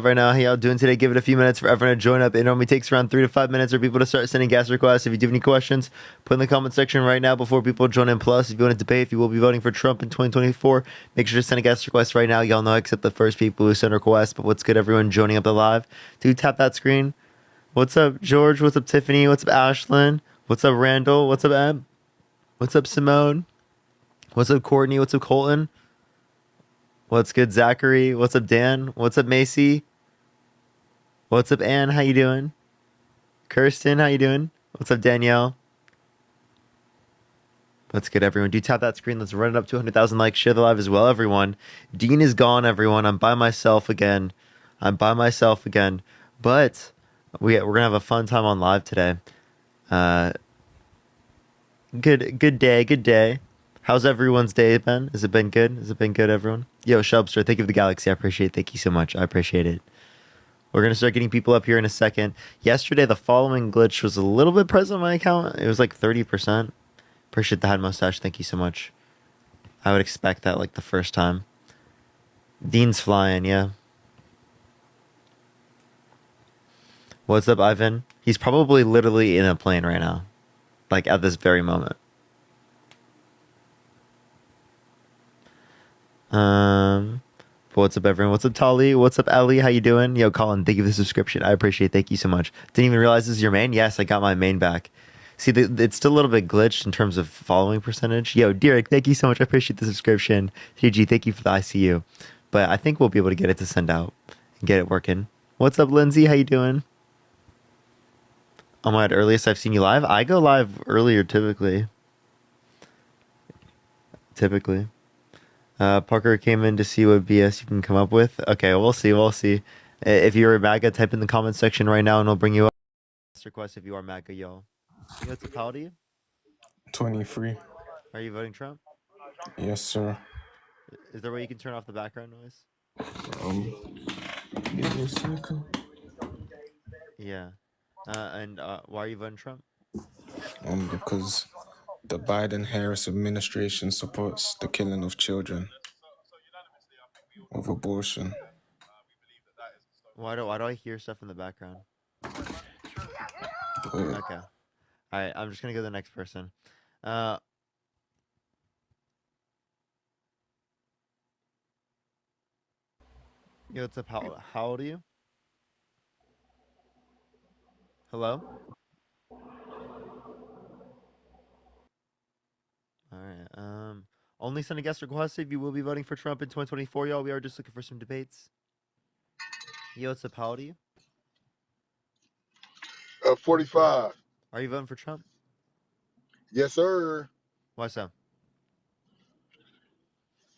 right now. How y'all doing today? Give it a few minutes for everyone to join up. It normally takes around 3 to 5 minutes for people to start sending guest requests. If you do have any questions, put in the comment section right now before people join in. Plus, if you want to debate, if you will be voting for Trump in 2024, make sure to send a guest request right now. Y'all know I accept the first people who send requests. But what's good, everyone joining up the live? Do tap that screen. What's up, George? What's up, Tiffany? What's up, Ashlyn? What's up, Randall? What's up, Eb? What's up, Simone? What's up, Courtney? What's up, Colton? What's good, Zachary? What's up, Dan? What's up, Macy? What's up, Ann? How you doing? Kirsten, how you doing? What's up, Danielle? What's good, everyone? Do tap that screen. Let's run it up to 100,000 likes. Share the live as well, everyone. Dean is gone, everyone. I'm by myself again. But we're gonna have a fun time on live today. Uh, good day. How's everyone's day been? Has it been good, everyone? Yo, Shubster, thank you for the galaxy. I appreciate it. Thank you so much. I appreciate it. We're going to start getting people up here in a second. Yesterday, the following glitch was a little bit present on my account. It was like 30%. Appreciate the head mustache. Thank you so much. I would expect that like the first time. Dean's flying, yeah. What's up, Ivan? He's probably literally in a plane right now. Like at this very moment. What's up, everyone? What's up, Tali? What's up, Ellie? How you doing? Yo, Colin, thank you for the subscription. I appreciate it. Thank you so much. Didn't even realize this is your main. Yes, I got my main back. See, it's still a little bit glitched in terms of following percentage. Yo, Derek, thank you so much. I appreciate the subscription. TG, thank you for the ICU. But I think we'll be able to get it to send out and get it working. What's up, Lindsay? How you doing? Oh my God, earliest I've seen you live? I go live earlier typically. Parker came in to see what BS you can come up with. Okay, we'll see. If you're a MAGA, type in the comment section right now and we'll bring you up. Request if you are MAGA, y'all. You know what's how old are you? 23. Are you voting Trump? Yes, sir. Is there a way you can turn off the background noise? Give me a second. Yeah. And why are you voting Trump? Because the Biden-Harris administration supports the killing of children of abortion. Why do I hear stuff in the background? Okay. All right. I'm just gonna go to the next person. Yo, what's up? How old are you? Hello. All right. Only send a guest request if you will be voting for Trump in 2024, y'all. We are just looking for some debates. Yo, what's up? How old are you? 45. Are you voting for Trump? Yes, sir. Why so?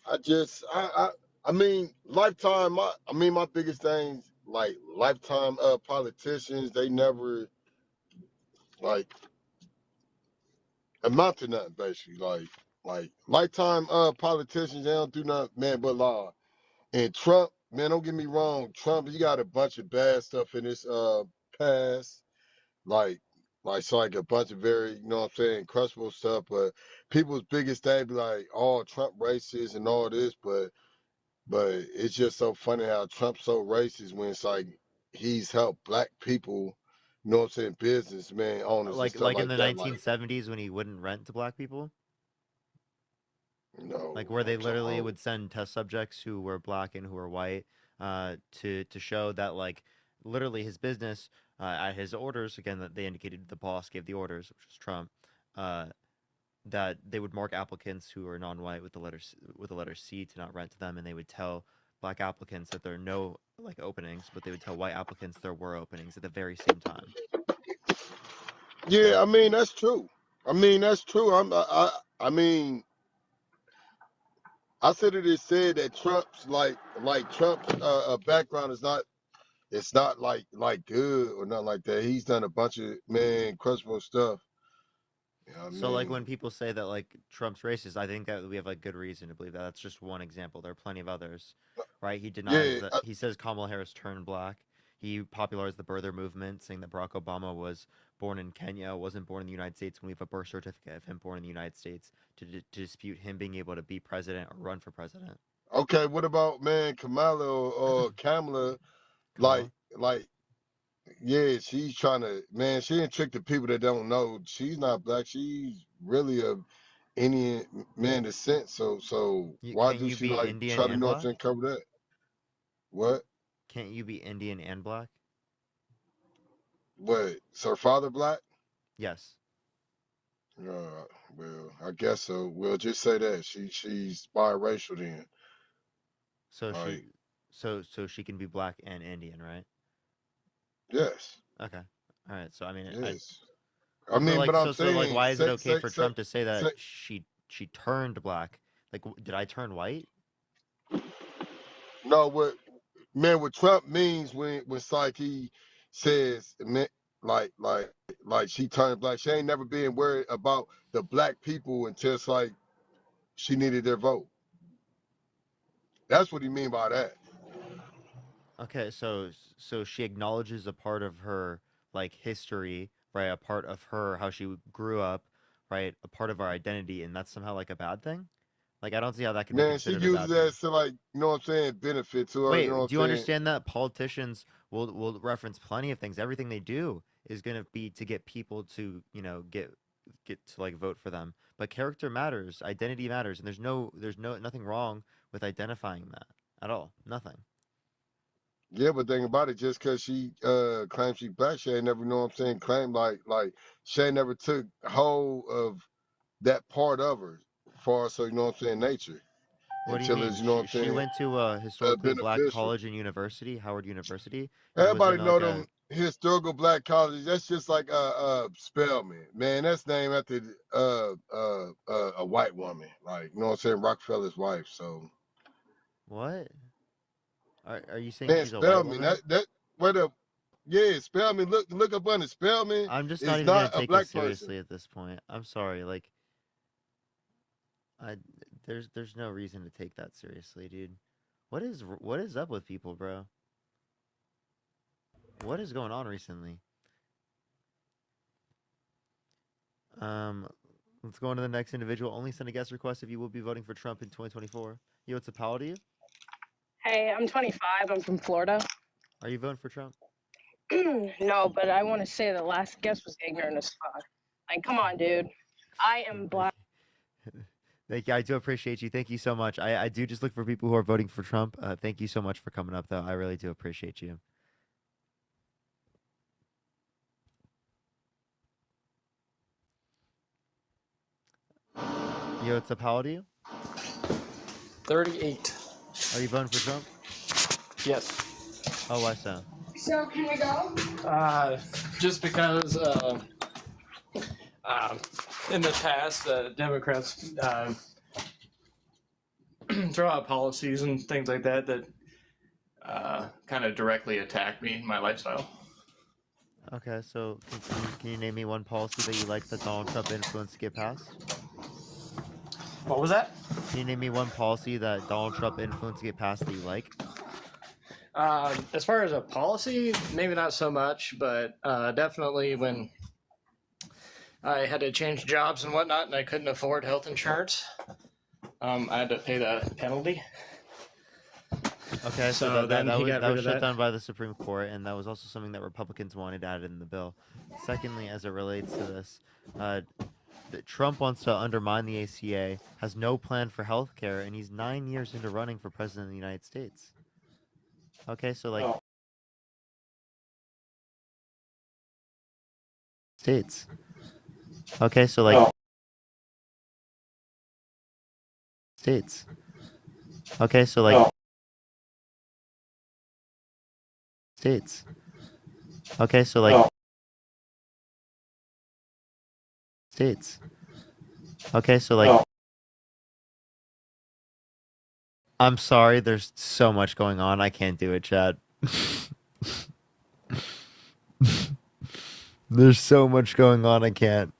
I mean, lifetime. My biggest things like lifetime politicians. They never like amount to nothing basically. Like lifetime politicians. They don't do nothing, man, but law. And Trump, man, don't get me wrong. Trump, he got a bunch of bad stuff in his past. Like so like a bunch of very, you know what I'm saying, questionable stuff. But people's biggest thing be like, oh, Trump racist and all this, but it's just so funny how Trump's so racist when it's like he's helped black people, you know what I'm saying, businessmen, owners and stuff Like in like the that. Like, 1970s when he wouldn't rent to black people? no, Like where they I'm talking literally about, would send test subjects who were black and who were white, to show that like literally his business, at his orders, again that they indicated the boss gave the orders, which was Trump, uh, that they would mark applicants who are non-white with the letter C to not rent to them, and they would tell black applicants that there are no like openings, but they would tell white applicants there were openings at the very same time. yeah, So I mean that's true. That's true. I mean, I said it is said that Trump's like Trump's background is not, it's not like good or nothing like that. He's done a bunch of, man, questionable stuff. You know what I So like mean? when people say that like Trump's racist, I think that we have like good reason to believe that. That's just one example. There are plenty of others, right? He denies Yeah, that he says Kamala Harris turned black. He popularized the birther movement, saying that Barack Obama was born in Kenya, wasn't born in the United States, when we have a birth certificate of him born in the United States to dispute him being able to be president or run for president. okay, what about, man, Kamala or Kamala? like, Kamala? like, yeah, she's trying to, man, she didn't trick the people that don't know. She's not black. She's really a Indian man descent. So why Can't do you she be like Indian try to, and know what I'm black? saying, cover that? What? Can't you be Indian and black? What? Is her father black? Yes. Well, I guess so. We'll just say that she's biracial then. So Like, so she can be black and Indian, right? yes, Okay. All right. So I mean, yes. I but mean, like but I'm so like saying, why is it say, okay say, for say, Trump to say that say. she turned black? Like did I turn white? No, what Trump means when Psyche says, man, like she turned black. She ain't never been worried about the black people until it's like she needed their vote. That's what he mean by that. Okay, so she acknowledges a part of her like history, right? A part of her how she grew up, right? A part of her identity, and that's somehow like a bad thing? Like I don't see how that could be Man, she considered a uses bad that thing. as to, like, you know what I'm saying, benefit to her, you know what Wait, I'm do you saying? understand that politicians will reference plenty of things. Everything they do is going to be to get people to, get to like vote for them. But character matters, identity matters, and there's nothing wrong with identifying that at all. Nothing. Yeah, but think about it, just cause she claims she black, she ain't never, you know what I'm saying, claim like she ain't never took hold of that part of her far as, so you know what I'm saying, nature. What do you Until mean? it's, you know what I'm She saying, went to a historically black beneficial. college and university, Howard University, and was Everybody in like know a them historical black colleges. That's just like Spelman. Man, that's named after a white woman. Like, you know what I'm saying? Rockefeller's wife. So what? Are you saying man, she's a white Spelman, woman? that where the yeah, Spelman, look up under Spelman I'm just not is even gonna not a take it black person. seriously at this point. I'm sorry. Like I there's no reason to take that seriously, dude. What is up with people, bro? What is going on recently? Um, let's go on to the next individual. Only send a guest request if you will be voting for Trump in 2024. Yo, what's a pal to you? Hey, I'm 25. I'm from Florida. Are you voting for Trump? No, but I want to say the last guest was ignorant as fuck. Like, come on, dude. I am black. Thank you. I do appreciate you. Thank you so much. I do just look for people who are voting for Trump. Thank you so much for coming up, though. I really do appreciate you. Yo, what's up? How old are you? 38. Are you voting for Trump? Yes. Oh, why so? So, can we go? Just because in the past, Democrats throw out policies and things like that kind of directly attack me and my lifestyle. Okay, so can you name me one policy that you like that Donald Trump influenced to get passed? What was that? Can you name me one policy that Donald Trump influenced to get passed that you like? As far as a policy, maybe not so much, but definitely when I had to change jobs and whatnot and I couldn't afford health insurance, I had to pay the penalty. Okay, so So that then he got that rid was of shut that. down by the Supreme Court, and that was also something that Republicans wanted added in the bill. Secondly, as it relates to this, that Trump wants to undermine the ACA, has no plan for health care, and he's 9 years into running for president of the United States. Okay, so like Oh. states. Okay, so like states. Okay, so like states. Okay, so like states. Okay, so like I'm sorry, there's so much going on. I can't do it, Chad. There's so much going on, I can't.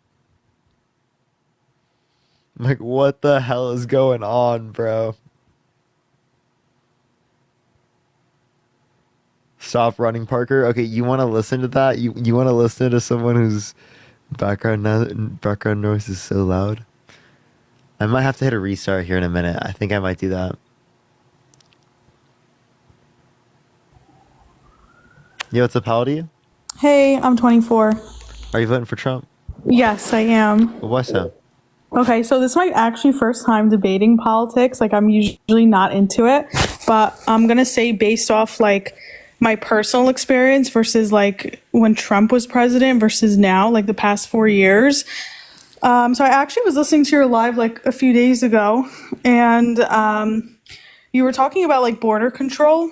Like, what the hell is going on, bro? Stop running, Parker. Okay, you want to listen to that? You want to listen to someone whose background noise is so loud? I might have to hit a restart here in a minute. I think I might do that. Yo, what's up? How old are you? Hey, I'm 24. Are you voting for Trump? Yes, I am. Well, why so? Okay, so this is my actually first time debating politics. Like, I'm usually not into it, but I'm gonna say based off like my personal experience versus like when Trump was president versus now, like the past 4 years. So I actually was listening to your live like a few days ago, and you were talking about like border control.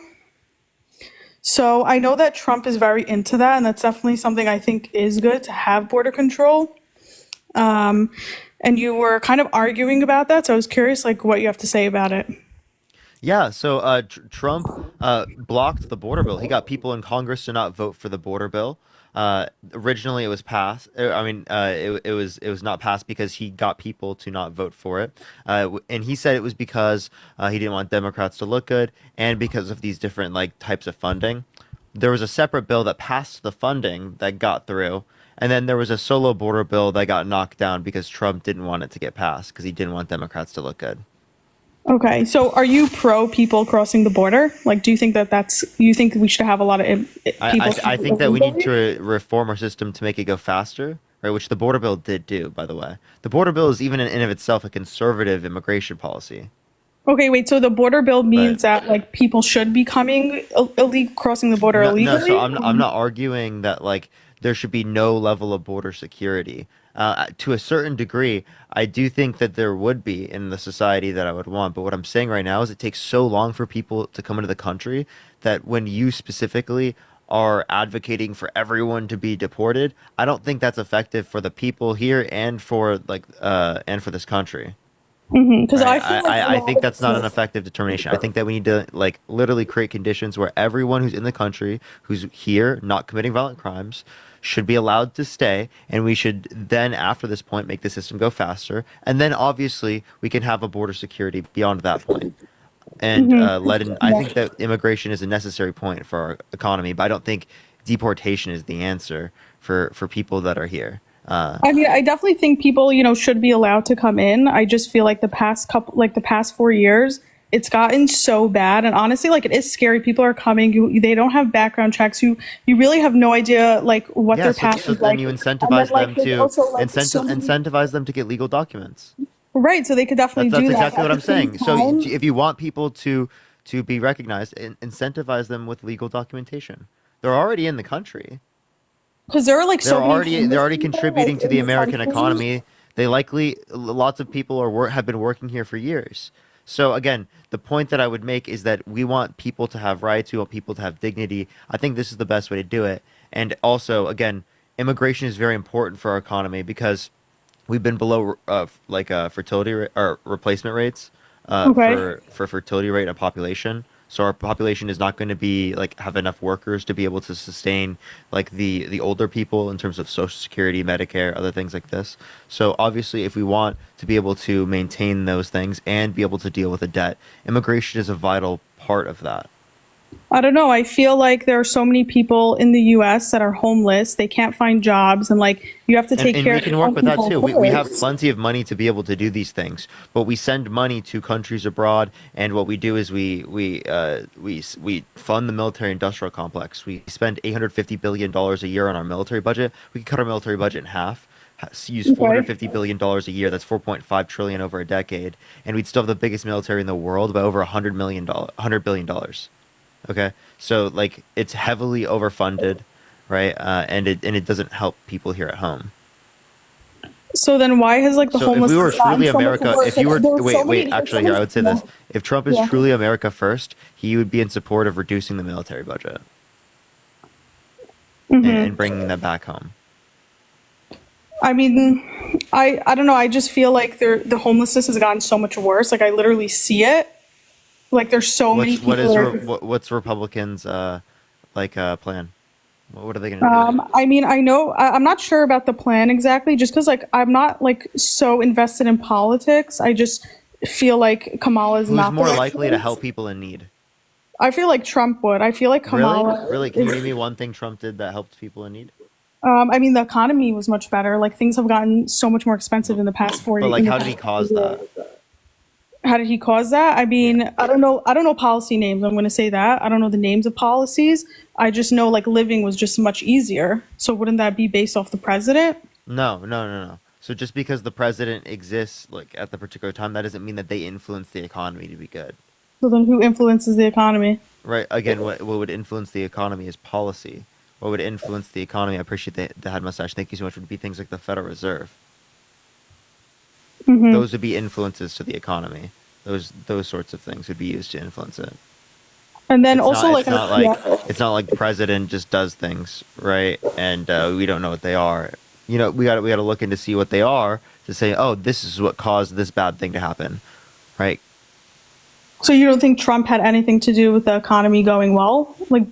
So I know that Trump is very into that, and that's definitely something I think is good to have border control. Um, and you were kind of arguing about that, so I was curious, like, what you have to say about it. Yeah, so Trump blocked the border bill. He got people in Congress to not vote for the border bill. Originally, it was passed. It was not passed because he got people to not vote for it. And he said it was because he didn't want Democrats to look good, and because of these different like types of funding. There was a separate bill that passed the funding that got through, and then there was a solo border bill that got knocked down because Trump didn't want it to get passed because he didn't want Democrats to look good. Okay, so are you pro people crossing the border? Like, do you think that you think we should have a lot of people? I think that we need to reform our system to make it go faster, right? Which the border bill did do, by the way. The border bill is even in and of itself a conservative immigration policy, Okay, wait. So the border bill right? means that like people should be coming illegal, crossing the border No, no. So illegally. I'm not arguing that like there should be no level of border security. To a certain degree, I do think that there would be in the society that I would want. But what I'm saying right now is it takes so long for people to come into the country that when you specifically are advocating for everyone to be deported, I don't think that's effective for the people here and for this country. Because Right. I feel like a I lot think that's not an of effective determination. I think that we need to like literally create conditions where everyone who's in the country, who's here, not committing violent crimes, should be allowed to stay, and we should then, after this point, make the system go faster, and then obviously we can have a border security beyond that point, and let in. I think that immigration is a necessary point for our economy, but I don't think deportation is the answer for people that are here. I mean, I definitely think people, should be allowed to come in. I just feel like the past 4 years, it's gotten so bad. And honestly, like it is scary. People are coming. They don't have background checks. You really have no idea like what Yeah, their so past so is then like. you And then incentivize like them there's to also like so many incentivize them to get legal documents. right. So they could definitely That's do that. exactly At what the I'm same saying. So time, if you want people to be recognized, incentivize them with legal documentation. They're already in the country. because there are like so many They're homeless already people like contributing to in the this American country. economy. They likely lots of people have been working here for years. So again, the point that I would make is that we want people to have rights. We want people to have dignity. I think this is the best way to do it. And also, again, immigration is very important for our economy because we've been below fertility or replacement rates Okay. for fertility rate and population. So our population is not going to be like have enough workers to be able to sustain like the older people in terms of Social Security, Medicare, other things like this. So obviously, if we want to be able to maintain those things and be able to deal with the debt, immigration is a vital part of that. I don't know. I feel like there are so many people in the US that are homeless. They can't find jobs, and like you have to take And care we of can your work own with that people too. We have first. plenty of money to be able to do these things, but we send money to countries abroad, and what we do is we fund the military industrial complex. We spend $850 billion a year on our military budget. We could cut our military budget in half. Use Okay. $450 billion a year. That's 4.5 trillion over a decade, and we'd still have the biggest military in the world by over $100 billion. Okay, so like it's heavily overfunded, right? And it doesn't help people here at home. So then why has like the So if we were homelessness gotten truly so much America, worse? if you Like were there's so actually here, I many would say this: if Trump is yeah. truly America first, he would be in support of reducing the military budget and bringing that back home. I mean, I don't know. I just feel like the homelessness has gotten so much worse. Like I literally see it. Like there's so many What's what people is that Re- are. what's Republicans plan? What are they going to do? I mean, I'm not sure about the plan exactly, just because like I'm not like so invested in politics. I just feel like Kamala is Who's not the more right likely to choice. help people in need? I feel like Trump would. I feel like Really? Kamala Really? Can you is. name me one thing Trump did that helped people in need? I mean, the economy was much better. Like things have gotten so much more expensive in the past But like, in the how did he past 4 cause that? years. How did he cause that? I mean, I don't know. I don't know policy names. I'm going to say that. I don't know the names of policies. I just know like living was just much easier. So wouldn't that be based off the president? No. So just because the president exists like at the particular time, that doesn't mean that they influence the economy to be good. So then who influences the economy? Right. Again, what would influence the economy is policy. What would influence the economy? I appreciate the head mustache. Thank you so much. Would be things like the Federal Reserve. Those would be influences to the economy. Those sorts of things would be used to influence it. And then It's also not. like, It's not like. yeah. It's not like the president just does things, right? And we don't know what they are. You know, we got to look into see what they are to say, oh, this is what caused this bad thing to happen, right? So you don't think Trump had anything to do with the economy going well, like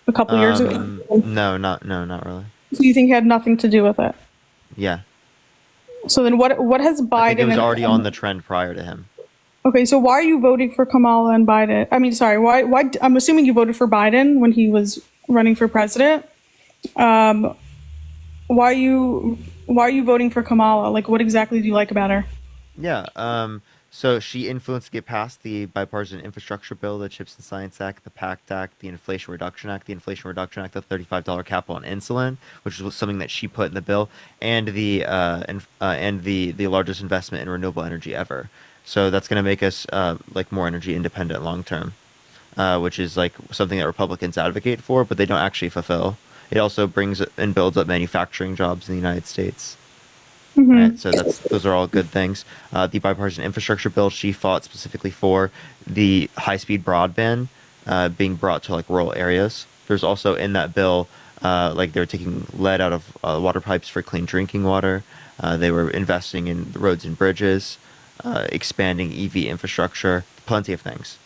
a couple years ago? No, not really. So you think he had nothing to do with it? Yeah, So then what has Biden? I think it was and- already on the trend prior to him. Okay, so why are you voting for Kamala and Biden? I mean, sorry, why? I'm assuming you voted for Biden when he was running for president. Why are you voting for Kamala? Like, what exactly do you like about her? Yeah. So she influenced to get past the bipartisan infrastructure bill, the CHIPS and Science Act, the PACT Act, the Inflation Reduction Act, the $35 cap on insulin, which was something that she put in the bill, and the largest investment in renewable energy ever. So that's going to make us like more energy independent long term, which is like something that Republicans advocate for, but they don't actually fulfill. It also brings and builds up manufacturing jobs in the United States. Right, so those are all good things. The bipartisan infrastructure bill, she fought specifically for the high-speed broadband being brought to like rural areas. There's also in that bill, like they're taking lead out of water pipes for clean drinking water. They were investing in roads and bridges, expanding EV infrastructure, plenty of things.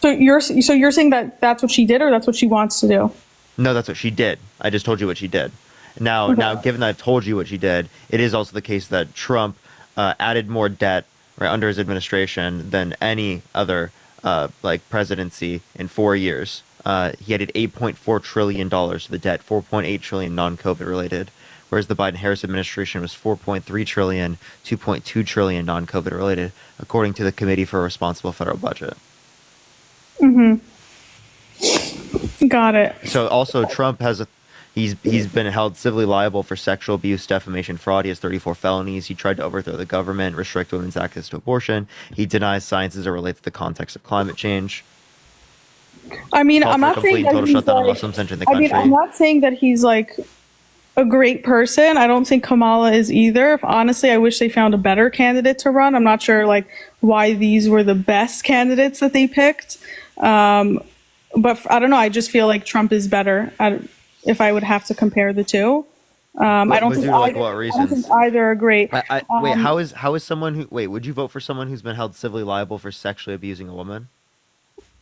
So you're saying that that's what she did, or that's what she wants to do? No, that's what she did. I just told you what she did. Now, given that I've told you what she did, it is also the case that Trump added more debt right under his administration than any other like presidency in 4 years. He added $8.4 trillion to the debt, 4.8 trillion non-COVID related, whereas the Biden-Harris administration was 4.3 trillion, 2.2 trillion non-COVID related, according to the Committee for a Responsible Federal Budget. Got it. So also Trump has he's been held civilly liable for sexual abuse, defamation, fraud. He has 34 felonies. He tried to overthrow the government, restrict women's access to abortion. He denies science as it relates to the context of climate change. I mean, Called I'm for a not saying complete that total he's shutdown of like, Muslims entering the I mean, country. I'm not saying that he's like a great person. I don't think Kamala is either. Honestly, I wish they found a better candidate to run. I'm not sure like why these were the best candidates that they picked. But I don't know. I just feel like Trump is better if I would have to compare the two. I don't But think due to, like, either, what I don't reasons? think either are great. Wait, how is someone who would you vote for someone who's been held civilly liable for sexually abusing a woman?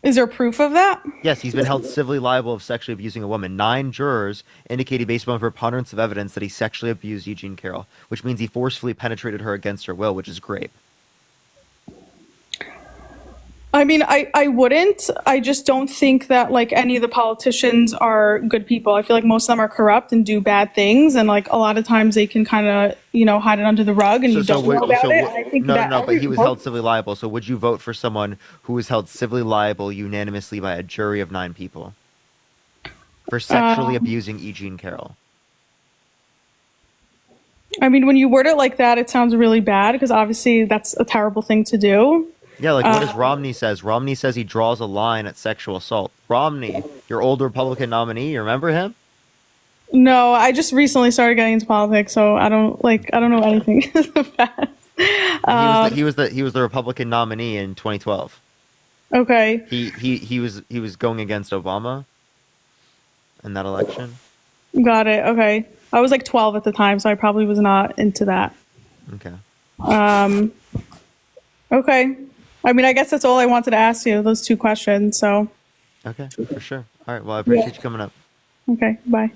Is there proof of that? Yes, he's been held civilly liable of sexually abusing a woman. 9 jurors indicated based on preponderance of evidence that he sexually abused Eugene Carroll, which means he forcefully penetrated her against her will, which is rape. I mean, I wouldn't. I just don't think that like any of the politicians are good people. I feel like most of them are corrupt and do bad things, and like a lot of times they can kind of hide it under the rug, and you don't know about it. I think that No, but he was held civilly liable. So would you vote for someone who was held civilly liable unanimously by a jury of 9 people for sexually abusing Eugene Carroll? I mean, when you word it like that, it sounds really bad because obviously that's a terrible thing to do. Yeah, like what does Romney says? Romney says he draws a line at sexual assault. Romney, your old Republican nominee, you remember him? No, I just recently started getting into politics, so I don't know anything fast. He was the Republican nominee in 2012. Okay. He was going against Obama in that election. Got it. Okay. I was like 12 at the time, so I probably was not into that. Okay. Okay. I mean, I guess that's all I wanted to ask you, those 2 questions. So, Okay, for sure. All right. Well, I appreciate you coming up. okay. Bye.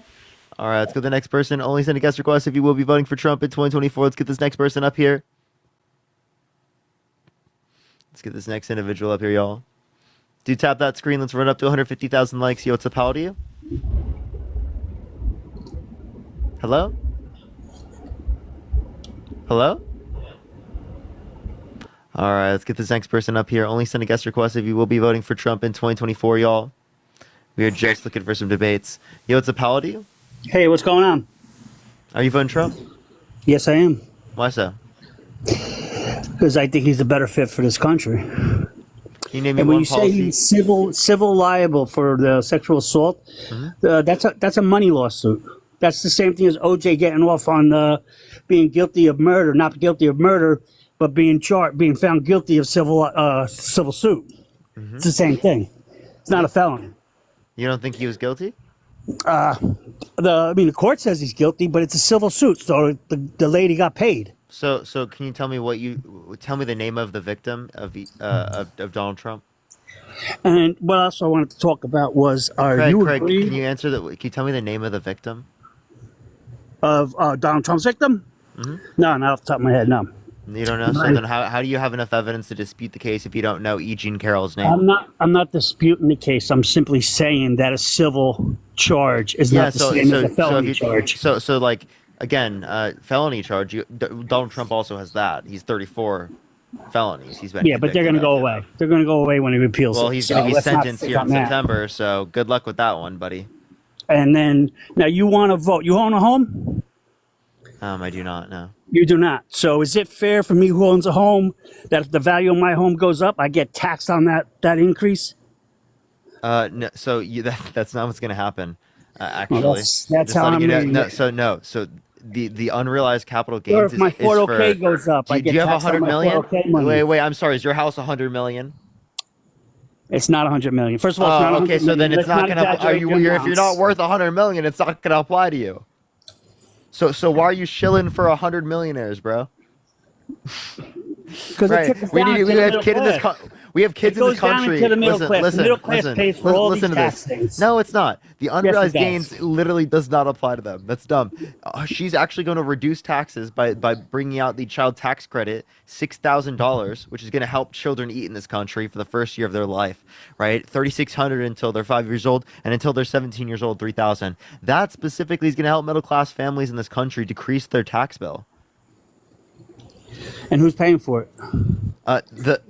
All right, let's go to the next person. Only send a guest request if you will be voting for Trump in 2024. Let's get this next person up here. Let's get this next individual up here, y'all. Do tap that screen. Let's run up to 150,000 likes. Yo, what's up? How old are you? Hello? Hello? All right, let's get this next person up here. Only send a guest request if you will be voting for Trump in 2024, y'all. We are just looking for some debates. Yo, it's a pal to you? Hey, what's going on? Are you voting Trump? Yes, I am. Why so? Because I think he's a better fit for this country. Can you name me And when one you say policy? he's civil liable for the sexual assault, that's a money lawsuit. That's the same thing as OJ getting off on being guilty of murder, not guilty of murder, but being found guilty of civil suit. It's the same thing. It's not a felony. You don't think he was guilty? The court says he's guilty, but it's a civil suit, so the lady got paid. So can you tell me tell me the name of the victim of Donald Trump? And what else I wanted to talk about was, Craig, can agree you answer that? Can you tell me the name of the victim? of Donald Trump's victim? No, not off the top of my head, no. You don't know. So then how do you have enough evidence to dispute the case if you don't know E. Jean Carroll's name? I'm not disputing the case. I'm simply saying that a civil charge is not the same as a felony charge. So like again, felony charge. Donald Trump also has that. He's 34 felonies. He's been But they're going to go away. They're going to go away when he appeals. Well, he's going to be let's not sentenced think here in on that. September. So good luck with that one, buddy. And then now you want to vote. You own a home? I do not know. You do not. So is it fair for me who owns a home that if the value of my home goes up, I get taxed on that increase? No, so that's not what's going to happen. Actually, that's Just how letting I'm you know. reading it. So the unrealized capital gains Or if my is 401k for. goes up, I Do get you have taxed on 100 my million? 401k money. Wait. I'm sorry. Is your house 100 million? It's not 100 million. First of all, it's not 100 Okay. So then million. it's not Let's going to. exaggerate the If you're amounts. not worth 100 million, it's not going to apply to you. So why are you shilling for 100 millionaires, bro? 'Cause it trickles down to the middle class. We have kids It in goes this down country. into the middle class. The Listen, middle class pays for all listen these to tax this. things. No, it's not. The unrealized does. gains literally does not apply to them. That's dumb. She's actually going to reduce taxes by bringing out the child tax credit, $6,000, which is going to help children eat in this country for the first year of their life, right? $3,600 until they're 5 years old, and until they're 17 years old, $3,000. That specifically is going to help middle class families in this country decrease their tax bill. And who's paying for it?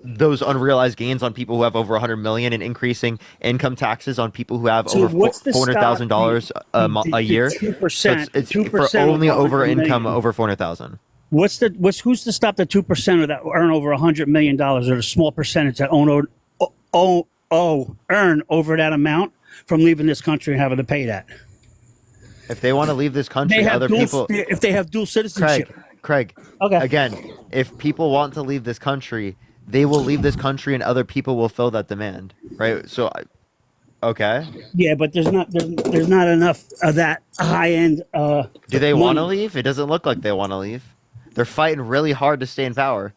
Those unrealized gains on people who have over 100 million and increasing income taxes on people who have So over what's the $400,000 a year. So 2%. it's 2% for only of over 100 income million. over 400,000. Who's to stop the 2% that earn over $100 million, or the small percentage that earn over that amount from leaving this country and having to pay that? If they want to leave this They country, have other people. if they have dual citizenship. Craig. Okay. Again, if people want to leave this country, they will leave this country, and other people will fill that demand, right? So, okay. Yeah, but there's not enough of that high end. Do they want to money. leave? It doesn't look like they want to leave. They're fighting really hard to stay in power.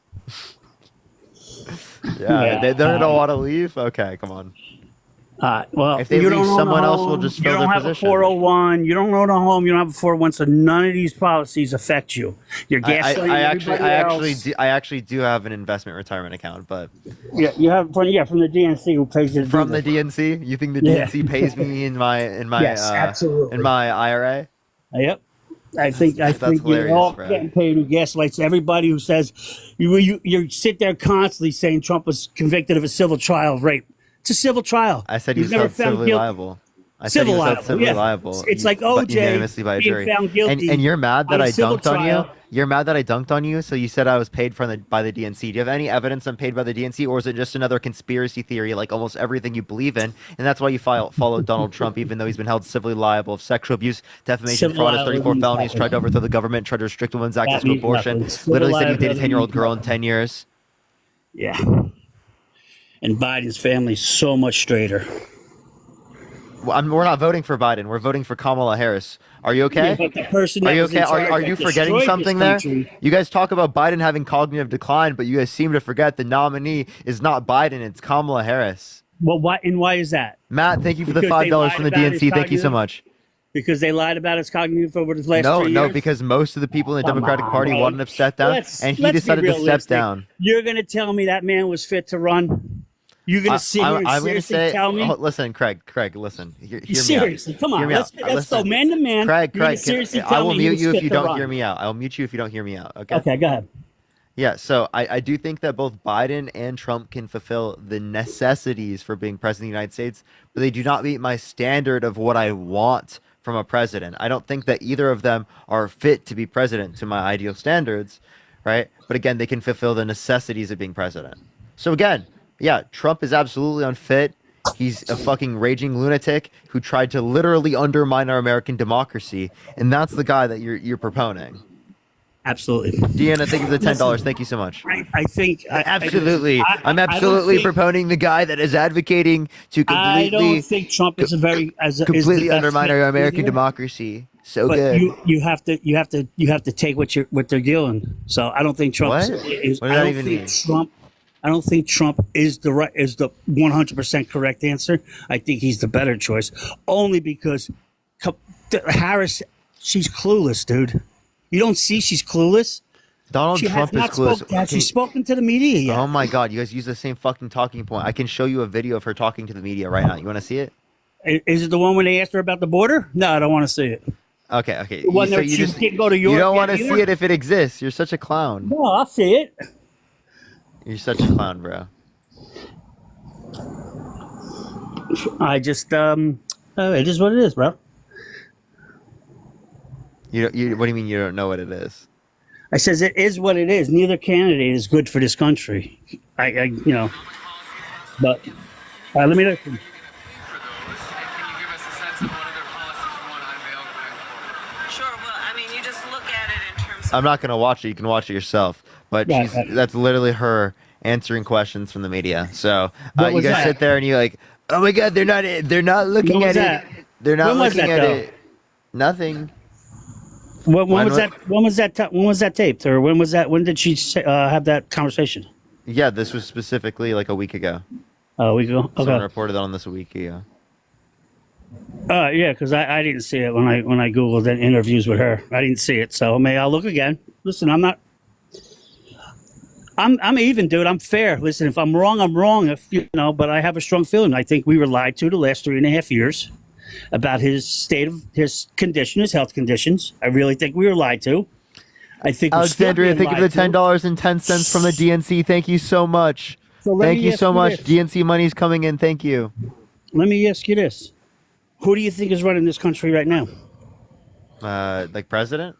Yeah. They're gonna want to leave. Okay, come on. Well, If they you leave, don't own a someone else will home, just you fill don't their have position. a 401. You don't own a home. You don't have a 401. So none of these policies affect you. You're gaslighting everybody else. I actually do have an investment retirement account, but Yeah, you have from the DNC who pays you to from do the this. DNC, you think the Yeah. DNC pays me in my Yes, absolutely. in my IRA? Yep. I think hilarious, you're all bro. getting paid who gaslights everybody who says you sit there constantly saying Trump was convicted of a civil trial of rape. It's a civil trial. I said You've he's never held found civilly guilt- liable. I said he Civil was held liable, civilly yeah. liable. It's like but OJ unanimously by a being jury. found guilty And you're mad that on a I civil dunked on you. trial. You're mad that I dunked on you. So you said I was paid by the DNC. Do you have any evidence I'm paid by the DNC, or is it just another conspiracy theory like almost everything you believe in? And that's why you followed Donald Trump, even though he's been held civilly liable of sexual abuse, defamation, Civil fraud, has 34 liability. felonies, tried to overthrow the government, tried to restrict women's access That to means abortion. nothing. Civil Literally said he dated a liability 10-year-old means girl in nothing. 10 years. Yeah. And Biden's family is so much straighter. We're not voting for Biden. We're voting for Kamala Harris. Are you okay? Yeah, but the person Are that you was in okay? charge Are that you forgetting destroyed something this there? country- You guys talk about Biden having cognitive decline, but you guys seem to forget the nominee is not Biden, it's Kamala Harris. Well, why is that? Matt, thank you for the Because they $5 lied from the about his DNC. Thank you so cognitive- much. Because they lied about his cognitive over the last 3 years? No, because most of the people in the Come Democratic on, Party bro. wanted him to step down, and he Let's be decided to step realistic. down. You're going to tell me that man was fit to run? You're going to sit here and I'm going to seriously say, tell me? listen, Craig, listen. Hear me out. Seriously, come on. Hear me Let's out. go Listen. man to man. Craig, You're gonna can- seriously I tell will me he mute was you if fit you to don't run. hear me out. I will mute you if you don't hear me out. Okay. Okay, go ahead. Yeah, so I do think that both Biden and Trump can fulfill the necessities for being president of the United States, but they do not meet my standard of what I want from a president. I don't think that either of them are fit to be president to my ideal standards, right? But again, they can fulfill the necessities of being president. So again, yeah, Trump is absolutely unfit. He's a fucking raging lunatic who tried to literally undermine our American democracy, and that's the guy that you're proponing. Absolutely. Deanna, thank you for the $10. Listen, Thank you so much. I think Absolutely. I'm I don't absolutely think- proponing the guy that is advocating to I don't completely think Trump is a very is the completely best undermine fit our American either. democracy. So But good. you have to take what they're doing. So I don't think Trump What? is. What does I that don't even think mean? Trump. I don't think Trump is the 100% correct answer. I think he's the better choice, only because Harris, she's clueless, dude. You don't see she's clueless. Donald She Trump has is not clueless. spoken. Has she spoken to the media yet? Oh my God, you guys use the same fucking talking point. I can show you a video of her talking to the media right now. You want to see it? Is it the one when they asked her about the border? No, I don't want to see it. Okay. The one So that you she just didn't go to you Europe don't yet want to either? see it if it exists. You're such a clown. No, I'll see it. You're such a clown, bro. I just it is what it is, bro. You what do you mean you don't know what it is? I says it is what it is. Neither candidate is good for this country. But let me look. Sure. Well, I mean, you just look at it in terms of. I'm not gonna watch it. You can watch it yourself. But Yeah, she's okay. that's literally her answering questions from the media. So What you was guys that? sit there and you're like, oh my God, they're not looking When at was that? it. They're not When was looking that, at though? it. Nothing. When When was wa- that? When was that taped? Or when was that? When did she have that conversation? Yeah, this was specifically like a week ago. Oh, we go. Someone Okay. reported on this a week ago. Yeah, because I didn't see it when I googled the interviews with her. I didn't see it, so I'll look again. Listen, I'm even, dude. I'm fair. Listen, if I'm wrong, I'm wrong. But I have a strong feeling. I think we were lied to the last 3.5 years about his his health conditions. I really think we were lied to. I think we're still Alexandria, being thank you for the lied to. $10.10 from the DNC. Thank you so much. So let Thank me you ask so much. this. DNC money's coming in. Thank you. Let me ask you this: who do you think is running this country right now? Like president?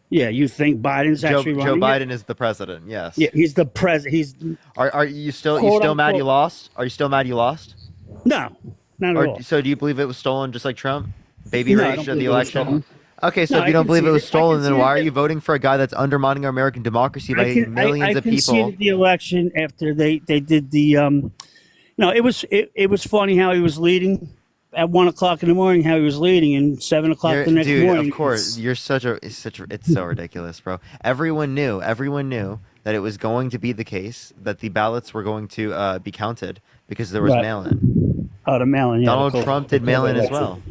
Yeah, you think Biden's Joe actually running it? Biden is the president. Yes. Yeah, he's the president. He's Are you still Quote, mad you unquote. lost? Are you still mad you lost? no, not at all. Or so do you believe it was stolen just like Trump? Baby No, I rage don't of the believe it was election? stolen. Okay, so No, if I you don't can believe see it was it. I stolen, can then see why it. are you voting for a guy that's undermining our American democracy by millions I of people? conceded the election after they did the it was funny how he was leading at 1 o'clock in the morning, how he was leading, and 7 o'clock the next Dude, morning. of course, you're it's so ridiculous, bro. Everyone knew that it was going to be the case that the ballots were going to be counted because there was Right. mail-in. Oh, the mail-in. Yeah, Donald the Trump did mail-in as election. well.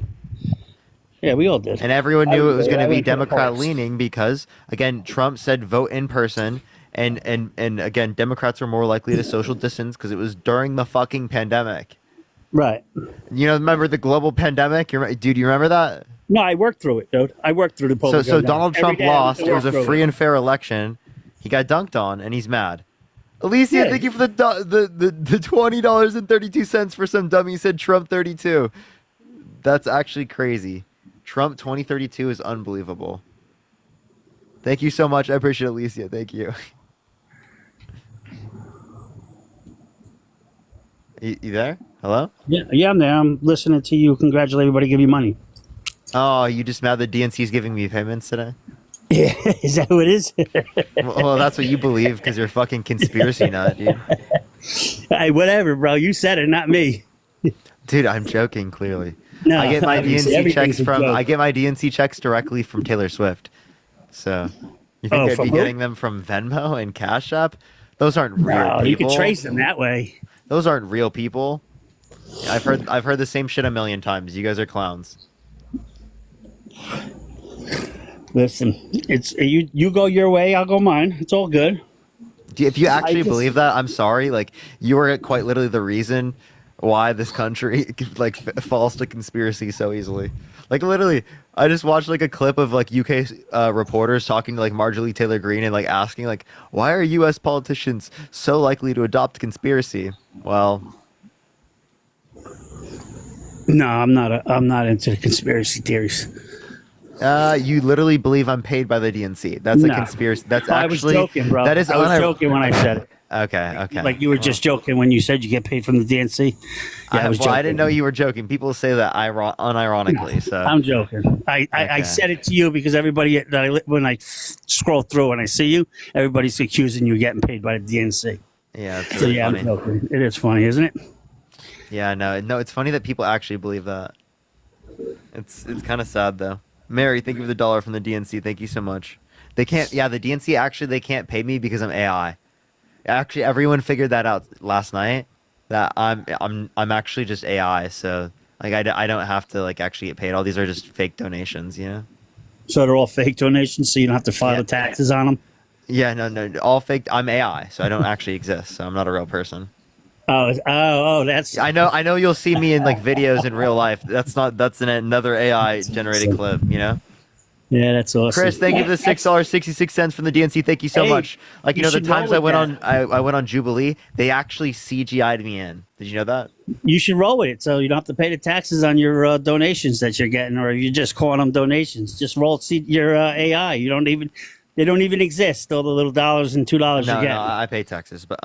Yeah, we all did. And everyone knew it was going to be went to the Democrat polls. leaning because, again, Trump said vote in person. And again, Democrats were more likely to social distance because it was during the fucking pandemic. Right. Remember the global pandemic? Dude, you remember that? No, I worked through it, dude. I worked through the polls. So Donald Trump lost. It was a free and and fair election. He got dunked on, and he's mad. Alicia, Yeah. thank you for the $20.32 for some dummy said Trump 32. That's actually crazy. Trump 2032 is unbelievable. Thank you so much. I appreciate it, Alicia. Thank you. You there? Hello? Yeah, I'm there. I'm listening to you. Congratulate everybody. Give you money. Oh, you just mad that DNC's giving me payments today? Yeah, is that who it is? Well, that's what you believe because you're a fucking conspiracy nut, dude. Hey, whatever, bro. You said it, not me. Dude, I'm joking. Clearly, No, I get my DNC everything's checks a joke. I get my DNC checks directly from Taylor Swift. So, you think Oh, I'd from be who? getting them from Venmo and Cash App? Those aren't real No, people. you can trace them that way. Those aren't real people. I've heard the same shit a million times. You guys are clowns. Listen, it's you go your way, I'll go mine. It's all good. If you actually just- believe that, I'm sorry. Like, you were quite literally the reason why this country like falls to conspiracy so easily. Like literally, I just watched like a clip of like UK reporters talking to like Marjorie Taylor Greene and like asking like, why are US politicians so likely to adopt conspiracy? Well, No, I'm not into conspiracy theories. you literally believe I'm paid by the DNC. That's a No. conspiracy. That's I was actually joking, bro. that is I was unir- joking when I said it. Okay. Like you were just joking when you said you get paid from the DNC. Yeah, I was joking. I didn't know you were joking. People say that unironically. So I'm joking. I Okay. said it to you because everybody when I scroll through and I see you, everybody's accusing you of getting paid by the DNC. yeah, it's So really yeah, funny. I'm joking. It is funny, isn't it? Yeah, no, it's funny that people actually believe that. It's kind of sad though. Mary, thank you for the $1 from the DNC. Thank you so much. They can't. Yeah, the DNC actually they can't pay me because I'm AI. Actually, everyone figured that out last night. That I'm actually just AI. So like I don't have to like actually get paid. All these are just fake donations. You know. So they're all fake donations, so you don't have to file Yeah. the taxes on them. Yeah, no, all fake. I'm AI, so I don't actually exist. So I'm not a real person. That's I know you'll see me in like videos in real life. That's another AI generated clip, you know? yeah, that's awesome. Chris, thank you for the $6.66 from the DNC. Thank you so Hey, much. Like, you the should roll times I with went that. on I went on Jubilee, they actually CGI'd me in. Did you know that? You should roll with it, so you don't have to pay the taxes on your donations that you're getting, or you're just calling them donations. Just roll your AI. They don't even exist. All the little dollars and $2 No, you're getting. I pay taxes. But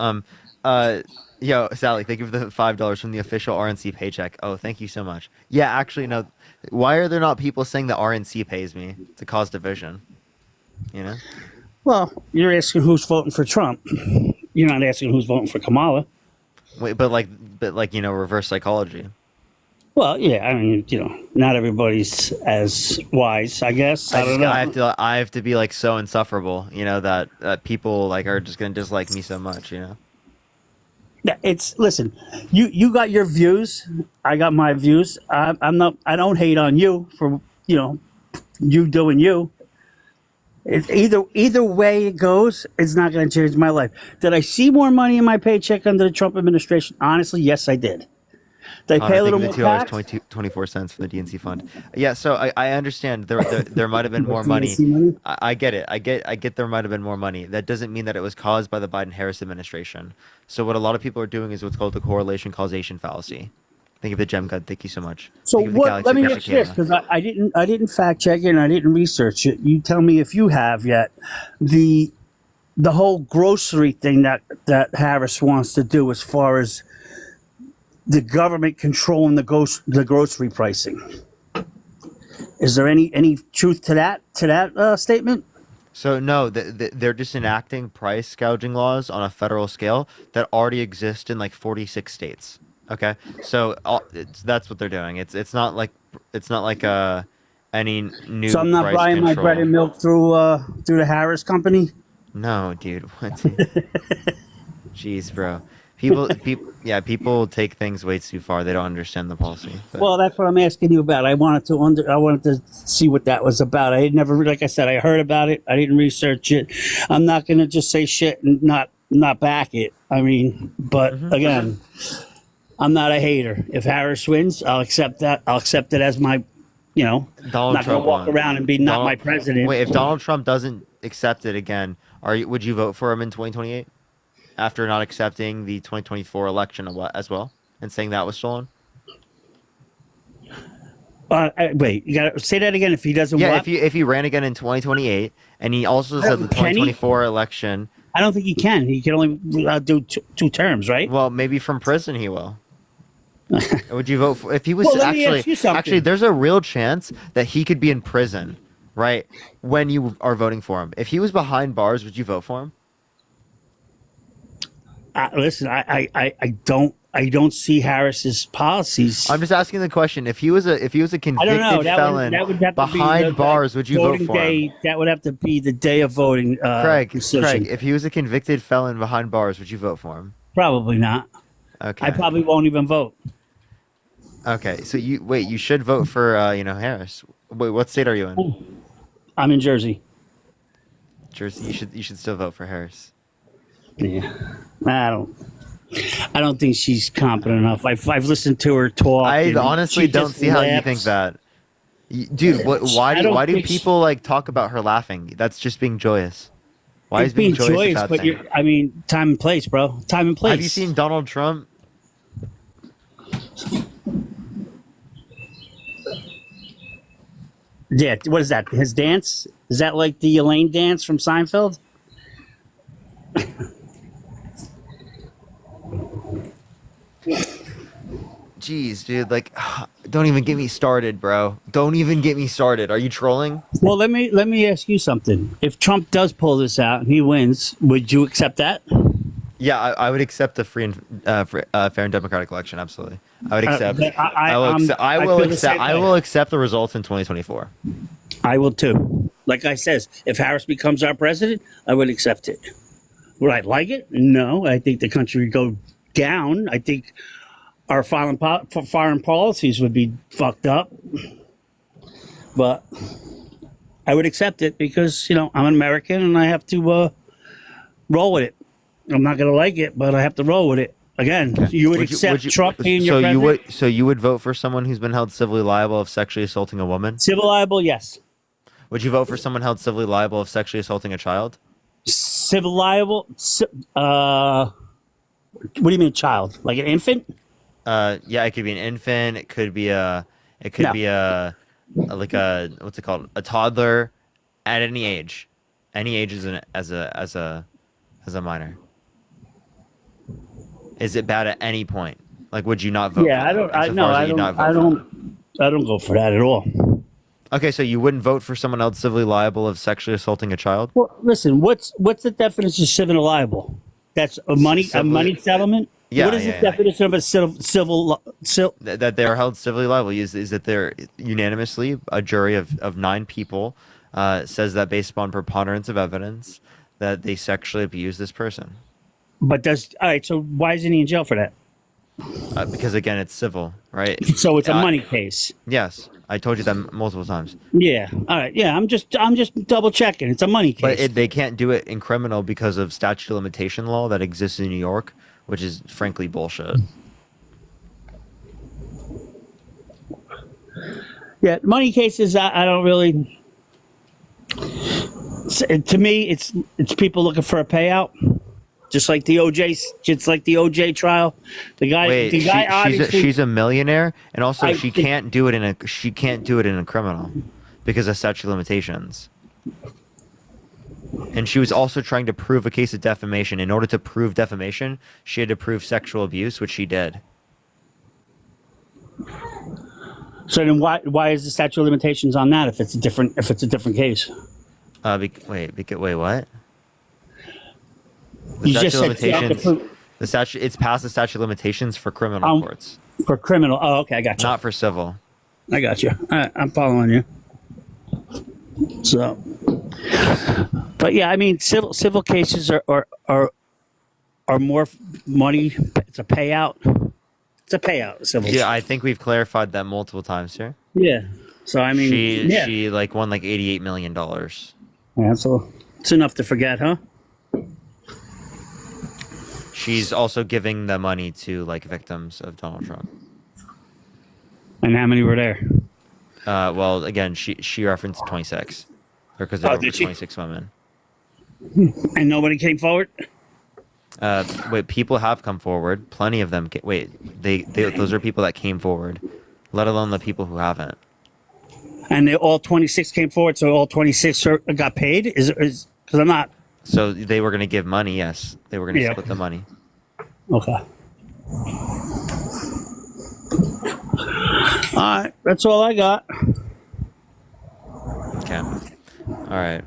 yo, Sally, thank you for the $5 from the official RNC paycheck. Oh, thank you so much. Yeah, actually no. Why are there not people saying that RNC pays me to cause division? You know? Well, you're asking who's voting for Trump. You're not asking who's voting for Kamala. Wait, but reverse psychology. Well, yeah, I mean, not everybody's as wise, I guess. I don't know. I have to be like so insufferable, that people like are just gonna dislike me so much, Listen, you got your views. I got my views. I don't hate on you for you doing you. Either way it goes, it's not going to change my life. Did I see more money in my paycheck under the Trump administration? Honestly, yes, I did. Did I pay a little more tax? $2.24 for the DNC fund. Yeah, so I understand there might have been more money. DNC money? I get it. I get there might have been more money. That doesn't mean that it was caused by the Biden-Harris administration. So what a lot of people are doing is what's called the correlation causation fallacy. Thank you for the gem gun. Thank you so much. So Thank you for the what? Galaxy Let me Pepsi ask you this, Cana. because I didn't fact check it and I didn't research it. You tell me if you have yet. The whole grocery thing that Harris wants to do, as far as the government controlling the grocery pricing. Is there any truth to that statement? So no, they're just enacting price gouging laws on a federal scale that already exist in like 46 states. Okay, so that's what they're doing. It's not like any new. So I'm not price buying my control. bread and milk through the Harris company. No, dude. What? Jeez, bro. People take things way too far. They don't understand the policy. But- Well, that's what I'm asking you about. I wanted to see what that was about. I had never, like I said, I heard about it. I didn't research it. I'm not gonna just say shit and not back it. I mean, but again, I'm not a hater. If Harris wins, I'll accept that. I'll accept it as my, Donald not gonna Trump walk won. around and be not Donald- my president. Wait, if Donald Trump doesn't accept it again, would you vote for him in 2028 after not accepting the 2024 election as well and saying that was stolen? Wait, you gotta say that again. If he doesn't, Yeah, what? if he ran again in 2028 and he also said the Can he? 2024 election, I don't think he can. He can only do two terms, right? well, maybe from prison he will. Would you vote for if he was Well, let me ask you something. actually there's a real chance that he could be in prison, right? When you are voting for him. If he was behind bars, would you vote for him? Listen, I don't see Harris's policies. I'm just asking the question. If he was a I don't know. convicted felon That would have to be behind the bars, would you vote voting for day. him? That would have to be the day of voting. Craig, decision. if he was a convicted felon behind bars, would you vote for him? Probably not. Okay. I probably won't even vote. Okay. So you should vote for Harris. Wait, what state are you in? I'm in Jersey. Jersey. You should still vote for Harris. Yeah, I don't. I don't think she's competent enough. I've listened to her talk. I and honestly she don't just see how you laughs. think that. Dude, why I don't why do think people like talk about her laughing? That's just being joyous. Why It's is being being joyous a joyous, bad but thing? I mean, time and place, bro. Time and place. Have you seen Donald Trump? Yeah, what is that? His dance? Is that like the Elaine dance from Seinfeld? Jeez, dude, like, don't even get me started, bro. Don't even get me started. Are you trolling? Well, let me ask you something. If Trump does pull this out and he wins, would you accept that? Yeah, I would accept a free and fair and democratic election. Absolutely, I would accept. I will. I will feel the accept. same I way. will accept the results in 2024. I will too. Like I says, if Harris becomes our president, I would accept it. Would I like it? No. I think the country would go down. I think our foreign policies would be fucked up. But I would accept it because, I'm an American and I have to roll with it. I'm not going to like it, but I have to roll with it. Again, you would accept Trump being your president? So you would vote for someone who's been held civilly liable of sexually assaulting a woman? Civil liable, yes. Would you vote for someone held civilly liable of sexually assaulting a child? Civil liable? What do you mean child? Like an infant? Yeah, it could be an infant. It could be like a what's it called? A toddler, at any age. Any age as a minor. Is it bad at any point? Like, would you not vote? Yeah, for I that? don't. I Insofar no, as I you not don't. I vote for don't. I don't go for that at all. that. Okay, so you wouldn't vote for someone else civilly liable of sexually assaulting a child? Well, listen. What's the definition of civil liable? That's a money settlement. Yeah, What is the definition of a civil? That they are held civilly liable is that they're unanimously, a jury of 9 people says that based upon preponderance of evidence that they sexually abused this person. But all right. So why isn't he in jail for that? Because again, it's civil, right? So it's a money case. Yes, I told you that multiple times. Yeah. All right. Yeah. I'm just double checking. It's a money case. But they can't do it in criminal because of statute of limitation law that exists in New York, which is frankly bullshit. Yeah, money cases. I don't really. To me, it's people looking for a payout, just like the OJ trial. The guy, Wait, obviously. she's a millionaire, and also she think- can't do it in a criminal because of statute of limitations. And she was also trying to prove a case of defamation. In order to prove defamation, she had to prove sexual abuse, which she did. So then, why is the statute of limitations on that if it's a different case? Wait, what? You just said you have to prove- It's past the statute of limitations for criminal courts, for criminal. Oh, okay, I got you. not for civil. I got you. All right, I'm following you. So, but yeah, I mean, civil cases are more money. It's a payout. It's a payout. Civil. Yeah, I think we've clarified that multiple times here. Yeah. So I mean, she won like $88 million. Yeah, so it's enough to forget, huh? She's also giving the money to like victims of Donald Trump. And how many were there? Well, again, she referenced 26 because there were did she? 26 women. And nobody came forward. Wait, people have come forward. Plenty of them. Those are people that came forward, let alone the people who haven't. And all 26 came forward, so all 26 got paid. Is because I'm not. So they were going to give money. Yes, they were going to Yeah. split the money. Okay. All right, that's all I got. Okay. All right.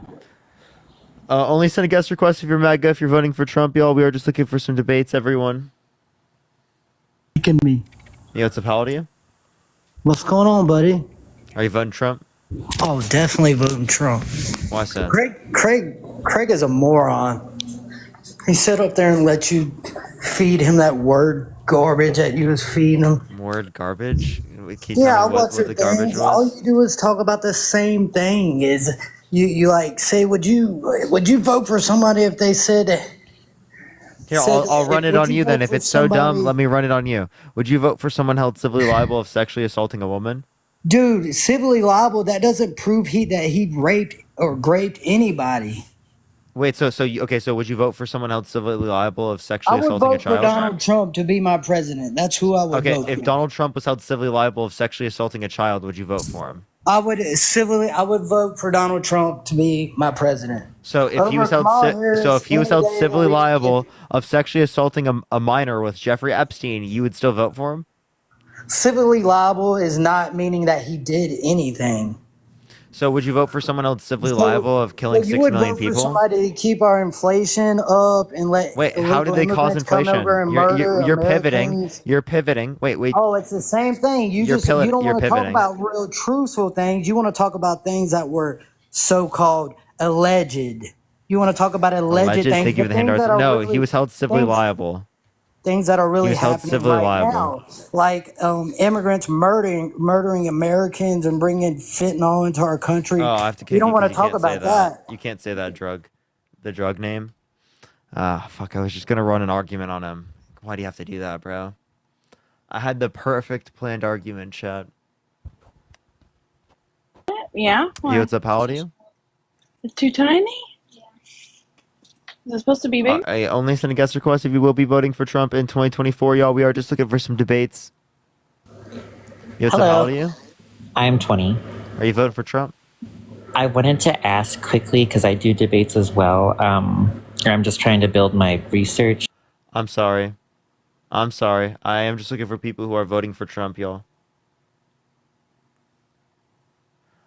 Only send a guest request if you're MAGA. If you're voting for Trump, y'all. We are just looking for some debates, everyone. Look at me. Yo, what's up? How old are you? What's going on, buddy? Are you voting Trump? Oh, definitely voting Trump. Why so? Craig is a moron. He sat up there and let you feed him that word garbage that you was feeding him. Word garbage? Can you Yeah, tell me what's what the the garbage thing? All was? you do is talk about the same thing. Is you like say, would you vote for somebody if they said, Here, said, I'll run it would on you then. vote If for it's so dumb, somebody- let me run it on you. Would you vote for someone held civilly liable of sexually assaulting a woman? Dude, civilly liable, that doesn't prove that he raped or graped anybody. Wait, so okay, so would you vote for someone held civilly liable of I sexually would assaulting a vote for child? Donald Trump to be my president. That's who I would Okay, vote if for. Donald Trump was held civilly liable of sexually assaulting a child, would you vote for him? I would vote for Donald Trump to be my president. So if he Over was held Kamala Harris so if he was any held day of the civilly week. liable of sexually assaulting a minor with Jeffrey Epstein, you would still vote for him? Civilly liable is not meaning that he did anything. So would you vote for someone held civilly So- liable of killing so 6 you would million vote for people? somebody to keep our inflation up and let Wait, how illegal did they cause immigrants come inflation? over and murder You're pivoting. Americans? You're pivoting. Wait. Oh, it's the same thing. You You're don't you're want to talk pivoting. about real truthful things. You want to talk about things that were so-called alleged. You want to talk about alleged things. Thank you for but the hand things that arts. are No, really- he was held civilly things- liable. Things that are really was held happening civilly right liable. now, like immigrants murdering Americans and bringing fentanyl into our country. Oh, I have to kick You don't you want 'cause to you talk can't say about that. You can't say that the drug name. Ah, fuck, I was just gonna run an argument on him. Why do you have to do that, bro? I had the perfect planned argument, chat. Yeah. Yo, what's up? How old are you? It's too tiny. Is it supposed to be big? I only send a guest request if you will be voting for Trump in 2024, y'all. We are just looking for some debates. Yo, what's up? How Hello. old are you? I'm 20. Are you voting for Trump? I wanted to ask quickly because I do debates as well. I'm just trying to build my research. I'm sorry. I am just looking for people who are voting for Trump, y'all.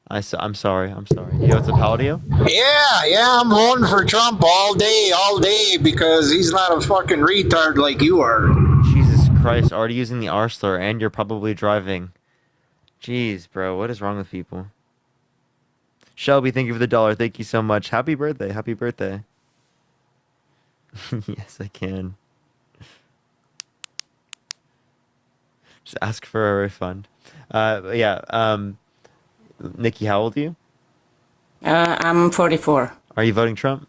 I'm sorry. Yo, what's up? How old are you? Yeah, I'm voting for Trump all day, because he's not a fucking retard like you are. Jesus Christ, already using the R slur, and you're probably driving. Jeez, bro, what is wrong with people? Shelby, thank you for the $1. Thank you so much. Happy birthday. Yes, I can. Just ask for a refund. Nikki, how old are you? I'm 44. Are you voting Trump?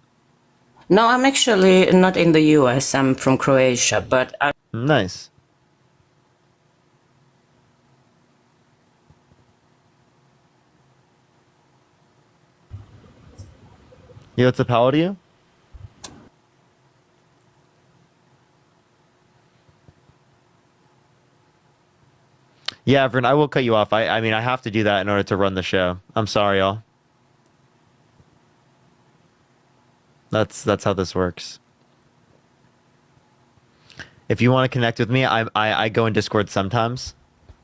No, I'm actually not in the US. I'm from Croatia, but Nice. Yo, what's up? How old are you? Yeah, Vern, I will cut you off. I mean, I have to do that in order to run the show. I'm sorry, y'all. That's how this works. If you want to connect with me, I go in Discord sometimes.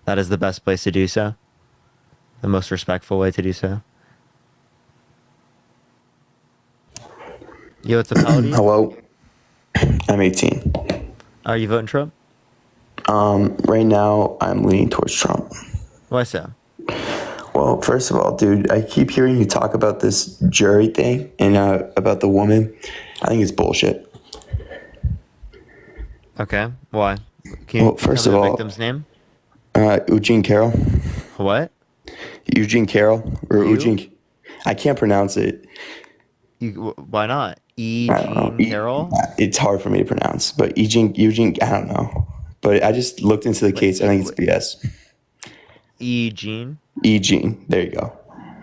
That is the best place to do so. The most respectful way to do so. Yo, what's up? How old are you? Hello. I'm 18. Are you voting Trump? Right now, I'm leaning towards Trump. Why so? Well, first of all, dude, I keep hearing you talk about this jury thing and about the woman. I think it's bullshit. Okay, why? Can you Well, first tell me of the all, victim's name? Eugene Carroll. What? Eugene Carroll or You? Eugene. I can't pronounce it. Why not? I don't know. Eugene Carroll? It's hard for me to pronounce, but Eugene. I don't know. But I just looked into the case. I think it's BS. Eugene? Eugene. There you go.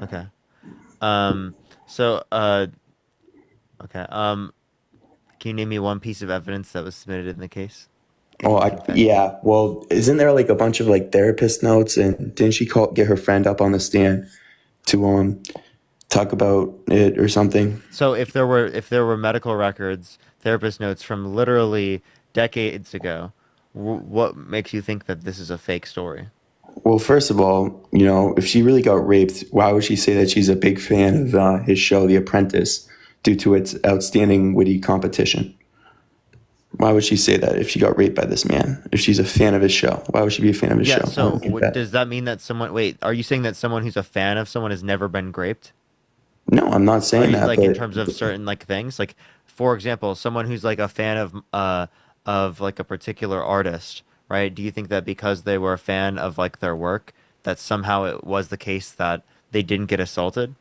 Okay. Okay. Can you name me one piece of evidence that was submitted in the case? Well, yeah. Well, isn't there like a bunch of like therapist notes, and didn't she get her friend up on the stand to talk about it or something? So if there were medical records, therapist notes from literally decades ago, what makes you think that this is a fake story? Well, first of all, if she really got raped, why would she say that she's a big fan of his show, The Apprentice, due to its outstanding witty competition? Why would she say that if she got raped by this man? If she's a fan of his show, why would she be a fan of his show? I So don't get that. does that mean that are you saying that someone who's a fan of someone has never been raped? No, I'm not saying that. Like in but terms of certain like things, like for example, someone who's like a fan of like a particular artist, right? Do you think that because they were a fan of like their work, that somehow it was the case that they didn't get assaulted?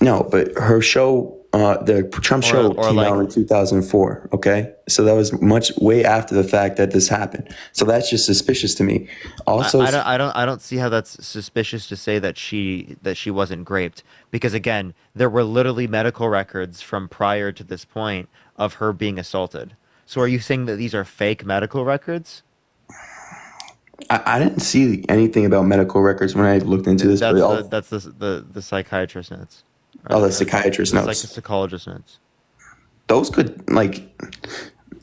No, but her show, the Trump show or came like out in 2004. Okay, so that was way after the fact that this happened. So that's just suspicious to me. Also, I don't see how that's suspicious to say that she wasn't raped, because again, there were literally medical records from prior to this point of her being assaulted. So are you saying that these are fake medical records? I didn't see anything about medical records when I looked into this. That's the psychiatrist notes. Oh, the psychiatrist the notes. Psychologist notes. Those could, like,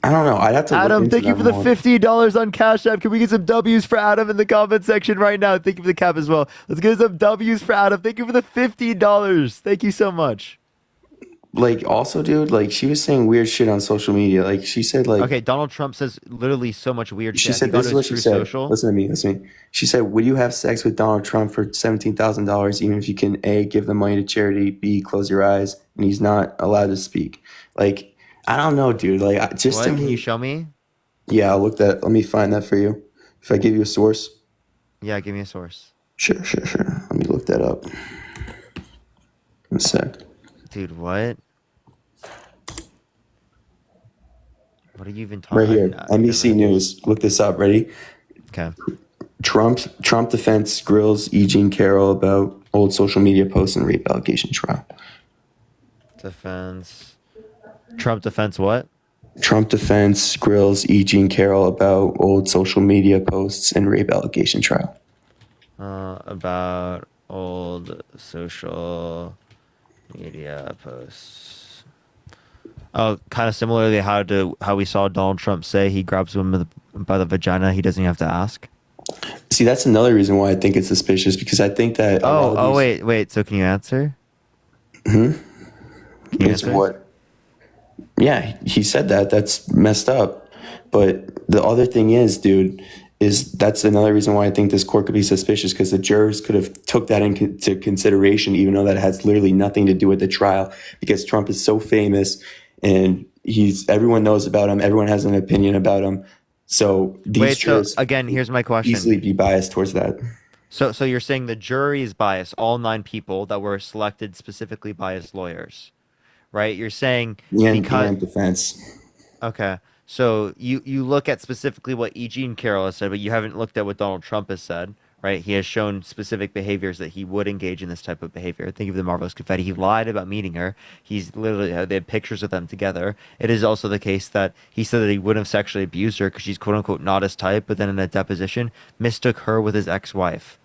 I don't know. I'd have to. Adam, look into thank you them for the more. $50 on Cash App. Can we get some W's for Adam in the comment section right now? Thank you for the cap as well. Let's get some W's for Adam. Thank you for the $50. Thank you so much. Like, also, dude, like, she was saying weird shit on social media. Like, she said, like, Okay, Donald Trump says literally so much weird she shit. said, Have you this is gone what to she his said. Truth Social? Listen to me. She said, would you have sex with Donald Trump for $17,000, even if you can A, give the money to charity, B, close your eyes, and he's not allowed to speak? Like, I don't know, dude. Like, just What? to Can me. you show me? Yeah, I'll look that. Let me find that for you. If I give you a source. Yeah, give me a source. Sure. Let me look that up. In a sec. Dude, what? What are you even talking Right here, about? NBC News. Look this up. Ready? Okay. Trump defense grills E. Jean Carroll about old social media posts and rape allegation trial. Trump defense what? Trump defense grills E. Jean Carroll about old social media posts and rape allegation trial. About old social media posts. Oh, kind of similarly how we saw Donald Trump say he grabs women by the vagina. He doesn't even have to ask. See, that's another reason why I think it's suspicious, because I think that. Wait. So can you answer? It's answer? what? Yeah, he said that. That's messed up. But the other thing is, dude, that's another reason why I think this court could be suspicious, because the jurors could have took that into consideration, even though that has literally nothing to do with the trial, because Trump is so famous and everyone knows about him. Everyone has an opinion about him. So these jurors again, here's my question. Easily be biased towards that. So you're saying the jury is biased, all 9 people that were selected specifically by his lawyers, right? You're saying And defense. Okay. So you look at specifically what E. Jean Carroll has said, but you haven't looked at what Donald Trump has said, right? He has shown specific behaviors that he would engage in this type of behavior. Think of the Marvelous Confetti. He lied about meeting her. He's literally, they had pictures of them together. It is also the case that he said that he wouldn't have sexually abused her because she's quote unquote not his type, but then in a deposition mistook her with his ex-wife.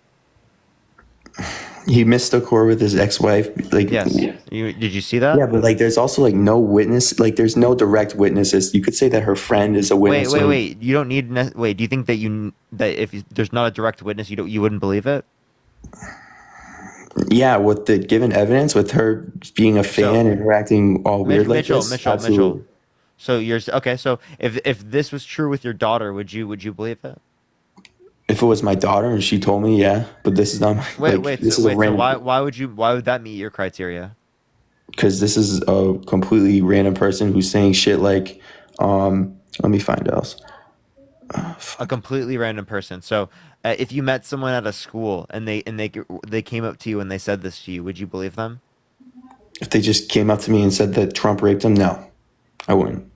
He mistook her with his ex-wife. Like, yes. Did you see that? Yeah, but like, there's also like no witness. Like, there's no direct witnesses. You could say that her friend is a witness. Wait. You don't need. Wait. Do you think that if there's not a direct witness, you wouldn't believe it? Yeah, with the given evidence, with her being a fan and her acting all weird like this. Mitchell. So okay. So if this was true with your daughter, would you believe it? If it was my daughter and she told me, yeah, but this is not my. Why would that meet your criteria? Because this is a completely random person who's saying shit like, let me find else. A completely random person. So if you met someone at a school and they came up to you and they said this to you, would you believe them? If they just came up to me and said that Trump raped him, no, I wouldn't.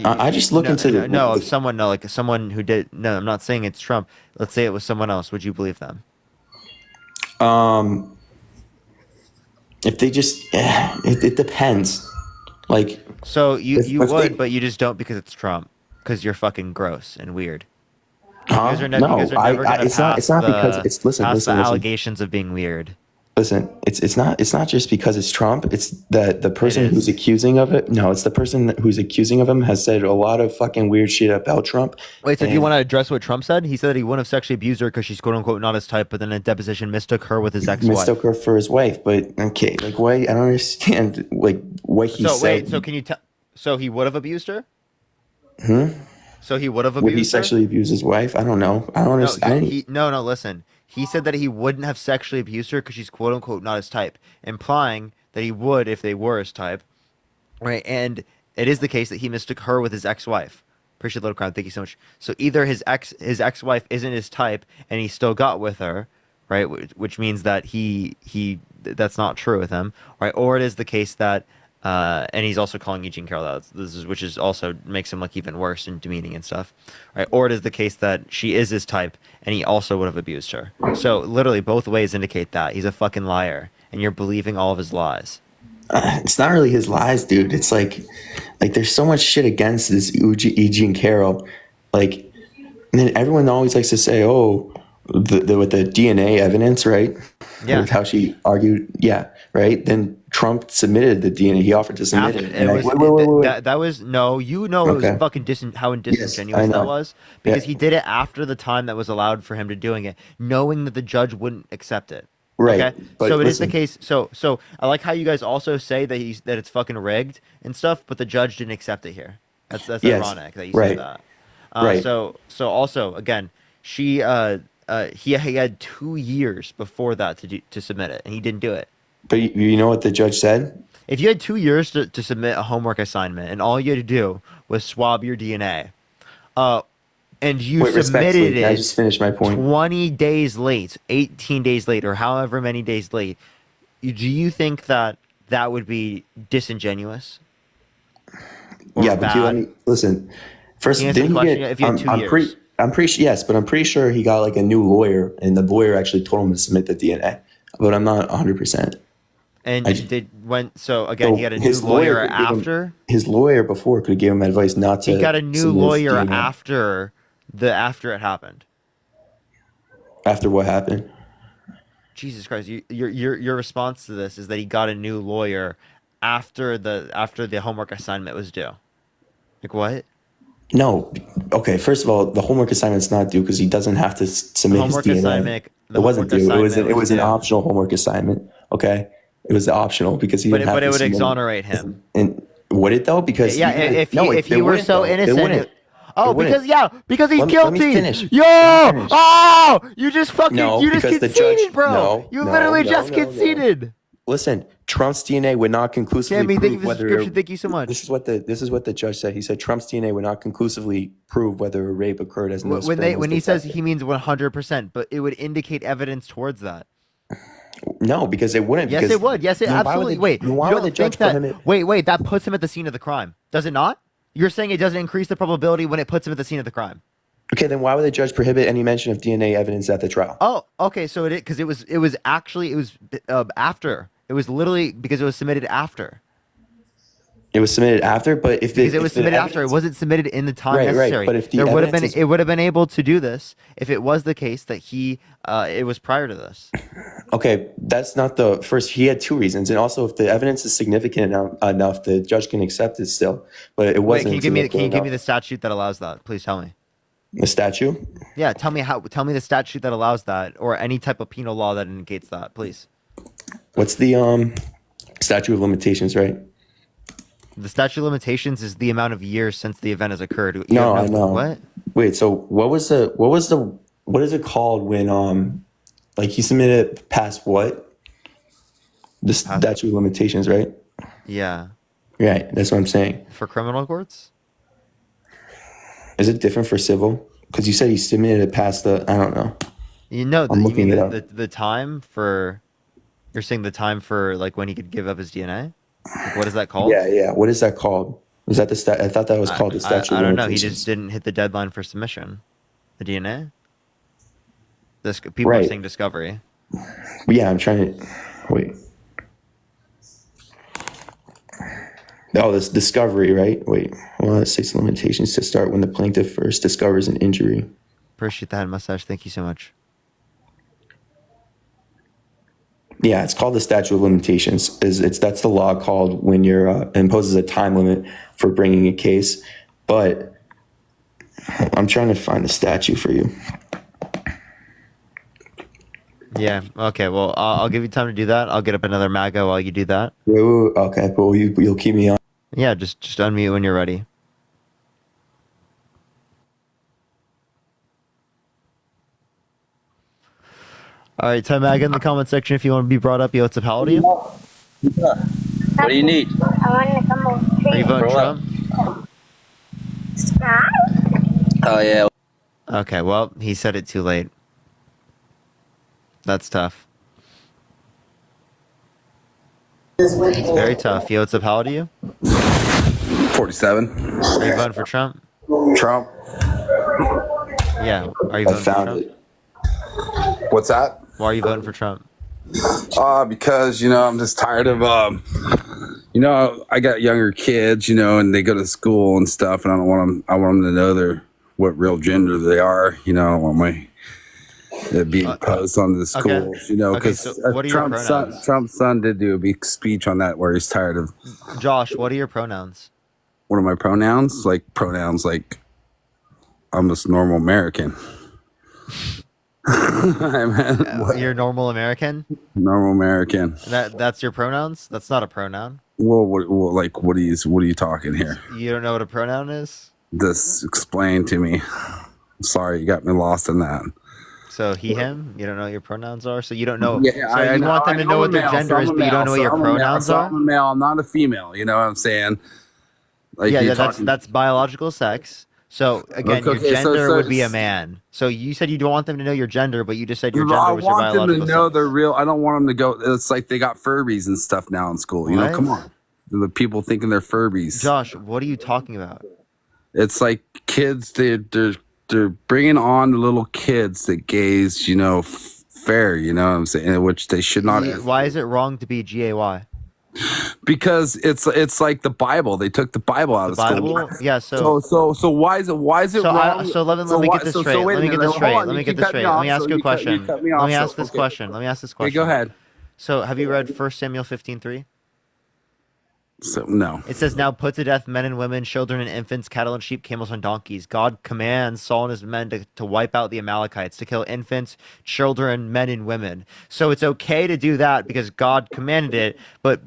I just look into someone who did. No, I'm not saying it's Trump. Let's say it was someone else. Would you believe them? If they just, it depends. Like, so you would, but you just don't because it's Trump. Because you're fucking gross and weird. It's not because it's listen. Allegations of being weird. Listen, it's not just because it's Trump. It's that the person who's accusing of it. No, it's the person who's accusing of him has said a lot of fucking weird shit about Trump. Wait, so do you want to address what Trump said? He said that he wouldn't have sexually abused her because she's quote unquote not his type, but then in a deposition mistook her with his ex-wife. Mistook her for his wife, but okay, like why? I don't understand like what he said. Wait, so can you tell? So he would have abused her? So he would have abused her? Would he sexually abuse his wife? I don't know. I don't understand. No, listen. He said that he wouldn't have sexually abused her because she's quote unquote not his type, implying that he would if they were his type, right? And it is the case that he mistook her with his ex-wife. Appreciate Little Crown. Thank you so much. So either his ex-wife isn't his type and he still got with her, right? Which means that that's not true with him, right? Or it is the case that, and he's also calling Eugene Carroll out, which is also makes him look even worse and demeaning and stuff, right? Or it is the case that she is his type, and he also would have abused her. So literally, both ways indicate that he's a fucking liar, and you're believing all of his lies. It's not really his lies, dude. It's like there's so much shit against this Eugene Carroll, like, and then everyone always likes to say, "Oh, with the DNA evidence, right?" Yeah. With how she argued, yeah, right. Then Trump submitted the DNA. He offered to submit it. And wait. That was no. You know, it was Okay. fucking how disingenuous I know. that was, because he did it after the time that was allowed for him to doing it, knowing that the judge wouldn't accept it. Right. Okay. But So it is the listen. case. So I like how you guys also say that it's fucking rigged and stuff, but the judge didn't accept it here. That's Yes. ironic that you Right. say that. Right. So also again, he had 2 years before that to submit it, and he didn't do it. But you know what the judge said? If you had 2 years to submit a homework assignment, and all you had to do was swab your DNA, and you Wait, respectfully, submitted can I it just finish my point? 20 days late, 18 days late, or however many days late, do you think that would be disingenuous? Or Yeah, but you let bad? me listen. First, Can you answer didn't the he question? get? If you had 2 years. I'm pretty yes, but I'm pretty sure he got like a new lawyer, and the lawyer actually told him to submit the DNA. But I'm not 100%. And I- he got a new his lawyer could give him- after. his lawyer before could give him advice not to. He got a new submit his lawyer DNA. after it happened. After what happened? Jesus Christ! Your response to this is that he got a new lawyer after the homework assignment was due. Like what? No. Okay. First of all, the homework assignment's not due because he doesn't have to submit his Homework DNA. assignment. It wasn't due. It was an due. optional homework assignment. Okay. It was optional because he But didn't have it to would submit it. exonerate him. And would it though? Because Yeah, if you were wouldn't, so though. It innocent. wouldn't. Oh, It wouldn't. because he's Let me guilty. finish. Yo, Let me finish. oh, you just fucking, No, you just because the conceded, judge- bro. no, You no, literally no, just no, no. conceded. Listen, Trump's DNA would not conclusively Tammy, thank you prove for the whether. subscription. Thank you so much. This is what the judge said. He said Trump's DNA would not conclusively prove whether a rape occurred as no sperm was When he says detected. he means 100%, but it would indicate evidence towards that. No, because it wouldn't. Yes, because, it would. Yes, it then why would absolutely. the- Wait, why you would don't the judge think that? put him in? Wait, that puts him at the scene of the crime, does it not? You're saying it doesn't increase the probability when it puts him at the scene of the crime. Okay, then why would the judge prohibit any mention of DNA evidence at the trial? Oh, okay. So it was after. It was literally because it was submitted after. It was submitted after, but if Because it was submitted after, it wasn't submitted in the time Right, right, necessary. but if the there would have been, evidence is- it would have been able to do this if it was the case that it was prior to this. Okay, that's not the first. He had two reasons, and also if the evidence is significant enough, the judge can accept it still. But it Wait, wasn't. can you give me significant the enough. statute that allows that? Please tell me. The statute? Yeah, tell me the statute that allows that, or any type of penal law that indicates that, please. What's the statute of limitations? Right? The statute of limitations is the amount of years since the event has occurred. You No, have I know. What? Wait. So what is it called when like he submitted past what? The statute of limitations, right? Yeah, Right. That's what I'm saying. for criminal courts. Is it different for civil? Because you said he submitted it past the. I don't know. You know, I'm you looking mean it up. the time for. You're saying the time for like when he could give up his DNA. Like, what is that called? Yeah, yeah. What is that called? Was that the stat? I thought that was called the statute. I of don't know. He limitations. just didn't hit the deadline for submission. The DNA. This people are Right. saying discovery. Yeah, I'm trying to wait. Oh, this discovery, right? Wait, well, it states limitations to start when the plaintiff first discovers an injury. Appreciate that mustache. Thank you so much. Yeah, it's called the statute of limitations. That's the law called when you're imposes a time limit for bringing a case. But I'm trying to find the statute for you. Yeah. Okay. Well, I'll give you time to do that. I'll get up another MAGA while you do that. Wait, okay, but you'll keep me on. Yeah. Just unmute when you're ready. All right, type MAGA in the comment section if you want to be brought up. Yo, what's up? How old are you? What do you need? I want to come over Are you voting Grow Trump? Oh yeah. Okay. Well, he said it too late. That's tough. It's very tough. Yo, what's up? How old are you? 47. Are you voting for Trump? Trump. Yeah. Are you I voting for found Trump? it. What's that? Why are you voting for Trump? Because I'm just tired of I got younger kids, and they go to school and stuff, and I want them to know what real gender they are. I don't want it being posed on the schools, because so what are your pronouns? Trump's son did do a big speech on that where he's tired of. Josh, what are your pronouns? What are my pronouns? Like I'm just normal American. You're normal American? Normal American. That's your pronouns? That's not a pronoun. Well, what are you talking here? You don't know what a pronoun is? Just explain to me. Sorry, you got me lost in that. So he, him? You don't know what your pronouns are? So you don't know. Yeah, so you want them to know what their gender is, but you don't know what your pronouns are? I'm a male, I'm not a female. You know what I'm saying? Like yeah, that's biological sex. So again, your gender would be a man. So you said you don't want them to know your gender, but you just said your gender was your biological them to know sex. they're real. I don't want them to go. It's like they got Furbies and stuff now in school. What? Come on. The people thinking they're Furbies. Josh, what are you talking about? It's like kids. They're bringing on the little kids that gays. Fair. You know what I'm saying? Which they should not. Why is it wrong to be gay? Because it's like the Bible. They took the Bible out of school. Yeah. So why is it wrong? So let me get this straight. Let me get this straight. Let me ask you a question. Let me ask this question. Okay, go ahead. So have you read 1 Samuel 15:3? So no. It says, "Now put to death men and women, children and infants, cattle and sheep, camels and donkeys." God commands Saul and his men to wipe out the Amalekites, to kill infants, children, men and women. So it's okay to do that because God commanded it, but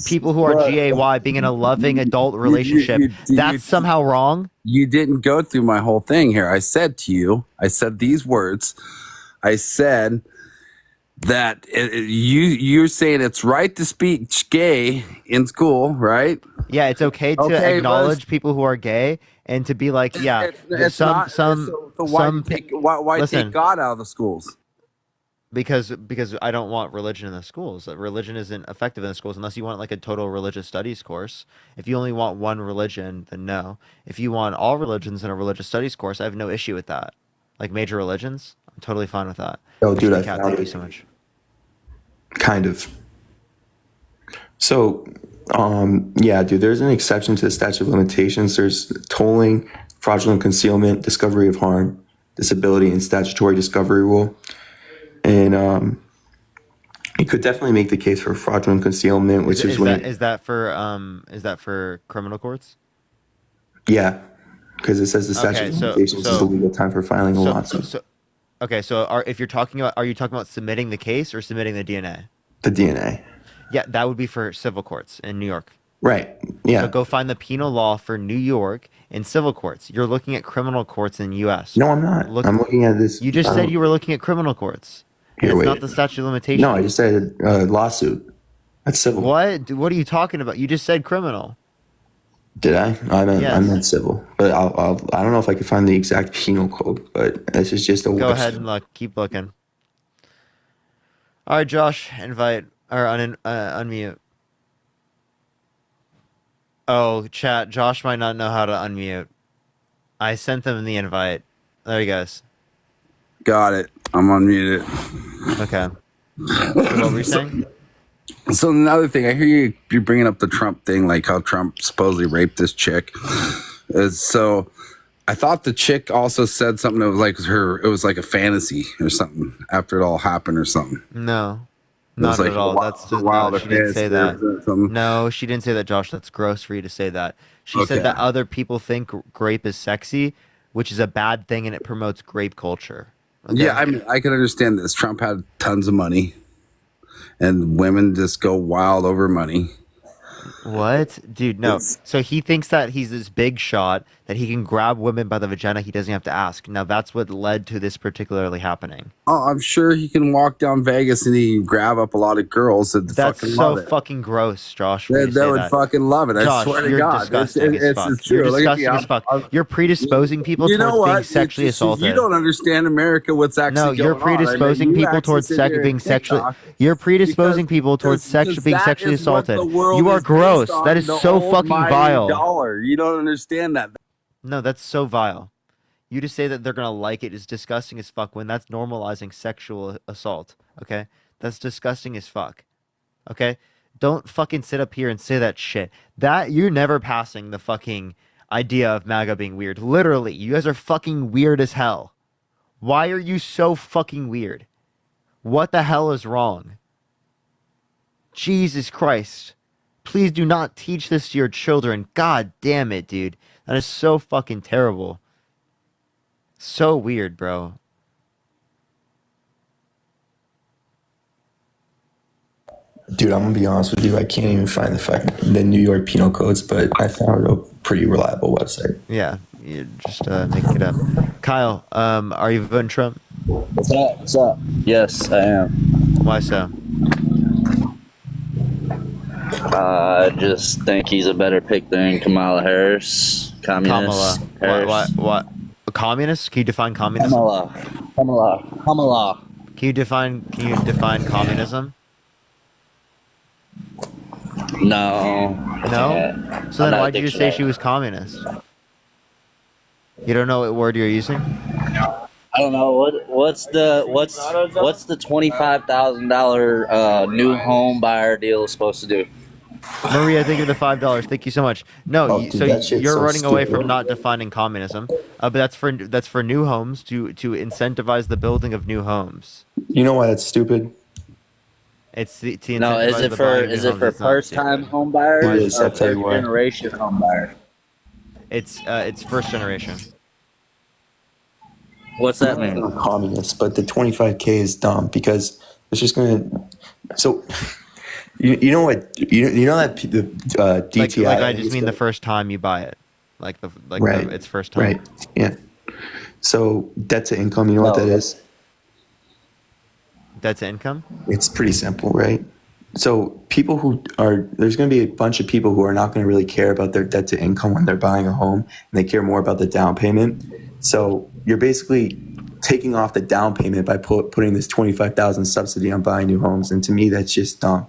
people who are GAY being in a loving adult relationship, that's somehow wrong? You didn't go through my whole thing here. I said these words. I said that you're saying it's right to speak gay in school, right? Yeah, it's okay to acknowledge people who are gay and to be like, yeah, why take God out of the schools? Because I don't want religion in the schools. Religion isn't effective in the schools unless you want like a total religious studies course. If you only want one religion, then no. If you want all religions in a religious studies course, I have no issue with that. Like major religions, I'm totally fine with that. Oh, dude, Thank you so much. Kind of. So, yeah, dude, there's an exception to the statute of limitations. There's tolling, fraudulent concealment, discovery of harm, disability, and statutory discovery rule. And you could definitely make the case for fraudulent concealment, which is when is that for criminal courts? Yeah, because it says the statute of limitations is the legal time for filing a lawsuit. If you're talking about, are you talking about submitting the case or submitting the DNA? The DNA. Yeah, that would be for civil courts in New York. Right. Yeah. So go find the penal law for New York in civil courts. You're looking at criminal courts in the U.S. No, I'm not. I'm looking at this. You just said you were looking at criminal courts. It's not the statute of limitations. No, I just said lawsuit. That's civil. What? What are you talking about? You just said criminal. Did I? I meant civil. But I don't know if I could find the exact penal code. But this is just a. Go ahead and look. Keep looking. All right, Josh. Invite or unmute. Oh, chat. Josh might not know how to unmute. I sent them the invite. There he goes. Got it. I'm unmuted. Okay. So what were you saying? So another thing, I hear you're bringing up the Trump thing, like how Trump supposedly raped this chick. So I thought the chick also said something that was like it was like a fantasy or something after it all happened or something. No, not at all. That's just no, she didn't say that. No, she didn't say that, Josh. That's gross for you to say that. She said that other people think grape is sexy, which is a bad thing, and it promotes grape culture. Okay? Yeah, I mean, I can understand this. Trump had tons of money, and women just go wild over money. What? Dude, no. So he thinks that he's this big shot, that he can grab women by the vagina. He doesn't have to ask. Now that's what led to this particularly happening. Oh, I'm sure he can walk down Vegas and he can grab up a lot of girls that That's fucking so love it. fucking gross, Josh. for you to They say would that. fucking love it. I Josh, swear to you're God. disgusting as fuck. It's true. You're Look at disgusting me. as fuck. You're predisposing people You know towards being what? sexually assaulted. You don't understand America. What's actually No, you're going on. I mean, predisposing you people actually towards sit here being and sexually. TikTok You're predisposing people towards being that sexually is what assaulted. the world You are is based gross. on, That is the so fucking almighty vile. dollar. You don't understand that. No, that's so vile. You to say that they're gonna like it is disgusting as fuck when that's normalizing sexual assault. Okay, that's disgusting as fuck. Okay, don't fucking sit up here and say that shit. That you're never passing the fucking idea of MAGA being weird. Literally, you guys are fucking weird as hell. Why are you so fucking weird? What the hell is wrong? Jesus Christ. Please do not teach this to your children. God damn it, dude. That is so fucking terrible. So weird, bro. Dude, I'm gonna be honest with you. I can't even find the New York penal codes, but I found a pretty reliable website. Yeah, you just making it up. Kyle, are you voting Trump? What's up? What's up? Yes, I am. Why so? I just think he's a better pick than Kamala Harris. Kamala. Communist Harris. What? A communist? Can you define communism? Kamala. Can you define communism? No. No? So I'm then not why a did you say dictionary. she was communist? You don't know what word you're using? I don't know what's the $25,000 new home buyer deal supposed to do. Maria, thank you for the $5. Thank you so much. No, Oh, dude, so that shit's you're so running away stupid. from not defining communism, but that's for new homes to incentivize the building of new homes. You know why that's stupid? It's to incentivize No, is it the for buying of new is it homes. for It's not first time stupid. home buyers It is, or I'll tell you first why. generation home buyers? It's first generation. What's that I'm mean? not communist, but the 25K is dumb because it's just gonna. So, you know what? You know that the DTI. Like I just mean the first time you buy it, Right. it's first time. Right. Yeah. So debt to income. You know what that is? Debt to income. It's pretty simple, right? So there's going to be a bunch of people who are not going to really care about their debt to income when they're buying a home, and they care more about the down payment. So you're basically taking off the down payment by putting this $25,000 subsidy on buying new homes, and to me, that's just dumb.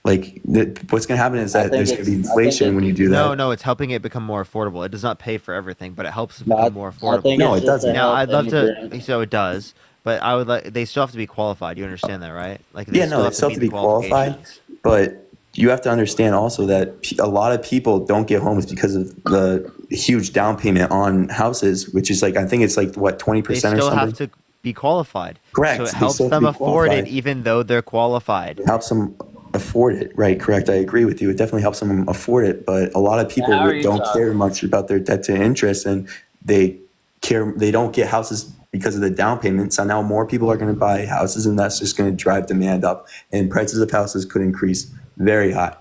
Like, what's going to happen is that there's going to be inflation when you do that. No, it's helping it become more affordable. It does not pay for everything, but it helps it become more affordable. No, it doesn't. Now, I'd love to. So it does, but I would like. They still have to be qualified. You understand that, right? Like, Yeah, no, they still have to be qualified, but you have to understand also that a lot of people don't get homes because of the huge down payment on houses, which is like, I think it's like, what, 20% or They something? still have to be qualified. Correct. So it They helps still have to them be afford it qualified. even though they're qualified. It helps them afford it, right? Correct. I agree with you. It definitely helps them afford it, but a lot of people How are you don't talking? care much about their debt to interest, and they don't get houses because of the down payment. So now more people are going to buy houses, and that's just going to drive demand up, and prices of houses could increase very high.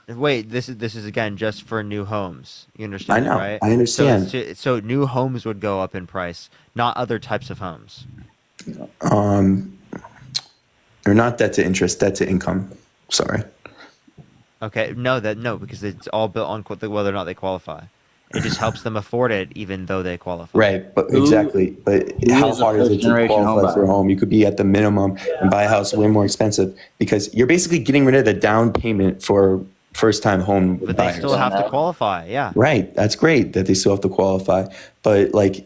Wait, this is again just for new homes. You understand I know. that, right? I understand. So new homes would go up in price, not other types of homes. Or not debt to interest, debt to income. Sorry. Okay, no, because it's all built on whether or not they qualify. It just helps them afford it, even though they qualify. Right, but exactly. But how is a hard is it to first-generation qualify homebuyer? for a home? You could be at the minimum and buy a house way more expensive because you're basically getting rid of the down payment for first-time home But they buyers. still have to qualify. Yeah. Right, that's great that they still have to qualify. But like,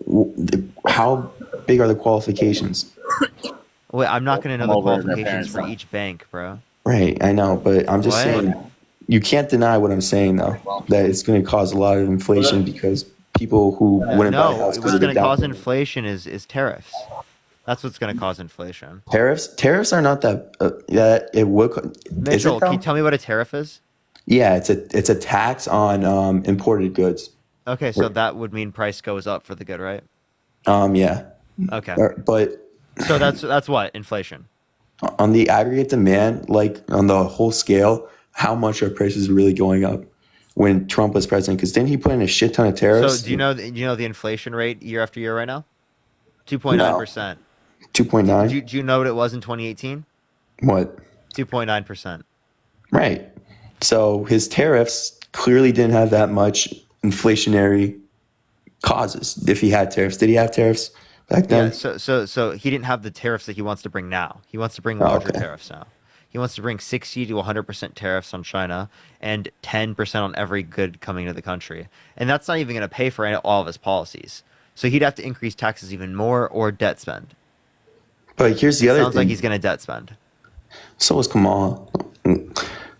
how big are the qualifications? Wait, I'm not going to know the I'm over their qualifications parents' for house. each bank, bro. Right, I know, but I'm just What? saying, you can't deny what I'm saying though. That it's going to cause a lot of inflation because people who wouldn't buy a No, house because what's of the going to down cause payment. inflation is tariffs. That's what's going to cause inflation. Tariffs are not that. That it would. Is Mitchell, it can you though? tell me what a tariff is? Yeah, it's a tax on imported goods. Okay, so that would mean price goes up for the good, right? Yeah. Okay. But So that's what? Inflation. on the aggregate demand, like on the whole scale, how much are prices really going up? when Trump was president? Because didn't he put in a shit ton of tariffs? So do you know the inflation rate year after year right now? 2.9%. 2.9. Do you know what it was in 2018? What? 2.9%. Right. So his tariffs clearly didn't have that much inflationary causes. If he had tariffs, did he have tariffs back then? Yeah. So he didn't have the tariffs that he wants to bring now. He wants to bring larger okay. tariffs now. He wants to bring 60 to 100% tariffs on China and 10% on every good coming to the country. And that's not even going to pay for all of his policies. So he'd have to increase taxes even more or debt spend. But here's the other thing. Sounds like he's going to debt spend. So is Kamala.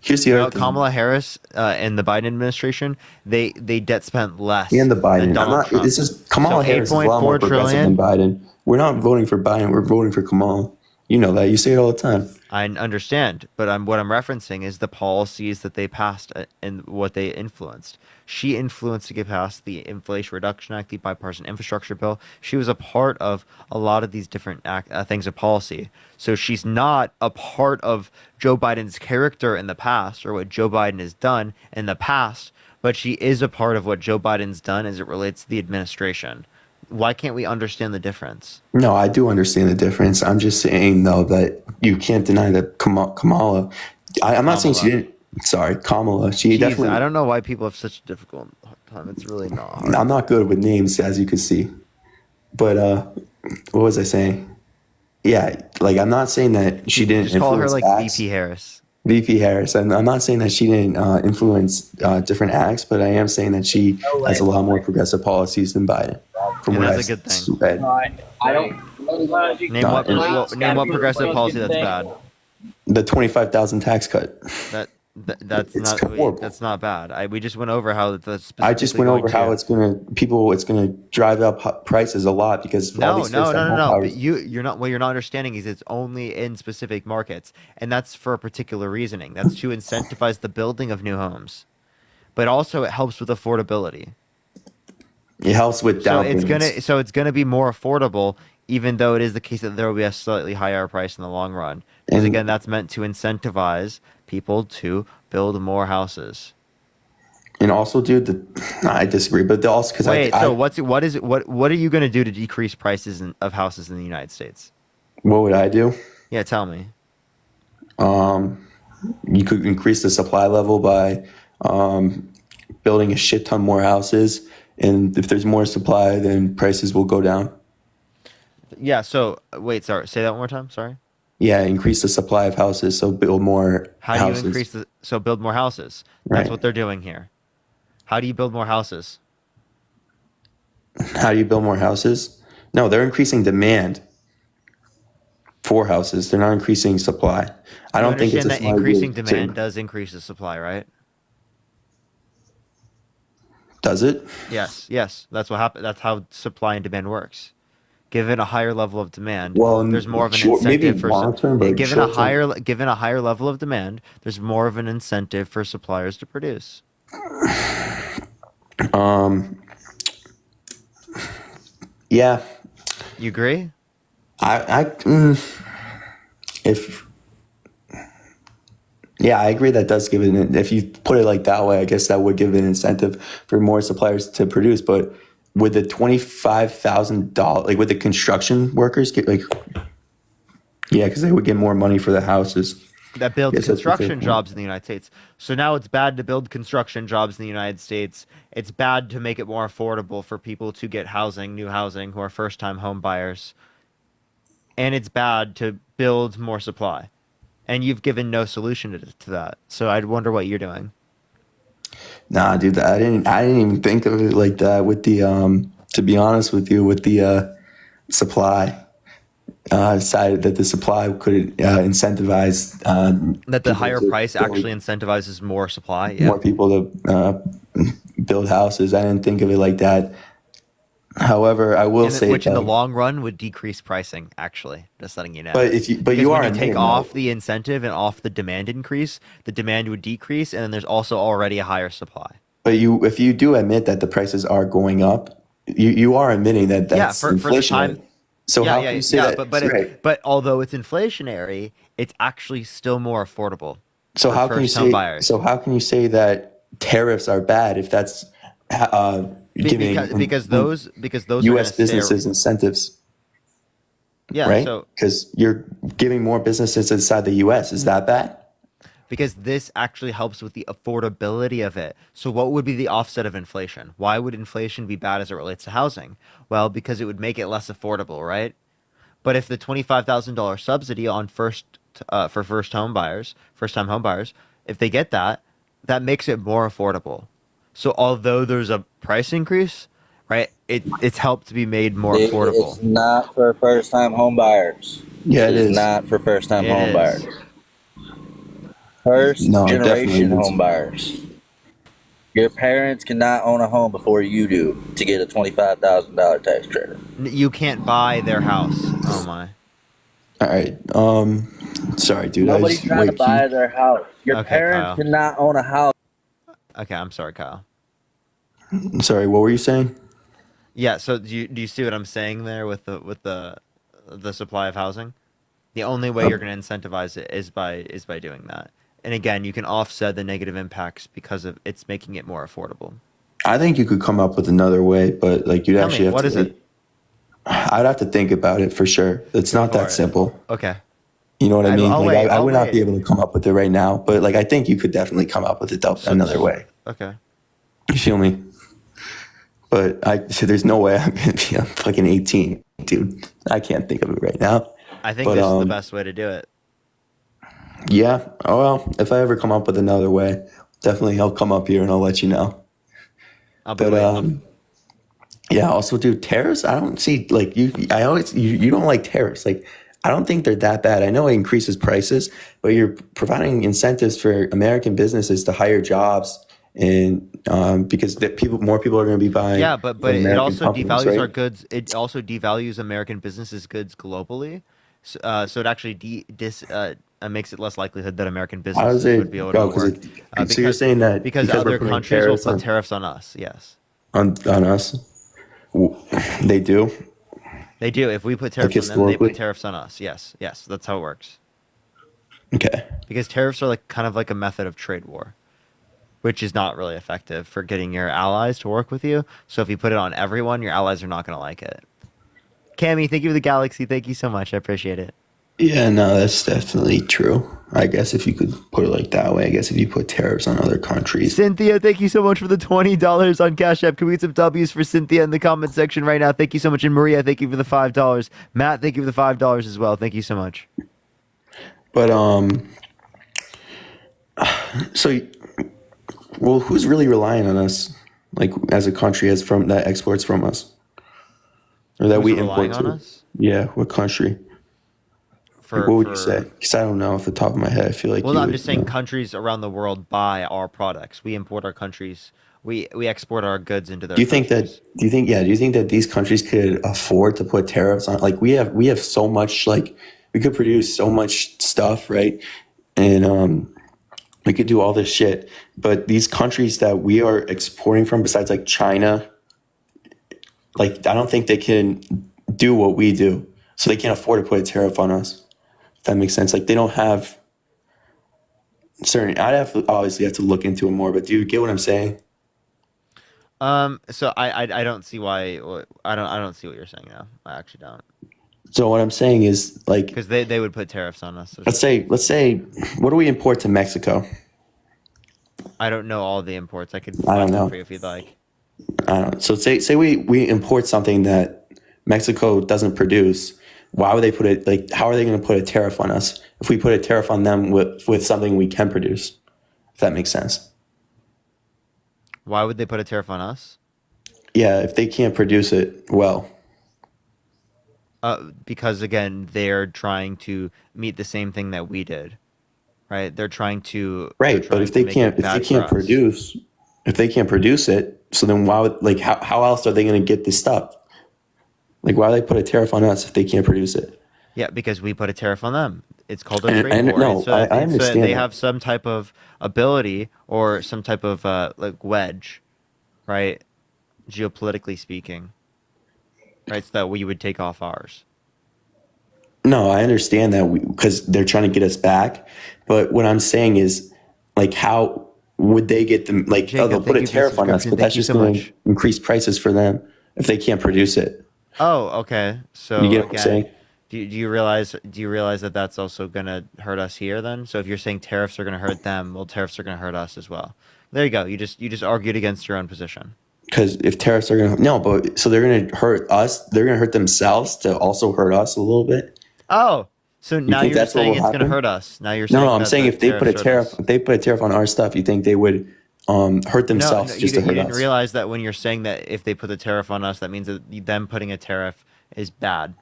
Here's the other thing. Kamala Harris and the Biden administration, they debt spent less. And the Biden. Than Donald Trump. This is Kamala Harris is a lot more progressive than Biden. We're not voting for Biden. We're voting for Kamala. You know that. You say it all the time. I understand, but what I'm referencing is the policies that they passed and what they influenced. She influenced to get past the Inflation Reduction Act, the bipartisan infrastructure bill. She was a part of a lot of these different things of policy. So she's not a part of Joe Biden's character in the past or what Joe Biden has done in the past, but she is a part of what Joe Biden's done as it relates to the administration. Why can't we understand the difference? No, I do understand the difference. I'm just saying, though, that you can't deny that Kamala. I'm not saying she didn't. Sorry, Kamala. She definitely. I don't know why people have such a difficult time. It's really not hard. I'm not good with names, as you can see. But what was I saying? Yeah, like I'm not saying that she didn't. Just call her like acts. VP Harris. VP Harris. I'm not saying that she didn't influence different acts, but I am saying that she has a lot more progressive policies than Biden. From And what that's a good thing. read. I don't. Name what progressive policy that's bad. The 25,000 tax cut. That's not bad. We just went over how that's. I just went over how it's gonna drive up prices a lot because No. But you're not. What you're not understanding is it's only in specific markets, and that's for a particular reasoning. That's to incentivize the building of new homes, but also it helps with affordability. It helps with down payments. It's gonna be more affordable, even though it is the case that there will be a slightly higher price in the long run. Because again, that's meant to incentivize people to build more houses. And also, dude, I disagree, but also because what are you gonna do to decrease prices of houses in the United States? What would I do? Yeah, tell me. You could increase the supply level by building a shit ton more houses. And if there's more supply, then prices will go down. Yeah. So wait, sorry. Say that one more time. Sorry. Yeah, increase the supply of houses, so build more houses. How do you increase build more houses? That's Right. what they're doing here. How do you build more houses? How do you build more houses? No, they're increasing demand for houses. They're not increasing supply. I don't think it's a that smart increasing move demand does increase the supply, right? Does it? Yes. That's what happens. That's how supply and demand works. Given a higher level of demand, Well, there's more of an maybe incentive for long term, but given a short term. higher level of demand, there's more of an incentive for suppliers to produce. Yeah, You agree? I agree that does give it. If you put it like that way, I guess that would give an incentive for more suppliers to produce. But with the $25,000, like with the construction workers, because they would get more money for the houses. That builds Yes, that's a fair construction point. jobs in the United States. So now it's bad to build construction jobs in the United States. It's bad to make it more affordable for people to get new housing, who are first-time home buyers. And it's bad to build more supply. And you've given no solution to that. So I'd wonder what you're doing. Nah, dude, I didn't even think of it like that. With the to be honest with you, with the supply side, that the supply could incentivize That the people higher to price build actually incentivizes more supply. Yeah. more people to build houses. I didn't think of it like that. However, I will say Which in the that- long run would decrease pricing, actually. Just letting you know. But if you- but Because you when are you take admitting off that. the incentive and off the demand increase, the demand would decrease, and then there's also already a higher supply. But if you do admit that the prices are going up, you are admitting that that's for the inflationary. time. So how can you say that? But although it's inflationary, it's actually still more affordable. So for how can you first-time say? buyers. So how can you say that tariffs are bad if that's giving because those are U.S. gonna stay. businesses incentives, Yeah. right? So Because you're giving more businesses inside the U.S. Is that bad? because this actually helps with the affordability of it. So what would be the offset of inflation? Why would inflation be bad as it relates to housing? Well, because it would make it less affordable, right? But if the $25,000 subsidy on for first-time home buyers, if they get that, that makes it more affordable. So although there's a price increase, right, it's helped to be made more affordable. It's not for first-time home buyers. Yeah, it is. Not for first-time It home is. buyers. First No, it definitely generation is. home buyers. Your parents cannot own a home before you do to get a $25,000 tax credit. You can't buy their house. Oh my. All right. Sorry, dude. Nobody's trying to buy their house. Your Okay, parents Kyle. cannot own a house. Okay, I'm sorry, Kyle. Sorry, what were you saying? Yeah, so do you see what I'm saying there with the supply of housing? The only way you're going to incentivize it is by doing that. And again, you can offset the negative impacts because of it's making it more affordable. I think you could come up with another way, but like you'd Tell actually me, have what to. is it? I'd have to think about it for sure. It's not that simple. Okay. You know what I mean? I'll Like wait, I I'll would not wait. be able to come up with it right now, but like I think you could definitely come up with another way. Okay. You feel me? But there's no way I'm gonna be. I'm fucking 18, dude. I can't think of it right now. I think But, this is the best way to do it. Yeah. Oh well. If I ever come up with another way, definitely I'll come up here and I'll let you know. I'll be But waiting. yeah. Also, dude, tariffs. I don't see like you. I always you don't like tariffs. Like I don't think they're that bad. I know it increases prices, but you're providing incentives for American businesses to hire jobs, and because more people are going to be buying. Yeah, but from it American also companies, devalues right? our goods. It also devalues American businesses' goods globally. So it actually makes it less likelihood that American How does businesses it would be able go? to work. So you're saying that because we're other putting countries will put on- tariffs on us. Yes, on us, they do. they do. If we put tariffs on them, they historically? put tariffs on us. Yes, that's how it works. Okay. Because tariffs are like kind of like a method of trade war, which is not really effective for getting your allies to work with you. So if you put it on everyone, your allies are not going to like it. Cammy, thank you for the galaxy. Thank you so much. I appreciate it. Yeah, no, that's definitely true. I guess if you could put it like that way, I guess if you put tariffs on other countries. Cynthia, thank you so much for the $20 on Cash App. Can we get some W's for Cynthia in the comment section right now? Thank you so much. And Maria, thank you for the $5. Matt, thank you for the $5 as well. Thank you so much. But so, well, who's really relying on us, like as a country, as from that exports from us, or that Who's we relying import on to? us? Yeah, what country? Like, what would you say? Because I don't know off the top of my head. I feel like Well, you I'm would just saying know. countries around the world buy our products. We import our countries. We export our goods into their Do you think countries. that? Do you think that these countries could afford to put tariffs on? Like we have so much. Like we could produce so much stuff, right? And we could do all this shit. But these countries that we are exporting from, besides like China, like I don't think they can do what we do, so they can't afford to put a tariff on us. If that makes sense. Like they don't have certain. Obviously have to look into it more. But do you get what I'm saying? So I don't see why. I don't see what you're saying now. I actually don't. So what I'm saying is like, Because they would put tariffs on us. let's say, what do we import to Mexico? I don't know all the imports. I could I don't find them know. for you if you'd like. I don't know. So say we import something that Mexico doesn't produce. Why would they put it? Like, how are they going to put a tariff on us if we put a tariff on them with something we can produce? If that makes sense. Why would they put a tariff on us? Yeah, if they can't produce it well. Because again, they're trying to meet the same thing that we did, right? They're trying to Right, but if they can't produce it, so then why would like how else are they going to get this stuff? Like why would they put a tariff on us if they can't produce it? Yeah, because we put a tariff on them. It's called a And- trade and war. no, It's so I that understand they that. have some type of ability or some type of like wedge, right? Geopolitically speaking, right? So that we would take off ours. No, I understand that because they're trying to get us back. But what I'm saying is, like, how would they get them like, oh, Jacob, they'll put a thank you for the tariff on us, subscription. but Thank that's you just so going to much. increase prices for them if they can't produce it. Oh, okay. So You get what I'm saying? again, do you realize that that's also gonna hurt us here then? So if you're saying tariffs are gonna hurt them, well, tariffs are gonna hurt us as well. There you go. You just argued against your own position. Because if tariffs are going to, no, but so they're going to hurt us, they're going to hurt themselves to also hurt us a little bit. Oh, so now think you're that's what saying will it's gonna happen? hurt us. Now you're saying No, I'm that saying the if they put a tariffs hurt tariff, us. if they put a tariff on our stuff, you think they would hurt themselves No, just to you hurt didn't us? realize that when you're saying that if they put the tariff on us, that means that them putting a tariff is bad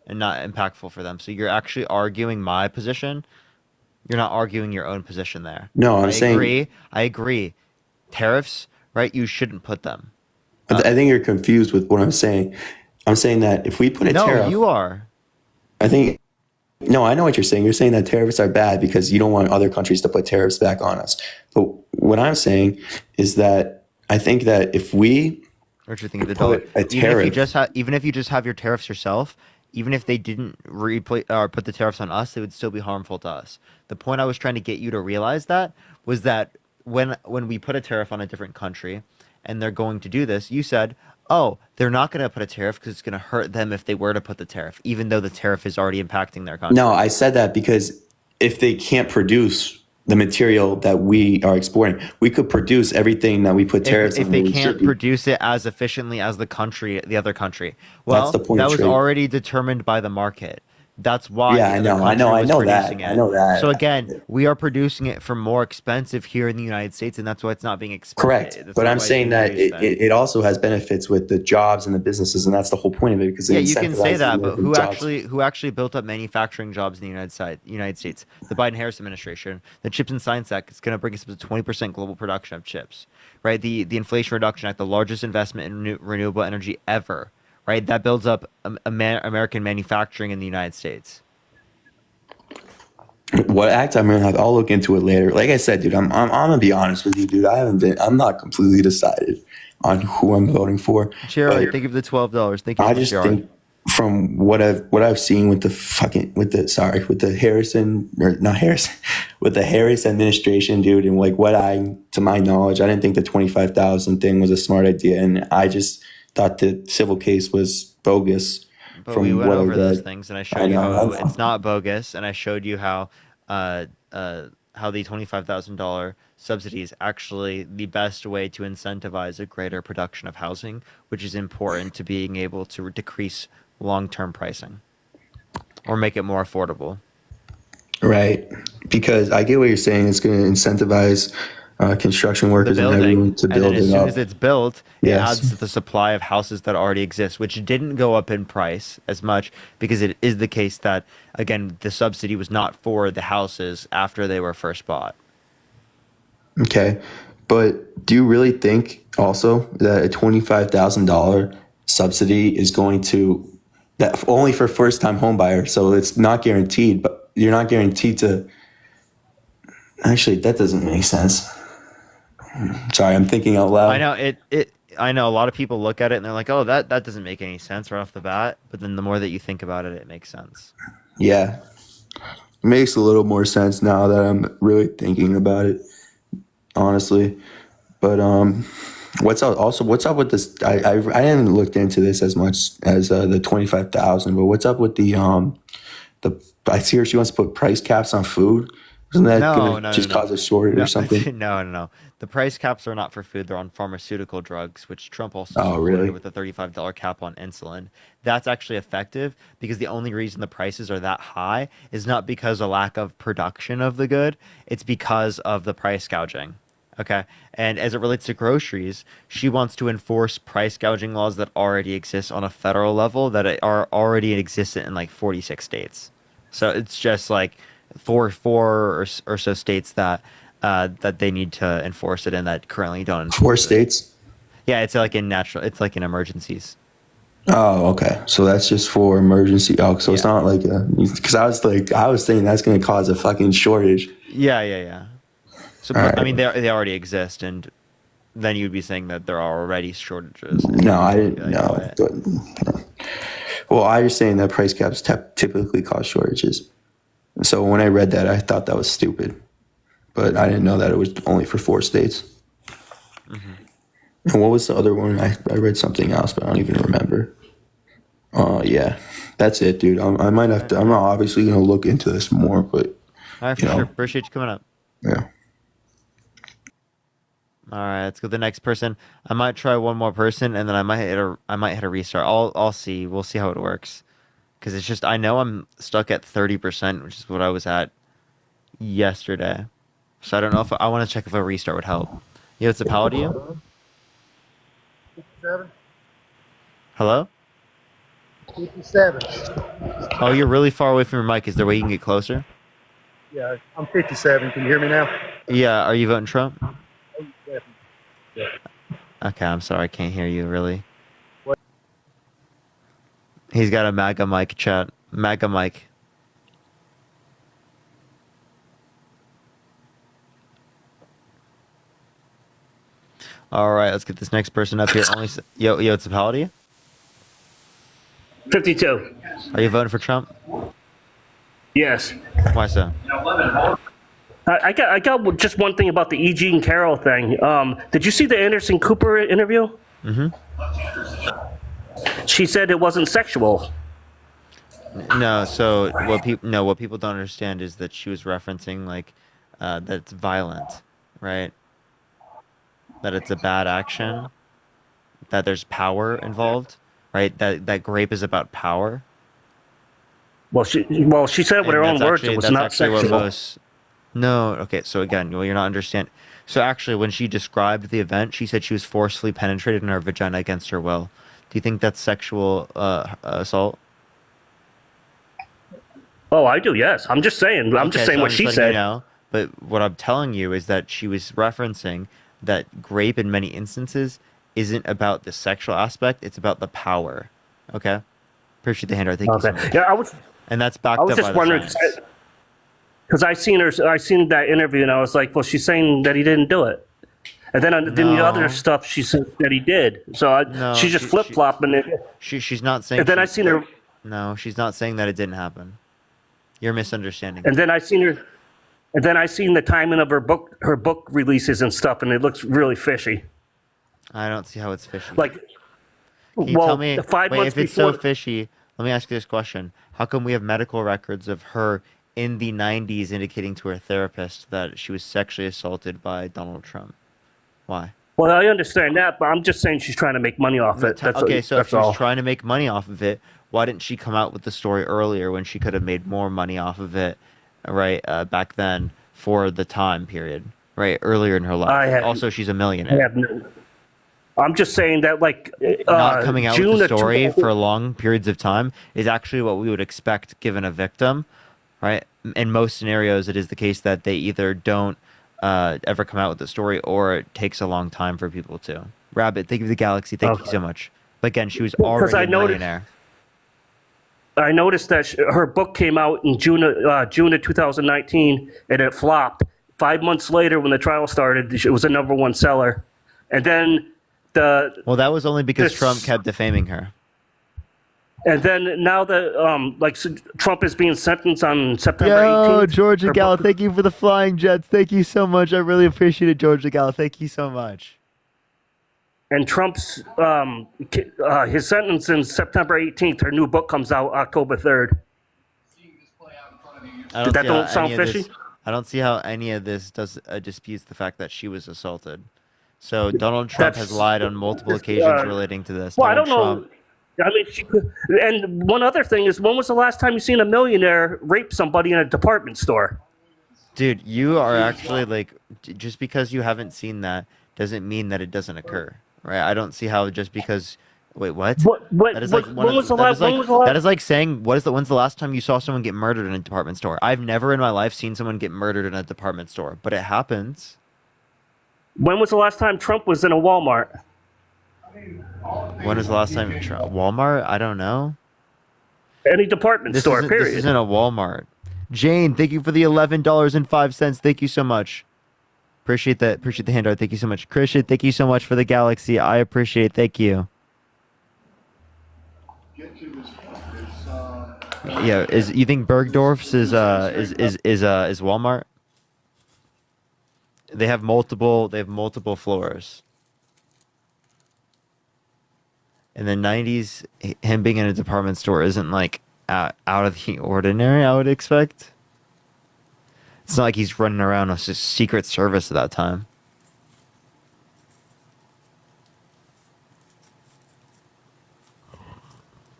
and not impactful for them. So you're actually arguing my position. You're not arguing your own position there. No, I'm saying. I agree. Tariffs, right? You shouldn't put them. I think you're confused with what I'm saying. I'm saying that if we put a No, tariff, you are. I think. No, I know what you're saying. You're saying that tariffs are bad because you don't want other countries to put tariffs back on us. But what I'm saying is that I think that if we What you think of the dollar? put a tariff, Even if you just have your tariffs yourself, even if they didn't replace or put the tariffs on us, they would still be harmful to us. The point I was trying to get you to realize that was that when we put a tariff on a different country, and they're going to do this, you said, oh, they're not going to put a tariff because it's going to hurt them if they were to put the tariff, even though the tariff is already impacting their country. no, I said that because if they can't produce the material that we are exporting, we could produce everything that we put tariffs If on. they we can't should be. produce it as efficiently as the other country, well, That's the point that of was trade. already determined by the market. That's why Yeah, the I other know country was that. producing I it. know that. So again, we are producing it for more expensive here in the United States, and that's why it's not being exported. Correct. That's But not I'm why it's saying being that produced then. it also has benefits with the jobs and the businesses, and that's the whole point of it because it Yeah, you can say incentivizes that, but American jobs. who actually built up manufacturing jobs in the United States? The Biden-Harris administration. The Chips and Science Act is going to bring us up to 20% global production of chips, right? The Inflation Reduction Act, the largest investment in renewable energy ever, right? That builds up American manufacturing in the United States. What act I'm gonna have? I'll look into it later. Like I said, dude, I'm gonna be honest with you, dude. I'm not completely decided on who I'm voting for. Jerry, but thank you for the $12. Thank you so I much, just Jerry. think from what I've seen with the Harris administration, dude, and like to my knowledge, I didn't think the 25,000 thing was a smart idea, and I just thought the civil case was bogus. But we went what I over those read. things, and I I showed you know, how I know. it's not bogus, and I showed you how the $25,000 subsidy is actually the best way to incentivize a greater production of housing, which is important to being able to decrease long-term pricing or make it more affordable. Right, because I get what you're saying. It's going to incentivize construction The workers and building, everyone to and then build as it soon up. as it's built, it Yes. adds to the supply of houses that already exist, which didn't go up in price as much because it is the case that, again, the subsidy was not for the houses after they were first bought. Okay, but do you really think also that a $25,000 subsidy is going to that only for first-time home buyers? So it's not guaranteed, but you're not guaranteed to. Actually, that doesn't make sense. Sorry, I'm thinking out loud. I know I know a lot of people look at it and they're like, "Oh, that doesn't make any sense right off the bat." But then the more that you think about it, it makes sense. Yeah, it makes a little more sense now that I'm really thinking about it, honestly. But what's up? Also, what's up with this? I haven't looked into this as much as the 25,000. But what's up with the I see her. She wants to put price caps on food. Isn't that gonna just cause a shortage or something? No. The price caps are not for food; they're on pharmaceutical drugs, which Trump also Oh, supported really? with the $35 cap on insulin. That's actually effective because the only reason the prices are that high is not because of lack of production of the good; it's because of the price gouging. Okay, and as it relates to groceries, she wants to enforce price gouging laws that already exist on a federal level that are already existent in like 46 states. So it's just like four or so states that they need to enforce it in that currently don't enforce 4 it. states. Yeah, it's like in emergencies. Oh, okay. So that's just for emergency. Oh, so it's not like because I was thinking that's going to cause a fucking shortage. Yeah. So All I right. mean, they already exist, and then you'd be saying that there are already shortages. and No, I you'd didn't be like, know. "What?" Well, I was saying that price caps typically cause shortages. So when I read that, I thought that was stupid. but I didn't know that it was only for 4 states. And what was the other one? I read something else, but I don't even remember. Yeah, that's it, dude. I might have to. I'm obviously gonna look into this more, but All right, you for sure. know, Appreciate you coming up. yeah. All right, let's go to the next person. I might try one more person, and then I might hit a restart. I'll see. We'll see how it works. Because it's just I know I'm stuck at 30%, which is what I was at yesterday. So I don't know if I want to check if a restart would help. Yo, it's a power to you? 57. Hello? 57. Oh, you're really far away from your mic. Is there a way you can get closer? Yeah, I'm 57. Can you hear me now? Yeah, are you voting Trump? Oh, yeah. Okay, I'm sorry, I can't hear you really. What? He's got a MAGA mic, chat. MAGA mic. All right, let's get this next person up here. Yo, it's a how old are you? 52. Are you voting for Trump? Yes. Why so? I got just one thing about the E. Jean Carroll thing. Did you see the Anderson Cooper interview? Mm-hmm. She said it wasn't sexual. No, so what people don't understand is that she was referencing like that it's violent, right? That it's a bad action, that there's power involved, right? That grape is about power. Well, she said it with her own words. It was not sexual. No, okay. So again, well, you're not understanding. So actually, when she described the event, she said she was forcefully penetrated in her vagina against her will. Do you think that's sexual assault? Oh, I do. Yes, I'm just saying. I'm just saying what she said. But what I'm telling you is that she was referencing that grape in many instances isn't about the sexual aspect; it's about the power. Okay, appreciate the hand. Thank you so much. Yeah, and that's backed up by the science. I was just wondering because I seen that interview, and I was like, well, she's saying that he didn't do it, and then the other stuff she said that he did. So she's just flip flopping it. She's not saying. And then I seen her. No, she's not saying that it didn't happen. You're misunderstanding. And then I seen her. And then I seen the timing of her book releases and stuff, and it looks really fishy. I don't see how it's fishy. Like, can you tell me? Wait, if it's so fishy, let me ask you this question: how come we have medical records of her in the 90s indicating to her therapist that she was sexually assaulted by Donald Trump? Why? Well, I understand that, but I'm just saying she's trying to make money off it. Okay, so if she was trying to make money off of it, why didn't she come out with the story earlier when she could have made more money off of it? Right, back then for the time period, right, earlier in her life. Also, she's a millionaire. I'm just saying that, like, not coming out with the story for long periods of time is actually what we would expect given a victim, right? In most scenarios, it is the case that they either don't ever come out with the story or it takes a long time for people to. Rabbit, thank you for the galaxy. Thank you so much. But again, she was already a millionaire. I noticed that her book came out in June of 2019, and it flopped. 5 months later, when the trial started, it was a #1 seller. And then well, that was only because Trump kept defaming her. And then now that Trump is being sentenced on September 18th. Yo, Georgia Gal, thank you for the flying jets. Thank you so much. I really appreciate it, Georgia Gal. Thank you so much. And Trump's his sentence in September 18th. Her new book comes out October 3rd. Don't sound fishy? I don't see how any of this disputes the fact that she was assaulted. So Donald Trump has lied on multiple occasions relating to this. Well, Donald I don't know. I mean, she could. And one other thing is, when was the last time you seen a millionaire rape somebody in a department store? Dude, you are actually like, just because you haven't seen that doesn't mean that it doesn't occur. Right, I don't see how just because. Wait, what? That is like that is like saying when's the last time you saw someone get murdered in a department store? I've never in my life seen someone get murdered in a department store, but it happens. When was the last time Trump was in a Walmart? When was the last time Walmart? I don't know. Any department store. Period. This isn't a Walmart. Jane, thank you for the $11.05. Thank you so much. Appreciate that. Appreciate the handout. Thank you so much. Christian, thank you so much for the galaxy. I appreciate it. Thank you. Yeah, you think Bergdorf's is Walmart? They have multiple floors. In the 90s, him being in a department store isn't like out of the ordinary, I would expect. It's not like he's running around with just Secret Service at that time.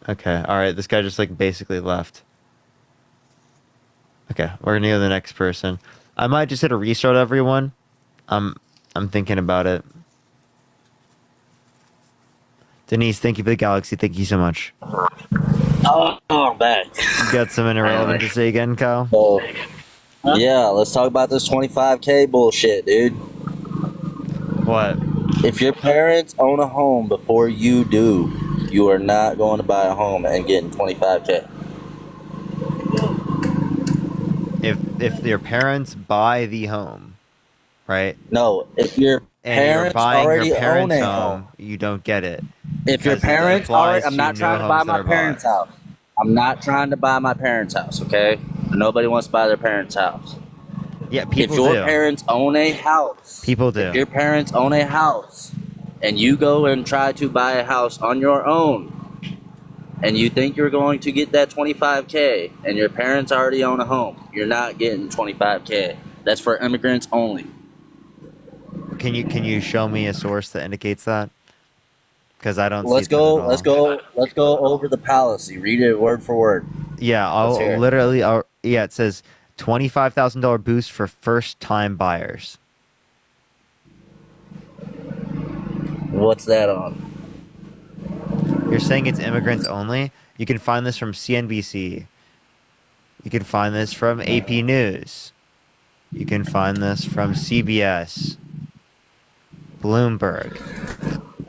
Okay, alright, this guy just like basically left. Okay, we're gonna go to the next person. I might just hit a restart, everyone. I'm thinking about it. Denise, thank you for the galaxy. Thank you so much. Oh, I'm back. You got something irrelevant to say again, Kyle? So, yeah, let's talk about this 25K bullshit, dude. What? If your parents own a home before you do, you are not going to buy a home and getting 25K. If your parents buy the home, right? No, if your And you're parents buying already your parents' own a home, home. you don't get it. If your Because it parents applies already, I'm to not new trying to buy homes that my are parents' bought. house. I'm not trying to buy my parents' house, okay? Nobody wants to buy their parents' house. Yeah, If people your do. parents own a house, People do. if your parents own a house, and you go and try to buy a house on your own, and you think you're going to get that 25K, and your parents already own a home, you're not getting 25K. That's for immigrants only. Can you show me a source that indicates that? Because I don't Let's see that go. at all. Let's go over the policy. Read it word for word. Yeah, Let's hear it. yeah, it says $25,000 boost for first-time buyers. What's that on? You're saying it's immigrants only? You can find this from CNBC. You can find this from AP News. You can find this from CBS, Bloomberg,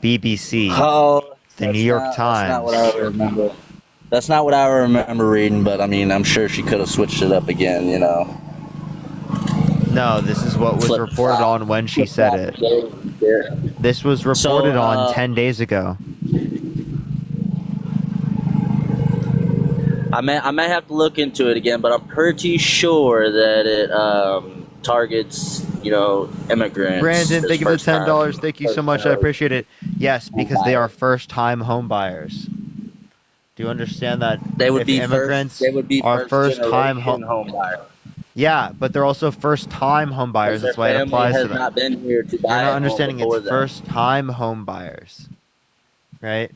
BBC, Oh, the New York That's Times. not what I remember. That's not what I remember reading. But I mean, I'm sure she could have switched it up again. You know. No, this is what was Flip reported flop. on when she Flip said flop. it. Yeah. This was reported on 10 days ago. I may have to look into it again, but I'm pretty sure that it targets, immigrants. Brandon, as thank you for the first-time- $10. Thank you so much. I first-time appreciate it. Yes, because they are first-time home buyers. Do you understand that? They would if be immigrants They would be are first-time home buyer. Yeah, but they're also first-time home buyers. Their That's why it family applies has to them. not been here to You're buy a not home understanding. before It's them. first-time home buyers, right?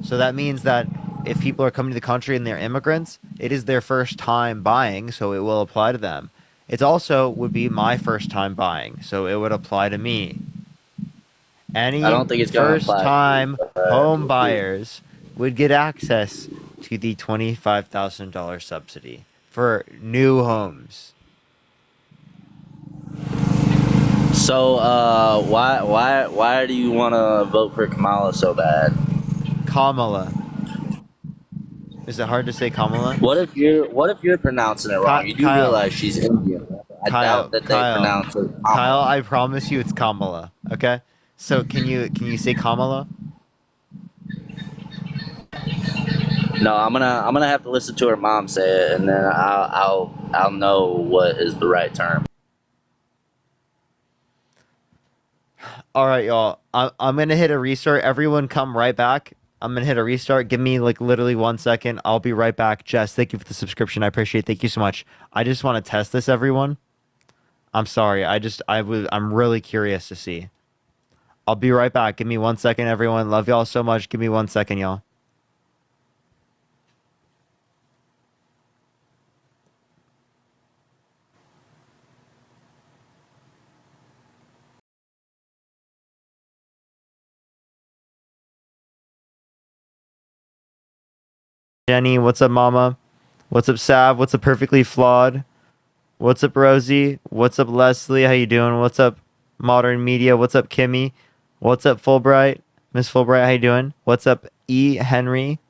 So that means that if people are coming to the country and they're immigrants, it is their first time buying, so it will apply to them. It also would be my first time buying, so it would apply to me. Any I don't think it's gonna apply to first-time you, home buyers would get access to the $25,000 subsidy for new homes. So, why do you want to vote for Kamala so bad? Kamala. Is it hard to say Kamala? What if you're pronouncing it wrong? You do Kyle. realize she's Indian. I doubt that they pronounce it. Kyle, I promise you it's Kamala. Okay? So can you say Kamala? No, I'm gonna have to listen to her mom say it, and then I'll know what is the right term. All right, y'all. I'm gonna hit a restart. Everyone, come right back. I'm gonna hit a restart. Give me like literally 1 second. I'll be right back. Jess, thank you for the subscription. I appreciate it. Thank you so much. I just want to test this, everyone. I'm sorry. I'm really curious to see. I'll be right back. Give me 1 second, everyone. Love y'all so much. Give me 1 second, y'all. Jenny, what's up, Mama? What's up, Sav? What's up, Perfectly Flawed? What's up, Rosie? What's up, Leslie? How you doing? What's up, Modern Media? What's up, Kimmy? What's up, Fulbright? Miss Fulbright, how you doing? What's up, E. Henry?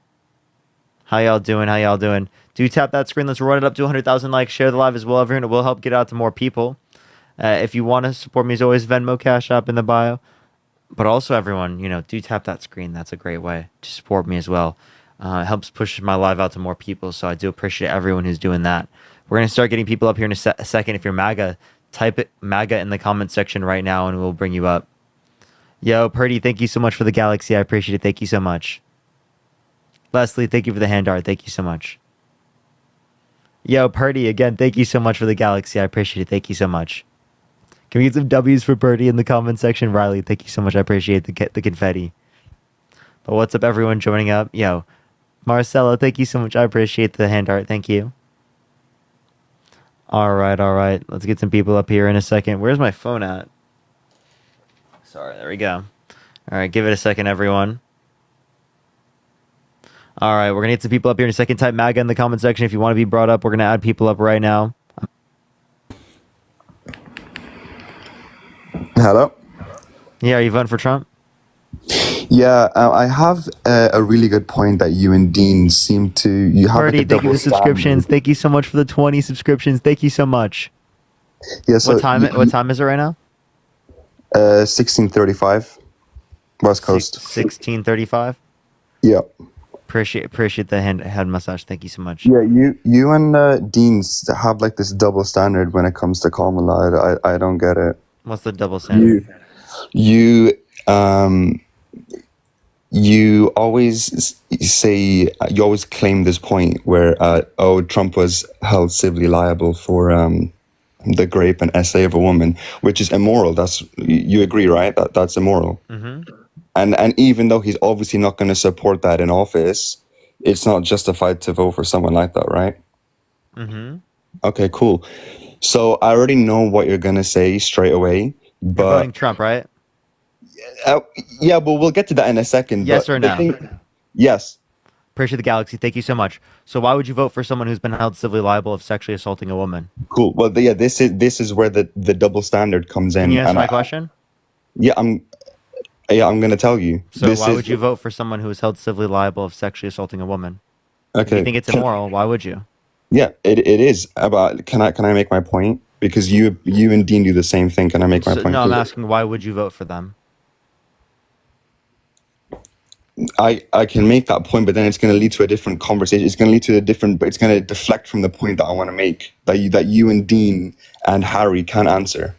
How y'all doing? How y'all doing? Do tap that screen. Let's run it up to 100,000 likes. Share the live as well, everyone. It will help get out to more people. If you want to support me, as always, Venmo, Cash App in the bio. But also, everyone, do tap that screen. That's a great way to support me as well. It helps push my live out to more people, so I do appreciate everyone who's doing that. We're going to start getting people up here in a second. If you're MAGA, type it MAGA in the comment section right now and we'll bring you up. Yo, Purdy, thank you so much for the galaxy. I appreciate it. Thank you so much. Leslie, thank you for the hand art. Thank you so much. Yo, Purdy, again, thank you so much for the galaxy. I appreciate it. Thank you so much. Can we get some W's for Purdy in the comment section? Riley, thank you so much. I appreciate the confetti. But what's up, everyone joining up? Yo, Marcella, thank you so much. I appreciate the hand art. Thank you. All right. Let's get some people up here in a second. Where's my phone at? Sorry, there we go. All right, give it a second, everyone. All right, we're going to get some people up here in a second. Type MAGA in the comment section if you want to be brought up. We're going to add people up right now. Hello? Yeah, are you voting for Trump? Yeah, I have a really good point that you and Dean seem to... You have Party, like a thank you for double the subscriptions. standard. Thank you so much for the 20 subscriptions. Thank you so much. Yeah, so What time is it right now? 16:35, West Coast. 16:35. Yeah. Appreciate the head massage. Thank you so much. Yeah, you and Dean have like this double standard when it comes to Kamala. I don't get it. What's the double standard? You always say, you always claim this point where Trump was held civilly liable for the rape and essay of a woman, which is immoral. You agree, right? That's immoral. Mm-hmm. And even though he's obviously not going to support that in office, it's not justified to vote for someone like that, right? Mm-hmm. Okay, cool. So I already know what you're going to say straight away, You're but voting Trump, right? yeah, but we'll get to that in a second. Yes but or the no? Yes. Appreciate the galaxy. Thank you so much. So why would you vote for someone who's been held civilly liable of sexually assaulting a woman? Cool. Well, yeah, this is where the double standard comes in. Can you answer and my question? Yeah, I'm going to tell you. So why would you vote for someone who is held civilly liable of sexually assaulting a woman? If Okay. you think it's immoral, why would you? Yeah, it is. But can I make my point? Because you and Dean do the same thing. Can I make my point? No, I'm asking why would you vote for them? I can make that point, but then it's going to lead to a different conversation. It's going to lead to a different, but it's going to deflect from the point that I want to make that you and Dean and Harry can't answer.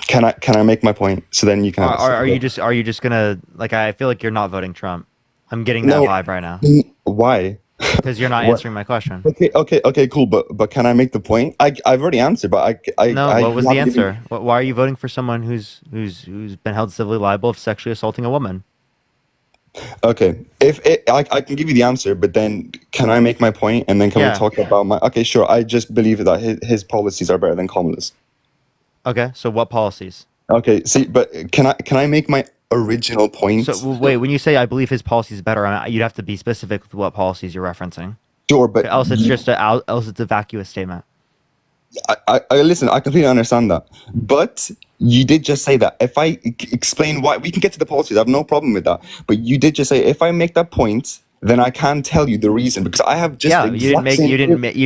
Can I make my point? So then you can. Are you just gonna like? I feel like you're not voting Trump. I'm getting that No. vibe right now Why? because you're not What? answering my question. Okay, cool. But can I make the point? I've already answered, but No, I what was want the to give you- answer? Why are you voting for someone who's been held civilly liable of sexually assaulting a woman? Okay, I can give you the answer, but then can I make my point and then can Yeah. we talk about my? Okay, sure. I just believe that his policies are better than Kamala's. Okay, so what policies? Okay, see, but can I make my original point? So wait, when you say I believe his policies is better, you'd have to be specific with what policies you're referencing. Sure, but else it's else it's a vacuous statement. I listen. I completely understand that, but you did just say that. If I explain why, we can get to the policies. I have no problem with that. But you did just say if I make that point, then I can tell you the reason because I have just the you exact same- you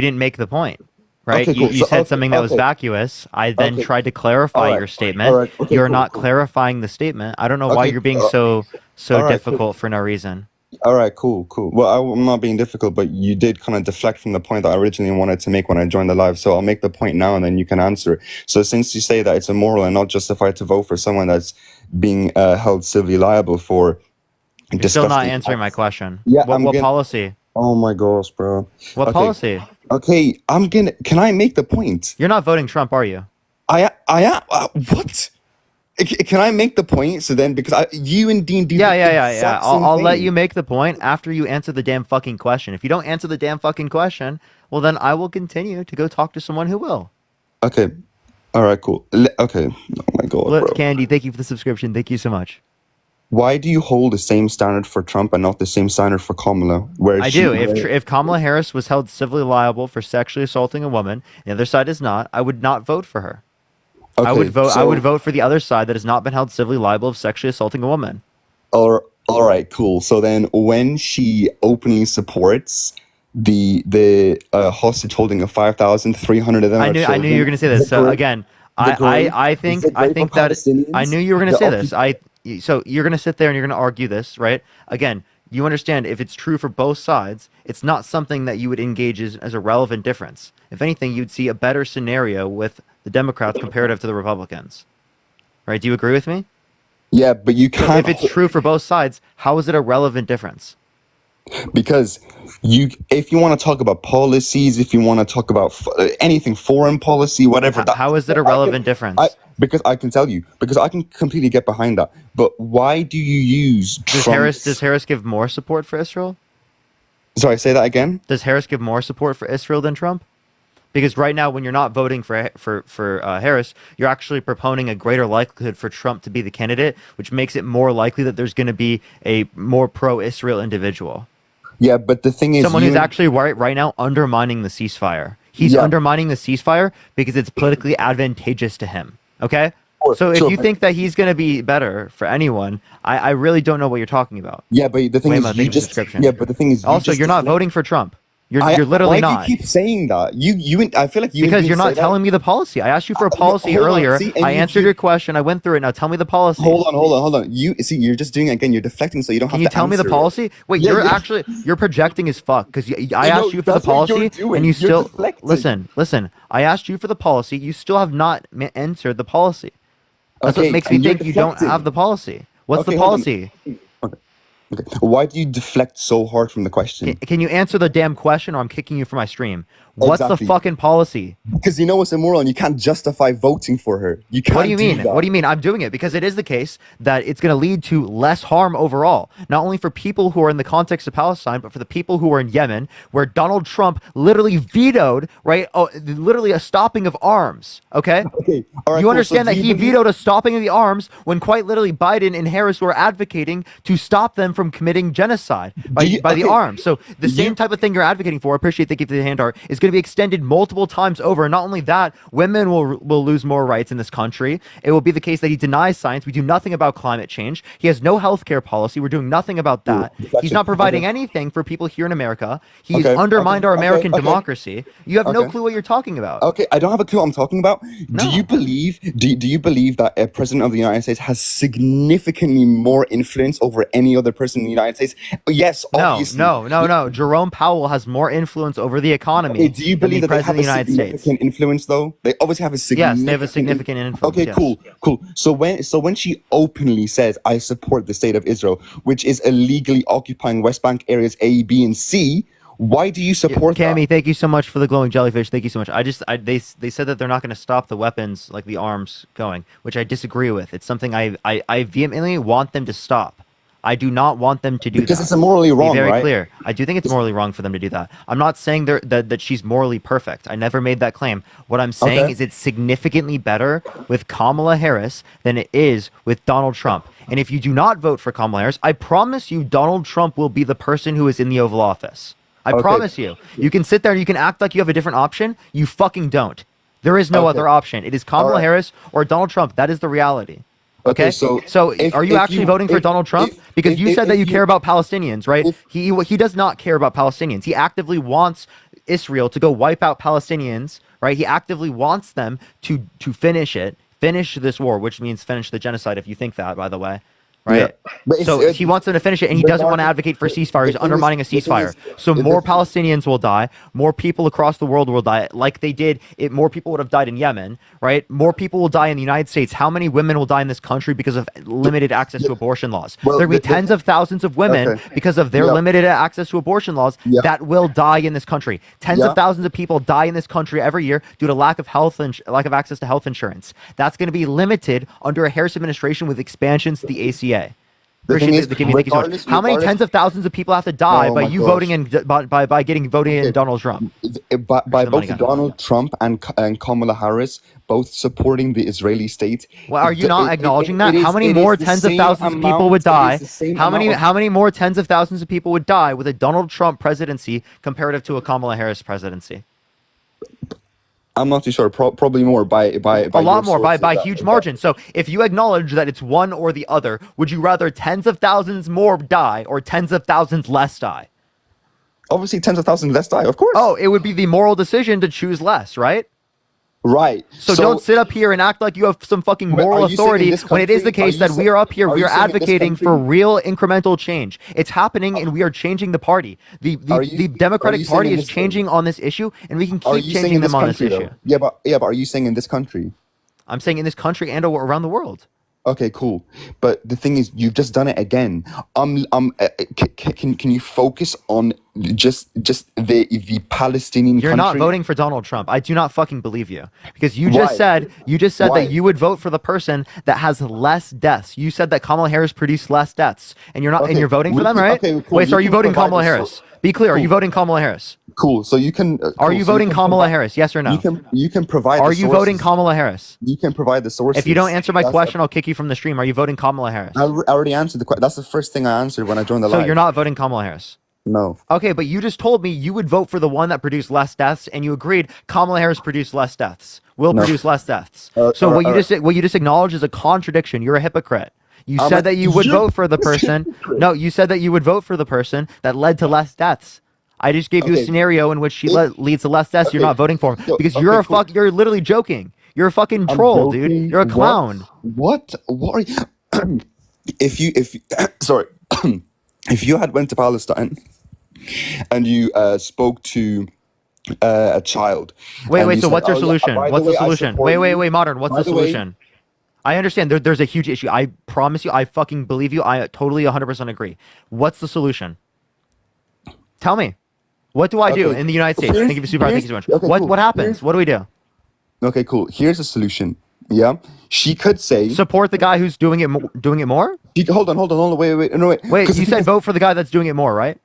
didn't make the point, right? Okay, cool. You So, said okay, something that was okay. vacuous. I then Okay. tried to clarify All right. your statement. All right. Okay, You're cool, not cool. clarifying the statement. I don't know why Okay, you're being cool. so All right, difficult cool. for no reason. All right, cool. Well, I'm not being difficult, but you did kind of deflect from the point that I originally wanted to make when I joined the live. So I'll make the point now, and then you can answer it. So since you say that it's immoral and not justified to vote for someone that's being held civilly liable for You're still not disgusting answering my acts- question. Yeah, what policy? Oh my gosh, bro. What Okay. policy? Okay, Can I make the point? You're not voting Trump, are you? I am. What? Can I make the point? So then, because you and Dean do. Yeah. I'll let you make the point after you answer the damn fucking question. If you don't answer the damn fucking question, well then I will continue to go talk to someone who will. Okay. All right. Cool. Okay. Oh my god, Let's bro. Candy, thank you for the subscription. Thank you so much. Why do you hold the same standard for Trump and not the same standard for Kamala? Where I do. If Kamala Harris was held civilly liable for sexually assaulting a woman, the other side is not, I would not vote for her. I would vote. I would vote for the other side that has not been held civilly liable of sexually assaulting a woman. All right, cool. So then, when she openly supports the hostage holding of 5,300 of them, I knew you were going to say this. So again, I think that I knew you were going to say this. So you're going to sit there and you're going to argue this, right? Again, you understand if it's true for both sides, it's not something that you would engage as a relevant difference. If anything, you'd see a better scenario with the Democrats comparative to the Republicans. Right? Do you agree with me? Yeah, but you So can't if it's true for both sides, how is it a relevant difference? because if you want to talk about policies, if you want to talk about anything, foreign policy, whatever. How is it a relevant difference? Because I can tell you, because I can completely get behind that. But why do you use Does Harris give more support for Israel? Sorry, say that again. Does Harris give more support for Israel than Trump? Because right now, when you're not voting for Harris, you're actually proponing a greater likelihood for Trump to be the candidate, which makes it more likely that there's going to be a more pro-Israel individual. Yeah, but the thing is, someone who's actually right now undermining the ceasefire. He's undermining the ceasefire because it's politically advantageous to him. Okay? So if you think that he's going to be better for anyone, I really don't know what you're talking about. Yeah, but the thing is, you just also you're not voting for Trump. You're literally not. Why do you keep saying that? I feel like you because you're not telling me the policy. I asked you for a policy earlier. I answered your question. I went through it. Now tell me the policy. Hold on. You're just doing it again. You're deflecting, so you don't have to. Can you tell me the policy? Wait, you're projecting as fuck because I asked you for the policy and you still listen. I asked you for the policy. You still have not answered the policy. That's what makes me think you don't have the policy. What's the policy? Okay. Why do you deflect so hard from the question? Can you answer the damn question or I'm kicking you from my stream? What's the fucking policy? Because you know it's immoral and you can't justify voting for her. You can't. What do you mean? What do you mean? I'm doing it because it is the case that it's going to lead to less harm overall, not only for people who are in the context of Palestine, but for the people who are in Yemen, where Donald Trump literally vetoed, right? Oh, literally a stopping of arms. Okay. Okay. All right. You understand that he vetoed a stopping of the arms when quite literally Biden and Harris were advocating to stop them from committing genocide by the arms. So the same type of thing you're advocating for, I appreciate the gift of the hand art, is going to be extended multiple times over. And not only that, women will lose more rights in this country. It will be the case that he denies science. We do nothing about climate change. He has no healthcare policy. We're doing nothing about that. He's not providing anything for people here in America. He's undermined our American democracy. You have no clue what you're talking about. Okay, I don't have a clue what I'm talking about. No. Do you believe that a president of the United States has significantly more influence over any other person in the United States? Yes, obviously. No. Jerome Powell has more influence over the economy. Do you believe that they have a significant influence, though? They obviously have a significant. Yes, they have a significant influence. Okay, cool. So when she openly says, "I support the state of Israel," which is illegally occupying West Bank areas A, B, and C, why do you support that? Cammy, thank you so much for the glowing jellyfish. Thank you so much. They said that they're not going to stop the weapons, like the arms going, which I disagree with. It's something I vehemently want them to stop. I do not want them to do that. Because it's morally wrong, Be very right? clear. I do think it's morally wrong for them to do that. I'm not saying that she's morally perfect. I never made that claim. What I'm saying is it's significantly better with Kamala Harris than it is with Donald Trump. And if you do not vote for Kamala Harris, I promise you Donald Trump will be the person who is in the Oval Office. I promise you. You can sit there and you can act like you have a different option. You fucking don't. There is no other option. It is Kamala Harris or Donald Trump. That is the reality. Okay, so are you actually voting for Donald Trump? Because you said that you care about Palestinians, right? He does not care about Palestinians. He actively wants Israel to go wipe out Palestinians, right? He actively wants them to finish this war, which means finish the genocide, if you think that, by the way. Right. Yeah. So he wants them to finish it, and he doesn't want to advocate for ceasefire. He's undermining a ceasefire. So more Palestinians will die. More people across the world will die, like they did. More people would have died in Yemen, right? More people will die in the United States. How many women will die in this country because of limited access to abortion laws? There will be tens of thousands of women because of their limited access to abortion laws that will die in this country. Tens of thousands of people die in this country every year due to lack of access to health insurance. That's going to be limited under a Harris administration with expansions to the ACA. Appreciate the thank you so much. How many tens of thousands of people have to die by you voting in by voting in Donald Trump? By both Donald Trump and Kamala Harris both supporting the Israeli state. Well, are you not acknowledging that? How many more tens of thousands of people would die? How many more tens of thousands of people would die with a Donald Trump presidency comparative to a Kamala Harris presidency? I'm not too sure. Probably more by a lot more by huge margin. So if you acknowledge that it's one or the other, would you rather tens of thousands more die or tens of thousands less die? Obviously, tens of thousands less die. Of course. Oh, it would be the moral decision to choose less, right? Right. So don't sit up here and act like you have some fucking Wait, moral are you saying in authority this when it is the country- are case you that sa- we are up here, are we you are saying in this advocating for country- real incremental change. It's happening and we are changing the party. The are the you Democratic saying Party in is this- changing on this issue and we can Are keep you saying changing in this them on this country, issue. though? Yeah, but are you saying in this country? I'm saying in this country and around the world. Okay, cool. But the thing is, you've just done it again. Can you focus on just the Palestinian You're country? not voting for Donald Trump. I do not fucking believe you because you Why? just said Why? that you would vote for the person that has less deaths. You said that Kamala Harris produced less deaths, and you're not, and Okay, you're voting for we them, can- right? okay, cool. Wait, so You are you can voting provide Kamala the Harris? source. Be clear. Are you Cool. voting Kamala Harris? Cool. So you can. Are cool, you so voting can Kamala provide- Harris? Yes or no? You can provide. Are the you voting sources. Kamala Harris? You can provide the sources. If you don't answer my That's- question, I'll kick you from the stream. Are you voting Kamala Harris? I already answered the question. That's the first thing I answered when I joined the So live. you're not voting Kamala Harris. No. Okay, but you just told me you would vote for the one that produced less deaths, and you agreed Kamala Harris produced less deaths. Will No. produce less deaths. Uh, So uh, what you uh, just acknowledged is a contradiction. You're a hypocrite. You I'm said a- that you would you're vote for the person. No, you said that you would vote for the person that led to less deaths. I just gave you a Okay. scenario in which she If- leads to less deaths. You're okay. not voting for him So- because okay, you're a cool. fuck. You're literally joking. You're a fucking I'm troll, dude. joking. You're a clown. What are you? if you sorry, if you had went to Palestine and you spoke to a child. Wait, and wait. you So said, what's your "Oh, yeah, solution? by What's way, the I solution? support Wait, you." Modern. What's By the way- solution? I understand there's a huge issue. I promise you, I fucking believe you. I totally 100% agree. What's the solution? Tell me. What do I do Okay. in the United States? Here's- Thank you so much. Thank you so much. here's- okay, what cool. what happens? Here's- What do we do? Okay, cool. Here's a solution. Yeah, she could say. Support the guy who's doing it more? Hold on. Wait. No, wait. Wait, 'Cause you the thing said is- vote for the guy that's doing it more, right?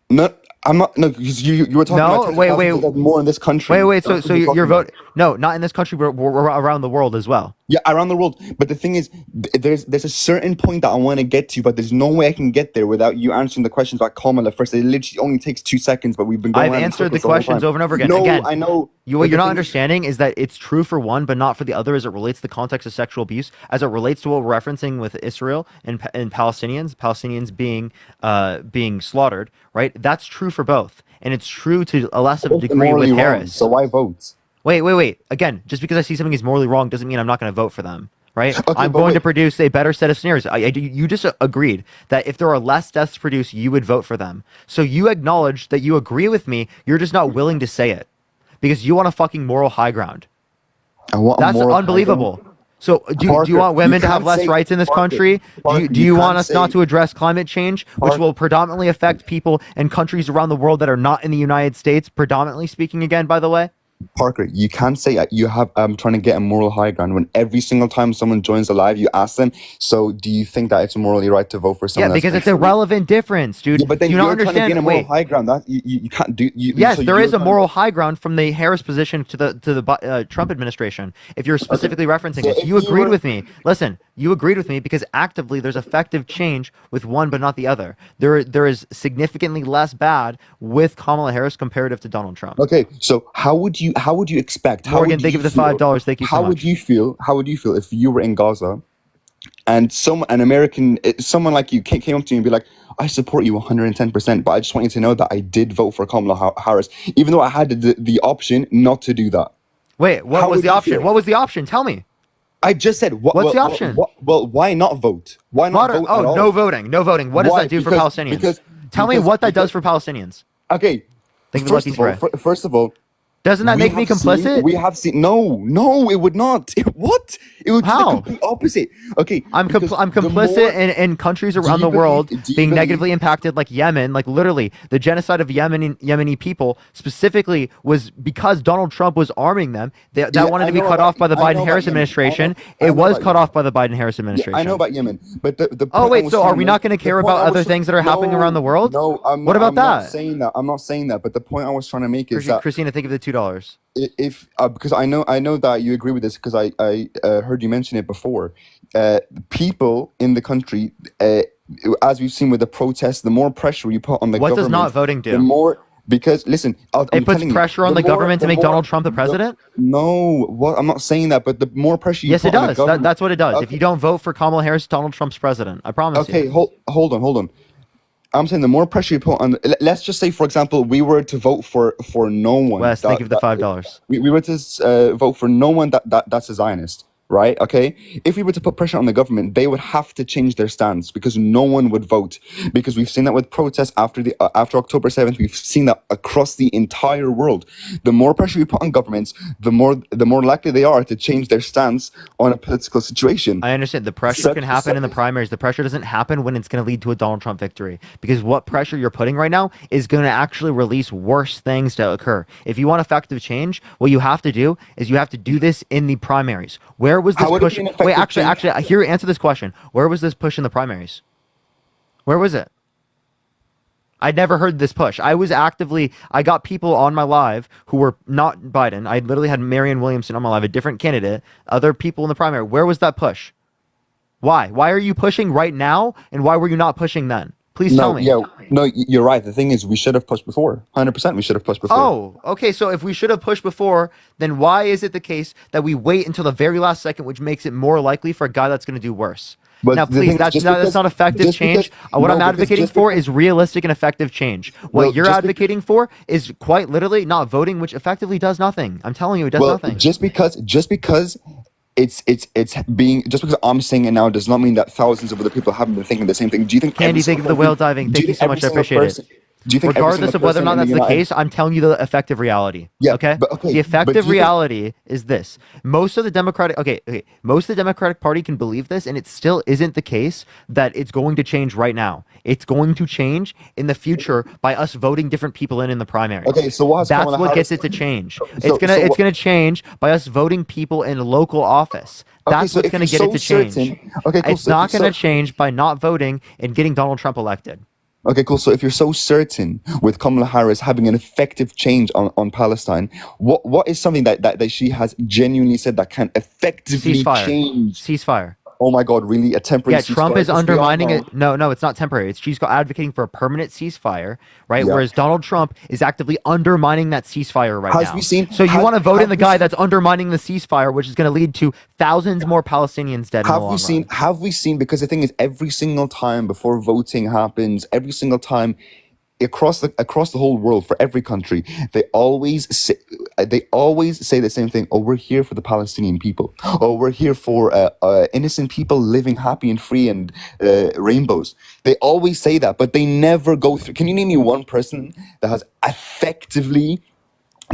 No, I'm not. No, because you were talking No, about wait. more in this country. Wait. So That's what we're you're talking about. voting? No, not in this country. We're around the world as well. Yeah, around the world. But the thing is, there's a certain point that I want to get to, but there's no way I can get there without you answering the questions about Kamala first. It literally only takes 2 seconds, but we've been going I've around in answered the circles the whole questions time. over and over again. No, Again, I know. What but you're the not thing- understanding is that it's true for one, but not for the other as it relates to the context of sexual abuse, as it relates to what we're referencing with Israel and Palestinians being slaughtered, right? That's true for both. And it's true to a less of a It's degree morally with wrong, Harris. So why vote? Wait. Again, just because I see something is morally wrong doesn't mean I'm not going to vote for them, right? Okay, I'm but going to wait. produce a better set of scenarios. You just agreed that if there are less deaths produced, you would vote for them. So you acknowledge that you agree with me. You're just not willing to say it because you want a fucking moral high ground. I want a That's moral high unbelievable. ground. So do you Parker, want women you to have can't less say- rights in this Parker, country? Parker, Do you want can't us not say- to address climate change, which Parker- will predominantly affect people in countries around the world that are not in the United States, predominantly speaking again, by the way? Parker, you can't say you have trying to get a moral high ground when every single time someone joins the live, you ask them, so do you think that it's morally right to vote for someone? Yeah, that's because it's been- irrelevant difference, dude. Yeah, but then you you're don't trying to understand. gain a moral Wait. high ground. That you can't do. Yes, so there you're is a trying to- moral high ground from the Harris position to the Trump administration. If you're specifically referencing So this, if you you agreed were- with me. Listen, you agreed with me because actively there's effective change with one but not the other. There is significantly less bad with Kamala Harris comparative to Donald Trump. Okay, so how would you expect? How Morgan, would thank you for the $5. Thank you so How much. would you feel? How would you feel if you were in Gaza, and someone like you came up to you and be like, "I support you 110%, but I just want you to know that I did vote for Kamala Harris, even though I had the option not to do that." Wait, what How was would the you option? feel? What was the option? Tell me. I just said, What's the option? Well, why not vote? Why not vote at all? No voting. No voting. What does Why? that do for Because- Palestinians? because- Tell me because- what that does because- for Palestinians. Okay, Thank you, first Lucky of all, Spray. first of all, Doesn't that we make me have seen- complicit? we have seen. No, it would not. What? It would How? do the complete opposite. Okay, I'm because complicit the more- in countries around you the world believe- do you being believe- negatively impacted, like Yemen, like literally the genocide of Yemeni people specifically was because Donald Trump was arming them. That Yeah, wanted I to be know cut about- off by the I know about Biden-Harris Yemen. administration. I know It was about cut Yemen. off by the Biden-Harris Yeah, administration. I know about Yemen, but the Oh point I wait, was so trying are to we make- not going to care the point about I other was- things that are happening No, around the world? No, What about I'm not that? saying that. I'm not saying that. But the point I was trying to make is that Christina, think of the $2. if because I know that you agree with this because I heard you mention it before. People in the country, as we've seen with the protests, the more pressure you put on the What does government, not voting do? the more. Because listen, I'm It puts telling you, pressure on the more- government to make more- Donald Trump the president? No, what I'm not saying that, but the more pressure you Yes, it put on the does. government, That's what it does. If Okay. you don't vote for Kamala Harris, Donald Trump's president. I promise you. Okay, hold on. I'm saying the more pressure you put on, let's just say, for example, we were to vote for no one. Wes, thank you for the $5. We were to vote for no one that's a Zionist, right? Okay. If we were to put pressure on the government, they would have to change their stance because no one would vote. Because we've seen that with protests after October 7th. We've seen that across the entire world. The more pressure we put on governments, the more likely they are to change their stance on a political situation. I understand the pressure can happen in the primaries. The pressure doesn't happen when it's going to lead to a Donald Trump victory, because what pressure you're putting right now is going to actually release worse things to occur. If you want effective change, what you have to do is you have to do this in the primaries. Where was this push? Wait, actually, here, answer this question. Where was this push in the primaries? Where was it? I'd never heard this push. I got people on my live who were not Biden. I literally had Marianne Williamson on my live, a different candidate, other people in the primary. Where was that push? Why? Why are you pushing right now? And why were you not pushing then? Please tell me. Yeah, no, you're right. The thing is, we should have pushed before. 100%, we should have pushed before. Oh, okay. So if we should have pushed before, then why is it the case that we wait until the very last second, which makes it more likely for a guy that's going to do worse? But now, please, that's not effective change. What I'm advocating for is realistic and effective change. What you're advocating for is quite literally not voting, which effectively does nothing. I'm telling you, it does nothing. Just because it's being, just because I'm saying it now does not mean that thousands of other people haven't been thinking the same thing. Do you think? Candy, thank you for the whale diving. Thank you so much. I appreciate it. Do you think regardless of whether or not that's the case, I'm telling you the effective reality. Yeah, okay? The effective reality is this. Most of the Democratic Party can believe this, and it still isn't the case that it's going to change right now. It's going to change in the future by us voting different people in the primaries. Okay, so that's what gets it to change. It's gonna change by us voting people in local office. That's what's gonna get it to change. Okay, cool. It's not gonna change by not voting and getting Donald Trump elected. Okay, cool. So if you're so certain with Kamala Harris having an effective change on Palestine, what is something that she has genuinely said that can effectively change? Ceasefire. Oh my God, really? A temporary ceasefire? Yeah, Trump is undermining it. No, it's not temporary. She's advocating for a permanent ceasefire, right? Yeah. Whereas Donald Trump is actively undermining that ceasefire right now. So you want to vote in the guy that's undermining the ceasefire, which is going to lead to thousands more Palestinians dead. Have we seen? Because the thing is, every single time before voting happens, every single time across the whole world, for every country, they always say the same thing. Oh, we're here for the Palestinian people. Oh, we're here for innocent people living happy and free and rainbows. They always say that, but they never go through. Can you name me one person that has effectively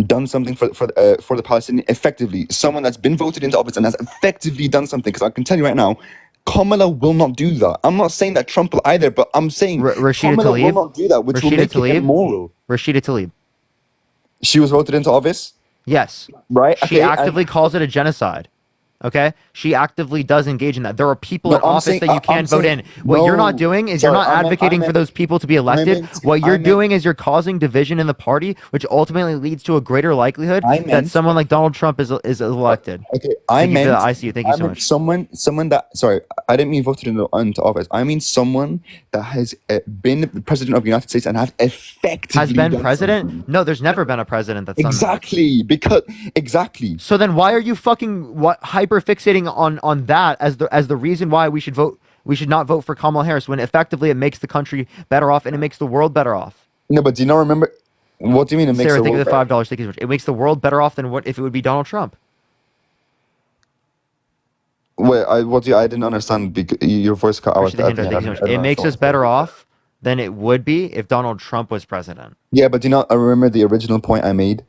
done something for the Palestinian? Effectively, someone that's been voted into office and has effectively done something. Because I can tell you right now, Kamala will not do that. I'm not saying that Trump will either, but I'm saying Kamala will not do that, which will make it immoral. Rashida Tlaib. She was voted into office? Yes. Right? She actively calls it a genocide. Okay? She actively does engage in that. There are people in office that you can't vote in. What you're not doing is you're not advocating for those people to be elected. What you're doing is you're causing division in the party, which ultimately leads to a greater likelihood that someone like Donald Trump is elected. Okay, I see you. Thank you so much. Someone that, sorry, I didn't mean voted into office. I mean someone that has been the president of the United States and has effectively has been president? No, there's never been a president that's done that. Exactly. So then why are you hyper fixating on that as the reason why we should not vote for Kamala Harris, when effectively it makes the country better off and it makes the world better off? No, but do you not remember? What do you mean it makes Sarah, the think world of the $5. Thank you so much. It makes the world better off than what if it would be Donald Trump? Wait, I didn't understand because your voice cut out. It makes us better off than it would be if Donald Trump was president. Yeah, but do you not remember the original point I made?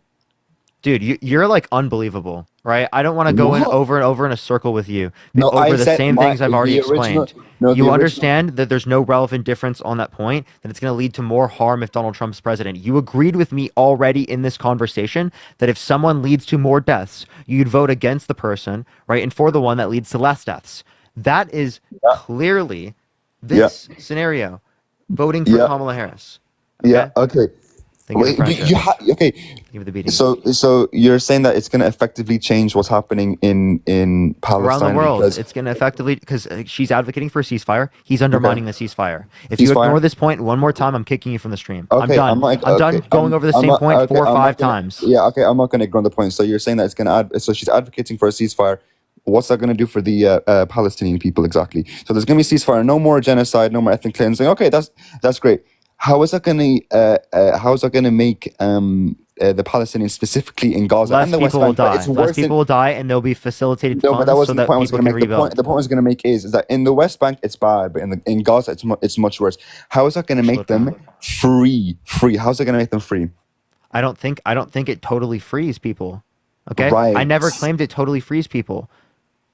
Dude, you're like unbelievable, right? I don't want to go in over and over in a circle with you over the same things I've already explained. You understand that there's no relevant difference on that point, that it's going to lead to more harm if Donald Trump's president. You agreed with me already in this conversation that if someone leads to more deaths, you'd vote against the person, right? And for the one that leads to less deaths. That is clearly this scenario, voting for Kamala Harris. Okay? Yeah, okay. Wait, so you're saying that it's going to effectively change what's happening in Palestine around the world? It's going to effectively, because she's advocating for a ceasefire. He's undermining the ceasefire. If you ignore this point one more time, I'm kicking you from the stream. Okay, I'm done going over the same point 4 or 5 times. Yeah, okay, I'm not going to ignore the point. So you're saying that it's going to so she's advocating for a ceasefire. What's that going to do for the Palestinian people exactly? So there's going to be a ceasefire, no more genocide, no more ethnic cleansing. Okay, that's great. how is that gonna make the Palestinians specifically in Gaza Less and the West people will Bank? But die. it's Less worse people than will die, and there'll be facilitated no, but funds that so wasn't the that point I was people going to can make. rebuild. The point I was going to make is that in the West Bank it's bad, but in Gaza it's much worse. How is that going to make them free? How's it going to make them free? I don't think it totally frees people. Okay? Right. I never claimed it totally frees people.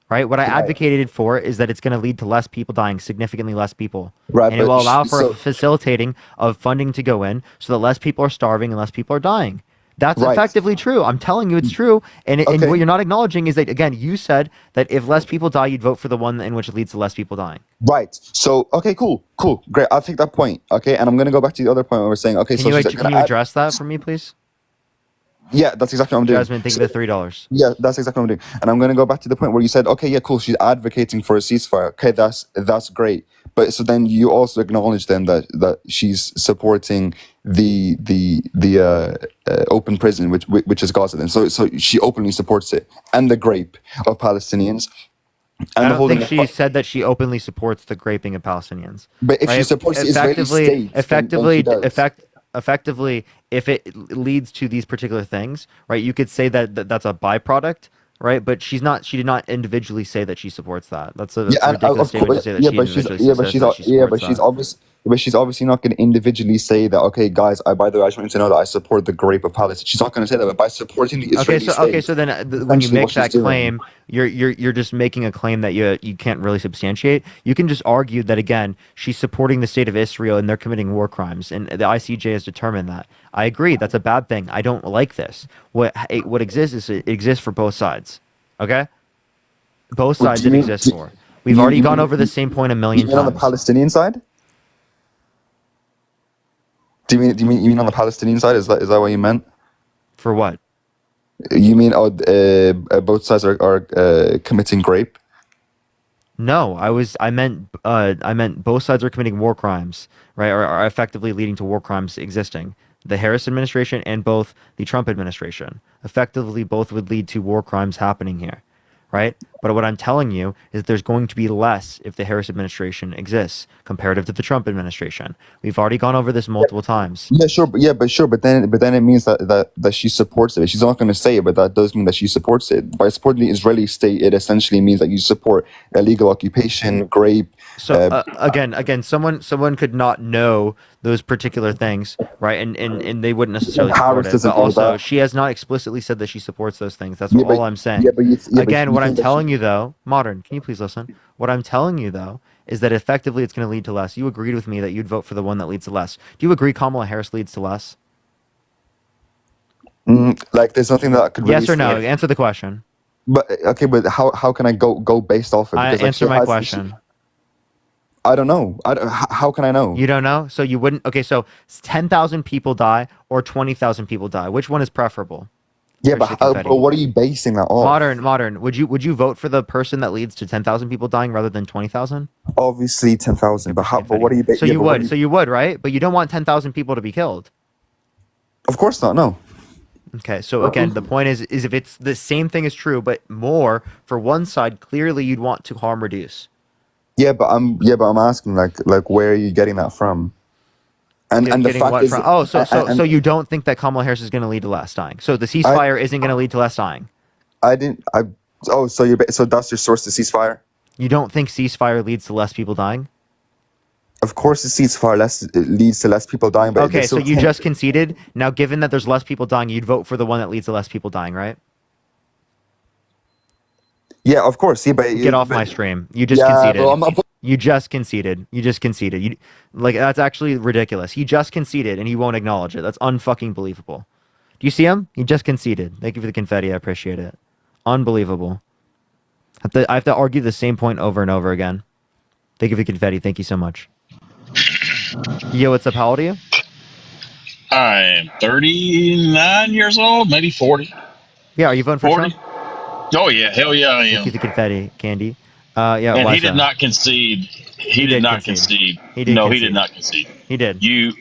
Right? What I advocated for is that it's going to lead to less people dying, significantly less people. Right, And it but will allow for so a facilitating of funding to go in so that less people are starving and less people are dying. That's Right. effectively true. I'm telling you it's true. And what you're not acknowledging is that, again, you said that if less people die, you'd vote for the one in which it leads to less people dying. Right. So okay, cool, great. I'll take that point. Okay, and I'm going to go back to the other point where we're saying okay. Can So you, she's can gonna you add- address that for me, please? Yeah, that's exactly what I'm doing. Jasmine, think of the $3. Yeah, that's exactly what I'm doing. And I'm going to go back to the point where you said, okay, yeah, cool. She's advocating for a ceasefire. Okay, that's great. But so then you also acknowledge then that she's supporting the open prison, which is Gaza. Then so she openly supports it and the grape of Palestinians. And I the don't think holding she said that she openly supports the graping of Palestinians. But if she supports the Israeli state, then she does. Effectively, if it leads to these particular things, right? You could say that that's a byproduct, right? But she did not individually say that she supports that. That's a ridiculous statement to say that she individually says that she supports that. But she's obviously not going to individually say that. Okay, guys, by the way, I just want you to know that I support the grape of Palestine. She's not going to say that. But by supporting the Israeli state, So then when you essentially make what she's that doing. claim, you're just making a claim that you can't really substantiate. You can just argue that again, she's supporting the state of Israel and they're committing war crimes, and the ICJ has determined that. I agree, that's a bad thing. I don't like this. What exists is it exists for both sides. Okay, both sides it exists for. We've already gone over the same point a million You mean on the times. Palestinian side? Do you mean on the Palestinian side? Is that what you meant? For what? You mean both sides are committing grape? No, I meant both sides are committing war crimes, right? Or are effectively leading to war crimes existing. The Harris administration and both the Trump administration effectively both would lead to war crimes happening here, right? But what I'm telling you is that there's going to be less if the Harris administration exists comparative to the Trump administration. We've already gone over this multiple times. Yeah, sure, but then it means that she supports it. She's not going to say it, but that does mean that she supports it. By supporting the Israeli state, it essentially means that you support illegal occupation, grape. So again, someone could not know those particular things, right? And they wouldn't necessarily support Harris it. doesn't But know also, that. she has not explicitly said that she supports those things. That's Yeah, but- all I'm saying. yeah, but Again, you what I'm think that telling you though, Modern, can you please listen? What I'm telling you though is that effectively it's going to lead to less. You agreed with me that you'd vote for the one that leads to less. Do you agree Kamala Harris leads to less? Like there's nothing that could. Yes really or no? say- Answer the question. But okay, but how can I go based off it? Because, like, Answer she my has- question. I don't know. How can I know? You don't know? So you wouldn't. Okay, so 10,000 people die or 20,000 people die. Which one is preferable? Yeah, Push the but confetti. what are you basing that on? Modern. Would you vote for the person that leads to 10,000 people dying rather than 20,000? Obviously 10,000. But how? But what are you? So you would. So you would, right? But you don't want 10,000 people to be killed. Of course not. No. Okay. So again, the point is if it's the same thing is true, but more for one side, clearly you'd want to harm reduce. Yeah, but I'm asking like where are you getting that from? And the Getting fact what is, from? So and you don't think that Kamala Harris is going to lead to less dying? So the ceasefire isn't going to lead to less dying? So that's your source to ceasefire? You don't think ceasefire leads to less people dying? Of course, the ceasefire leads to less people dying. But Okay, they so still you can't- just conceded. Now, given that there's less people dying, you'd vote for the one that leads to less people dying, right? Yeah, of course. Yeah, but Get off my stream. You just Yeah, conceded. bro, I'm not- You just conceded. You like that's actually ridiculous. He just conceded and he won't acknowledge it. That's unfucking believable. Do you see him? He just conceded. Thank you for the confetti. I appreciate it. Unbelievable. I have to argue the same point over and over again. Thank you for the confetti. Thank you so much. Yo, what's up? How old are you? I'm 39 years old, maybe 40. Yeah, are you voting for 40? Trump? Oh, yeah. Hell yeah, I Thank am. you for the confetti, Candy. Yeah, And why he is did that? not concede. He did not concede. He did No, he concede. did not concede. He did. You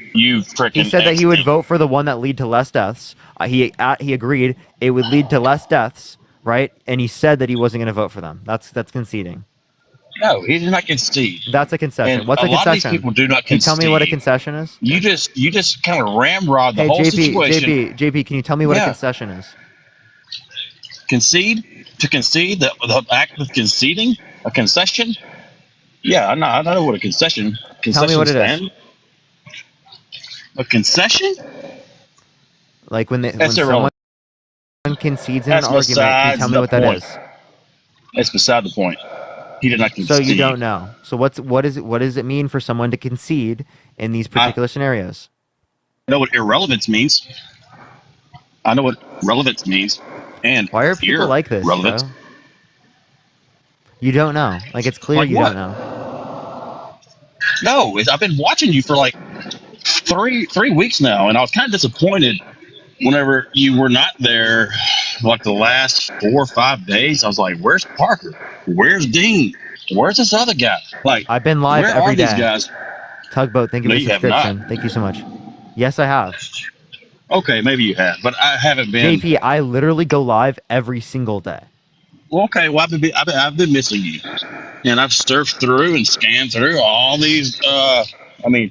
freaking. He said that he would vote for the one that lead to less deaths. He agreed it would lead to less deaths, right? And he said that he wasn't going to vote for them. That's conceding. No, he did not concede. That's a concession. And What's a a lot of these concession? people do not Can you tell me what a concede. concession is? You just kind of ramrod the Hey, whole JP, situation. JP, can you tell me what a Yeah. concession is? Concede? To concede? The act of conceding? A concession? Yeah, I know what a concession. Tell me what it is. stand. A concession? Like when That's someone irrelevant. concedes in That's an argument, can you besides tell me the what that point. is? That's beside the point. He did not So concede. you don't know. So what does it mean for someone to concede in these particular scenarios? I know what irrelevance means. I know what relevance means. And Why are people like this, relevance. bro? You don't know. Like it's clear Like you what? don't know. No, I've been watching you for like three weeks now, and I was kind of disappointed whenever you were not there. Like the last 4 or 5 days, I was like, "Where's Parker? Where's Dean? Where's this other guy?" Like, I've been live where every are these day. guys? Tugboat, thank you No, for the you have subscription. not. Thank you so much. Yes, I have. Okay, maybe you have, but I haven't been. JP, I literally go live every single day. Well, okay, well, I've been missing you, and I've surfed through and scanned through all these.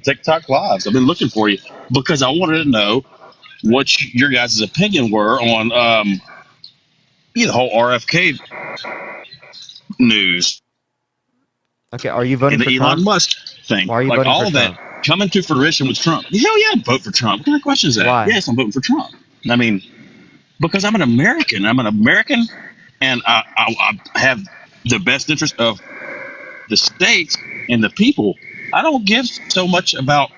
TikTok lives. I've been looking for you because I wanted to know what your guys' opinion were on the whole RFK news Okay, are you voting and for the Elon Trump? Musk thing. Why are you Like voting all for of Trump? that coming to fruition with Trump. Hell yeah, I'd vote for Trump. What kind of question is that? Why? Yes, I'm voting for Trump. I mean, because I'm an American. I'm an American, and I have the best interest of the states and the people. I don't give so much about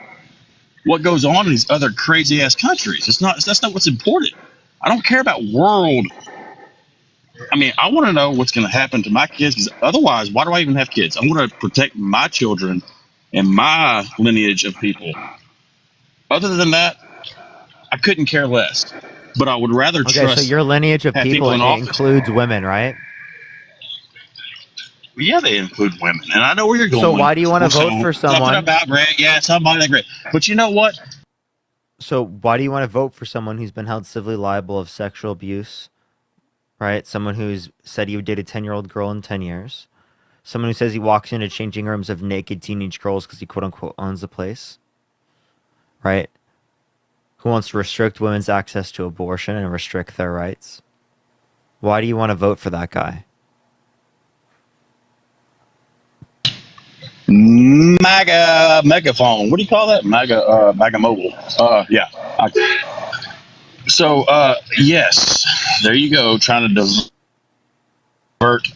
what goes on in these other crazy ass countries. That's not what's important. I don't care about world. I mean, I want to know what's going to happen to my kids, because otherwise, why do I even have kids? I want to protect my children and my lineage of people. Other than that, I couldn't care less. But I would rather Okay, trust. so your lineage of have people in office. includes women, right? Yeah, they include women, and I know where you're going. So why do you want to So, vote for something someone? about great? Yeah, somebody that great. But you know what? So why do you want to vote for someone who's been held civilly liable of sexual abuse? Right? Someone who's said he would date a 10-year-old girl in 10 years. Someone who says he walks into changing rooms of naked teenage girls because he quote unquote owns the place. Right? Who wants to restrict women's access to abortion and restrict their rights? Why do you want to vote for that guy? MAGA megaphone. What do you call that? MAGA mobile. Yeah. Yes, there you go. Trying to divert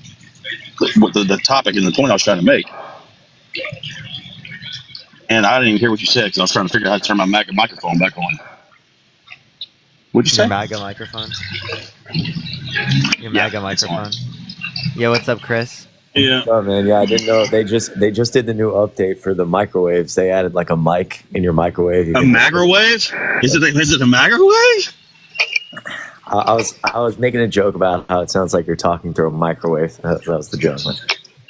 the topic and the point I was trying to make. And I didn't even hear what you said because I was trying to figure out how to turn my MAGA microphone back on. What'd you Your say? MAGA microphone. Your Yeah, MAGA it's microphone. Yo, what's up, Chris? Yeah. Oh man, yeah, I didn't know they just did the new update for the microwaves. They added like a mic in your microwave. You A can- microwave? Is it a microwave? I was making a joke about how it sounds like you're talking through a microwave. That was the joke.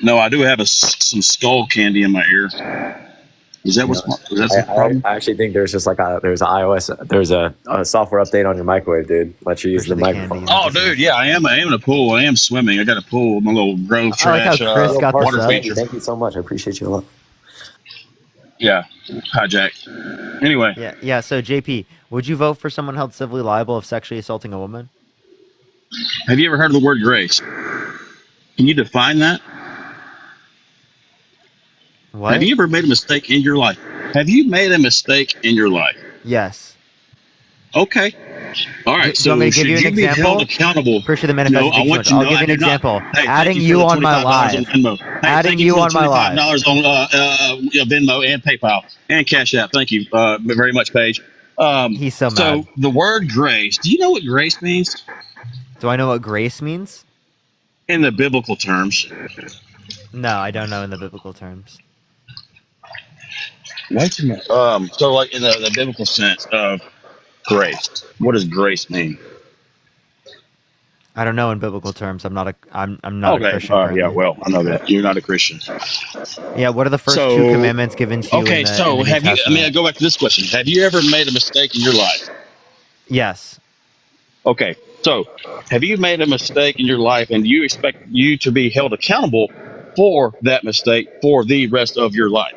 No, I do have some skull candy in my ear. Is that what's is that the problem? I actually think there's just like there's a software update on your microwave, dude. Let you use the microphone. Oh, dude, yeah, I am in a pool. I am swimming. I got a pool, my little Grove I like how Trash Chris got this water up. feature. Thank you so much. I appreciate you a lot. Yeah, hijack. Anyway, Yeah. So JP, would you vote for someone held civilly liable of sexually assaulting a woman? have you ever heard of the word grace? Can you define that? What? Have you ever made a mistake in your life? Have you made a mistake in your life? Yes. Okay. All right. Do you So want me to should give you an you be example? held accountable? Appreciate the manifest. No, I want you. I'll No, give I you an do not. example. Hey, thank Adding you you for on the my $25 live. on Venmo. Hey, Adding thank you for on the my live. $25 on Venmo and PayPal and Cash App. Thank you very much, Paige. He's so mad. So the word grace. Do you know what grace means Do I know what grace means? in the biblical terms? No, I don't know in the biblical terms. Way too much. So like in the biblical sense of grace, what does grace mean? I don't know in biblical terms. I'm not a Christian. Yeah. currently. Well, I know that you're not a Christian. Yeah. What are the first So- two commandments given to you? Okay, in the, so in the New have you? I Testament? mean, I go back to this question: have you ever made a mistake in your life? Yes. Okay, so have you made a mistake in your life, and you expect you to be held accountable for that mistake for the rest of your life.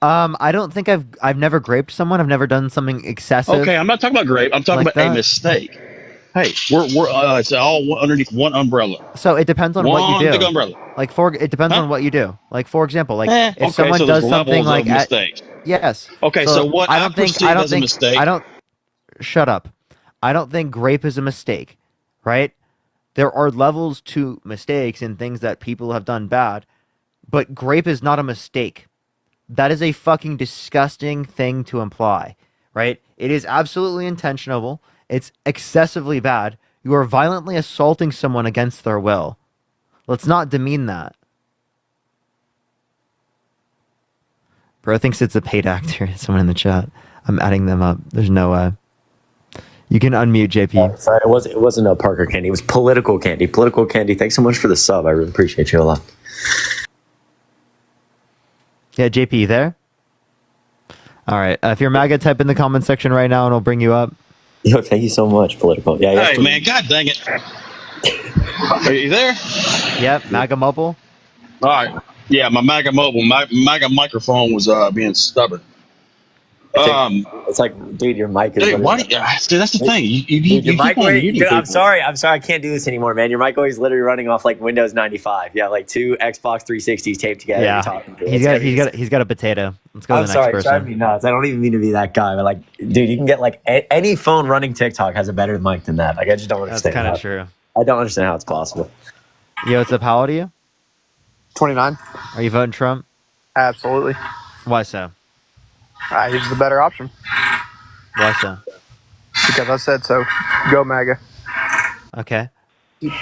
I don't think I've never graped someone. I've never done something excessive. Okay, I'm not talking about grape. I'm talking like about a that. mistake. Hey, we're it's all underneath one umbrella. So it depends on what One you do. big umbrella. Like it depends on what you do. Like for example, like if Okay, someone so there's does something levels like of mistakes. yes. Okay, so what I perceive as a mistake. I don't shut up. I don't think grape is a mistake, right? There are levels to mistakes and things that people have done bad, but grape is not a mistake. That is a fucking disgusting thing to imply, right? It is absolutely intentional. It's excessively bad. You are violently assaulting someone against their will. Let's not demean that. Bro thinks it's a paid actor. Someone in the chat. I'm adding them up. There's no way. You can unmute JP. Sorry, it wasn't a Parker Candy. It was Political Candy. Political Candy, thanks so much for the sub. I really appreciate you a lot. Yeah, JP, you there? All right. If you're MAGA, type in the comment section right now and I'll bring you up. Yo, thank you so much, Political. Yeah, Hey, man, god dang it. Are you there? Yep, MAGA mobile. All right. Yeah, my MAGA mobile, my MAGA microphone was being stubborn. It's like, dude, your mic is. Dude, why? See, that's the thing. You your keep mic on always, muting dude, I'm people. sorry, I can't do this anymore, man. Your mic always literally running off like Windows 95. Yeah, like two Xbox 360s taped together. Yeah. You're talking to. He's got a potato. Let's go to I'm the next sorry, person. drive me nuts. I don't even mean to be that guy, but like, dude, you can get like any phone running TikTok has a better mic than that. Like, I just don't That's understand. kind of true. I don't understand how it's possible. Yo, what's up? How old are you? 29. Are you voting Trump? Absolutely. Why so? He's the better option. Why so? Because I said so. Go MAGA. Okay.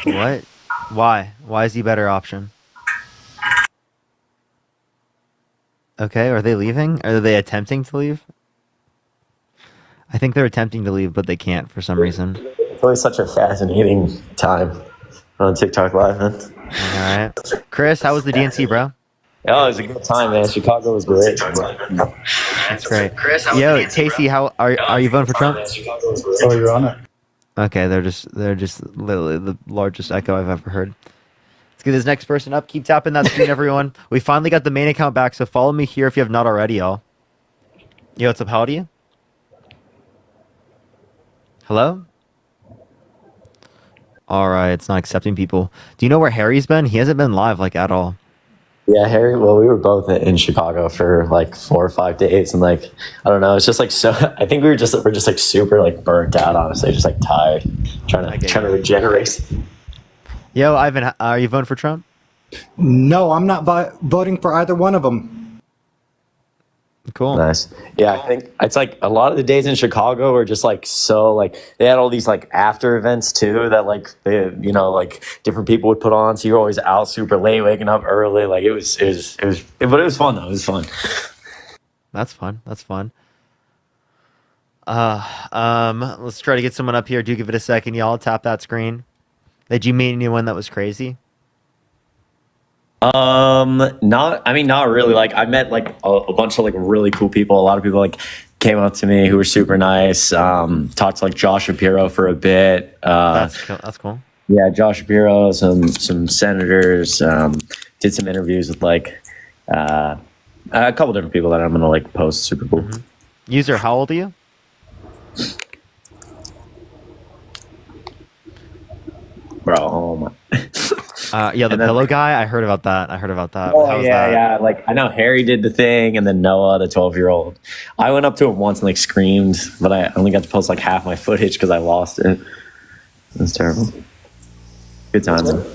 What? Why? Why is he a better option? Okay, are they leaving? Are they attempting to leave? I think they're attempting to leave, but they can't for some reason. It's always such a fascinating time on TikTok Live, man. All right. Chris, how was the DNC, bro? Oh, it was a good time, man. Chicago was great. That's great. Yo, Casey, how are you voting for Trump? Oh, you're on it. Okay, they're just literally the largest echo I've ever heard. Let's get this next person up. Keep tapping that screen, everyone. We finally got the main account back, so follow me here if you have not already, y'all. Yo, what's up? How old are you? Hello? All right, it's not accepting people. Do you know where Harry's been? He hasn't been live like at all. Yeah, Harry. Well, we were both in Chicago for like 4 or 5 days, and like I don't know, it's just like so. I think we're just like super like burnt out, honestly, just like tired, trying to regenerate. Yo, Ivan, are you voting for Trump? No, I'm not voting for either one of them. Cool. Nice. Yeah, I think it's like a lot of the days in Chicago are just like so like they had all these like after events too that like they like different people would put on. So you're always out super late, waking up early. Like it was but it was fun though. It was fun. That's fun. That's fun. Let's try to get someone up here. Do give it a second, y'all. Tap that screen. Did you meet anyone that was crazy? Not really. Like I met like a bunch of like really cool people. A lot of people like came up to me who were super nice. Talked to like Josh Shapiro for a bit. That's cool. Yeah, Josh Shapiro, some senators. Did some interviews with like a couple different people that I'm gonna like post. Super cool. User, how old are you? Bro, oh my. Yeah, the And then, pillow like- guy. I heard about that. Oh How was yeah, that? yeah. Like I know Harry did the thing, and then Noah, the 12-year-old. I went up to him once and like screamed, but I only got to post like half my footage because I lost it. It was terrible. Good time. Though.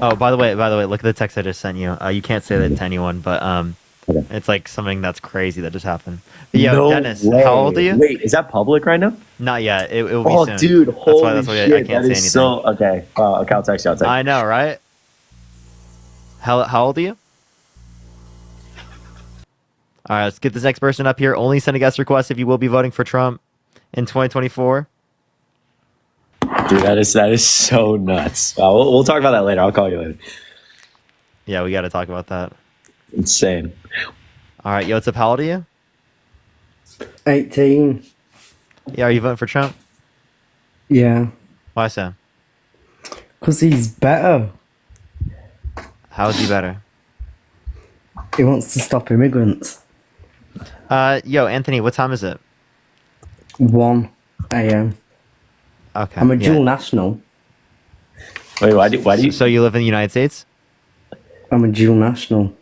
Oh, by the way, look at the text I just sent you. You can't say that to anyone, but it's like something that's crazy that just happened. But yo, No Dennis, way. how old are you? Wait, is that public right now? Not yet. It will be Oh, soon. dude, holy that's why shit! I can't that say is anything. so okay. Okay, I'll text you. I know, right? How old are you? All right, let's get this next person up here. Only send a guest request if you will be voting for Trump in 2024. Dude, that is so nuts. We'll talk about that later. I'll call you later. Yeah, we got to talk about that. Insane. All right, yo, what's up? How old are you? 18. Yeah, are you voting for Trump? Yeah. Why so? Because he's better. How is he better? He wants to stop immigrants. Yo, Anthony, what time is it? 1 a.m. Okay. I'm a yeah. dual national. Wait, why do you? So you live in the United States? I'm a dual national.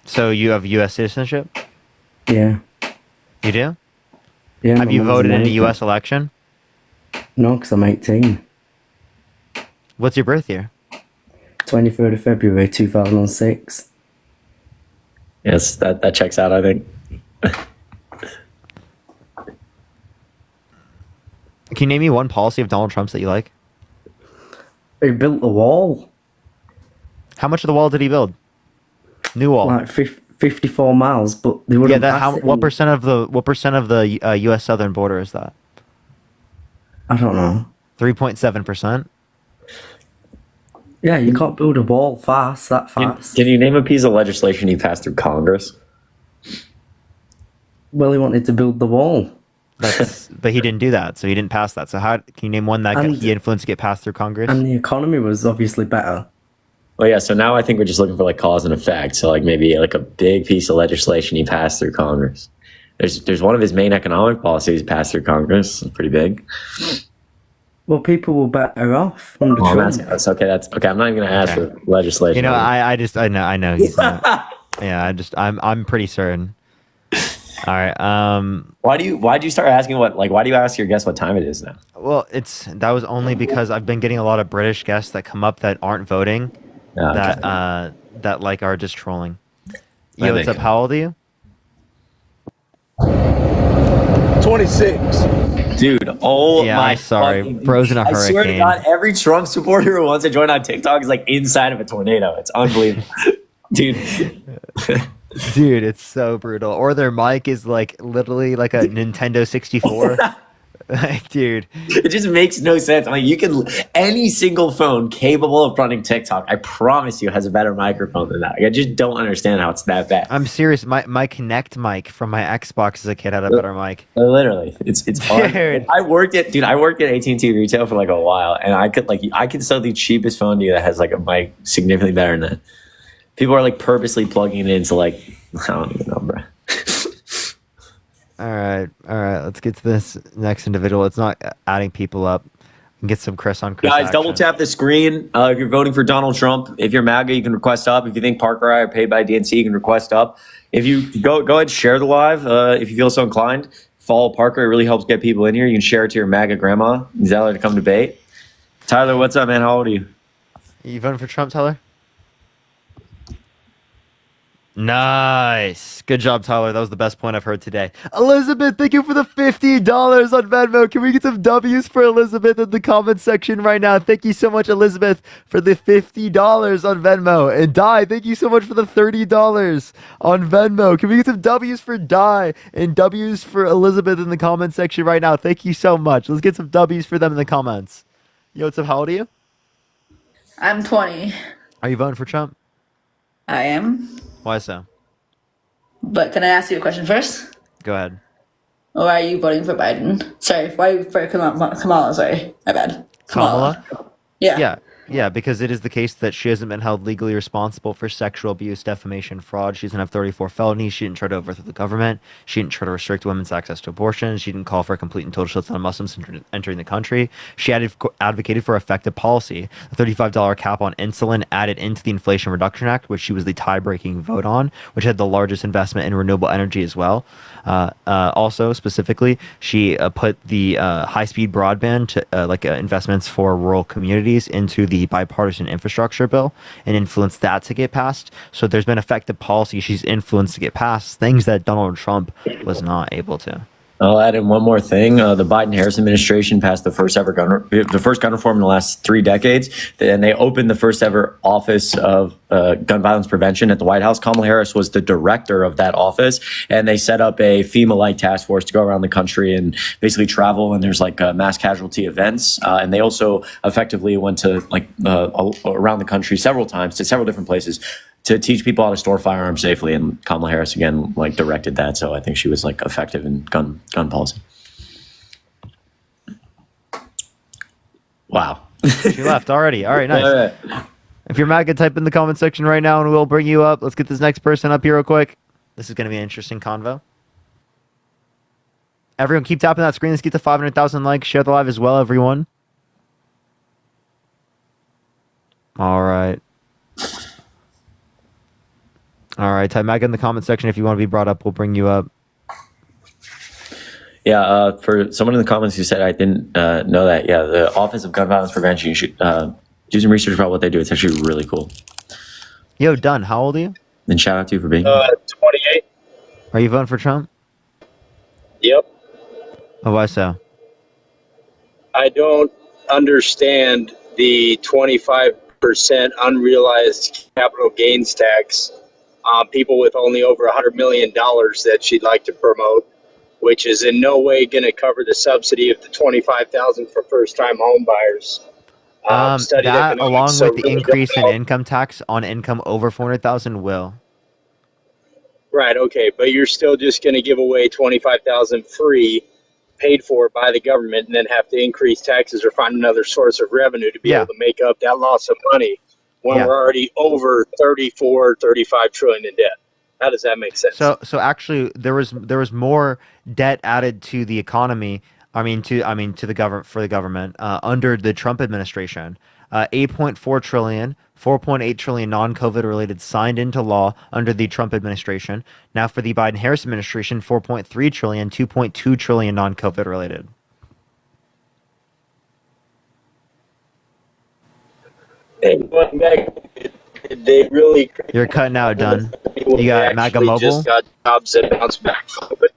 So you have U.S. citizenship? Yeah. You do? Yeah. Have my you mum's voted in a American. U.S. election? No, because I'm 18. What's your birth year? 23rd of February 2006. Yes, that checks out. I think. Can you name me one policy of Donald Trump's that you like? He built the wall. How much of the wall did he build? New wall. Like 54 miles, but they wouldn't Yeah, pass it. what percent of the U.S. southern border is that? I don't know. 3.7%. Yeah, you can't build a wall that fast. Can you name a piece of legislation he passed through Congress? Well, he wanted to build the wall. But he didn't do that, so he didn't pass that. So how can you name one that And- he influenced to get passed through Congress? And the economy was obviously better. Well, yeah. So now I think we're just looking for like cause and effect. So like maybe like a big piece of legislation he passed through Congress. There's one of his main economic policies passed through Congress. It's pretty big. Well, people were better off under Well, Trump. that's okay. That's okay. I'm not even going to ask for legislation. You know, I know he's not. Yeah, I'm pretty certain. All right. Why do you start asking why do you ask your guests what time it is now? Well, that was only because I've been getting a lot of British guests that come up that aren't voting, Oh, okay. that like are just trolling. I Yo, what's think- up? How old are you? 26. Dude, oh Yeah, my I'm sorry. fucking- Bro's in a I swear to hurricane. God, every Trump supporter who wants to join on TikTok is like inside of a tornado. It's unbelievable. Dude. Dude, it's so brutal. Or their mic is like literally like a Nintendo 64. Like, dude. It just makes no sense. I'm like, you can any single phone capable of running TikTok, I promise you, has a better microphone than that. Like, I just don't understand how it's that bad. I'm serious. My Kinect mic from my Xbox as a kid had a better mic. Literally, it's hard. Dude. I worked at AT&T retail for like a while, and I could sell the cheapest phone to you that has like a mic significantly better than that. People are like purposely plugging it into like I don't even know, bro. All right. Let's get to this next individual. It's not adding people up. And get some Chris on Chris. Guys, action. double tap the screen. If you're voting for Donald Trump, if you're MAGA, you can request up. If you think Parker or I are paid by DNC, you can request up. If you go ahead and share the live, if you feel so inclined, follow Parker. It really helps get people in here. You can share it to your MAGA grandma, Zeller, to come debate. Tyler, what's up, man? How old are you? You voting for Trump, Tyler? Nice. Good job, Tyler. That was the best point I've heard today. Elizabeth, thank you for the $50 on Venmo. Can we get some W's for Elizabeth in the comments section right now? Thank you so much, Elizabeth, for the $50 on Venmo. And Di, thank you so much for the $30 on Venmo. Can we get some W's for Di and W's for Elizabeth in the comments section right now? Thank you so much. Let's get some W's for them in the comments. Yo, what's up? How old are you? I'm 20. Are you voting for Trump? I am. Why so? But can I ask you a question first? Go ahead. Or are you voting for Biden? Sorry, why are you for Kamala? Sorry, my bad. Kamala? Yeah. Yeah, because it is the case that she hasn't been held legally responsible for sexual abuse, defamation, fraud. She doesn't have 34 felonies. She didn't try to overthrow the government. She didn't try to restrict women's access to abortion. She didn't call for a complete and total shutdown on Muslims entering the country. She advocated for effective policy. The $35 cap on insulin added into the Inflation Reduction Act, which she was the tie-breaking vote on, which had the largest investment in renewable energy as well. Also, specifically, she put the high-speed broadband to, investments for rural communities into the bipartisan infrastructure bill and influenced that to get passed. So there's been effective policy she's influenced to get passed, things that Donald Trump was not able to. I'll add in one more thing. The Biden-Harris administration passed the first gun reform in the last 3 decades, and they opened the first ever office of gun violence prevention at the White House. Kamala Harris was the director of that office, and they set up a FEMA-like task force to go around the country and basically travel when there's mass casualty events. And they also effectively went to around the country several times to several different places to teach people how to store firearms safely, and Kamala Harris again directed that. So I think she was effective in gun policy. Wow. She left already. All right, nice. If you're MAGA, type in the comment section right now and we'll bring you up. Let's get this next person up here real quick. This is going to be an interesting convo. Everyone keep tapping that screen. Let's get to 500,000 likes. Share the live as well, everyone. All right. All right. Type MAGA in the comment section if you want to be brought up. We'll bring you up. Yeah, for someone in the comments who said I didn't know that, yeah, the Office of Gun Violence Prevention, you should do some research about what they do. It's actually really cool. Yo, Dunn, how old are you? And shout out to you for being here. 28. Are you voting for Trump? Yep. Oh, why so? I don't understand the 25% unrealized capital gains tax on people with only over $100 million that she'd like to promote, which is in no way going to cover the subsidy of the $25,000 for first-time home buyers. Studied That, economics, along so with the really increase don't in know. income tax on income over 400,000 will. Right, okay, but you're still just going to give away $25,000 free, paid for by the government, and then have to increase taxes or find another source of revenue to be Yeah. able to make up that loss of money when Yeah. we're already over 35 trillion in debt. How does that make sense? So actually, there was more debt added to the economy. To the government for the government under the Trump administration. 8.4 trillion, 4.8 trillion non-COVID related signed into law under the Trump administration. Now for the Biden-Harris administration, 4.3 trillion, 2.2 trillion non-COVID related. And going back, they really You're cutting out, Dunn. You got MAGA actually Mobile? just got jobs that bounce back from it.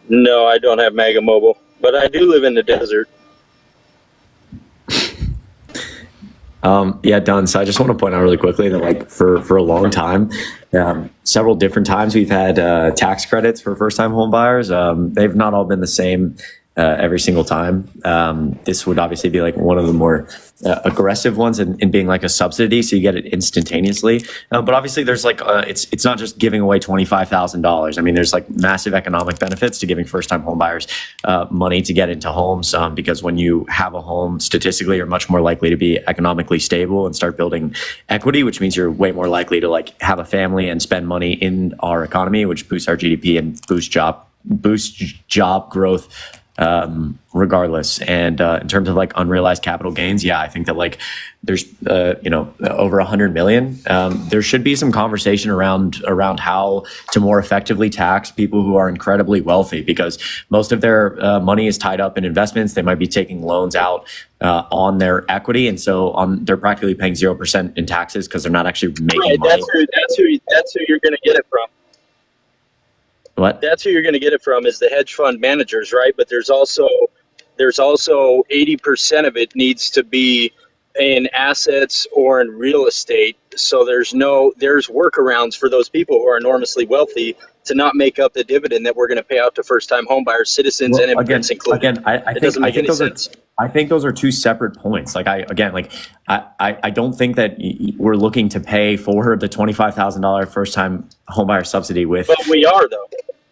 No, I don't have MAGA Mobile, but I do live in the desert. Yeah, Don. So I just want to point out really quickly that, like, for a long time, several different times we've had tax credits for first-time home buyers. They've not all been the same every single time. This would obviously be like one of the more aggressive ones in being like a subsidy, so you get it instantaneously. But obviously, there's like it's not just giving away $25,000. I mean, there's like massive economic benefits to giving first-time home buyers money to get into homes, because when you have a home, statistically, you're much more likely to be economically stable and start building equity, which means you're way more likely to like have a family and spend money in our economy, which boosts our GDP and boosts job growth. Regardless. And in terms of like unrealized capital gains, yeah, I think that like there's over 100 million. There should be some conversation around how to more effectively tax people who are incredibly wealthy, because most of their money is tied up in investments. They might be taking loans out on their equity, and so they're practically paying 0% in taxes because they're not actually making Right, money. that's who you're going to get it from. What? That's who you're going to get it from is the hedge fund managers, right? But there's also 80% of it needs to be in assets or in real estate. So there's workarounds for those people who are enormously wealthy to not make up the dividend that we're going to pay out to first-time homebuyers, citizens, and immigrants included. I think those are two separate points. Like I don't think that we're looking to pay for the $25,000 first-time homebuyer subsidy with. But we are, though.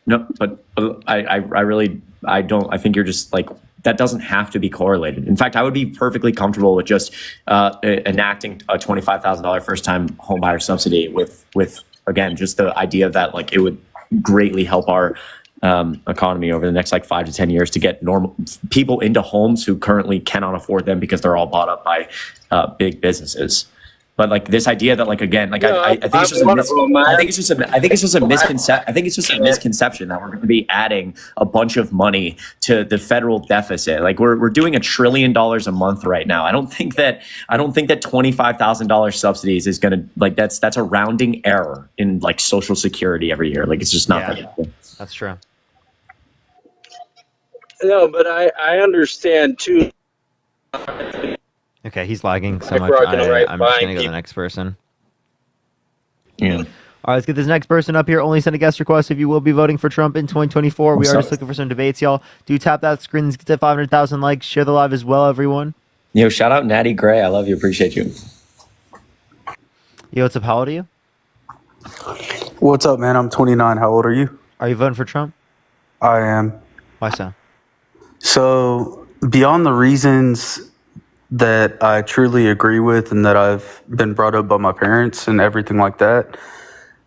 No, but I don't. I think you're just like, that doesn't have to be correlated. In fact, I would be perfectly comfortable with just enacting a $25,000 first-time homebuyer subsidy with again just the idea that like it would greatly help our economy over the next like 5 to 10 years to get normal people into homes who currently cannot afford them because they're all bought up by big businesses. But like this idea that like again like I think it's just a misconception that we're going to be adding a bunch of money to the federal deficit. Like we're doing $1 trillion a month right now. I don't think that $25,000 subsidies is going to like that's a rounding error in like Social Security every year. Like it's just not that good. That's true. No, but I understand too. Okay, he's lagging so Like much. we're gonna I'm just gonna go to the next person. Yeah. All right, let's get this next person up here. Only send a guest request if you will be voting for Trump in 2024. We are just looking for some debates, y'all. Do tap that screen. Let's get to 500,000 likes. Share the live as well, everyone. Yo, shout out Natty Gray. I love you. Appreciate you. Yo, what's up? How old are you? What's up, man? I'm 29. How old are you? Are you voting for Trump? I am. Why so? So, beyond the reasons that I truly agree with and that I've been brought up by my parents and everything like that.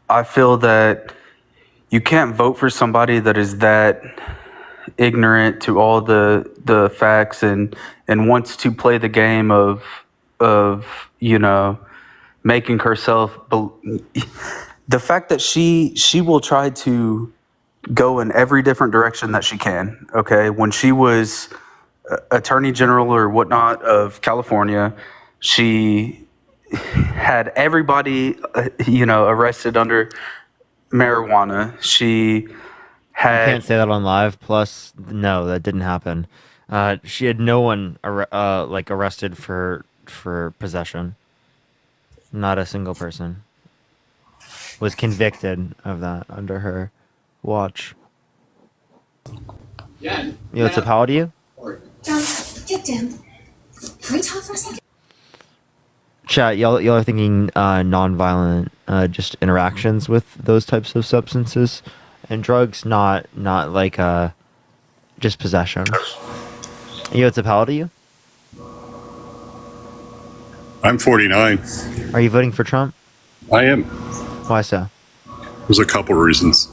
I feel that you can't vote for somebody that is that ignorant to all the facts and wants to play the game of making herself the fact that she will try to go in every different direction that she can. Okay, when she was attorney general or whatnot of California, she had everybody arrested under marijuana. She had You can't say that on live. Plus, no, that didn't happen. She had no one arrested for possession. Not a single person was convicted of that under her watch. Yeah. Yo, what's up? How old are you? Get down. Can we talk for a second? Chat, y'all are thinking non-violent, just interactions with those types of substances and drugs, not like just possession. Yo, what's up? How old are you? I'm 49. Are you voting for Trump? I am. Why so? There's a couple reasons.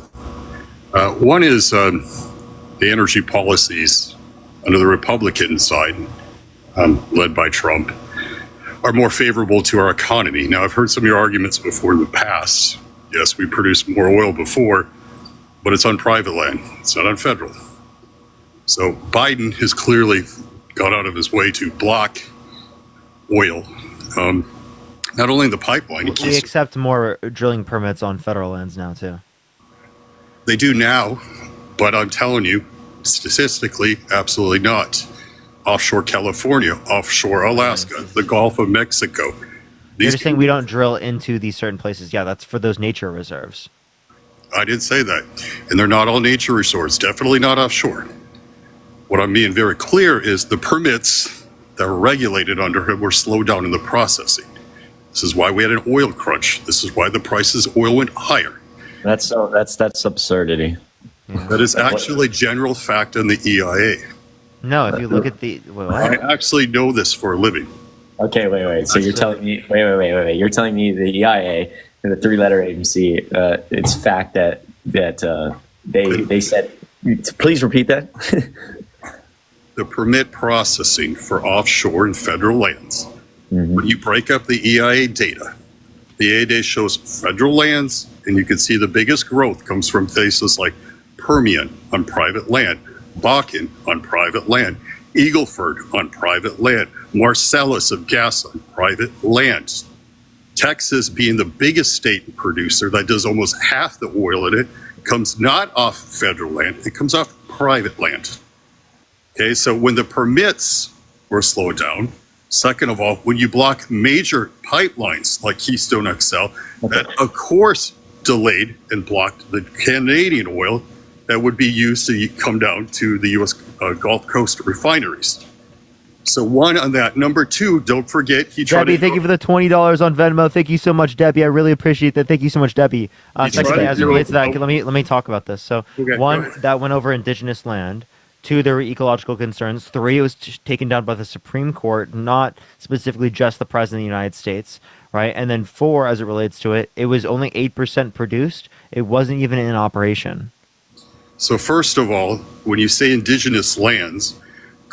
One is the energy policies under the Republican side, led by Trump, are more favorable to our economy. Now, I've heard some of your arguments before in the past. Yes, we produced more oil before, but it's on private land. It's not on federal. So Biden has clearly gone out of his way to block oil. Not only in the pipeline. We accept more drilling permits on federal lands now, too. They do now, but I'm telling you, statistically, absolutely not. Offshore California, offshore Alaska, the Gulf of Mexico. You're just saying we don't drill into these certain places. Yeah, that's for those nature reserves. I did say that. And they're not all nature resorts, definitely not offshore. What I'm being very clear is the permits that were regulated under him were slowed down in the processing. This is why we had an oil crunch. This is why the prices of oil went higher. That's absurdity. That is actually general fact in the EIA. No, if you look at the... Wait, what? I actually know this for a living. Okay, wait. So you're telling me, wait. You're telling me the EIA and the three-letter agency, it's fact that they said. Please repeat that. The permit processing for offshore and federal lands. When you break up the EIA data, the EIA data shows federal lands, and you can see the biggest growth comes from places like Permian on private land, Bakken on private land, Eagleford on private land, Marcellus of gas on private land. Texas, being the biggest state producer that does almost half the oil in it, comes not off federal land, it comes off private land. Okay, so when the permits were slowed down, second of all, when you block major pipelines like Keystone XL, that of course delayed and blocked the Canadian oil that would be used to come down to the U.S. Gulf Coast refineries. So one on that. Number two, don't forget he tried Debbie, to... thank you for the $20 on Venmo. Thank you so much, Debbie. I really appreciate that. Thank you so much, Debbie. Secondly, as it relates to that, let me talk about this. So one, that went over indigenous land. Two, there were ecological concerns. Three, it was taken down by the Supreme Court, not specifically just the President of the United States, right? And then four, as it relates to it, it was only 8% produced. It wasn't even in operation. So first of all, when you say indigenous lands,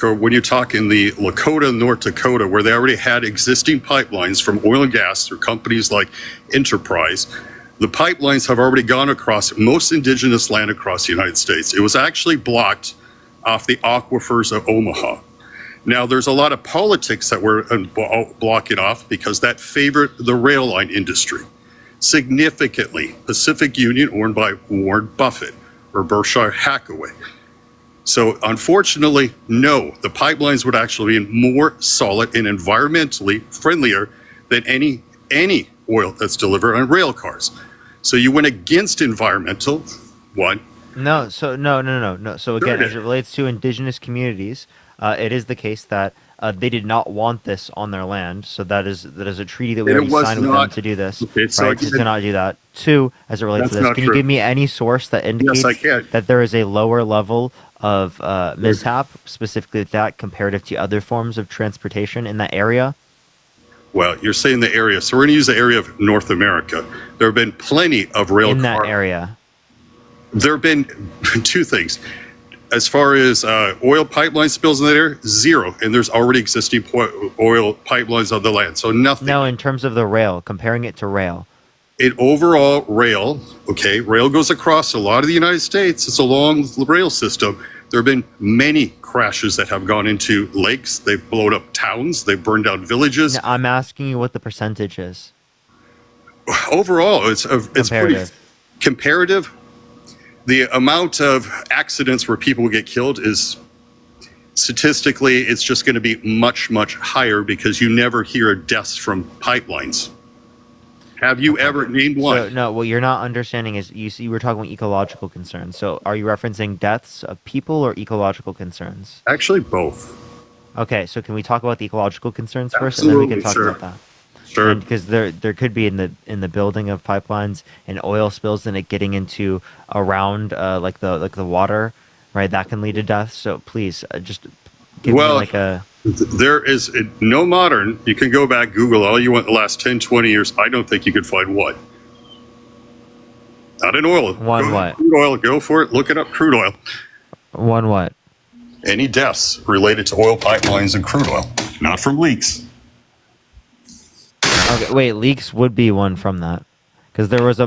when you talk in the Lakota, North Dakota, where they already had existing pipelines from oil and gas through companies like Enterprise, the pipelines have already gone across most indigenous land across the United States. It was actually blocked off the aquifers of Omaha. Now, there's a lot of politics that were blocking off because that favored the rail line industry significantly. Pacific Union, owned by Warren Buffett or Berkshire Hathaway. So unfortunately, no, the pipelines would actually be more solid and environmentally friendlier than any oil that's delivered on rail cars. So you went against environmental, one. No. So again, as it relates to indigenous communities, it is the case that they did not want this on their land. So that is a treaty that we already signed with them to do this. Okay, so right? To not do that. Two, as it relates to this, can you give me any source that indicates that there is a lower level of mishap, specifically with that, comparative to other forms of transportation in that area? Well, you're saying the area, so we're going to use the area of North America. There have been plenty of rail In that car. area. There have been two things. As far as oil pipeline spills in that area, zero. And there's already existing oil pipelines on the land. So nothing. No, in terms of the rail, comparing it to rail. Overall, rail, okay, rail goes across a lot of the United States. It's a long rail system. There have been many crashes that have gone into lakes. They've blown up towns. They've burned down villages. No, I'm asking you what the percentage is. Overall, it's pretty Comparative. comparative. The amount of accidents where people get killed is statistically, it's just going to be much, much higher because you never hear of deaths from pipelines. Have you ever named one? So, no, what you're not understanding is you were talking about ecological concerns. So are you referencing deaths of people or ecological concerns? Actually, both. Okay, so can we talk about the ecological concerns first, and then we can talk Absolutely, about that? Sure. Because there could be in the building of pipelines and oil spills and it getting into around like the water, right? That can lead to death. So please just give me like a. There is no modern. You can go back, Google all you want the last 10, 20 years. I don't think you could find one. Not in oil. One what? Crude oil. Go for it. Look it up. Crude oil. One what? Any deaths related to oil pipelines and crude oil, not from leaks. Okay, wait. Leaks would be one from that, because there was a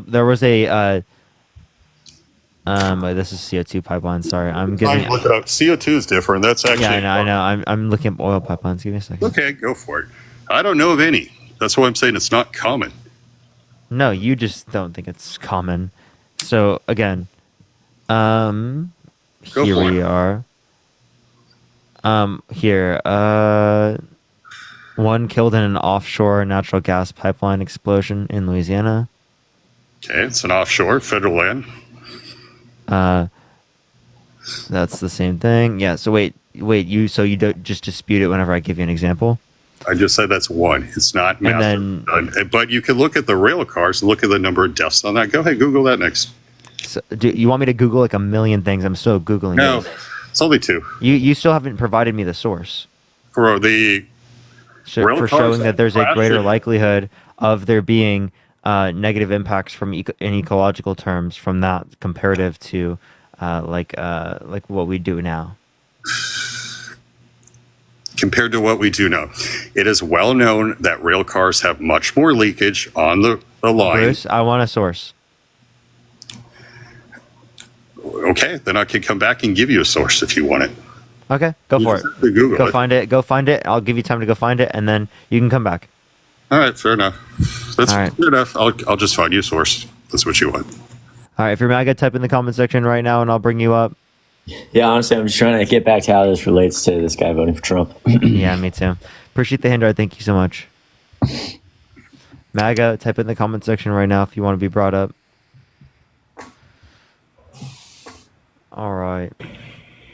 this is CO2 pipeline. Sorry, I'm getting. Look it up. CO2 is different. That's actually. Yeah, I know. I'm looking at oil pipelines. Give me a second. Okay, go for it. I don't know of any. That's why I'm saying it's not common. No, you just don't think it's common. So again, here we are. One killed in an offshore natural gas pipeline explosion in Louisiana. Okay, it's an offshore federal land. That's the same thing. Yeah. So wait. You don't just dispute it whenever I give you an example. I just said that's one. It's not massive. But you can look at the rail cars and look at the number of deaths on that. Go ahead, Google that next. So, do you want me to Google like a million things? I'm still Googling. No, this. it's only two. You still haven't provided me the source. For the rail for cars showing that there's a crash greater it. likelihood of there being negative impacts from in ecological terms from that comparative to like what we do now. Compared to what we do now, it is well known that rail cars have much more leakage on the line. Bruce, I want a source. Okay, then I can come back and give you a source if you want it. Okay, go for it. Google Go it. find it. Go find it. I'll give you time to go find it, and then you can come back. All right, fair enough. That's All right. fair enough. I'll just find you a source. That's what you want. All right, if you're MAGA, type in the comment section right now, and I'll bring you up. Yeah, honestly, I'm just trying to get back to how this relates to this guy voting for Trump. Yeah, me too. Appreciate the handout. Thank you so much. MAGA, type in the comment section right now if you want to be brought up. All right.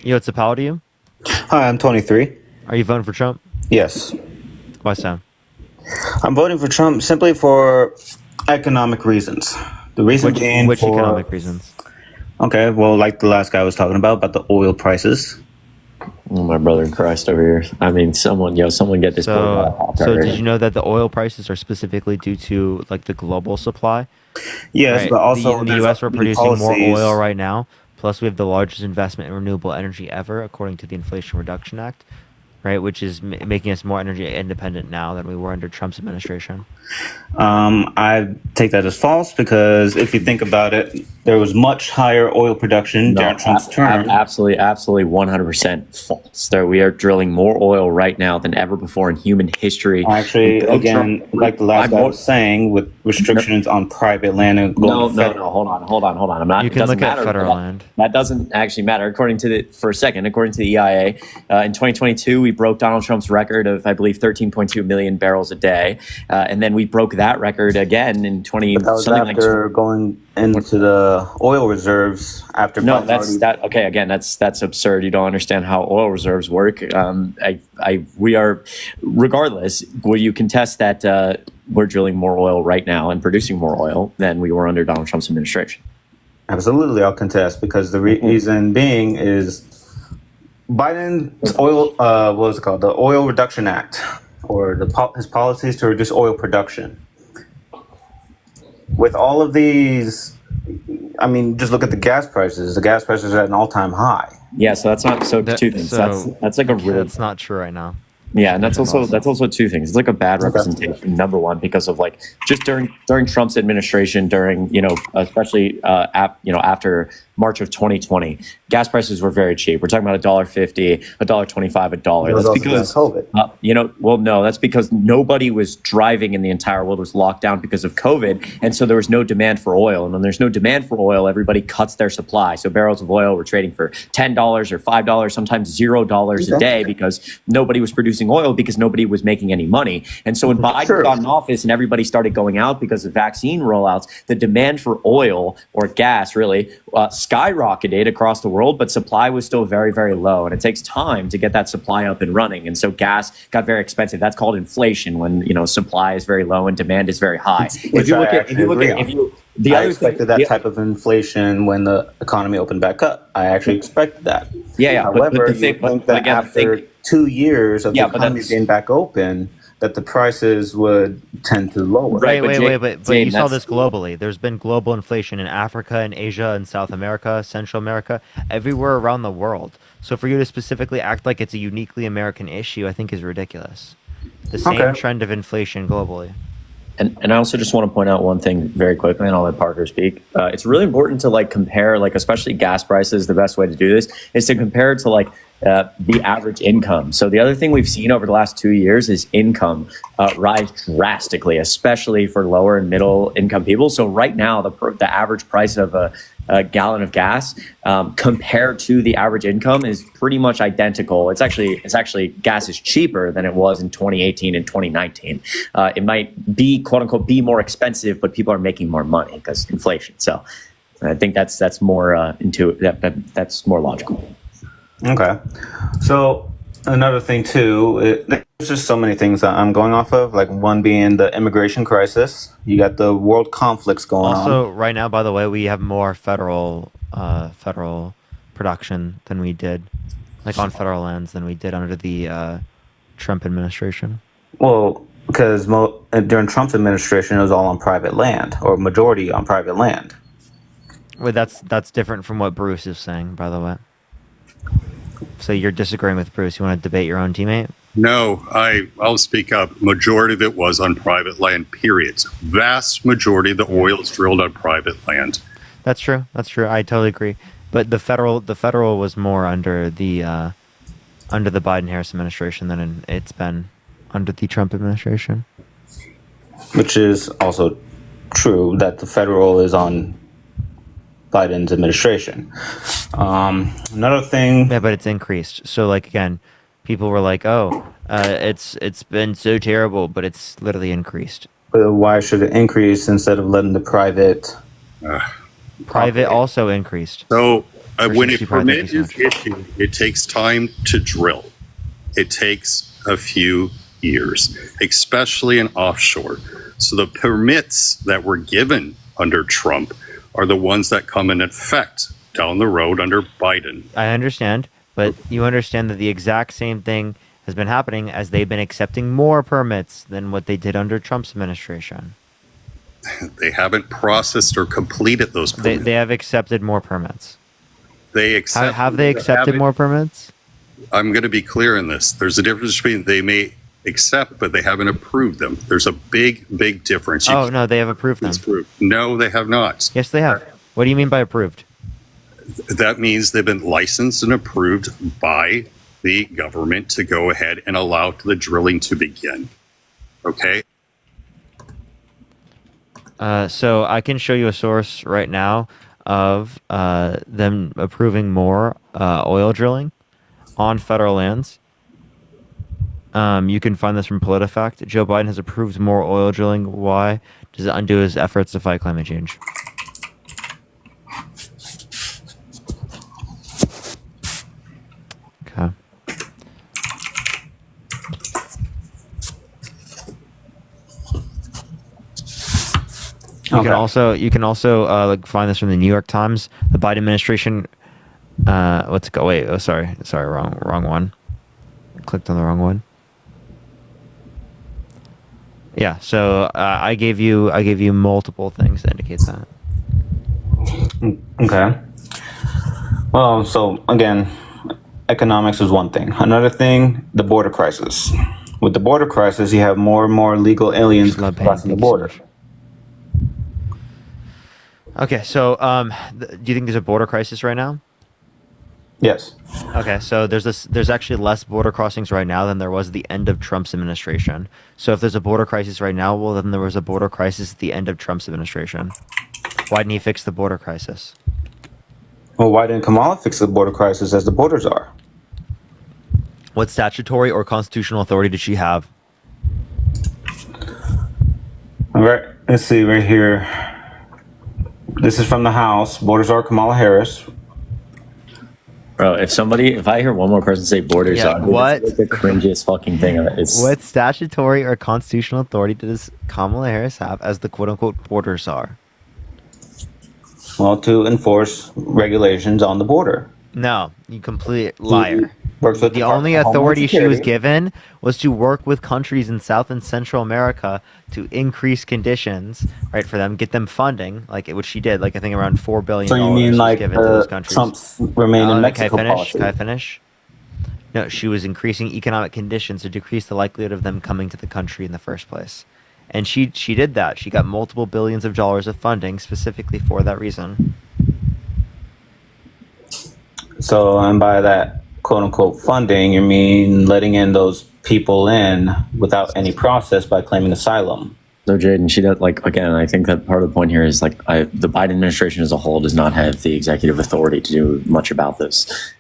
Yo, it's a pal to you? Hi, I'm 23. Are you voting for Trump? Yes. Why so? I'm voting for Trump simply for economic reasons. The reason being Which for economic reasons? Okay, well, like the last guy was talking about the oil prices. Oh, my brother in Christ over here. I mean, someone get this. So did you know that the oil prices are specifically due to like the global supply? Yes, Right? but also in the there's U.S. we're new producing more policies. oil right now. Plus, we have the largest investment in renewable energy ever, according to the Inflation Reduction Act, right? Which is making us more energy independent now than we were under Trump's administration. I take that as false because if you think about it, there was much higher oil production during Trump's term. Absolutely, 100% false. We are drilling more oil right now than ever before in human history. Actually, again, like the last guy was saying, with restrictions on private land and No, hold on. I'm not. You it can doesn't look at matter. federal land. That doesn't actually matter. According to the EIA, in 2022 we broke Donald Trump's record of, I believe, 13.2 million barrels a day, and then we broke that record again in 20. But that was something after like going into the oil reserves after. no, Biden's that's already- that. Okay, again, that's absurd. You don't understand how oil reserves work. We are, regardless. Will you contest that we're drilling more oil right now and producing more oil than we were under Donald Trump's administration? Absolutely, I'll contest because the reason being is Biden's oil, what was it called? The Oil Reduction Act, or his policies to reduce oil production. With all of these, I mean, just look at the gas prices. The gas prices are at an all-time high. Yeah, so that's not so two things. That's like a really That's not true right now. Yeah, and that's also two things. It's like a bad representation. Number one, because of like just during Trump's administration, during especially after March of 2020, gas prices were very cheap. We're talking about $1.50, $1.25, $1. That's because COVID. No, that's because nobody was driving in the entire world. Was locked down because of COVID, and so there was no demand for oil. And when there's no demand for oil, everybody cuts their supply. So barrels of oil were trading for $10 or $5, sometimes $0 a day because nobody was producing oil because nobody was making any money. And so when Biden got in office and everybody started going out because of vaccine rollouts, the demand for oil or gas really skyrocketed across the world, but supply was still very, very low. And it takes time to get that supply up and running. And so gas got very expensive. That's called inflation when, supply is very low and demand is very high. I expected that type of inflation when the economy opened back up. I actually expected that. Yeah. However, after 2 years of the economy being back open, that the prices would tend to lower. But you saw this globally. There's been global inflation in Africa and Asia and South America, Central America, everywhere around the world. So for you to specifically act like it's a uniquely American issue, I think is ridiculous. The same trend of inflation globally. And I also just want to point out one thing very quickly, and I'll let Parker speak. It's really important to compare, especially gas prices. The best way to do this is to compare it to the average income. So the other thing we've seen over the last 2 years is income rise drastically, especially for lower and middle income people. So right now, the average price of a gallon of gas compared to the average income is pretty much identical. It's actually gas is cheaper than it was in 2018 and 2019. It might be quote unquote be more expensive, but people are making more money because inflation. So I think that's more that's more logical. Okay. So another thing too, there's just so many things that I'm going off of, like one being the immigration crisis. You got the world conflicts going on. Also, right now, by the way, we have more federal production than we did, on federal lands than we did under the Trump administration. Well, because during Trump's administration, it was all on private land, or majority on private land. Wait, that's different from what Bruce is saying, by the way. So you're disagreeing with Bruce. You want to debate your own teammate? No, I'll speak up. Majority of it was on private land, period. Vast majority of the oil is drilled on private land. That's true. I totally agree. But the federal was more under the Biden-Harris administration than it's been under the Trump administration. Which is also true that the federal is on Biden's administration. Another thing. Yeah, but it's increased. So again, people were like, "Oh, it's been so terrible," but it's literally increased. But why should it increase instead of letting the private? Private also increased. So when a permit is issued, it takes time to drill. It takes a few years, especially in offshore. So the permits that were given under Trump are the ones that come in effect down the road under Biden. I understand, but you understand that the exact same thing has been happening as they've been accepting more permits than what they did under Trump's administration. They haven't processed or completed those permits. They have accepted more permits. Have they accepted more permits? I'm going to be clear in this. There's a difference between they may accept, but they haven't approved them. There's a big, big difference. No, they have approved them. No, they have not. Yes, they have. What do you mean by approved? That means they've been licensed and approved by the government to go ahead and allow the drilling to begin. Okay? So I can show you a source right now of them approving more oil drilling on federal lands. You can find this from PolitiFact. Joe Biden has approved more oil drilling. Why? Does it undo his efforts to fight climate change? Okay. You can also find this from the New York Times. The Biden administration Let's go. Wait. Oh, sorry. Wrong one. Clicked on the wrong one. Yeah. So I gave you multiple things to indicate that. Okay. Well, so again, economics is one thing. Another thing, the border crisis. With the border crisis, you have more and more illegal aliens crossing the border. Okay, so do you think there's a border crisis right now? Yes. Okay, so there's actually less border crossings right now than there was at the end of Trump's administration. So if there's a border crisis right now, well, then there was a border crisis at the end of Trump's administration. Why didn't he fix the border crisis? Well, why didn't Kamala fix the border crisis as the borders are? What statutory or constitutional authority did she have? All right, let's see right here. This is from the House. Borders are Kamala Harris. Bro, if I hear one more person say borders, Yeah, what? It's like the cringiest fucking thing. What statutory or constitutional authority does Kamala Harris have as the quote-unquote border czar? Well, to enforce regulations on the border. No, you complete liar. Works with The only Department of Homeland authority she was Security. given was to work with countries in South and Central America to increase conditions, right, for them, get them funding, which she did, I think around $4 billion. So you mean was like given to those countries. Trump's remain in Mexico Can I finish? policy? Can I finish? No, she was increasing economic conditions to decrease the likelihood of them coming to the country in the first place. And she did that. She got multiple billions of dollars of funding specifically for that reason. So, and by that quote unquote funding, you mean letting in those people in without any process by claiming asylum. No, Jaden, she does, again, I think that part of the point here is the Biden administration as a whole does not have the executive authority to do much about this.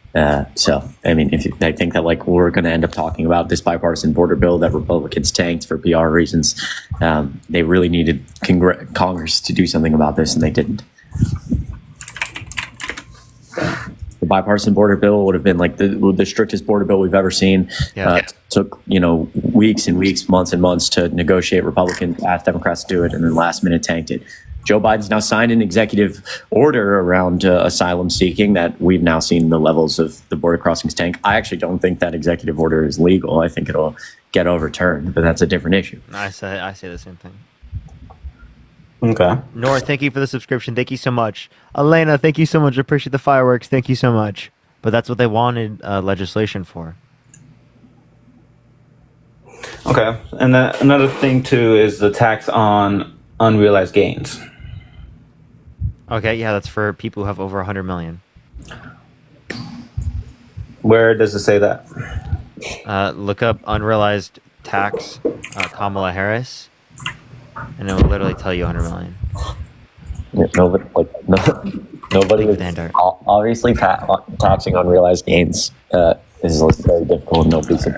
So, I mean, I think that we're going to end up talking about this bipartisan border bill that Republicans tanked for PR reasons. They really needed Congress to do something about this, and they didn't. The bipartisan border bill would have been the strictest border bill we've ever seen. Took weeks and weeks, months and months to negotiate. Republicans asked Democrats to do it, and then last minute tanked it. Joe Biden's now signed an executive order around asylum seeking that we've now seen the levels of the border crossings tank. I actually don't think that executive order is legal. I think it'll get overturned, but that's a different issue. I say the same thing. Okay. Nora, thank you for the subscription. Thank you so much. Elena, thank you so much. I appreciate the fireworks. Thank you so much. But that's what they wanted legislation for. Okay. And then another thing too is the tax on unrealized gains. Okay, yeah, that's for people who have over 100 million. Where does it say that? Look up unrealized tax Kamala Harris, and it will literally tell you 100 million. Yeah, nobody is obviously taxing unrealized gains is very difficult.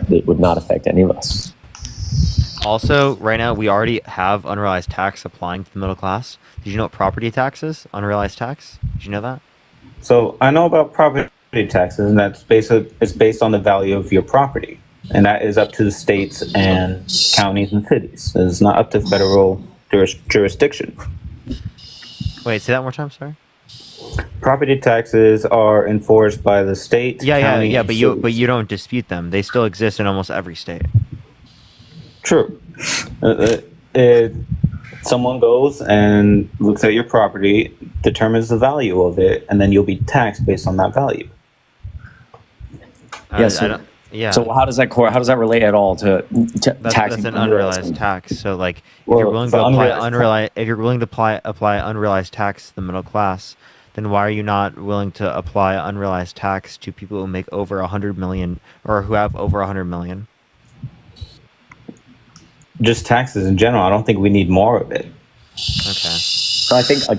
It would not affect any of us. Also, right now, we already have unrealized tax applying to the middle class. Did you know what property tax is? Unrealized tax? Did you know that? So I know about property taxes, and it's based on the value of your property, and that is up to the states and counties and cities. It's not up to federal jurisdiction. Wait, say that one more time. Sorry. Property taxes are enforced by the state. Yeah, but you don't dispute them. They still exist in almost every state. True. Someone goes and looks at your property, determines the value of it, and then you'll be taxed based on that value. Yeah. So how does that relate at all to taxing? That's an unrealized tax. So if you're willing to apply unrealized tax to the middle class, then why are you not willing to apply unrealized tax to people who make over 100 million or who have over 100 million? Just taxes in general. I don't think we need more of it. Okay. So I think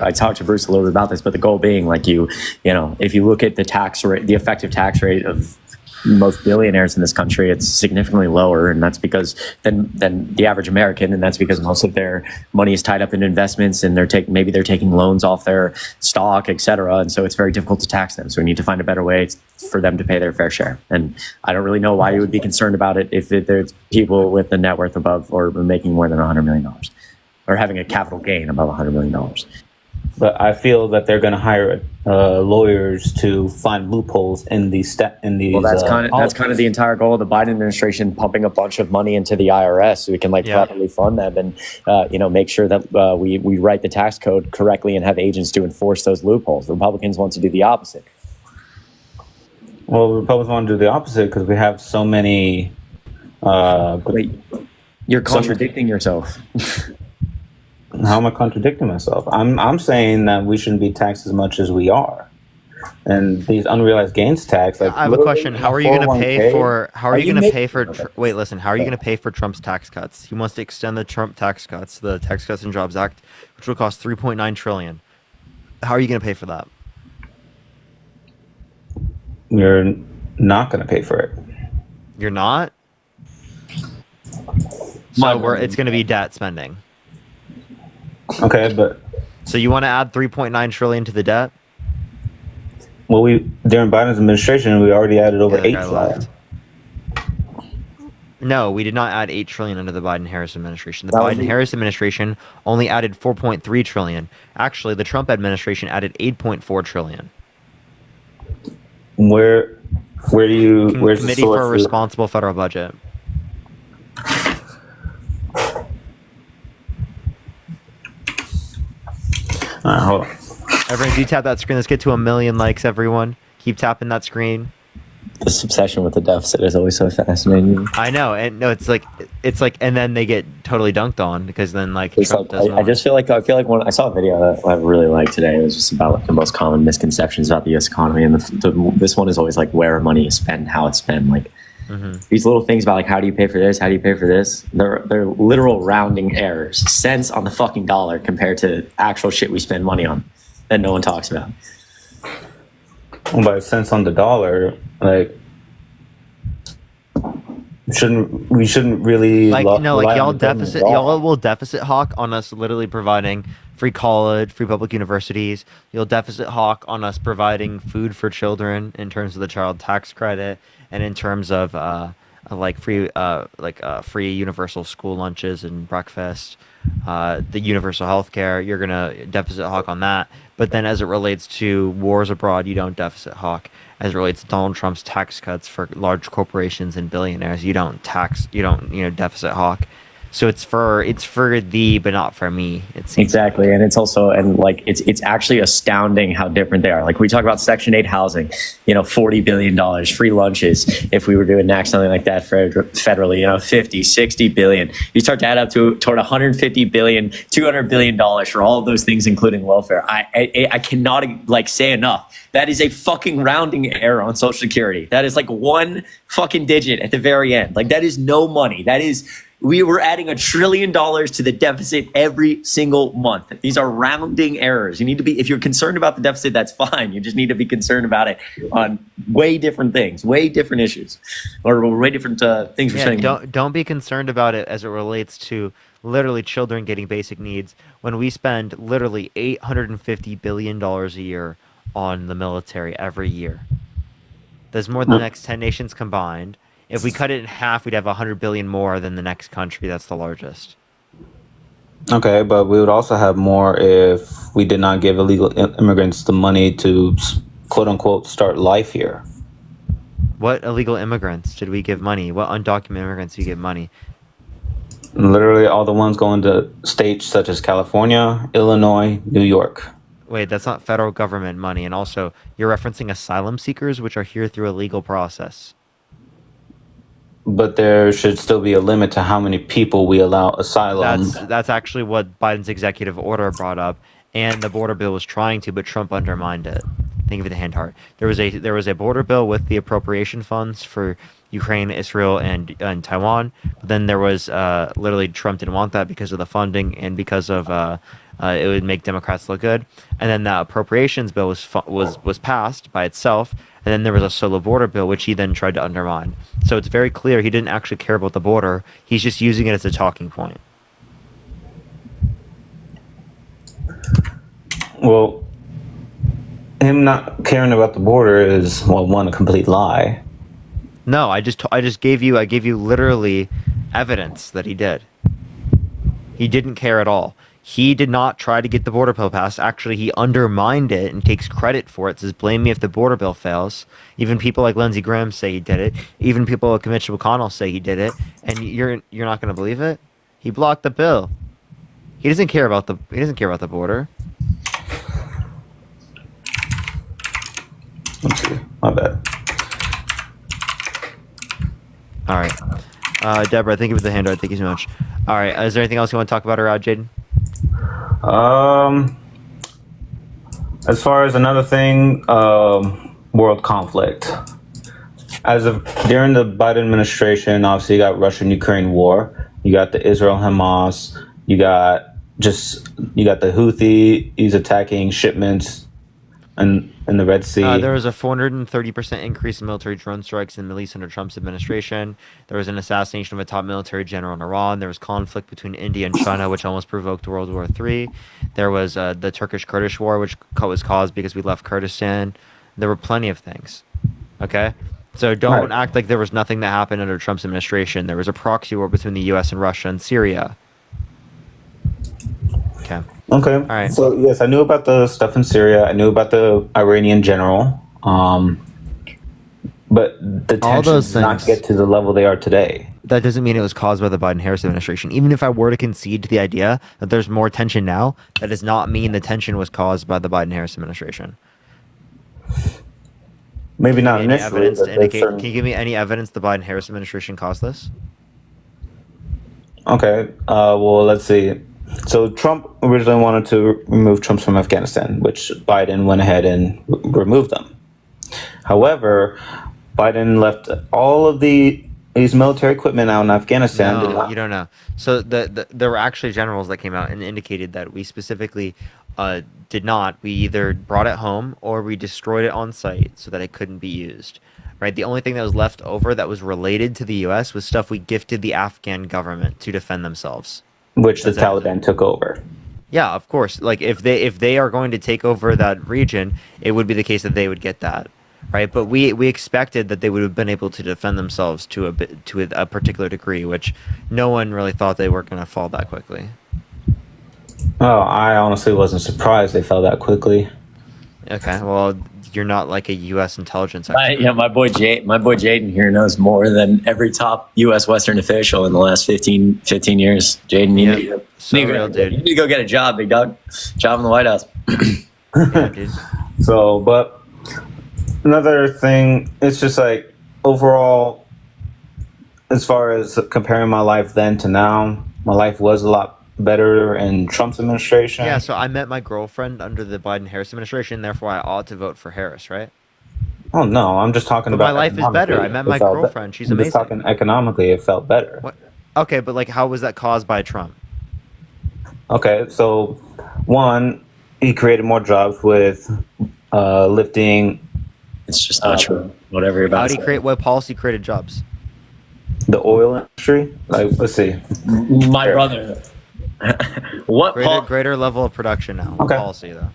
I talked to Bruce a little bit about this, but the goal being if you look at the tax rate, the effective tax rate of most billionaires in this country, it's significantly lower, and that's because than the average American, and that's because most of their money is tied up in investments, and they're taking loans off their stock, etc. And so it's very difficult to tax them. So we need to find a better way for them to pay their fair share. And I don't really know why you would be concerned about it if there's people with a net worth above or making more than $100 million, or having a capital gain above $100 million. But I feel that they're going to hire lawyers to find loopholes in these Well, that's kind of the entire goal of the Biden administration, pumping a bunch of money into the IRS so we can properly fund them and make sure that we write the tax code correctly and have agents to enforce those loopholes. The Republicans want to do the opposite. Well, Republicans want to do the opposite because we have so many. Wait, you're contradicting yourself. How am I contradicting myself? I'm saying that we shouldn't be taxed as much as we are, and these unrealized gains tax. Like, I have a question. How are you going to pay for? How are you going to pay for? Okay. Wait, listen. How are you going to pay for Trump's tax cuts? He wants to extend the Trump tax cuts, the Tax Cuts and Jobs Act, which will cost $3.9 trillion. How are you going to pay for that? We're not going to pay for it. You're not. So it's going to be debt spending. Okay, but so you want to add 3.9 trillion to the debt? Well, during Biden's administration, we already added over 8 trillion. No, we did not add 8 trillion under the Biden-Harris administration. The Biden-Harris administration only added 4.3 trillion. Actually, the Trump administration added 8.4 trillion. Where's the Committee source for a Responsible Federal Budget? Hold on. Everyone, do tap that screen. Let's get to 1 million likes, everyone. Keep tapping that screen. This obsession with the deficit is always so fascinating. I know, and no, it's like, and then they get totally dunked on because then Trump doesn't. I feel like when I saw a video that I really liked today, it was just about the most common misconceptions about the U.S. economy, and this one is always where money is spent, how it's spent, these little things about how do you pay for this, how do you pay for this? They're literal rounding errors, cents on the fucking dollar compared to actual shit we spend money on that no one talks about. Well, by cents on the dollar, we shouldn't really y'all will deficit hawk on us literally providing free college, free public universities. You'll deficit hawk on us providing food for children in terms of the child tax credit and in terms of free universal school lunches and breakfast, the universal health care. You're gonna deficit hawk on that. But then as it relates to wars abroad, you don't deficit hawk. As it relates to Donald Trump's tax cuts for large corporations and billionaires, you don't deficit hawk. So it's for thee, but not for me. Exactly, and it's also it's actually astounding how different they are. Like we talk about Section 8 housing, $40 billion, free lunches. If we were to enact something like that federally, 50, 60 billion. You start to add up toward 150 billion, $200 billion for all of those things, including welfare. I cannot say enough. That is a fucking rounding error on Social Security. That is one fucking digit at the very end. That is no money. We were adding $1 trillion to the deficit every single month. These are rounding errors. You need to be, if you're concerned about the deficit, that's fine. You just need to be concerned about it on way different things, way different issues, or way different things we're spending. Don't be concerned about it as it relates to literally children getting basic needs when we spend literally $850 billion a year on the military every year. There's more than the next 10 nations combined. If we cut it in half, we'd have 100 billion more than the next country that's the largest. Okay, but we would also have more if we did not give illegal immigrants the money to, quote unquote, start life here. What illegal immigrants did we give money? What undocumented immigrants did we give money? Literally all the ones going to states such as California, Illinois, New York. Wait, that's not federal government money. And also, you're referencing asylum seekers, which are here through a legal process. But there should still be a limit to how many people we allow asylum. That's actually what Biden's executive order brought up, and the border bill was trying to, but Trump undermined it. Think of it, the hand heart. There was a border bill with the appropriation funds for Ukraine, Israel, and Taiwan. But then there was literally Trump didn't want that because of the funding and because of it would make Democrats look good. And then that appropriations bill was passed by itself. And then there was a solo border bill, which he then tried to undermine. So it's very clear he didn't actually care about the border. He's just using it as a talking point. Well, him not caring about the border is, one, a complete lie. No, I just gave you literally evidence that he did. He didn't care at all. He did not try to get the border bill passed. Actually, he undermined it and takes credit for it. Says, blame me if the border bill fails. Even people like Lindsey Graham say he did it. Even people like Mitch McConnell say he did it. And you're not going to believe it? He blocked the bill. He doesn't care about the border. Let's see. My bad. All right. Deborah, thank you for the handout. Thank you so much. All right. Is there anything else you want to talk about or Jaden? As far as another thing, world conflict. As of during the Biden administration, obviously you got Russian-Ukraine war. You got the Israel-Hamas. You got the Houthis attacking shipments in the Red Sea. There was a 430% increase in military drone strikes in the Middle East under Trump's administration. There was an assassination of a top military general in Iran. There was conflict between India and China, which almost provoked World War III. There was the Turkish-Kurdish war, which was caused because we left Kurdistan. There were plenty of things. Okay? So don't act like there was nothing that happened under Trump's administration. There was a proxy war between the U.S. and Russia and Syria. Okay. Okay. All right. So yes, I knew about the stuff in Syria. I knew about the Iranian general. But the tensions did not get to the level they are today. That doesn't mean it was caused by the Biden-Harris administration. Even if I were to concede to the idea that there's more tension now, that does not mean the tension was caused by the Biden-Harris administration. Maybe not initially. Can you give me any evidence the Biden-Harris administration caused this? Okay. Well, let's see. So Trump originally wanted to remove troops from Afghanistan, which Biden went ahead and removed them. However, Biden left all of these military equipment out in Afghanistan. No, you don't know. So there were actually generals that came out and indicated that we specifically did not. We either brought it home or we destroyed it on site so that it couldn't be used. Right? The only thing that was left over that was related to the U.S. was stuff we gifted the Afghan government to defend themselves. Which the Taliban took over. Yeah, of course. Like if they are going to take over that region, it would be the case that they would get that, right? But we expected that they would have been able to defend themselves to a particular degree, which no one really thought they were going to fall that quickly. Oh, I honestly wasn't surprised they fell that quickly. Okay, well, you're not like a U.S. intelligence expert. My boy Jaden here knows more than every top U.S. Western official in the last 15 years. Jaden, you need to go get a job, big dog. Job in the White House. Yeah, dude. So, but another thing, it's just like overall, as far as comparing my life then to now, my life was a lot better in Trump's administration. Yeah, so I met my girlfriend under the Biden-Harris administration, therefore I ought to vote for Harris, right? Oh no, I'm just talking about my life is better. I met my girlfriend. She's amazing. Just talking economically, it felt better. What? Okay, but like, how was that caused by Trump? Okay, so one, he created more jobs with lifting. It's just not true. Whatever you're about to say. What policy created jobs? The oil industry. Like, let's see. My brother. What greater level of production now? What policy though?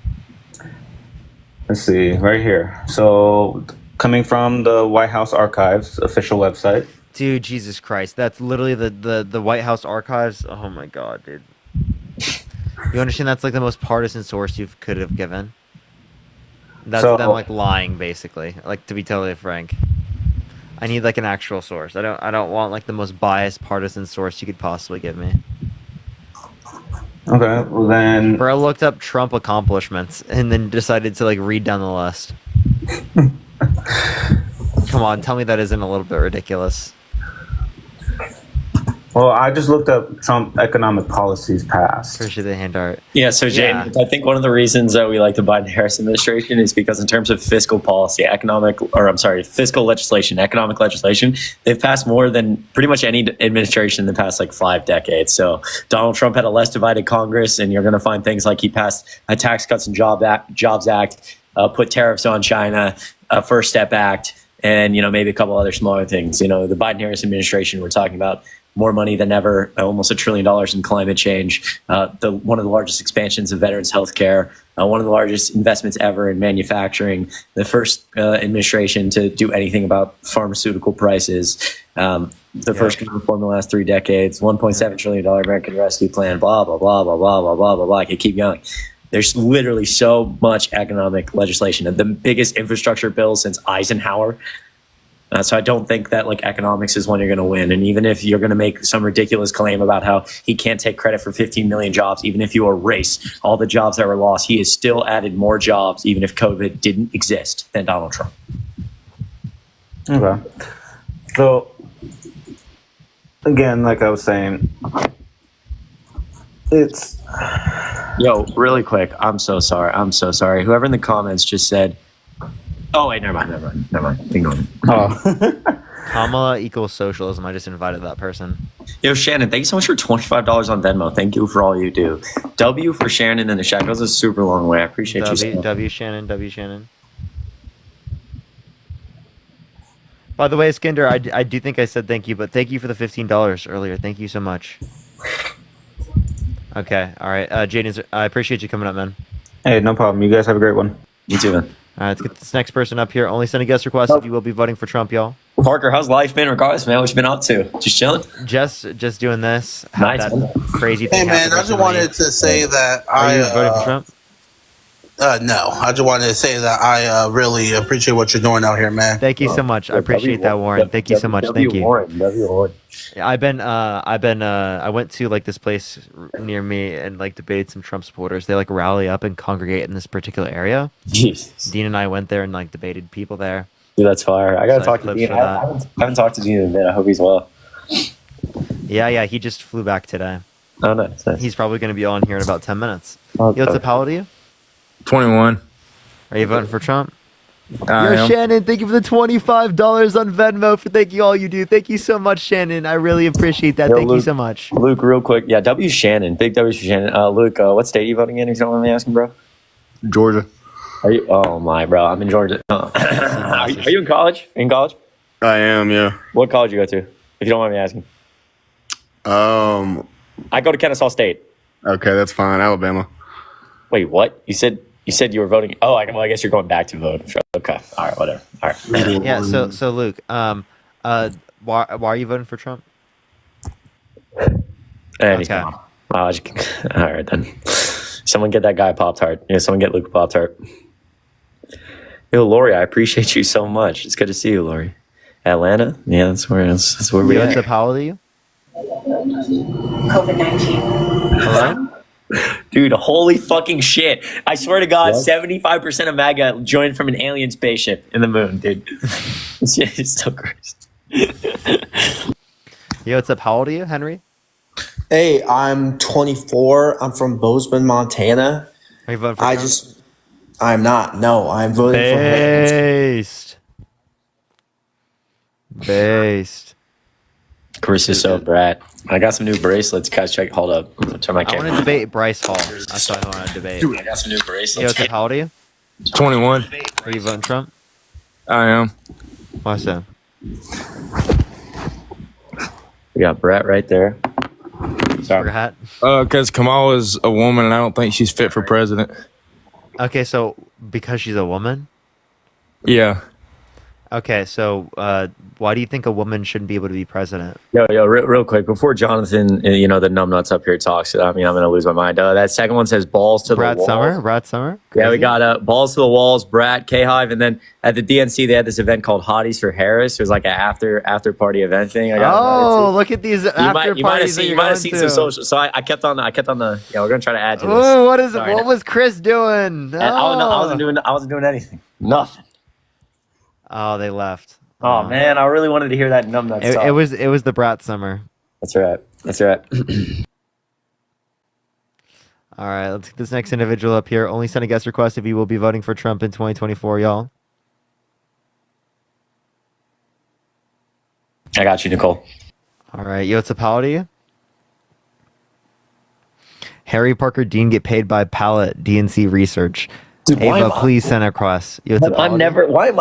Let's see, right here. So, coming from the White House Archives official website. Dude, Jesus Christ, that's literally the White House Archives. Oh my God, dude. You understand that's like the most partisan source you could have given? That's them like lying, basically. Like, to be totally frank. I need like an actual source. I don't want like the most biased partisan source you could possibly give me. Okay, well then. Or I looked up Trump accomplishments and then decided to like read down the list. Come on, tell me that isn't a little bit ridiculous. Well, I just looked up Trump economic policies passed. Appreciate the hand art. Yeah, so Jaden, I think one of the reasons that we like the Biden-Harris administration is because in terms of fiscal policy, fiscal legislation, economic legislation, they've passed more than pretty much any administration in the past like 5 decades. So Donald Trump had a less divided Congress, and you're going to find things like he passed a Tax Cuts and Jobs Act, put tariffs on China, a First Step Act, and maybe a couple other smaller things. The Biden-Harris administration we're talking about more money than ever, almost $1 trillion in climate change, one of the largest expansions of veterans healthcare, one of the largest investments ever in manufacturing, the first administration to do anything about pharmaceutical prices, the first gun reform in the last 3 decades, $1.7 trillion American Rescue Plan, blah, blah, blah, blah, blah, blah, blah, blah, blah. I could keep going. There's literally so much economic legislation, and the biggest infrastructure bill since Eisenhower. So I don't think that like economics is when you're going to win. And even if you're going to make some ridiculous claim about how he can't take credit for 15 million jobs, even if you erase all the jobs that were lost, he has still added more jobs, even if COVID didn't exist, than Donald Trump. Okay. So, again, like I was saying, it's... Yo, really quick. I'm so sorry. Whoever in the comments just said, oh, wait, never mind. Ignore me. Oh. Kamala equals socialism. I just invited that person. Yo, Shannon, thank you so much for $25 on Venmo. Thank you for all you do. W for Shannon in the chat goes a super long way. I appreciate you so much. W Shannon. By the way, Skinder, I do think I said thank you, but thank you for the $15 earlier. Thank you so much. Okay, all right. Jaden, I appreciate you coming up, man. Hey, no problem. You guys have a great one. You too, man. All right, let's get this next person up here. Only send a guest request if you will be voting for Trump, y'all. Parker, how's life been regardless, man? What you been up to? Just chilling? Just doing this. Nice. That crazy thing. Hey, man, I just wanted to say that Are you voting for Trump? No, I just wanted to say that I really appreciate what you're doing out here, man. Thank you so much. I appreciate that, Warren. Thank you so much. Thank you. Warren. Yeah, I went to like this place near me and like debated some Trump supporters. They like rally up and congregate in this particular area. Jesus. Dean and I went there and like debated people there. Dude, that's fire. I gotta So, talk to clips Dean. for I that. haven't talked to Dean in a bit. I hope he's well. Yeah, he just flew back today. Oh, nice. He's probably going to be on here in about 10 minutes. Okay. Yo, what's up, how old are you? 21. Are you voting for Trump? I Yo, am. Shannon, thank you for the $25 on Venmo for thank you all you do. Thank you so much, Shannon. I really appreciate that. Yo, Thank you Luke- so much. Luke, real quick. Yeah, W Shannon. Big W for Shannon. Luke, what state are you voting in, if you don't mind me asking, bro? Georgia. Are you? Oh, my, bro. I'm in Georgia. Are you in college? I am, yeah. What college you go to, if you don't mind me asking? I go to Kennesaw State. Okay, that's fine. Alabama. Wait, what? You said you were voting. Oh, well, I guess you're going back to vote. Okay. All right, whatever. All right. Yeah, so Luke, why are you voting for Trump? Okay. All right, then. Someone get that guy a Pop-Tart. Yeah, someone get Luke a Pop-Tart. Yo, Lori, I appreciate you so much. It's good to see you, Lori. Atlanta? Yeah, that's where we Yo, are. what's up, how old are you? COVID-19. Hello? Dude, holy fucking shit. I swear to God, 75% of MAGA joined from an alien spaceship in the moon, dude. It's so crazy. Yo, what's up, how old are you, Henry? Hey, I'm 24. I'm from Bozeman, Montana. Are you voting for Trump? I'm not. No, I'm voting Based. Chris is so brat. I got some new bracelets. Guys, check. Hold up. I'll turn my I camera. want to debate Bryce Hall. That's what I want to debate. Dude, I got some new bracelets. Yo, what's up, how old are you? 21. Are you voting Trump? I am. Why so? We got Brett right there. Sorry. Hat. Because Kamala's a woman and I don't think she's fit for president. Okay, so because she's a woman? Yeah. Okay, so why do you think a woman shouldn't be able to be president? Yo, real quick, before Jonathan, the numbnuts up here talks, I'm going to lose my mind. That second one says balls to Brad the walls. Brad Summer? Yeah, we got balls to the walls, Brat, K-Hive, and then at the DNC, they had this event called Hotties for Harris. It was like an after party event thing. I got look at these after you might parties. have seen some social. So I kept on the. Yeah, we're gonna try to add to this. Oh, what is it? Sorry, What was Chris doing? And I wasn't doing anything. Nothing. Oh, they left. Oh man, I really wanted to hear that numbnuts talk. It was the Brat Summer. That's right. All right, let's get this next individual up here. Only send a guest request if you will be voting for Trump in 2024, y'all. I got you, Nicole. All right, yo, what's up, how old are you? Harry Parker Dean get paid by Pallet DNC Research. Dude, why Ava, am I- please send across. Yo, it's a I'm never. Why am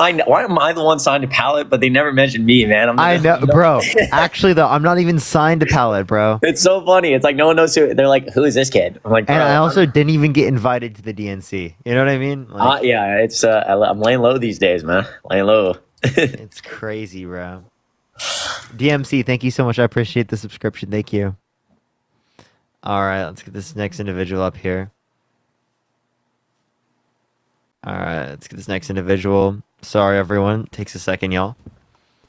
I the one signed to Pallet? But they never mentioned me, man. I know, bro. Actually, though, I'm not even signed to Pallet, bro. It's so funny. It's like no one knows who. They're like, who is this kid? I'm like, bro, And I also didn't even get invited to the DNC. You know what I mean? Like, yeah. It's I'm laying low these days, man. Laying low. it's crazy, bro. DMC, thank you so much. I appreciate the subscription. Thank you. All right, let's get this next individual up here. All right, let's get this next individual. Sorry, everyone. Takes a second, y'all.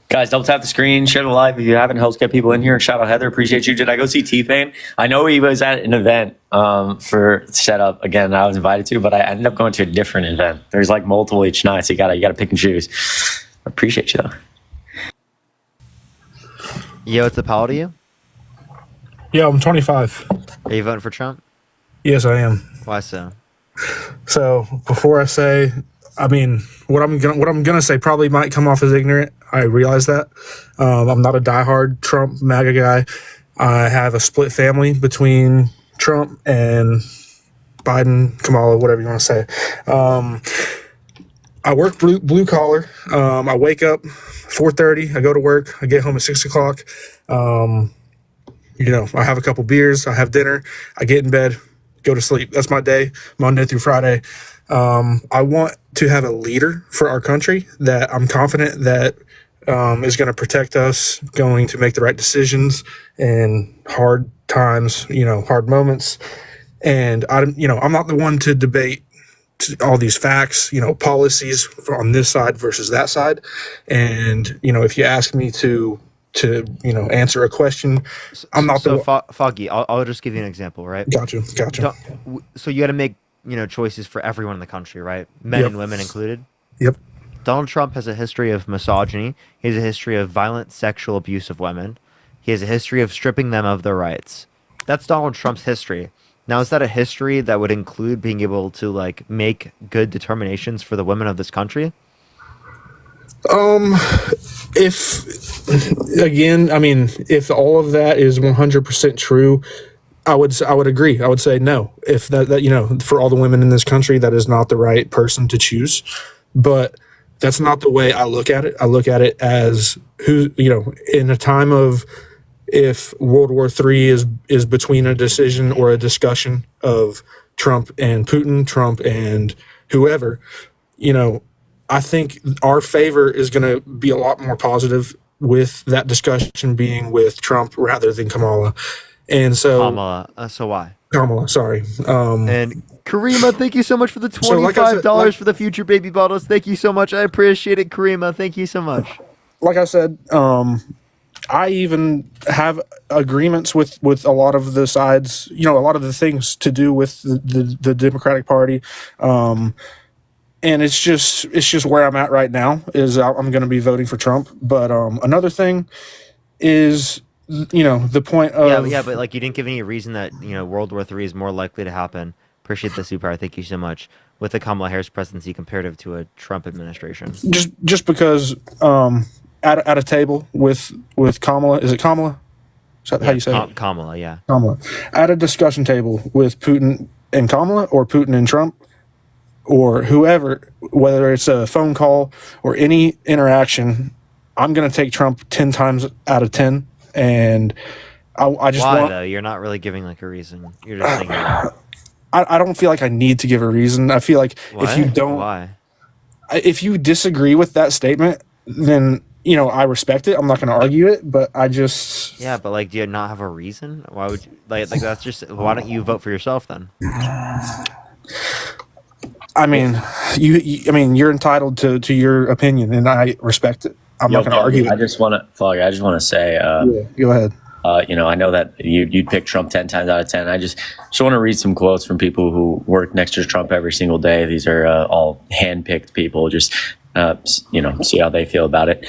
Guys, double tap the screen, share the live if you haven't. Helps get people in here. Shout out Heather, appreciate you. Did I go see T-Pain? I know he was at an event for setup again. I was invited to, but I ended up going to a different event. There's like multiple each night, so you gotta pick and choose. I appreciate you though. Yo, it's the Powell to you. Yeah, I'm 25. Are you voting for Trump? Yes, I am. Why so? So before I say, I mean, what I'm gonna say probably might come off as ignorant. I realize that. I'm not a diehard Trump MAGA guy. I have a split family between Trump and Biden, Kamala, whatever you want to say. I work blue collar. I wake up 4:30. I go to work. I get home at 6 o'clock. You know, I have a couple beers. I have dinner. I get in bed, go to sleep. That's my day, Monday through Friday. I want to have a leader for our country that I'm confident that is going to protect us, going to make the right decisions in hard times, you know, hard moments. And I'm not the one to debate all these facts, you know, policies on this side versus that side. And, you know, if you ask me to answer a question, I'm not Foggy, I'll just give you an example, right? Gotcha. So you got to make, choices for everyone in the country, right? Men and women included. Yep. Donald Trump has a history of misogyny. He has a history of violent sexual abuse of women. He has a history of stripping them of their rights. That's Donald Trump's history. Now, is that a history that would include being able to like make good determinations for the women of this country? If all of that is 100% true, I would agree. I would say no. If that for all the women in this country, that is not the right person to choose. But that's not the way I look at it. I look at it as in a time of, if World War III is between a decision or a discussion of Trump and Putin, Trump and whoever, I think our favor is going to be a lot more positive with that discussion being with Trump rather than Kamala. And so Kamala. So why? Kamala, sorry. And Karima, thank you so much for the $25 for the future baby bottles. Thank you so much. I appreciate it, Karima. Thank you so much. Like I said, I even have agreements with a lot of the sides, a lot of the things to do with the Democratic Party. And it's just where I'm at right now is I'm going to be voting for Trump. But another thing is, the point of... Yeah, but like you didn't give any reason that, World War III is more likely to happen. Appreciate the super. Thank you so much. With the Kamala Harris presidency comparative to a Trump administration. Just because at a table with Kamala, is it Kamala? Is that how you say it? Kamala, yeah. Kamala. At a discussion table with Putin and Kamala, or Putin and Trump, or whoever, whether it's a phone call or any interaction, I'm going to take Trump 10 times out of 10. And I just Why, though? You're not really giving like a reason. You're just saying I don't feel like I need to give a reason. I feel like if you don't... Why? If you disagree with that statement, then, I respect it. I'm not going to argue it, but I just... Yeah, but like, do you not have a reason? Why would you... Like that's just... Why don't you vote for yourself then? I mean, you're entitled to your opinion, and I respect it. I'm not going to argue it. I just want to say, go ahead. I know that you'd pick Trump 10 times out of 10. I just want to read some quotes from people who work next to Trump every single day. These are all hand-picked people. Just see how they feel about it.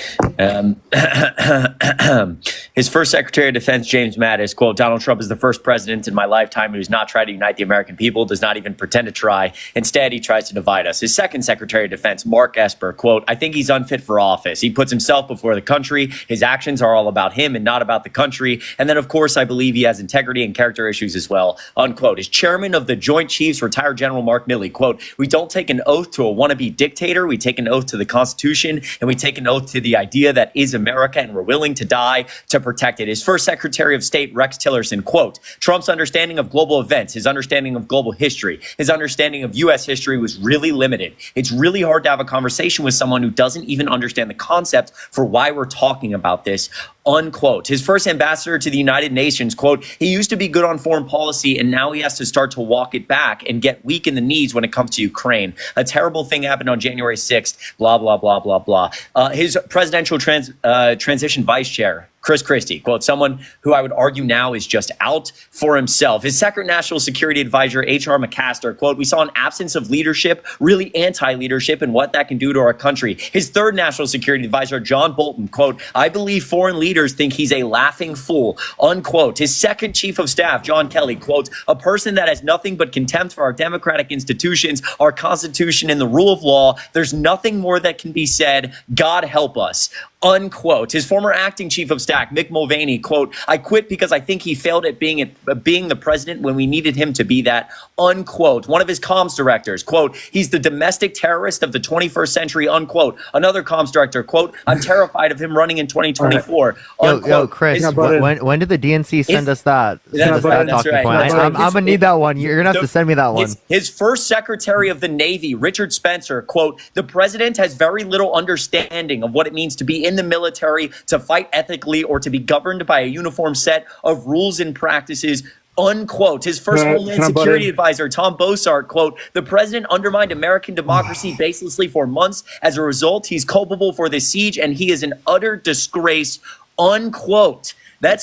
His first Secretary of Defense, James Mattis, quote, Donald Trump is the first president in my lifetime who has not tried to unite the American people, does not even pretend to try. Instead, he tries to divide us. His second Secretary of Defense, Mark Esper, quote, I think he's unfit for office. He puts himself before the country. His actions are all about him and not about the country. And then, of course, I believe he has integrity and character issues as well, unquote. His chairman of the Joint Chiefs, retired General Mark Milley, quote, we don't take an oath to a wannabe dictator. We take an oath to the Constitution, and we take an oath to the idea that is America, and we're willing to die to protect it. His first Secretary of State, Rex Tillerson, quote, Trump's understanding of global events, his understanding of global history, his understanding of U.S. history was really limited. It's really hard to have a conversation with someone who doesn't even understand the concept for why we're talking about this, unquote. His first ambassador to the United Nations, quote, he used to be good on foreign policy, and now he has to start to walk it back and get weak in the knees when it comes to Ukraine. A terrible thing happened on January 6th, blah, blah, blah, blah, blah. His presidential transition vice chair, Chris Christie, quote, someone who I would argue now is just out for himself. His second national security advisor, H.R. McMaster, quote, we saw an absence of leadership, really anti-leadership, and what that can do to our country. His third national security advisor, John Bolton, quote, I believe foreign leaders think he's a laughing fool, unquote. His second chief of staff, John Kelly, quote, a person that has nothing but contempt for our democratic institutions, our Constitution, and the rule of law. There's nothing more that can be said. God help us, unquote. His former acting chief of staff, Mick Mulvaney, quote, I quit because I think he failed at being the president when we needed him to be that, unquote. One of his comms directors, quote, he's the domestic terrorist of the 21st century, unquote. Another comms director, quote, I'm terrified of him running in 2024, unquote. Yo, Chris, when did the DNC send us that? That's right. I'm gonna need that one. You're gonna have to send me that one. His first Secretary of the Navy, Richard Spencer, quote, the president has very little understanding of what it means to be in the military, to fight ethically, or to be governed by a uniform set of rules and practices, unquote. His first Homeland Security advisor, Tom Bossart, quote, the president undermined American democracy baselessly for months. As a result, he's culpable for the siege, and he is an utter disgrace, unquote.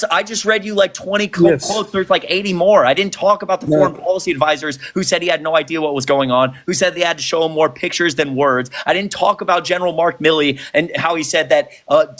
I just read you like 20 quotes. There's like 80 more. I didn't talk about the foreign policy advisors who said he had no idea what was going on, who said they had to show him more pictures than words. I didn't talk about General Mark Milley and how he said that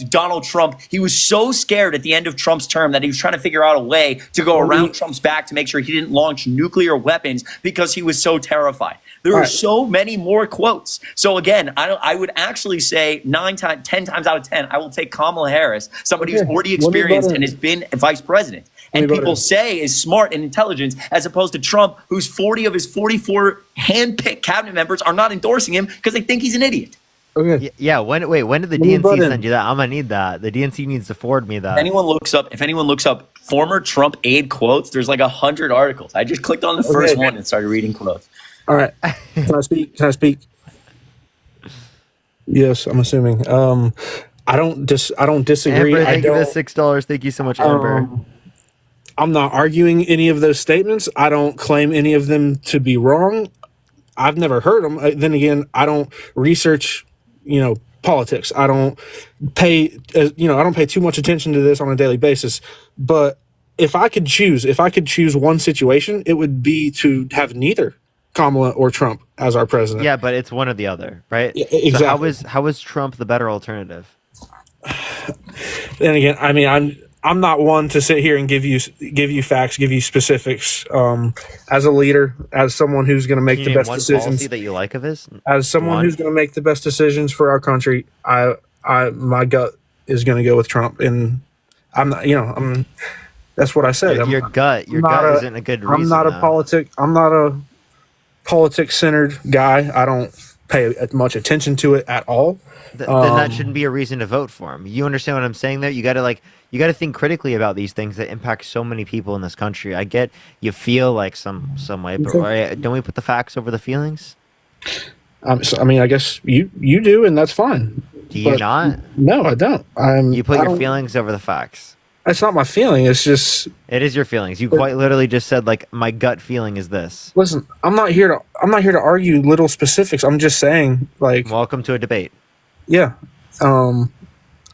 Donald Trump, he was so scared at the end of Trump's term that he was trying to figure out a way to go around Trump's back to make sure he didn't launch nuclear weapons because he was so terrified. There are so many more quotes. So again, I would actually say 10 times out of 10, I will take Kamala Harris, somebody who's already experienced and has been a vice president. And people say is smart and intelligent, as opposed to Trump, whose 40 of his 44 hand-picked cabinet members are not endorsing him because they think he's an idiot. Okay. Yeah. When did the DNC send you that? I'm gonna need that. The DNC needs to forward me that. If anyone looks up former Trump aide quotes, there's like 100 articles. I just clicked on the first one and started reading quotes. All right. Can I speak? Yes, I'm assuming. I don't disagree. Amber, thank you for the $6. Thank you so much, Amber. I'm not arguing any of those statements. I don't claim any of them to be wrong. I've never heard them. Then again, I don't research, politics. I don't pay too much attention to this on a daily basis. But if I could choose one situation, it would be to have neither Kamala or Trump as our president. Yeah, but it's one or the other, right? Yeah, exactly. So how is Trump the better alternative? Then again, I mean, I'm not one to sit here and give you facts, give you specifics. As a leader, as someone who's going to make the best decisions, policy that you like of his, as someone who's going to make the best decisions for our country, my gut is going to go with Trump, and I'm not, that's what I said. Your gut isn't a good reason. I'm not a politics-centered guy. I don't pay much attention to it at all. Then that shouldn't be a reason to vote for him. You understand what I'm saying there? You got to think critically about these things that impact so many people in this country. I get you feel like some way, but don't we put the facts over the feelings? So, I guess you do, and that's fine. Do you not? No, I don't. You put your feelings over the facts. That's not my feeling. It's just. It is your feelings. You quite literally just said, like, my gut feeling is this. Listen, I'm not here to argue little specifics. I'm just saying, like. Welcome to a debate. Yeah. I'm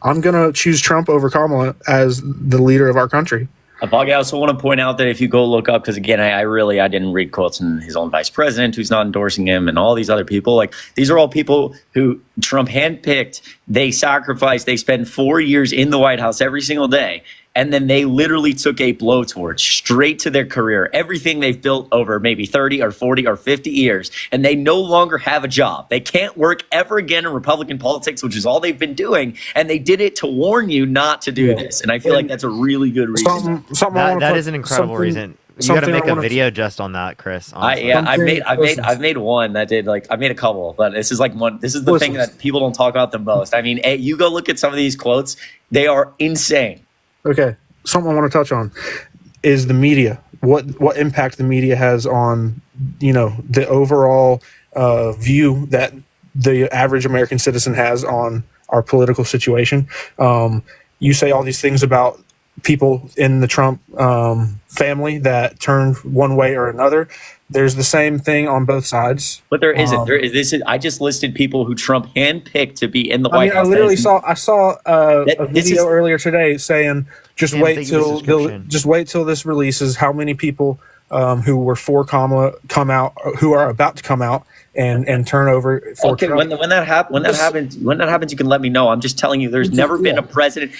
gonna choose Trump over Kamala as the leader of our country. I also want to point out that if you go look up, because again, I didn't read quotes from his own vice president who's not endorsing him and all these other people. Like, these are all people who Trump handpicked. They sacrificed. They spend 4 years in the White House every single day. And then they literally took a blowtorch straight to their career, everything they've built over maybe 30 or 40 or 50 years. And they no longer have a job. They can't work ever again in Republican politics, which is all they've been doing. And they did it to warn you not to do this. And I feel like that's a really good reason. That is an incredible reason. You got to make a video just on that, Chris. Honestly. I've made one that did I've made a couple, but this is like one. This is the thing that people don't talk about the most. I mean, you go look at some of these quotes; they are insane. Okay, something I want to touch on is the media. What impact the media has on the overall view that the average American citizen has on our political situation. You say all these things about people in the Trump family that turn one way or another. There's the same thing on both sides. But there isn't. I just listed people who Trump handpicked to be in the White House. I saw a video earlier today saying, just wait till this releases how many people who were for Kamala who are about to come out and turn over for Trump. When that happens, you can let me know. I'm just telling you, there's never been a president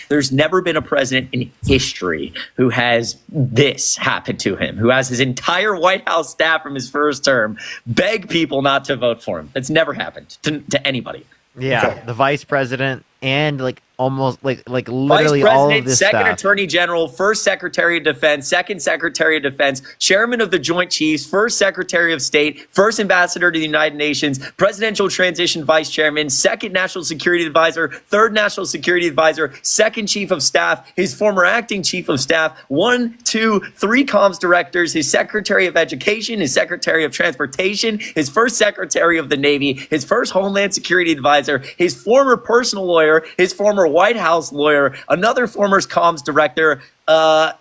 in history who has this happen to him, who has his entire White House staff from his first term beg people not to vote for him. That's never happened to anybody. Yeah, Okay. the vice president and almost literally Vice all of President, this Second staff. Attorney General, First Secretary of Defense, Second Secretary of Defense, Chairman of the Joint Chiefs, First Secretary of State, First Ambassador to the United Nations, Presidential Transition Vice Chairman, Second National Security Advisor, Third National Security Advisor, Second Chief of Staff, his former Acting Chief of Staff, 1, 2, 3 comms directors, his Secretary of Education, his Secretary of Transportation, his first Secretary of the Navy, his first Homeland Security Advisor, his former personal lawyer, his former White House lawyer, another former comms director, a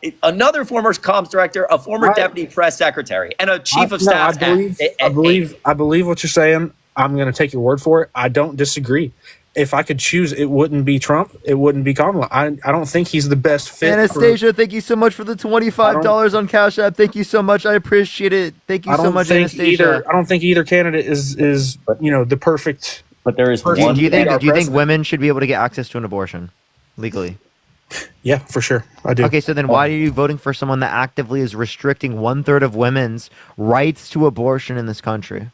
former deputy press secretary, and a chief of staff. I believe what you're saying. I'm going to take your word for it. I don't disagree. If I could choose, it wouldn't be Trump. It wouldn't be Kamala. I don't think he's the best fit. Anastasia, thank you so much for the $25 on Cash App. Thank you so much. I appreciate it. Thank you so much, Anastasia. I don't think either candidate is the perfect. But there is Do you think women should be able to get access to an abortion legally? Yeah, for sure. I do. Okay, so then why are you voting for someone that actively is restricting 1/3 of women's rights to abortion in this country?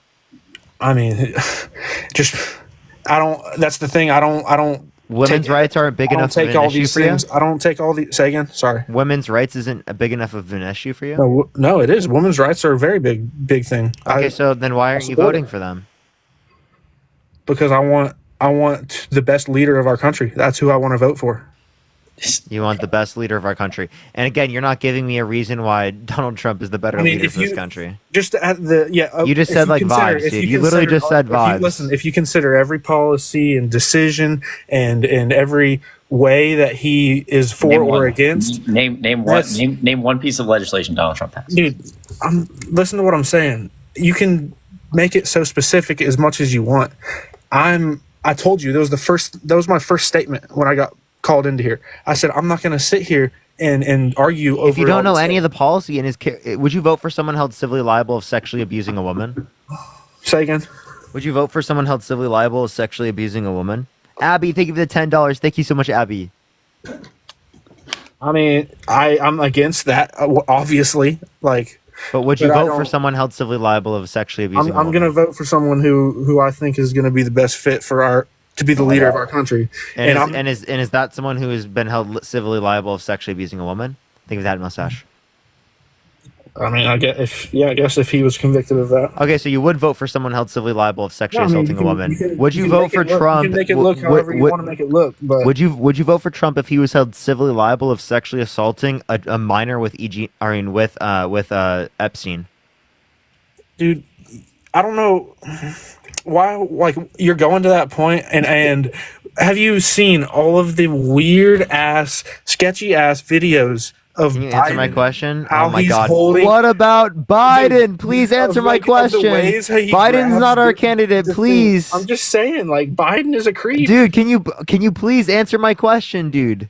I mean, that's the thing. I don't. Women's rights aren't big enough of an issue for you? I don't take all these. Say again. Sorry. Women's rights isn't a big enough of an issue for you? No, it is. Women's rights are a very big thing. Okay, so then why aren't you voting for them? Because I want the best leader of our country. That's who I want to vote for. You want the best leader of our country. And again, you're not giving me a reason why Donald Trump is the better leader for this country. Just you just said vibes, dude. You literally just said vibes. If you consider every policy and decision and every way that he is for or against, name one piece of legislation Donald Trump has. Dude, listen to what I'm saying. You can make it so specific as much as you want. I told you that was my first statement when I got called into here. I said I'm not going to sit here and argue over. If you don't know any of the policy would you vote for someone held civilly liable of sexually abusing a woman? Say again. Would you vote for someone held civilly liable of sexually abusing a woman? Abby, thank you for the $10. Thank you so much, Abby. I mean, I'm against that, obviously. But would you vote for someone held civilly liable of sexually abusing a woman? I'm going to vote for someone who I think is going to be the best fit to be the leader of our country. And is that someone who has been held civilly liable of sexually abusing a woman? Think of that mustache. I mean, I guess if he was convicted of that. Okay, so you would vote for someone held civilly liable of sexually assaulting a woman. Would you vote for Trump? You can make it look however you want to make it look. But would you vote for Trump if he was held civilly liable of sexually assaulting a minor with Epstein? Dude, I don't know why. You're going to that point, and have you seen all of the weird ass, sketchy ass videos? Can you answer my question? How Oh my he's God! holding- What about Biden? Please answer my question. Biden's not our candidate. Please. I'm just saying, Biden is a creep. Dude, can you please answer my question, dude?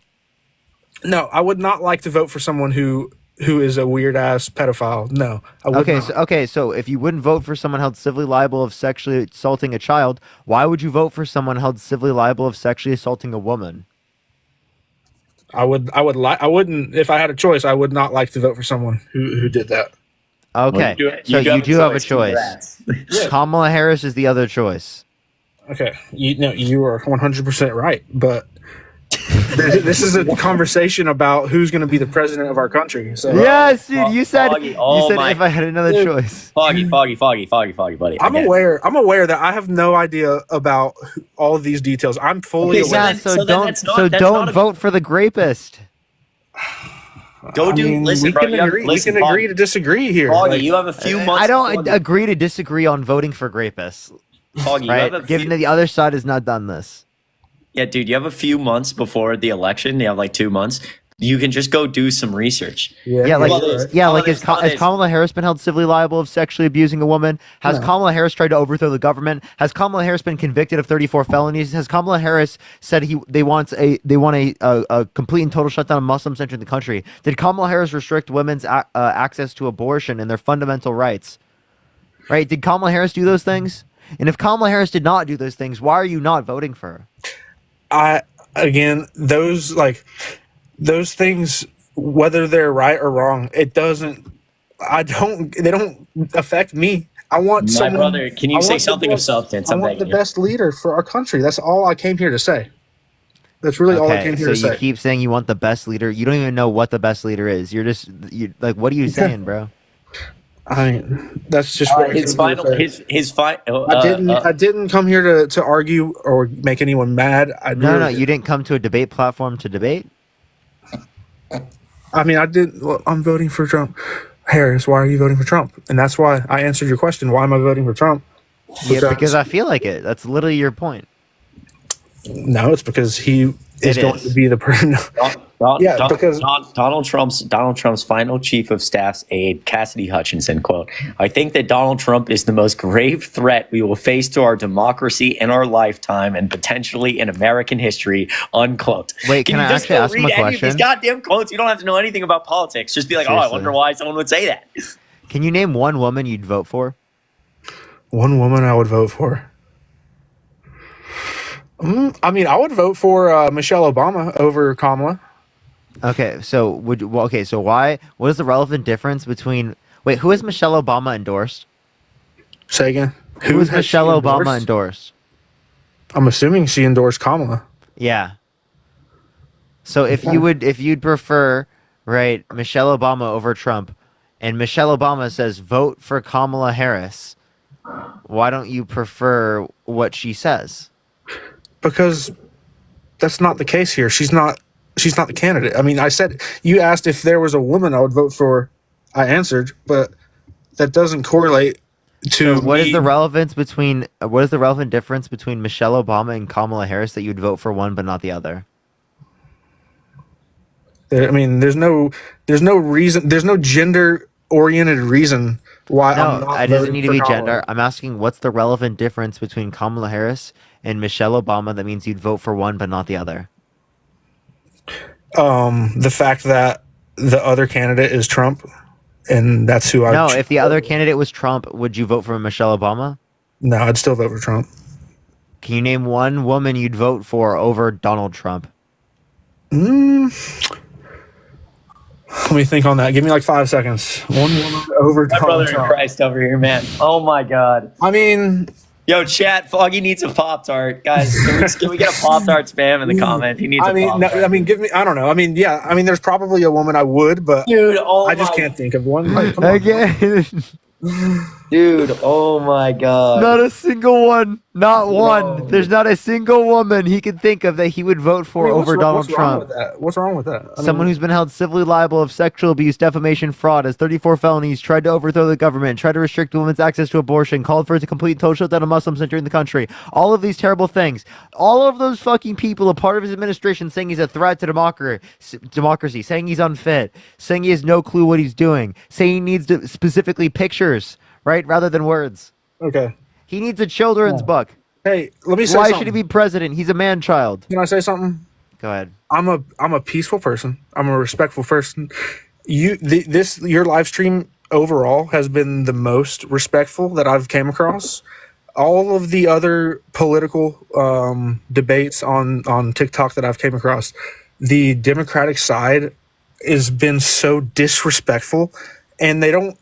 No, I would not like to vote for someone who is a weird ass pedophile. No, I would not. So if you wouldn't vote for someone held civilly liable of sexually assaulting a child, why would you vote for someone held civilly liable of sexually assaulting a woman? I wouldn't, if I had a choice, I would not like to vote for someone who did that. Okay, so you do have a choice. Kamala Harris is the other choice. Okay, you are 100% right, but this is a conversation about who's going to be the president of our country. So Yes, dude, you said Foggy, if I had another choice. Foggy, buddy. I'm aware that I have no idea about all of these details. I'm fully aware. Don't vote for the grapist. Listen, we bro. can agree to disagree here. Foggy, Like, you have a few months. I don't agree to disagree on voting for grapists. Foggy, right? you have a Given that the other side has not done this. Yeah, dude, you have a few months before the election. You have like 2 months. You can just go do some research. Has Kamala Harris been held civilly liable of sexually abusing a woman? Has Kamala Harris tried to overthrow the government? Has Kamala Harris been convicted of 34 felonies? Has Kamala Harris said they want a complete and total shutdown of Muslims entering the country? Did Kamala Harris restrict women's access to abortion and their fundamental rights? Right? Did Kamala Harris do those things? And if Kamala Harris did not do those things, why are you not voting for her? Those things, whether they're right or wrong, they don't affect me. I want My brother, can you say something of substance? I want the best leader for our country. That's all I came here to say. That's really all I came here to say. So you keep saying you want the best leader. You don't even know what the best leader is. You're what are you saying, bro? I mean, that's just his final. I didn't come here to argue or make anyone mad. No, you didn't come to a debate platform to debate. I mean, I'm voting for Trump. Harris, why are you voting for Trump? And that's why I answered your question. Why am I voting for Trump? Because I feel like it. That's literally your point. No, it's because he is going to be the person. Because Donald Trump's final chief of staff's aide, Cassidy Hutchinson, quote, "I think that Donald Trump is the most grave threat we will face to our democracy in our lifetime and potentially in American history," unquote. Wait, can I actually ask him a question? These goddamn quotes. You don't have to know anything about politics. Just be like, Seriously. I wonder why someone would say that. Can you name one woman you'd vote for? One woman I would vote for. I mean, I would vote for Michelle Obama over Kamala. Okay, so so why? What is the relevant difference between? Wait, who has Michelle Obama endorsed? Say again. Who is Michelle Obama endorsed? I'm assuming she endorsed Kamala. Yeah. So if you'd prefer, right, Michelle Obama over Trump, and Michelle Obama says vote for Kamala Harris, why don't you prefer what she says? Because that's not the case here. She's not the candidate. I mean, you asked if there was a woman I would vote for. I answered, but that doesn't correlate to. So what is the relevant difference between Michelle Obama and Kamala Harris that you'd vote for one but not the other? I mean, there's no reason. There's no gender-oriented reason why I'm not it doesn't voting need to for be Kamala. gender. I'm asking what's the relevant difference between Kamala Harris and Michelle Obama that means you'd vote for one but not the other? The fact that the other candidate is Trump, and that's who I. No, if the other candidate was Trump, would you vote for Michelle Obama? No, I'd still vote for Trump. Can you name one woman you'd vote for over Donald Trump? Let me think on that. Give me like 5 seconds. One woman over My Donald brother in Trump. Christ over here, man. Oh my God. I mean, yo, chat. Foggy needs a Pop-Tart, guys. Can we get a Pop-Tart spam in the comments? He needs a Pop-Tart. give me. I don't know. I mean, yeah. I mean, there's probably a woman I would, but dude, I just can't think of one. Like, come on. Again. Dude, oh my God. Not a single one. Not one. There's not a single woman he could think of that he would vote for over Donald Trump. What's wrong with that? Someone who's been held civilly liable of sexual abuse, defamation, fraud, has 34 felonies, tried to overthrow the government, tried to restrict women's access to abortion, called for it to complete total shutdown of Muslims entering the country. All of these terrible things. All of those fucking people, a part of his administration, saying he's a threat to democracy, saying he's unfit, saying he has no clue what he's doing, saying he needs specifically pictures, right, rather than words. Okay. He needs a children's book. Hey, let me say Why something. should he be president? He's a man-child. Can I say something? Go ahead. I'm a peaceful person. I'm a respectful person. Your live stream overall has been the most respectful that I've came across. All of the other political debates on TikTok that I've came across, the Democratic side has been so disrespectful, and they don't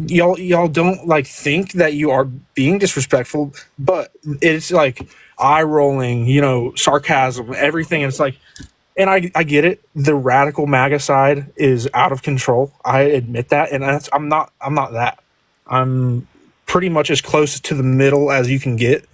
y'all don't like think that you are being disrespectful, but it's like eye rolling, sarcasm, everything. And it's like, and I get it. The radical MAGA side is out of control. I admit that, and I'm not that. I'm pretty much as close to the middle as you can get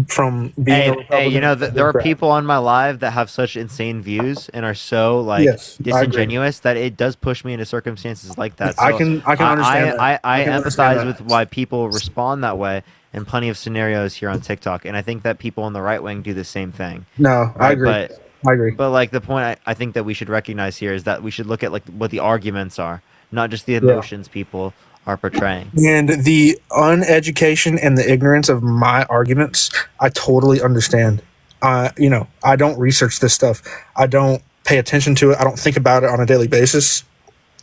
from being a Republican. There are people on my live that have such insane views and are so Yes, disingenuous that it does push me into circumstances like that. So I can understand that. I can empathize understand with that. why people respond that way in plenty of scenarios here on TikTok, and I think that people on the right wing do the same thing. No, I agree. I agree. But like the point I think that we should recognize here is that we should look at like what the arguments are, not just the emotions people are portraying. And the uneducation and the ignorance of my arguments, I totally understand. I don't research this stuff. I don't pay attention to it. I don't think about it on a daily basis.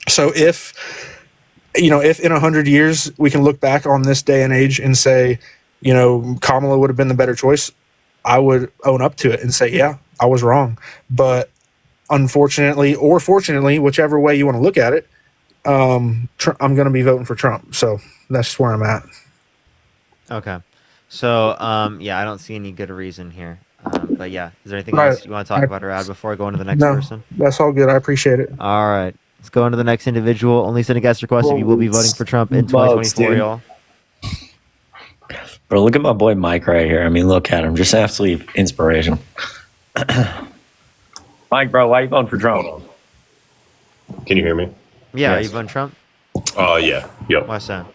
So if in 100 years we can look back on this day and age and say, Kamala would have been the better choice, I would own up to it and say, yeah, I was wrong. But unfortunately, or fortunately, whichever way you want to look at it, I'm going to be voting for Trump. So that's where I'm at. Okay. So, I don't see any good reason here. But yeah, is there anything else you want to talk about or add before I go into the next person? That's all good. I appreciate it. All right. Let's go on to the next individual. Only send a guest request if you will be voting for Trump in 2024, y'all. Bro, look at my boy Mike right here. I mean, look at him. Just absolutely inspiration. Mike, bro, why are you voting for Trump? Can you hear me? Yeah, are you voting Trump? Yeah. Yep. Why's that?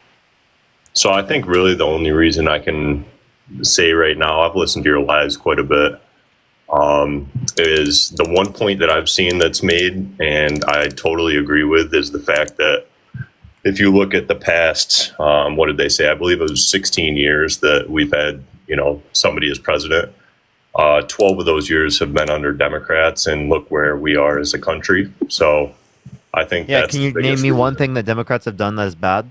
So I think really the only reason I can say right now, I've listened to your lives quite a bit, is the one point that I've seen that's made, and I totally agree with, is the fact that if you look at the past, what did they say? I believe it was 16 years that we've had, somebody as president. 12 of those years have been under Democrats, and look where we are as a country. So I think that's can you name me one thing that Democrats have done that is bad?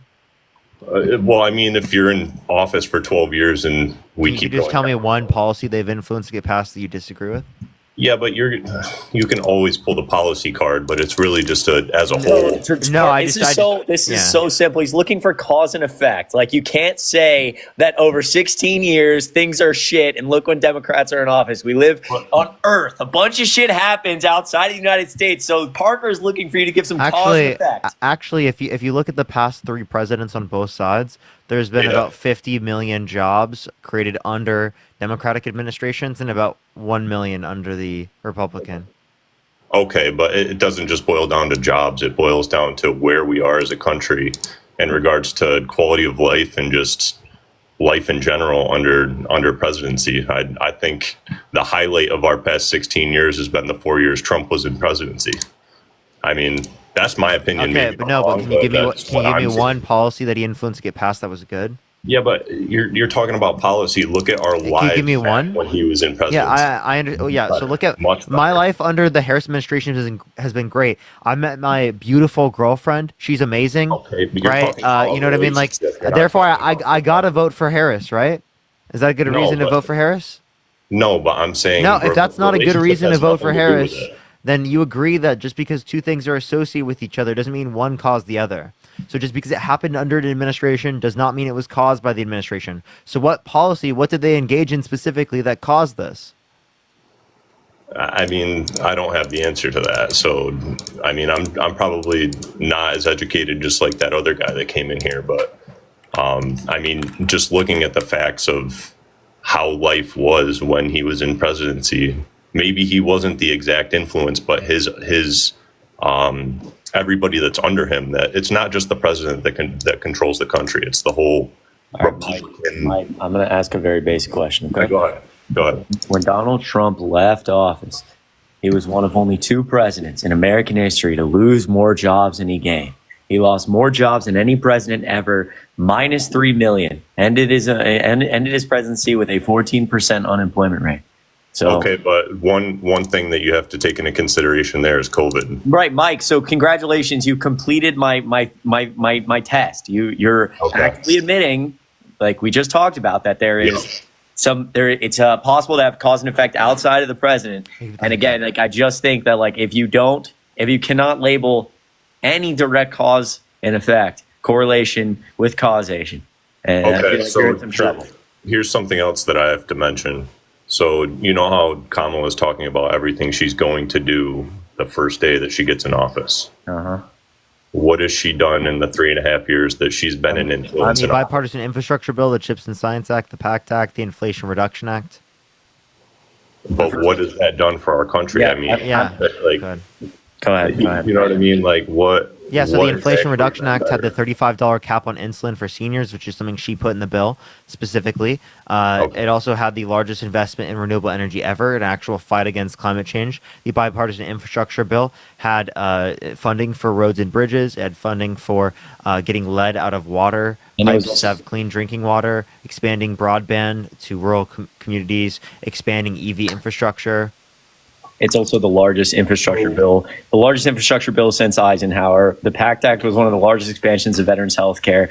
Well, I mean, if you're in office for 12 years and we Can keep you just going tell me down- one policy they've influenced to get passed that you disagree with? Yeah, but you can always pull the policy card, but it's really just as a whole. This is so simple. He's looking for cause and effect. Like, you can't say that over 16 years things are shit and look when Democrats are in office. We live on Earth. A bunch of shit happens outside of the United States. So Parker is looking for you to give some cause and effect. Actually, if you look at the past 3 presidents on both sides, there's been about 50 million jobs created under Democratic administrations and about 1 million under the Republican. Okay, but it doesn't just boil down to jobs. It boils down to where we are as a country in regards to quality of life and just life in general under presidency. I think the highlight of our past 16 years has been the 4 years Trump was in presidency. I mean, that's my opinion. Okay, maybe but I'm wrong, can you give me that's what I'm saying. one policy that he influenced to get passed that was good? Yeah, but you're talking about policy. Look at our lives. give me one? When he was in presidency. Yeah, So look at my life under the Harris administration has been great. I met my beautiful girlfriend. She's amazing. Okay, but you're right? talking about You know what I mean? Like, relationships. You're not therefore, talking I gotta vote for Harris, right? Is that a good No, reason to but- vote for Harris? No, but I'm saying No, if that's not a good relationship reason to has vote for nothing to do Harris, with it. then you agree that just because two things are associated with each other doesn't mean one caused the other. So just because it happened under an administration does not mean it was caused by the administration. So what did they engage in specifically that caused this? I mean, I don't have the answer to that. So, I mean, I'm probably not as educated just like that other guy that came in here. But, I mean, just looking at the facts of how life was when he was in presidency, maybe he wasn't the exact influence, but his everybody that's under him, that it's not just the president that controls the country. It's the whole Republican. Mike, I'm going to ask a very basic question. Okay? Go ahead. When Donald Trump left office, he was one of only 2 presidents in American history to lose more jobs than he gained. He lost more jobs than any president ever, minus 3 million. Ended his presidency with a 14% unemployment rate. So Okay, but one thing that you have to take into consideration there is COVID. right, Mike. So congratulations, you completed my test. You're actually admitting, like we just talked about, that there is it's possible to have cause and effect outside of the president. And again, like I just think that like if you cannot label any direct cause and effect correlation with causation, and I feel like you're in some trouble. Here's something else that I have to mention. So you know how Kamala was talking about everything she's going to do the first day that she gets in office. What has she done in the 3.5 years that she's been in influence? The bipartisan infrastructure bill, the CHIPS and Science Act, the PACT Act, the Inflation Reduction Act. But what has that done for our country? Yeah, I mean, like, go ahead. You know what I mean? Like what? Yeah, so what the Inflation exactly Reduction is Act had the better? $35 cap on insulin for seniors, which is something she put in the bill specifically. It also had the largest investment in renewable energy ever, an actual fight against climate change. The bipartisan infrastructure bill had funding for roads and bridges. It had funding for getting lead out of water, And it was pipes to have clean drinking water, expanding broadband to rural communities, expanding EV infrastructure. It's also the largest infrastructure bill since Eisenhower. The PACT Act was one of the largest expansions of veterans health care.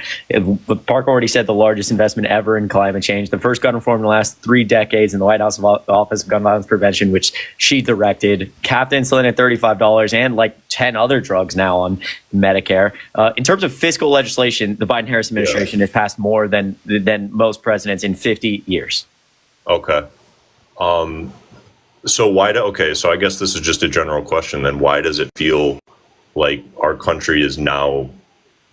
Park already said the largest investment ever in climate change. The first gun reform in the last 3 decades in the White House Office of Gun Violence Prevention, which she directed, capped insulin at $35 and like 10 other drugs now on Medicare. In terms of fiscal legislation, the Biden-Harris administration has passed more than most presidents in 50 years. Okay. So so I guess this is just a general question then. Why does it feel like our country is now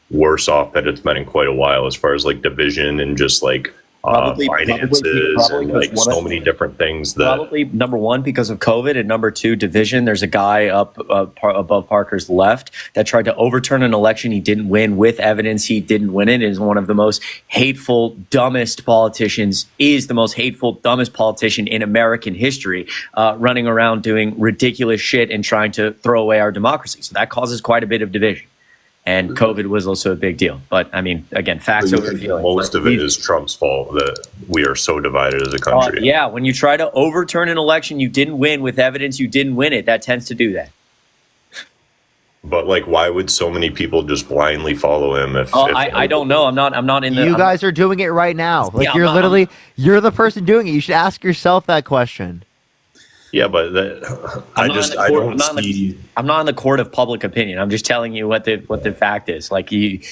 worse off than it's been in quite a while as far as like division and just like finances and like so many different things that Probably number one, because of COVID, and number two, division. There's a guy up above Parker's left that tried to overturn an election he didn't win with evidence he didn't win it. Is one of the most hateful, dumbest politicians, is the most hateful, dumbest politician in American history, running around doing ridiculous shit and trying to throw away our democracy. So that causes quite a bit of division. And COVID was also a big deal. But I mean, again, facts over feelings. most of it is Trump's fault that we are so divided as a country. Yeah, when you try to overturn an election you didn't win with evidence you didn't win it, that tends to do that. But like, why would so many people just blindly follow him? I don't know. I'm not in the. You guys are doing it right now. Like Yeah, you're the person doing it. You should ask yourself that question. Yeah, but I'm not in the court of public opinion. I'm just telling you what the fact is. Like he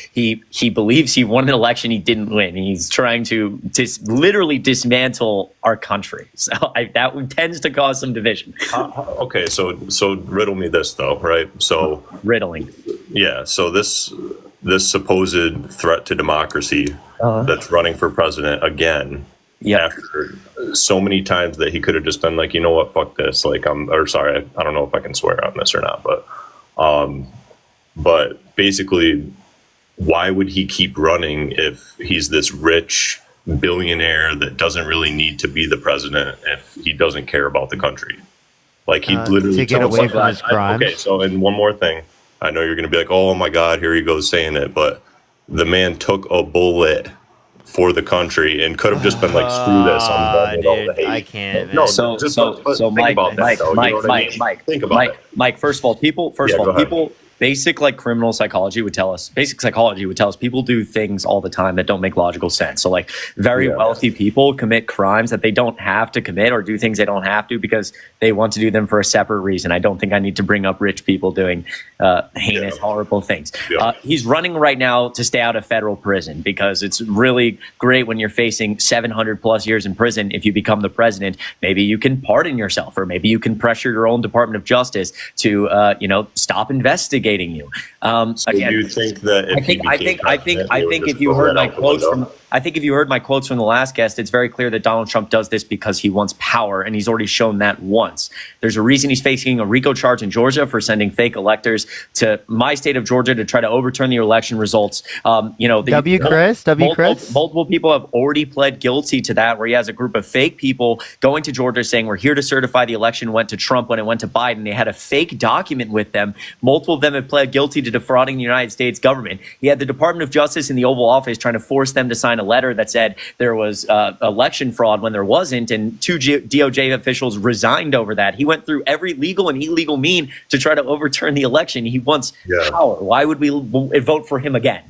believes he won an election he didn't win. He's trying to literally dismantle our country. So that tends to cause some division. Okay, so riddle me this though, right? So riddling. Yeah. So this supposed threat to democracy that's running for president again. Yeah. After so many times that he could have just been like, you know what, fuck this. Like, I don't know if I can swear on this or not, but basically, why would he keep running if he's this rich billionaire that doesn't really need to be the president if he doesn't care about the country? Like he literally to get away from his crimes. Okay, so and one more thing, I know you're going to be like, oh my God, here he goes saying it, but the man took a bullet for the country and could have just been like, screw this, I'm done with all the hate. I can't. No, So Mike, first of all, people basic like criminal psychology would tell us, basic psychology would tell us people do things all the time that don't make logical sense. So like very wealthy people commit crimes that they don't have to commit, or do things they don't have to because they want to do them for a separate reason. I don't think I need to bring up rich people doing heinous, horrible things. He's running right now to stay out of federal prison because it's really great when you're facing 700 plus years in prison. If you become the president, maybe you can pardon yourself, or maybe you can pressure your own Department of Justice to, stop investigating you. So Again, you think that if I think if you heard my quotes from the last guest, it's very clear that Donald Trump does this because he wants power, and he's already shown that once. There's a reason he's facing a RICO charge in Georgia for sending fake electors to my state of Georgia to try to overturn the election results. Multiple people have already pled guilty to that, where he has a group of fake people going to Georgia saying we're here to certify the election went to Trump when it went to Biden. They had a fake document with them. Multiple of them have pled guilty to defrauding the United States government. He had the Department of Justice in the Oval Office trying to force them to sign a letter that said there was election fraud when there wasn't, and two DOJ officials resigned over that. He went through every legal and illegal mean to try to overturn the election. He wants power. Why would we vote for him again?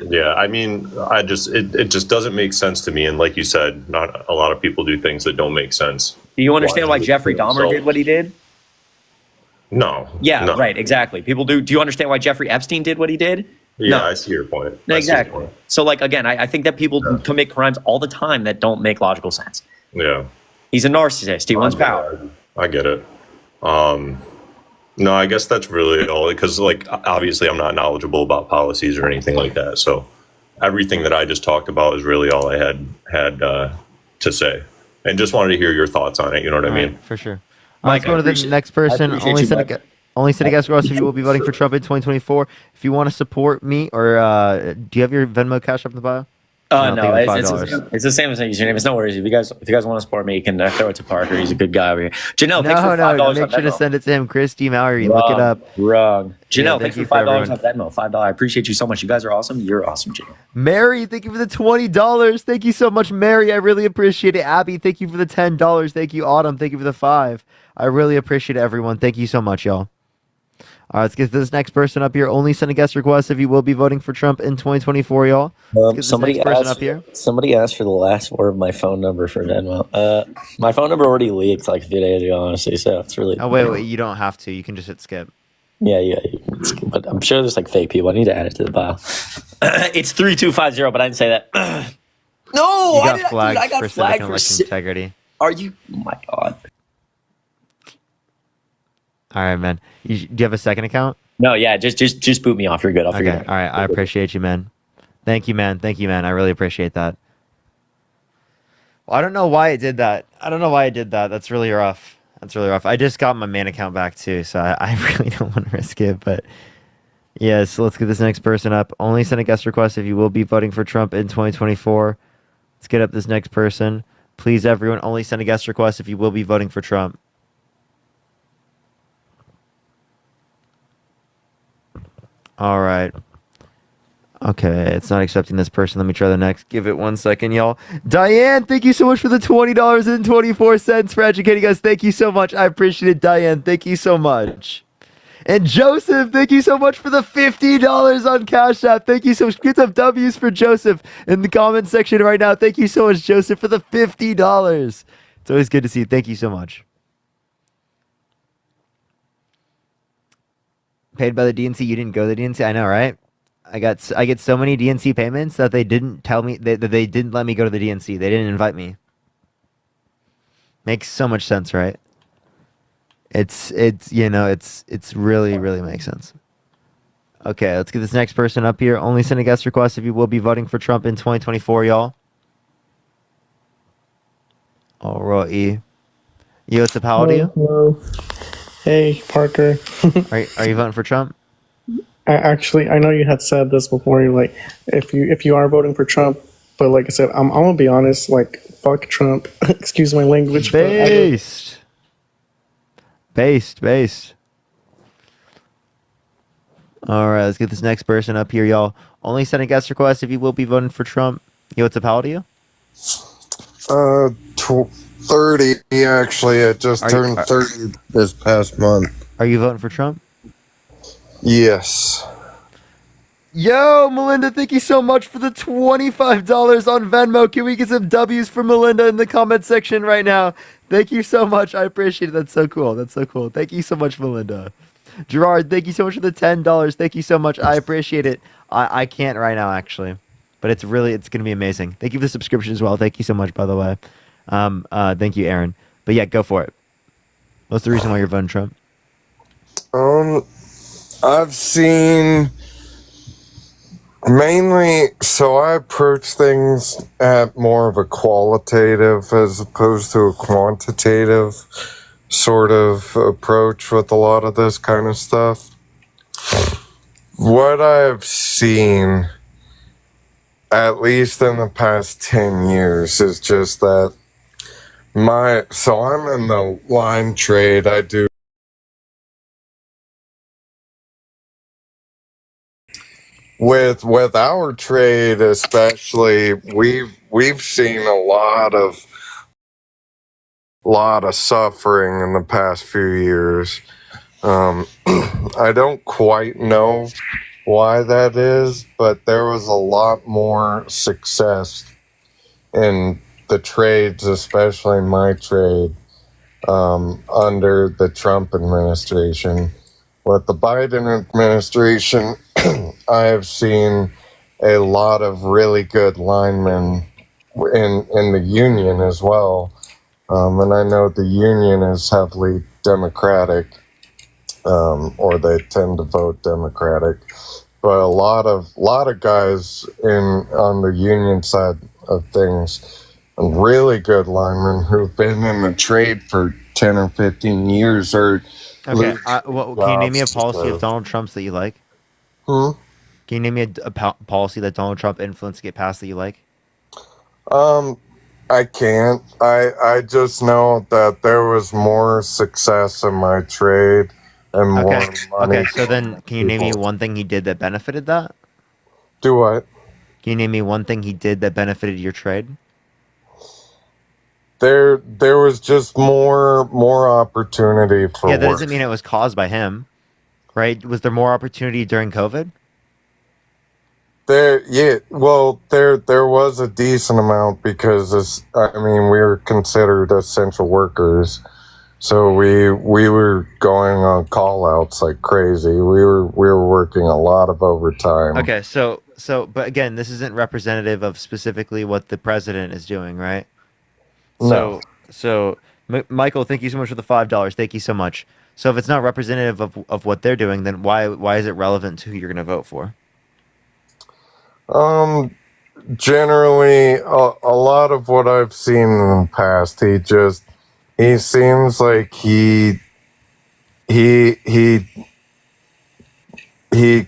Yeah, I mean, it just doesn't make sense to me. And like you said, not a lot of people do things that don't make sense. Do you understand why Jeffrey Dahmer did what he did? No. Yeah, no. right, exactly. People do. Do you understand why Jeffrey Epstein did what he did? Yeah, No. I see your point. I see your Exactly. point. So, like, again, I think that people commit crimes all the time that don't make logical sense. Yeah. He's a narcissist. He wants power. I get it. No, I guess that's really all, because like obviously I'm not knowledgeable about policies or anything like that. So everything that I just talked about is really all I had to say, and just wanted to hear your thoughts on it. You know what I mean? For sure. Mike, Let's go to the next person. Only Senate guest regardless if you will be voting for Trump in 2024. If you want to support me, or do you have your Venmo Cash App in the bio? No, it's the same as my username. It's no worries. If you guys want to support me, you can throw it to Parker. He's a good guy over here. Janelle, thanks for $5 make on sure to Venmo. send it to him. Chris D. Mallory, look it up. Wrong. Janelle, thank thanks for you for $5 on everyone. Venmo. $5. I appreciate you so much. You guys are awesome. You're awesome, Janelle. Mary, thank you for the $20. Thank you so much, Mary. I really appreciate it. Abby, thank you for the $10. Thank you, Autumn. Thank you for the $5. I really appreciate everyone. Thank you so much, y'all. All right, let's get this next person up here. Only send a guest request if you will be voting for Trump in 2024, y'all. Let's get this next person up here. Somebody asked for the last word of my phone number for Venmo. My phone number already leaked like a few days ago, honestly, so it's really... Oh, wait, you don't have to. You can just hit skip. Yeah, but I'm sure there's like fake people. I need to add it to the bio. It's 3250, but I didn't say that. No, You got flagged I got for flagged civic and election integrity. Are you? Oh my god. All right, man. Do you have a second account? No, yeah, just boot me off. You're good. I'll figure it out. All right. I appreciate you, man. Thank you, man. I really appreciate that. Well, I don't know why it did that. That's really rough. I just got my main account back too, so I really don't want to risk it. But yeah, so let's get this next person up. Only send a guest request if you will be voting for Trump in 2024. Let's get up this next person. Please, everyone, only send a guest request if you will be voting for Trump. All right. Okay, it's not accepting this person. Let me try the next. Give it 1 second, y'all. Diane, thank you so much for the $20.24 for educating us. Thank you so much. I appreciate it, Diane. Thank you so much. And Joseph, thank you so much for the $50 on Cash App. Thank you so much. Get some W's for Joseph in the comment section right now. Thank you so much, Joseph, for the $50. It's always good to see you. Thank you so much. Paid by the DNC. You didn't go to the DNC. I know, right? I get so many DNC payments that they didn't tell me that they didn't let me go to the DNC. They didn't invite me. Makes so much sense, right? It's really makes sense. Okay, let's get this next person up here. Only send a guest request if you will be voting for Trump in 2024, y'all. All right, E. Yo, what's up? How old are you? Hello. Hey, Parker. Are you voting for Trump? I know you had said this before. You're like, if you are voting for Trump, but like I said, I'm gonna be honest. Like, fuck Trump. Excuse my language. Based. All right, let's get this next person up here, y'all. Only send a guest request if you will be voting for Trump. Yo, what's up? How old are you? 30, actually. I just turned 30 this past month. Are you voting for Trump? Yes. Yo, Melinda, thank you so much for the $25 on Venmo. Can we get some W's for Melinda in the comment section right now? Thank you so much. I appreciate it. That's so cool. Thank you so much, Melinda. Gerard, thank you so much for the $10. Thank you so much. I appreciate it. I can't right now, actually. But it's going to be amazing. Thank you for the subscription as well. Thank you so much, by the way. Thank you, Aaron. But yeah, go for it. What's the reason why you're voting Trump? I've seen mainly, so I approach things at more of a qualitative as opposed to a quantitative sort of approach with a lot of this kind of stuff. What I've seen, at least in the past 10 years, is just that so I'm in the line trade. I do. with our trade especially, we've seen a lot of suffering in the past few years. I don't quite know why that is, but there was a lot more success in the trades, especially my trade, under the Trump administration. With the Biden administration, I have seen a lot of really good linemen in the union as well. And I know the union is heavily Democratic, or they tend to vote Democratic. But a lot of guys on the union side of things, really good linemen who've been in the trade for 10 or 15 years or Okay. Can you name me a policy of Donald Trump's that you like? Hmm? Can you name me a policy that Donald Trump influenced to get passed that you like? I can't. I just know that there was more success in my trade and more Okay. money. Okay. So then, from can you name me people. one thing he did that benefited that? Do what? Can you name me one thing he did that benefited your trade? There was just more opportunity for Yeah, that work. doesn't mean it was caused by him, right? Was there more opportunity during COVID? There was a decent amount because we were considered essential workers, so we were going on call outs like crazy. We were working a lot of overtime. Okay, so but again, this isn't representative of specifically what the president is doing, right? No. So Michael, thank you so much for the $5. Thank you so much. So if it's not representative of what they're doing, then why is it relevant to who you're going to vote for? Generally, a lot of what I've seen in the past, he seems like he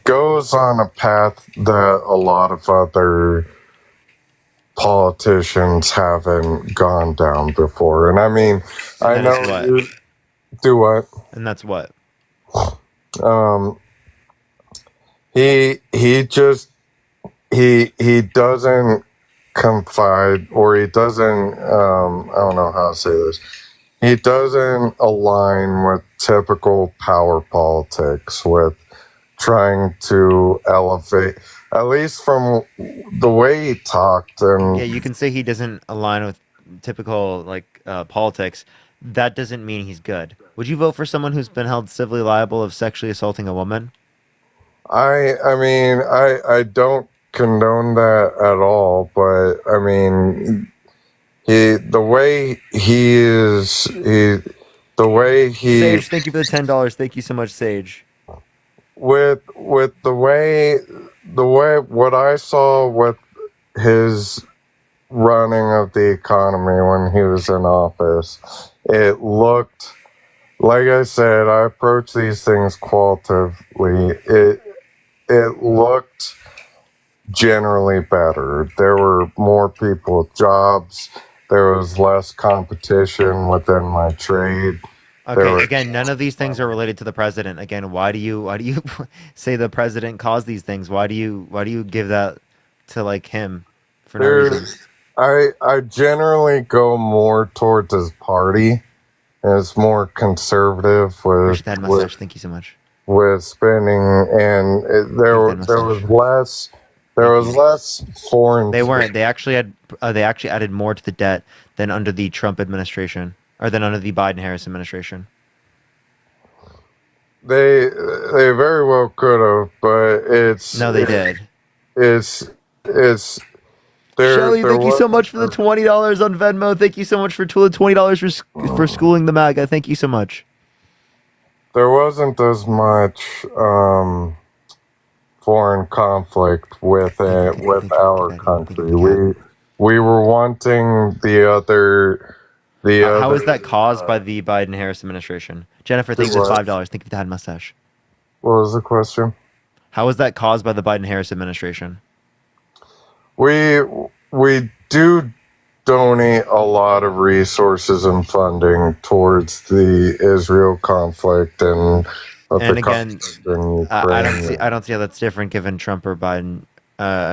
goes on a path that a lot of other politicians haven't gone down before. And I mean, I And know that is what? you do what? And that's what? He doesn't confide, or he doesn't I don't know how to say this. He doesn't align with typical power politics, with trying to elevate, at least from the way he talked. And Yeah, you can say he doesn't align with typical politics. That doesn't mean he's good. Would you vote for someone who's been held civilly liable of sexually assaulting a woman? I mean, I don't condone that at all, but I mean, the way Sage, thank you for the $10. Thank you so much, Sage. with the way what I saw with his running of the economy when he was in office, it looked, like I said, I approach these things qualitatively. It looked generally better. There were more people with jobs. There was less competition within my trade. Okay, again, none of these things are related to the president. Again, why do you say the president caused these things? Why do you give that to him for no reason? I generally go more towards his party. It's more conservative Appreciate that mustache. Thank you so much. with spending, and there was less foreign. They weren't. They actually added more to the debt than under the Trump administration, or than under the Biden-Harris administration. They very well could have, but it's No, they did. It's Shelly, thank you so was- much for the $20 on Venmo. Thank you so much for $20 for schooling the MAGA. Thank you so much. There wasn't as much foreign conflict with our country. We were wanting the other. How is that caused by the Biden-Harris administration? Jennifer, thank you for What? $5. Thank you for the head mustache. What was the question? How is that caused by the Biden-Harris administration? We do donate a lot of resources and funding towards the Israel conflict and of And the again, conflict in I don't Ukraine. see. I don't see how that's different given Trump or Biden,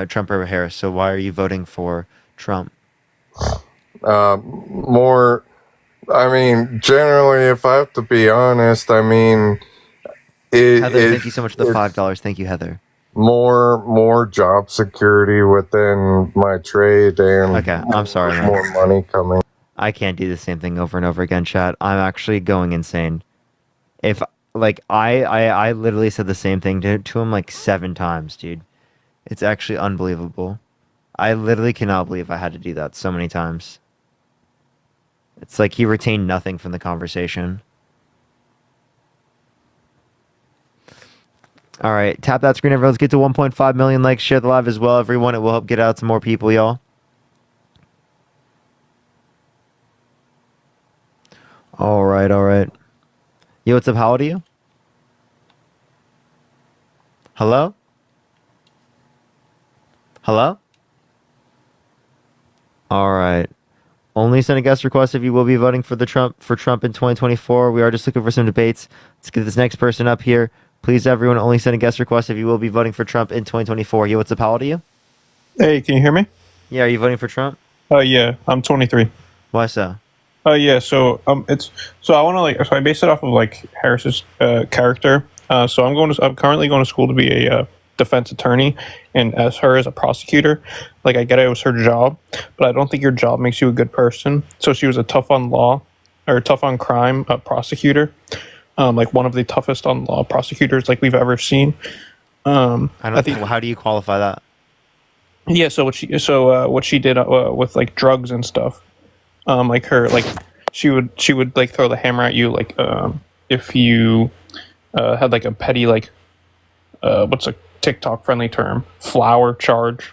Trump or Harris. So why are you voting for Trump? More, I mean, generally, if I have to be honest, I mean, Heather, thank you so much for the it's $5. Thank you, Heather. more job security within my trade and Okay, I'm sorry, man. more money coming. I can't do the same thing over and over again, chat. I'm actually going insane. If like I literally said the same thing to him like 7 times, dude. It's actually unbelievable. I literally cannot believe I had to do that so many times. It's like he retained nothing from the conversation. All right, tap that screen, everyone. Let's get to 1.5 million likes. Share the live as well, everyone. It will help get out to more people, y'all. All right, all right. Yo, what's up? How old are you? Hello? Hello? All right. Only send a guest request if you will be voting for Trump in 2024. We are just looking for some debates. Let's get this next person up here. Please, everyone, only send a guest request if you will be voting for Trump in 2024. Yo, what's up? How old are you? Hey, can you hear me? Yeah, are you voting for Trump? Yeah, I'm 23. Why so? Yeah, so I want to so I based it off of like Harris's character. So I'm currently going to school to be a defense attorney, and as her as a prosecutor, like I get it was her job, but I don't think your job makes you a good person. So she was a tough on law or tough on crime prosecutor, like one of the toughest on law prosecutors like we've ever seen. I think. How do you qualify that? Yeah, so what she did with like drugs and stuff, like her like she would like throw the hammer at you like if you had like a petty like what's a TikTok friendly term, flower charge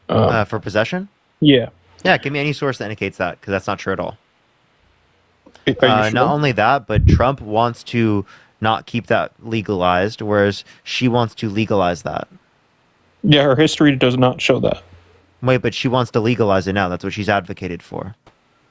For possession? Yeah. Yeah, give me any source that indicates that, because that's not true at all. Are you sure? Not only that, but Trump wants to not keep that legalized, whereas she wants to legalize that. Yeah, her history does not show that. Wait, but she wants to legalize it now. That's what she's advocated for.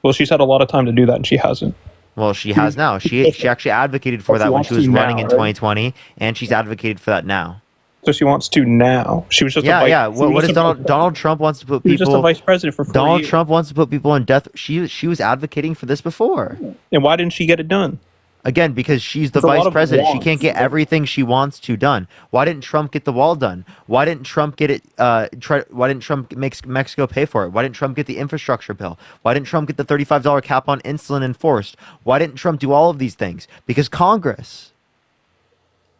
Well, she's had a lot of time to do that, and she hasn't. Well, she has now. She actually advocated for Well, she that when wants she was to running now, in right? 2020, and she's advocated for that now. So she wants to now. She was just Yeah, a vice, yeah. she was What just is a Donald? vice- Donald Trump wants to put He was people. just a vice president for 4 Donald years. Trump wants to put people on death. She was advocating for this before. And why didn't she get it done? Again, because she's the There's a lot vice of president. She wants. can't get everything she wants to done. Why didn't Trump get the wall done? Why didn't Trump get it? Why didn't Trump make Mexico pay for it? Why didn't Trump get the infrastructure bill? Why didn't Trump get the $35 cap on insulin enforced? Why didn't Trump do all of these things? Because Congress.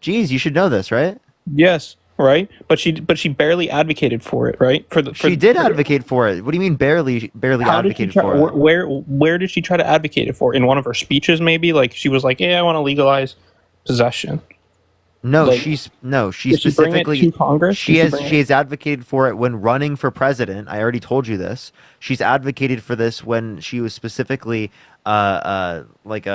Geez, you should know this, right? Yes, right. But she barely advocated for it, right? She did advocate for it. What do you mean barely How did she advocated try, for it? where did she try to advocate it for? In one of her speeches, maybe? Like she was like, "Yeah, I want to legalize possession." No, Like, she did she bring it specifically to Congress? She Did she has bring it- she has advocated for it when running for president. I already told you this. She's advocated for this when she was specifically like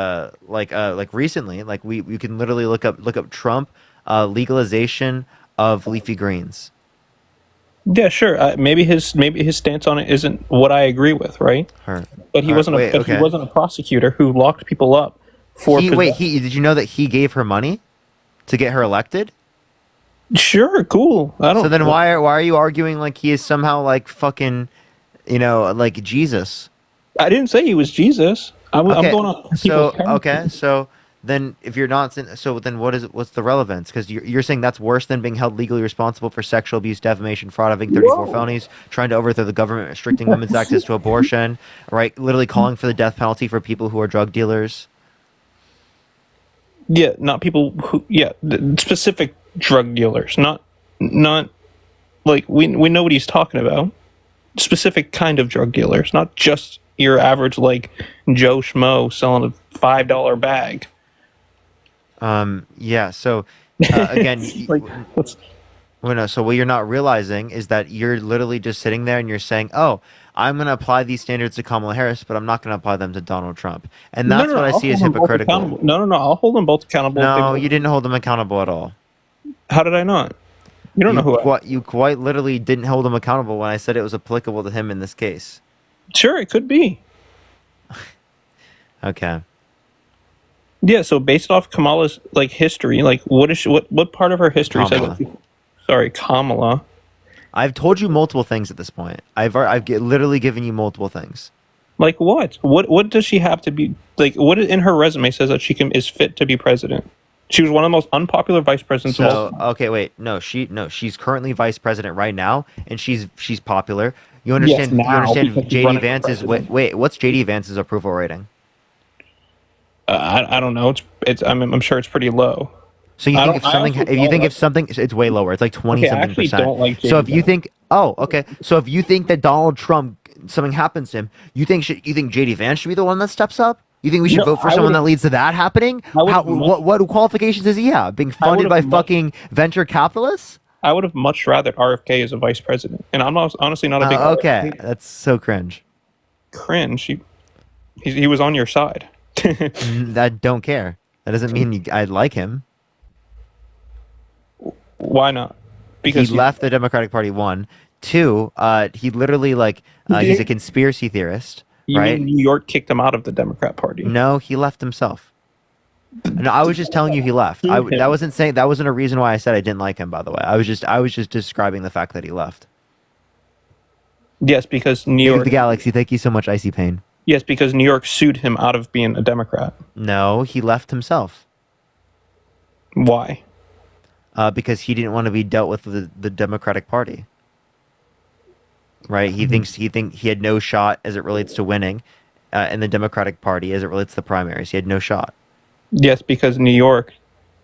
recently. Like we can literally look up Trump legalization of leafy greens. Yeah, sure. Maybe his stance on it isn't what I agree with, right? But he wasn't he wasn't a prosecutor who locked people up for. Did you know that he gave her money to get her elected? Sure, cool. I don't. So then why are you arguing like he is somehow like fucking, like Jesus? I didn't say he was Jesus. I'm going on people's character. So then if you're not, so then what's the relevance? Because you're saying that's worse than being held legally responsible for sexual abuse, defamation, fraud, having 34 felonies, trying to overthrow the government, restricting women's access to abortion, right? Literally calling for the death penalty for people who are drug dealers. Yeah, not people who. Yeah, specific drug dealers, not like we know what he's talking about. Specific kind of drug dealers, not just your average like Joe Schmo selling a $5 bag. Yeah. So again, so what you're not realizing is that you're literally just sitting there and you're saying, "Oh, I'm going to apply these standards to Kamala Harris, but I'm not going to apply them to Donald Trump," and that's what I see as hypocritical. No, I'll hold them both accountable. No, you didn't hold them accountable at all. How did I not? You don't know who you quite literally didn't hold him accountable when I said it was applicable to him in this case. Sure, it could be. Okay. Yeah, so based off Kamala's like history, like what part of her history says Kamala. that sorry, Kamala. I've told you multiple things at this point. Literally given you multiple things. Like what? What does she have to be like what in her resume says that is fit to be president? She was one of the most unpopular vice presidents of all So time. okay, wait, she's currently vice president right now, and she's popular. You understand? Yes, you now, understand? because she's JD running for Vance's wait, what's JD Vance's approval rating? I don't know. I'm sure it's pretty low. So you think if something, it's way lower. It's like 20 Okay, I something actually percent. don't like So if JD you think, so if you think that Donald Trump something happens to him, you think JD Vance should be the one that steps up? You think we should No, vote for I someone that would've- leads to that happening? I would've What qualifications does he have? Being funded by would've much- fucking venture capitalists? I would have much rather RFK as a vice president, and I'm honestly not a big Okay, RFK that's so cringe. cringe. He was on your side. I don't care. That doesn't mean I like him. Why not? Because he left the Democratic Party. 1, 2. He literally he's a conspiracy theorist. You right? mean New York kicked him out of the Democrat Party? No, he left himself. No, I was just telling you he left. That wasn't a reason why I said I didn't like him. By the way, I was just describing the fact that he left. Yes, because New Thank you, York. the Galaxy. Thank you so much, Icy Pain. Yes, because New York sued him out of being a Democrat. No, he left himself. Why? Because he didn't want to be dealt with the Democratic Party. Right? He thinks he had no shot as it relates to winning in the Democratic Party as it relates to the primaries. He had no shot. Yes, because New York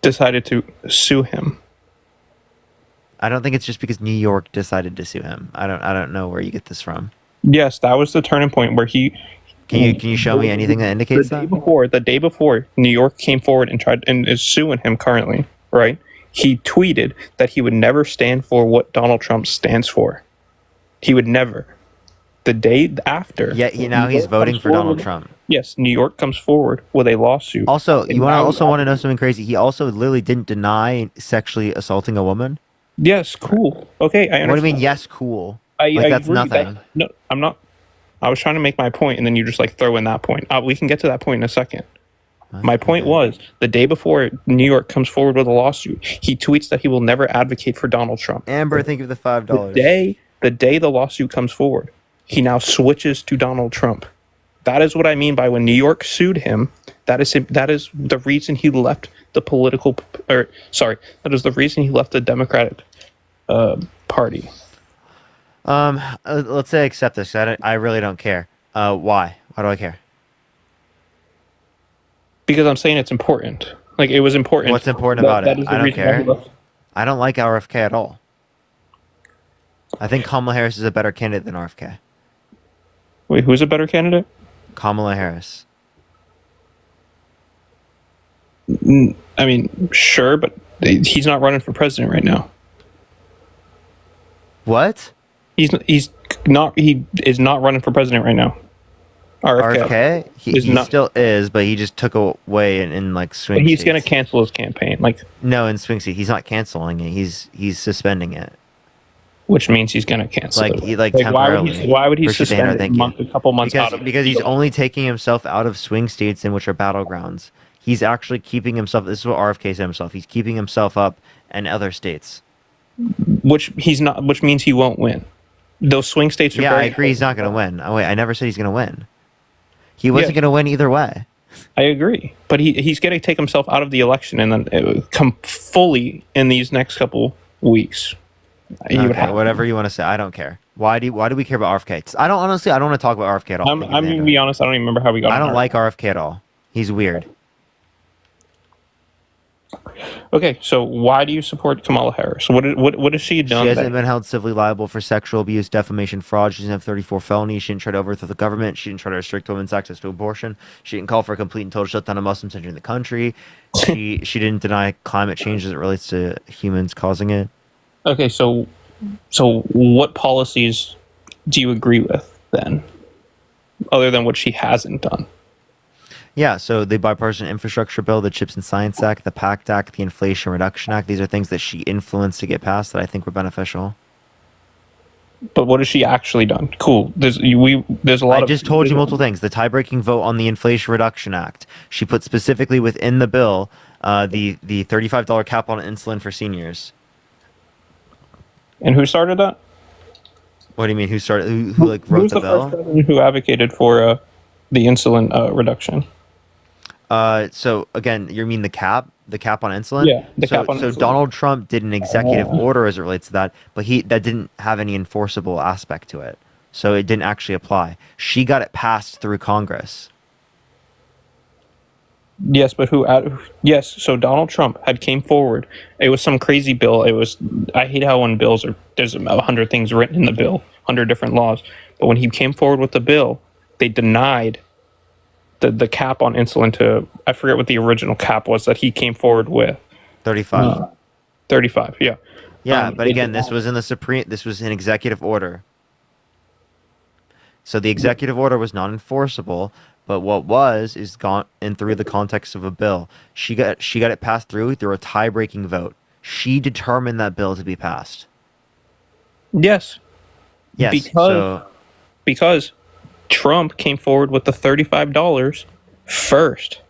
decided to sue him. I don't think it's just because New York decided to sue him. I don't know where you get this from. Yes, that was the turning point where he. Can you show me anything that indicates that? The day before, New York came forward and tried and is suing him currently. Right? He tweeted that he would never stand for what Donald Trump stands for. He would never. The day after. Yeah, now he's voting for Donald Trump. Yes, New York comes forward with a lawsuit. Also, you want to know something crazy? He also literally didn't deny sexually assaulting a woman. Yes, cool. Okay, I understand. What do you mean? Yes, cool. agree. That's nothing. No, I'm not. I was trying to make my point, and then you just throw in that point. We can get to that point in a second. My point was the day before New York comes forward with a lawsuit, he tweets that he will never advocate for Donald Trump. Amber, thank you for the $5. The day the lawsuit comes forward, he now switches to Donald Trump. That is what I mean by when New York sued him. That is the reason he left the that is the reason he left the Democratic Party. Let's say I accept this. I really don't care. Why? Why do I care? Because I'm saying it's important. Like it was important. What's important about it? I don't care. left. I don't like RFK at all. I think Kamala Harris is a better candidate than RFK. Wait, who's a better candidate? Kamala Harris. I mean, sure, but he's not running for president right now. What? He is not running for president right now. RFK? He still is, but he just took away in swing But he's states. going to cancel his campaign, No, in swing state, he's not canceling it. He's suspending it. which means he's going to cancel it. Temporarily. Why would he Appreciate the suspend hand, it thank you. a couple months out of it? Because he's only taking himself out of swing states in which are battlegrounds. He's actually keeping himself. This is what RFK said himself. He's keeping himself up in other states. Which he's not. Which means he won't win. Those swing states are. Yeah, very I agree. He's not going to win. Oh wait, I never said he's going to win. He wasn't going to win either way. I agree, but he's going to take himself out of the election and then come fully in these next couple weeks. He would have whatever you want to say. I don't care. Why do we care about RFK? I don't want to talk about RFK at all. I'm going to be honest. I don't even remember how we got. I don't like RFK at all. He's weird. Okay, so why do you support Kamala Harris? What has she done? She hasn't been held civilly liable for sexual abuse, defamation, fraud. She doesn't have 34 felonies. She didn't try to overthrow the government. She didn't try to restrict women's access to abortion. She didn't call for a complete and total shutdown of Muslims entering the country. She didn't deny climate change as it relates to humans causing it. Okay, so what policies do you agree with then, other than what she hasn't done? Yeah, so the Bipartisan Infrastructure Bill, the CHIPS and Science Act, the PACT Act, the Inflation Reduction Act, these are things that she influenced to get passed that I think were beneficial. But what has she actually done? Cool. There's a lot I of. just told you multiple things. The tie-breaking vote on the Inflation Reduction Act. She put specifically within the bill the $35 cap on insulin for seniors. And who started that? What do you mean? Who started? Who like wrote Who's the the first bill? president who advocated for the insulin reduction? So again, you mean the cap on insulin? Yeah, the so, cap on so insulin. Donald Trump did an executive order as it relates to that, but that didn't have any enforceable aspect to it. So it didn't actually apply. She got it passed through Congress. Yes, but yes, so Donald Trump had came forward. It was some crazy bill. I hate how when bills there's 100 things written in the bill, 100 different laws. But when he came forward with the bill, they denied the cap on insulin to, I forget what the original cap was that he came forward with. 35. 35, yeah. Yeah, but they again, denied- this was an executive order. So the executive order was not enforceable, but what is gone in through the context of a bill. She got it passed through a tie-breaking vote. She determined that bill to be passed. Yes. Yes. Because Trump came forward with the $35 first.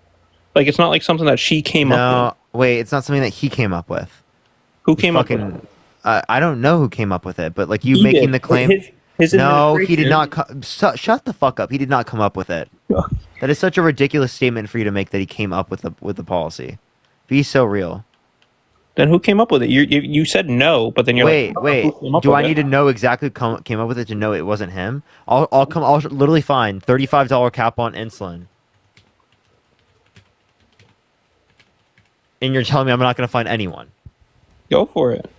Like, it's not like something that she came up with. No, wait, it's not something that he came up with. Who came up with it? I don't know who came up with it, but like you He making did. the claim. His No, he did administration- not. Shut the fuck up. He did not come up with it. That is such a ridiculous statement for you to make that he came up with the policy. Be so real. Then who came up with it? You said no, but then you're Wait. who came up Do with I it? need to know exactly who came up with it to know it wasn't him? I'll literally find $35 cap on insulin. And you're telling me I'm not going to find anyone? Go for it.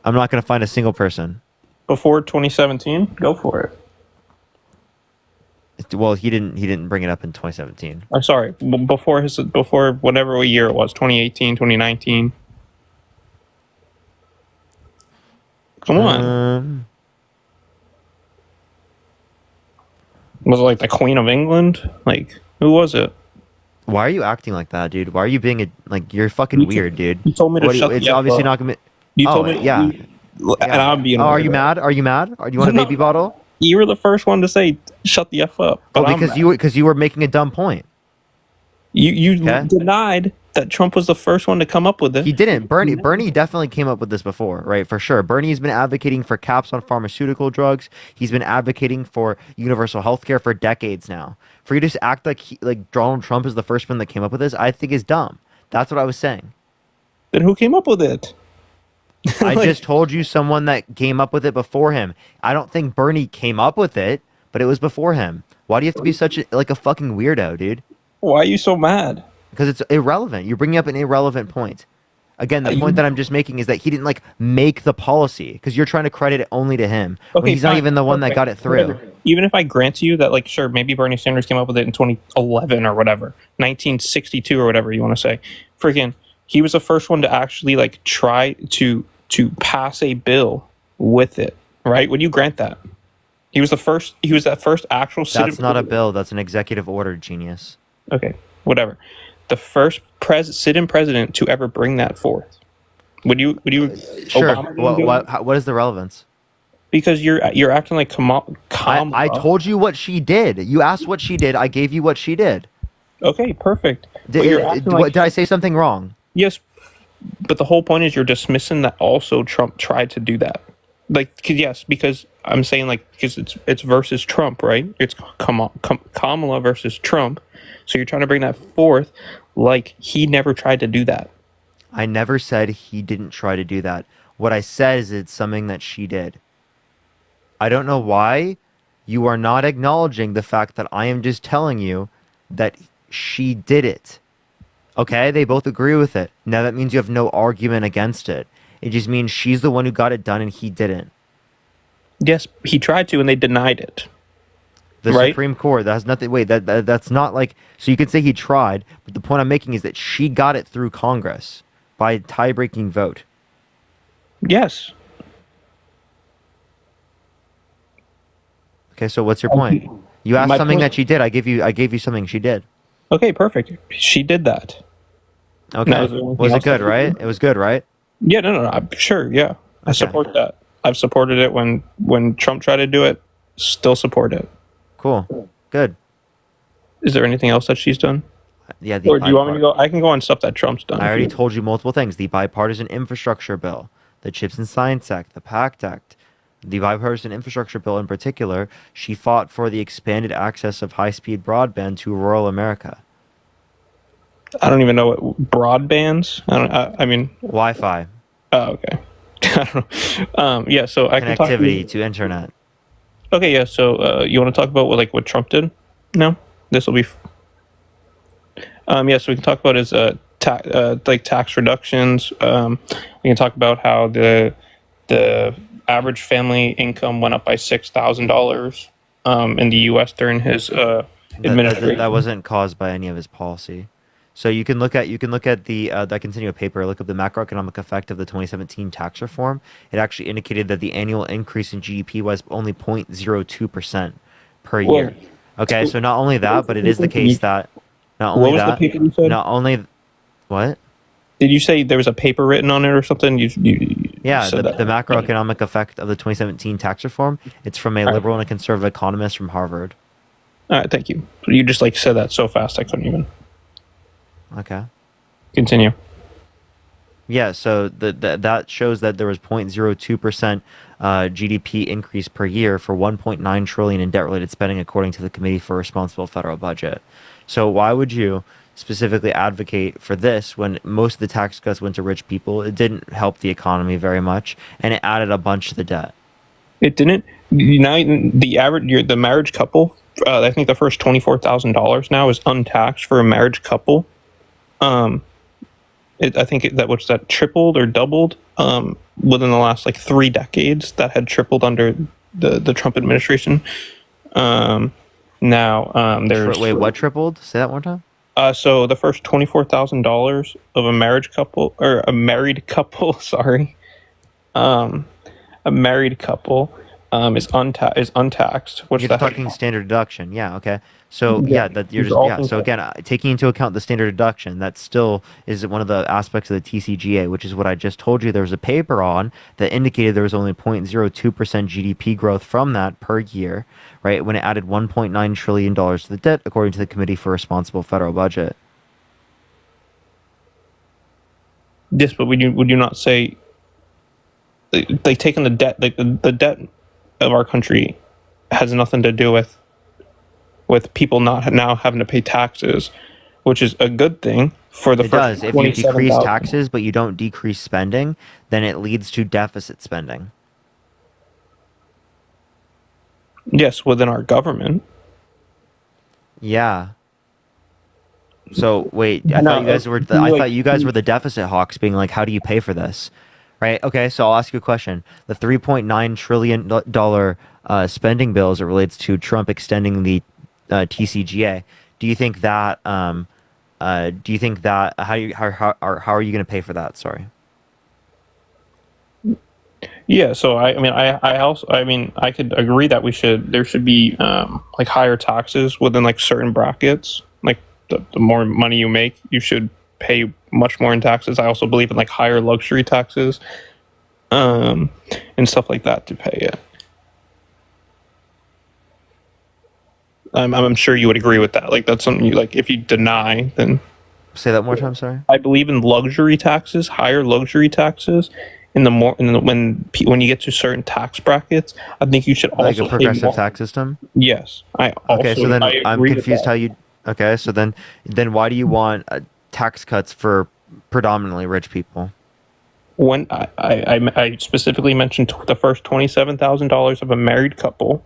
I'm not going to find a single person. Before 2017, go for it. Well, he didn't bring it up in 2017. I'm sorry. Before whatever year it was, 2018, 2019. Come on. Was it like the Queen of England? Like, who was it? Why are you acting like that, dude? Why are you being you're fucking weird, dude? You told me to shut It's the F obviously up. not gonna. You told me. Yeah. And I'm being. Oh, are weird. you mad? Are you mad? Or do you want a No. baby bottle? You were the first one to say shut the F up. But Oh, because you were making a dumb point. You denied that Trump was the first one to come up with it. He didn't. Bernie definitely came up with this before, right? For sure. Bernie's been advocating for caps on pharmaceutical drugs. He's been advocating for universal health care for decades now. For you to just act like Donald Trump is the first one that came up with this, I think is dumb. That's what I was saying. Then who came up with it? I just told you someone that came up with it before him. I don't think Bernie came up with it, but it was before him. Why do you have to be such a fucking weirdo, dude? Why are you so mad? Because it's irrelevant. You're bringing up an irrelevant point. Again, the point that I'm just making is that he didn't make the policy because you're trying to credit it only to him. When he's not fine. even the one that Okay, got it through. whatever. Even if I grant you that, sure, maybe Bernie Sanders came up with it in 2011 or whatever, 1962 or whatever you want to say. Freaking, he was the first one to actually try to pass a bill with it, right? Would you grant that? He was the first. He was that first actual. That's not a bill. That's an executive order, genius. Okay, whatever. The first sit-in president to ever bring that forth. Would you? Sure. Obama didn't do it? What is the relevance? Because you're acting like Kamala. I told you what she did. You asked what she did. I gave you what she did. Okay, perfect. But you're acting like- Did I say something wrong? Yes, but the whole point is you're dismissing that also Trump tried to do that. Because I'm saying because it's versus Trump, right? It's Kamala versus Trump. So you're trying to bring that forth like he never tried to do that. I never said he didn't try to do that. What I said is it's something that she did. I don't know why you are not acknowledging the fact that I am just telling you that she did it. Okay, they both agree with it. Now that means you have no argument against it. It just means she's the one who got it done and he didn't. Yes, he tried to and they denied it. The Right? Supreme Court, that has nothing. Wait, that's not so you could say he tried, but the point I'm making is that she got it through Congress by a tie-breaking vote. Yes. Okay, so what's your point? You asked My something point- that she did. I gave you something she did. Okay, perfect. She did that. Okay, Now, is there anything was it else good? that- Right? It was good, right? Yeah, no. I'm sure. Yeah, I support that. I've supported it when Trump tried to do it. Still support it. Cool. Good. Is there anything else that she's done? Yeah. Or do you want me to go? I can go on stuff that Trump's done. I if already you- told you multiple things. The bipartisan infrastructure bill, the Chips and Science Act, the PACT Act, the bipartisan infrastructure bill in particular. She fought for the expanded access of high-speed broadband to rural America. I don't even know what broadbands. I mean Wi-Fi. Oh, okay. I don't know. Yeah. So I can talk Connectivity to internet. Okay. Yeah. So you want to talk about what Trump did? No. This will be. Yeah. So we can talk about his tax reductions. We can talk about how the average family income went up by $6,000 in the U.S. during his administration. That wasn't caused by any of his policy. So you can look at the I can send you a paper. Look up the macroeconomic effect of the 2017 tax reform. It actually indicated that the annual increase in GDP was only 0.02% per year. Okay, so not only that, but it is the case that not only What was the that, paper you said? not only what? Did you say there was a paper written on it or something? You Yeah, said the that. macroeconomic effect of the 2017 tax reform. It's from a liberal and a conservative economist from Harvard. All right. Thank you. You just said that so fast I couldn't even Okay. continue. Yeah, so that shows that there was 0.02% GDP increase per year for 1.9 trillion in debt-related spending, according to the Committee for Responsible Federal Budget. So why would you specifically advocate for this when most of the tax cuts went to rich people? It didn't help the economy very much, and it added a bunch to the debt. It didn't. Now the marriage couple. I think the first $24,000 now is untaxed for a marriage couple. I think that tripled or doubled within the last 3 decades. That had tripled under the Trump administration. Now there's Wait, what tripled? Say that one time. So the first $24,000 of a marriage couple or a married couple, sorry, a married couple is untaxed. Which You're talking standard deduction, yeah, okay. So so again, taking into account the standard deduction, that still is one of the aspects of the TCGA, which is what I just told you. There was a paper on that indicated there was only 0.02% GDP growth from that per year, right? When it added $1.9 trillion to the debt, according to the Committee for Responsible Federal Budget. Yes, but would you not say taking the debt, the debt of our country has nothing to do with people not now having to pay taxes, which is a good thing for the It first does. If you decrease 27,000. taxes but you don't decrease spending, then it leads to deficit spending. Yes, within our government. Yeah. So wait, I No, thought you guys were the deficit hawks, being like, how do you pay for this? Right. Okay. So I'll ask you a question. The $3.9 trillion spending bill as it relates to Trump extending the TCGA. Do you think that? How are you going to pay for that? Sorry. Yeah, so I could agree that there should be higher taxes within certain brackets. The more money you make, you should pay much more in taxes. I also believe in higher luxury taxes, and stuff like that to pay it. I'm sure you would agree with that. That's something you if you deny, then say that more time. Sorry. I believe in luxury taxes, higher luxury taxes. When you get to certain tax brackets, I think you should also a progressive tax system. Yes, So then I'm confused how you. Okay, so then why do you want tax cuts for predominantly rich people? When I specifically mentioned the first $27,000 of a married couple.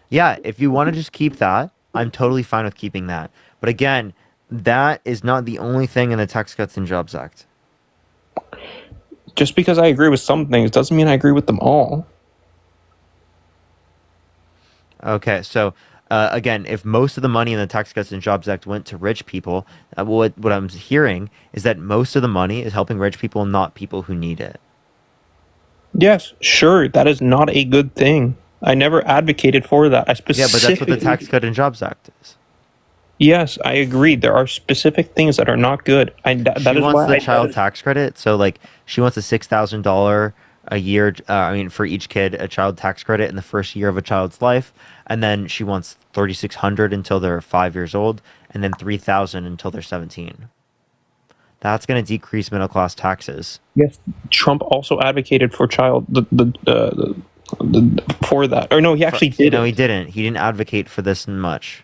Yeah, if you want to just keep that, I'm totally fine with keeping that. But again, that is not the only thing in the Tax Cuts and Jobs Act. Just because I agree with some things doesn't mean I agree with them all. Okay, so again, if most of the money in the Tax Cuts and Jobs Act went to rich people, what I'm hearing is that most of the money is helping rich people, not people who need it. Yes, sure, that is not a good thing. I never advocated for that. Yeah, but that's what the Tax Cut and Jobs Act is. Yes, I agree. There are specific things that are not good. She wants the child tax credit, so she wants a $6,000 a year. For each kid, a child tax credit in the first year of a child's life, and then she wants 3,600 until they're 5 years old, and then 3,000 until they're 17. That's going to decrease middle class taxes. Yes, Trump also advocated for for that. Or no, he actually did. No, he didn't. He didn't advocate for this much.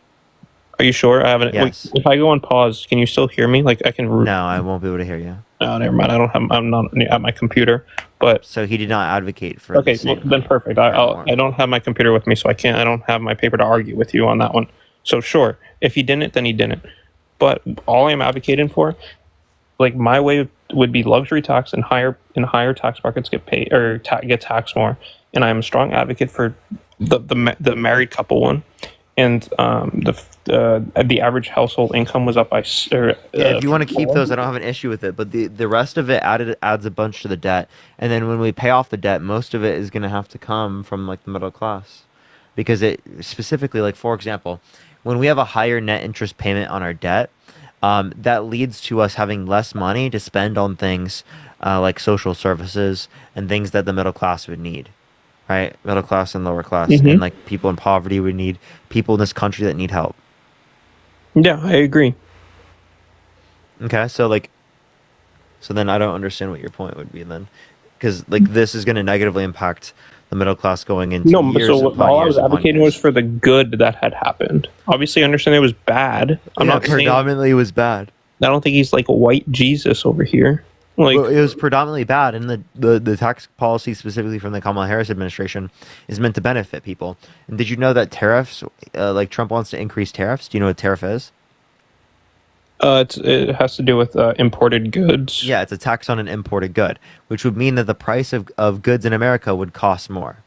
Are you sure? I haven't. Yes. Wait, if I go on pause, can you still hear me? Like I can. No, I won't be able to hear you. Oh, never mind. I'm not at my computer. But so he did not advocate for. Okay, well, then perfect. I don't have my computer with me, so I can't. I don't have my paper to argue with you on that one. So sure, if he didn't, then he didn't. But all I'm advocating for, like my way would be luxury tax and higher tax brackets get paid or get taxed more. And I'm a strong advocate for the married couple one. And the average household income was up by. If you want to keep those, I don't have an issue with it. But the rest of it adds a bunch to the debt, and then when we pay off the debt, most of it is going to have to come from like the middle class, because it specifically, like for example, when we have a higher net interest payment on our debt, that leads to us having less money to spend on things like social services and things that the middle class would need. Right, middle class and lower class, and like people in poverty would need, people in this country that need help. Yeah, I agree. Okay, so then I don't understand what your point would be then, because like this is going to negatively impact the middle class going into years. So all I was advocating was for the good that had happened. Obviously, I understand it was bad. I'm not saying predominantly it was bad. I don't think he's like a white Jesus over here. Like, well, it was predominantly bad, and the tax policy specifically from the Kamala Harris administration is meant to benefit people. And did you know that tariffs, like Trump wants to increase tariffs? Do you know what a tariff is? It has to do with imported goods. Yeah, it's a tax on an imported good, which would mean that the price of goods in America would cost more.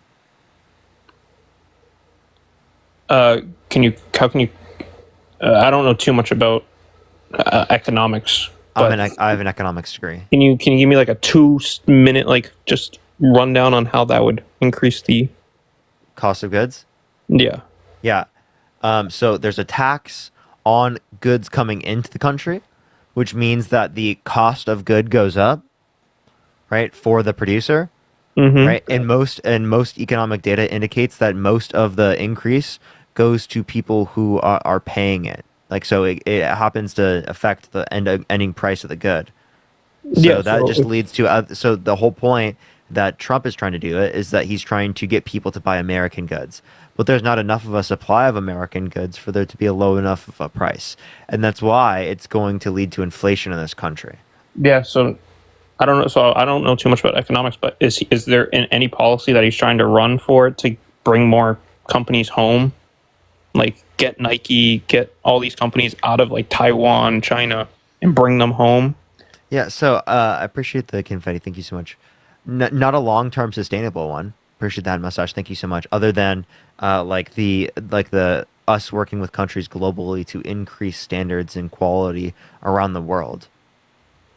How can you? I don't know too much about economics. I have an economics degree. Can you give me like a 2-minute just rundown on how that would increase the cost of goods? Yeah. Yeah. So there's a tax on goods coming into the country, which means that the cost of good goes up, right, for the producer, right? And most economic data indicates that most of the increase goes to people who are paying it. Like, so it happens to affect the ending price of the good. So that just leads to, so the whole point that Trump is trying to do it is that he's trying to get people to buy American goods. But there's not enough of a supply of American goods for there to be a low enough of a price. And that's why it's going to lead to inflation in this country. Yeah, so I don't know. So I don't know too much about economics, but is there any policy that he's trying to run for to bring more companies home? Like get Nike, get all these companies out of like Taiwan, China, and bring them home. Yeah, so I appreciate the confetti. Thank you so much. Not a long-term sustainable one. Appreciate that, Mustache. Thank you so much. Other than the us working with countries globally to increase standards and quality around the world,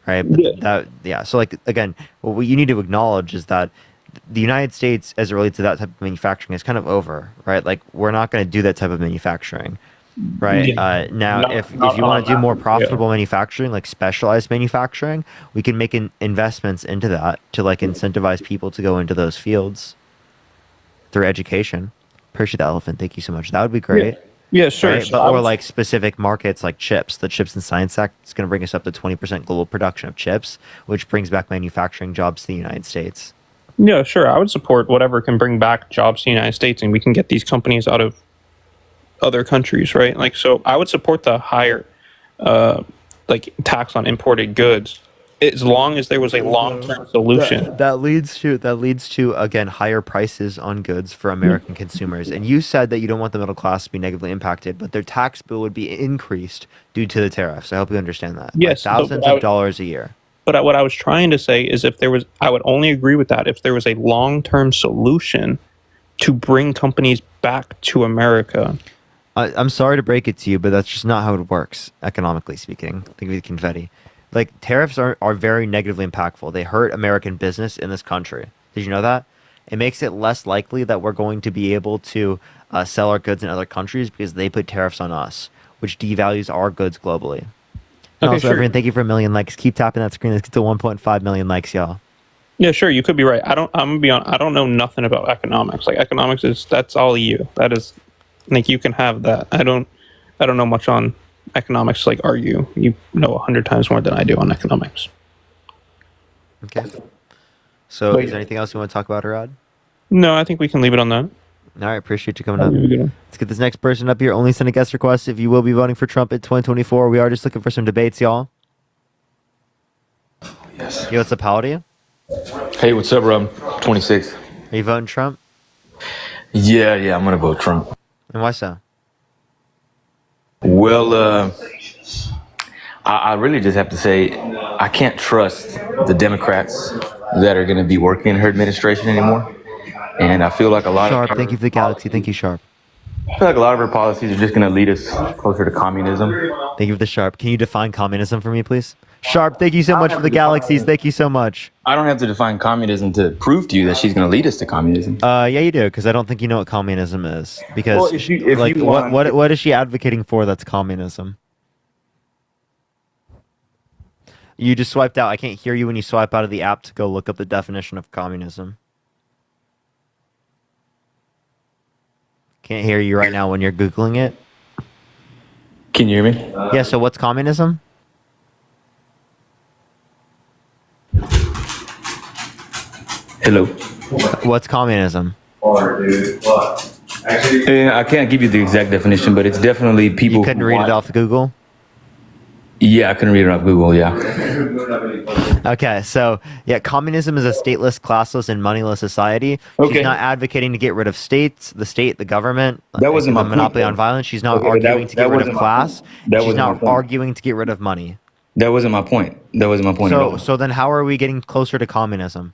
right? But So again, what you need to acknowledge is that the United States, as it relates to that type of manufacturing, is kind of over, right? Like we're not going to do that type of manufacturing, right? If you want to do more profitable manufacturing, like specialized manufacturing, we can make investments into that to incentivize people to go into those fields through education. Appreciate the elephant. Thank you so much. That would be great. Yeah, sure. Right? Or specific markets like chips. The Chips and Science Act is going to bring us up to 20% global production of chips, which brings back manufacturing jobs to the United States. Yeah, sure. I would support whatever can bring back jobs to the United States, and we can get these companies out of other countries, right? So I would support the higher, tax on imported goods, as long as there was a long-term solution. That leads to again higher prices on goods for American consumers. And you said that you don't want the middle class to be negatively impacted, but their tax bill would be increased due to the tariffs. I hope you understand that. Yes, thousands of dollars a year. But what I was trying to say is I would only agree with that if there was a long-term solution to bring companies back to America. I'm sorry to break it to you, but that's just not how it works, economically speaking. Think of the confetti. Tariffs are very negatively impactful. They hurt American business in this country. Did you know that? It makes it less likely that we're going to be able to sell our goods in other countries because they put tariffs on us, which devalues our goods globally. And also, everyone, thank you for 1 million likes. Keep tapping that screen. Let's get to 1.5 million likes, y'all. Yeah, sure, you could be right. I'm gonna be on. I don't know nothing about economics. Like economics that's all you. That is, like, you can have that. I don't know much on economics. Like, are you? You know 100 times more than I do on economics. Okay. So, is there anything else you want to talk about, Arad? No, I think we can leave it on that. All right, appreciate you coming up. Have a good one. Let's get this next person up here. Only send a guest request if you will be voting for Trump in 2024. We are just looking for some debates, y'all. Yes. Yo, what's up? How old are you? Hey, what's up, bro? I'm 26. Are you voting Trump? Yeah, I'm gonna vote Trump. And why so? Well, I really just have to say I can't trust the Democrats that are gonna be working in her administration anymore. And I feel like a lot Sharp, of thank you for the galaxy. Thank you, Sharp. I feel like a lot of her policies are just gonna lead us closer to communism. Thank you for the Sharp. Can you define communism for me, please? Sharp, thank you so much for the galaxies. Thank you so much. I don't have to define communism to prove to you that she's gonna lead us to communism. Yeah, you do, because I don't think you know what communism is. Because, Well, if you what is she advocating for that's communism? You just swiped out. I can't hear you when you swipe out of the app to go look up the definition of communism. Can't hear you right now when you're Googling it. Can you hear me? Yeah, so what's communism? Hello. What's communism? I can't give you the exact definition, but it's definitely people. You couldn't read it off Google? Yeah, I couldn't read it off Google. Yeah. Okay, so yeah, communism is a stateless, classless, and moneyless society. Okay. She's not advocating to get rid of states, the state, the government. That wasn't my a monopoly point, on violence. She's not Okay, arguing to get rid of wasn't my class. point. That She's wasn't my not point. arguing to get rid of money. That wasn't my point. That wasn't my point at all. So then, how are we getting closer to communism?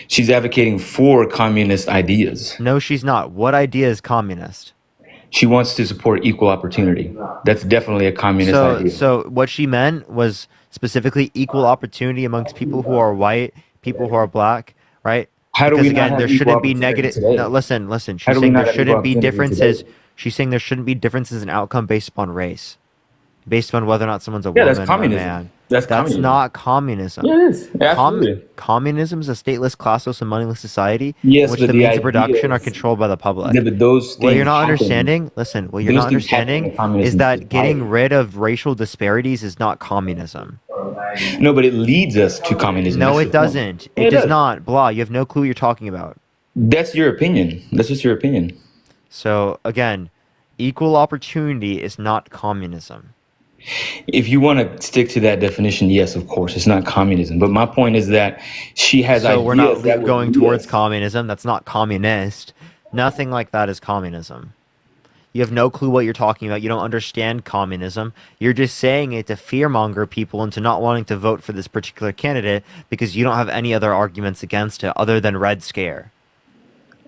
She's advocating for communist ideas. No, she's not. What idea is communist? She wants to support equal opportunity. That's definitely a communist idea. So what she meant was specifically equal opportunity amongst people who are white, people who are black, right? How do Because we not again, have there equal shouldn't be opportunity negative. today? No, listen. How She's do we saying not there have shouldn't equal be opportunity differences. today? She's saying there shouldn't be differences in outcome based upon race, based on whether or not someone's a Yeah, woman that's or a communism. man. That's communism. not communism. Yeah, it is. Absolutely. Communism is a stateless, classless, and moneyless society Yes, in which but the the means of production idea are is- controlled by the public. Yeah, but those What you're things not happen. understanding, listen, what you're Those not things happen in understanding communism is that society. getting rid of racial disparities is not communism. No, but it leads us to communism. No, That's it the point. doesn't. Yeah, It does does. not. Blah, you have no clue what you're talking about. That's your opinion. That's just your opinion. So, again, equal opportunity is not communism. If you want to stick to that definition, yes, of course, it's not communism. But my point is that she has So, we're not ideas that would going lead towards us- communism. That's not communist. Nothing like that is communism. You have no clue what you're talking about. You don't understand communism. You're just saying it to fearmonger people into not wanting to vote for this particular candidate because you don't have any other arguments against it other than Red Scare.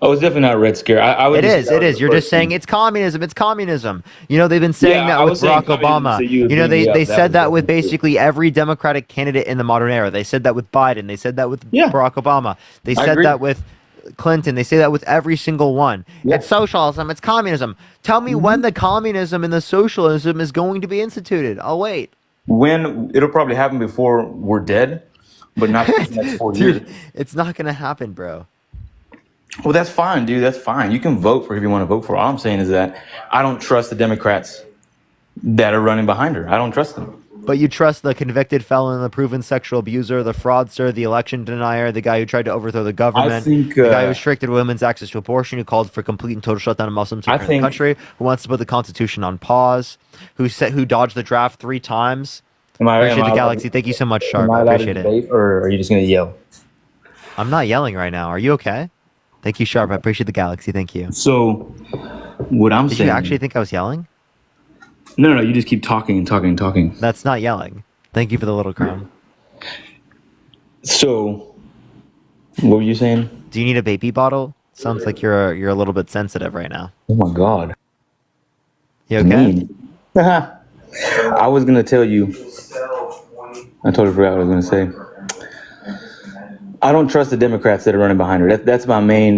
Oh, it's definitely not a Red Scare. I would It just- is. that It was is. the You're first just saying thing. it's communism. It's communism. You know, they've been saying Yeah, I that with was saying Barack communism, Obama. so you You know, agree, they yeah, that said was that with definitely true. basically every Democratic candidate in the modern era. They said that with Biden. They said that with Barack Obama. They I said agree. that with Clinton. They say that with every single one. It's socialism. It's communism. Tell me when the communism and the socialism is going to be instituted. I'll wait. When it'll probably happen before we're dead, but not for the next 4 years. Dude, it's not going to happen, bro. Well, that's fine, dude. That's fine. You can vote for who you want to vote for. All I'm saying is that I don't trust the Democrats that are running behind her. I don't trust them. But you trust the convicted felon, the proven sexual abuser, the fraudster, the election denier, the guy who tried to overthrow the government, think, the guy who uh, restricted women's access to abortion, who called for complete and total shutdown of Muslims in the think- country, who wants to put the Constitution on pause, who dodged the draft 3 times. Appreciate the galaxy. Thank you so much, Sharp. I appreciate it. Or are you just gonna yell? I'm not yelling right now. Are you okay? Thank you, Sharp. I appreciate the galaxy. Thank you. So, what I'm Did saying? you actually think I was yelling? No. You just keep talking and talking and talking. That's not yelling. Thank you for the little crown. So, what were you saying? Do you need a baby bottle? Sounds like you're a little bit sensitive right now. Oh my God. You okay? I was gonna tell you. I totally forgot what I was gonna say. I don't trust the Democrats that are running behind her. That's my main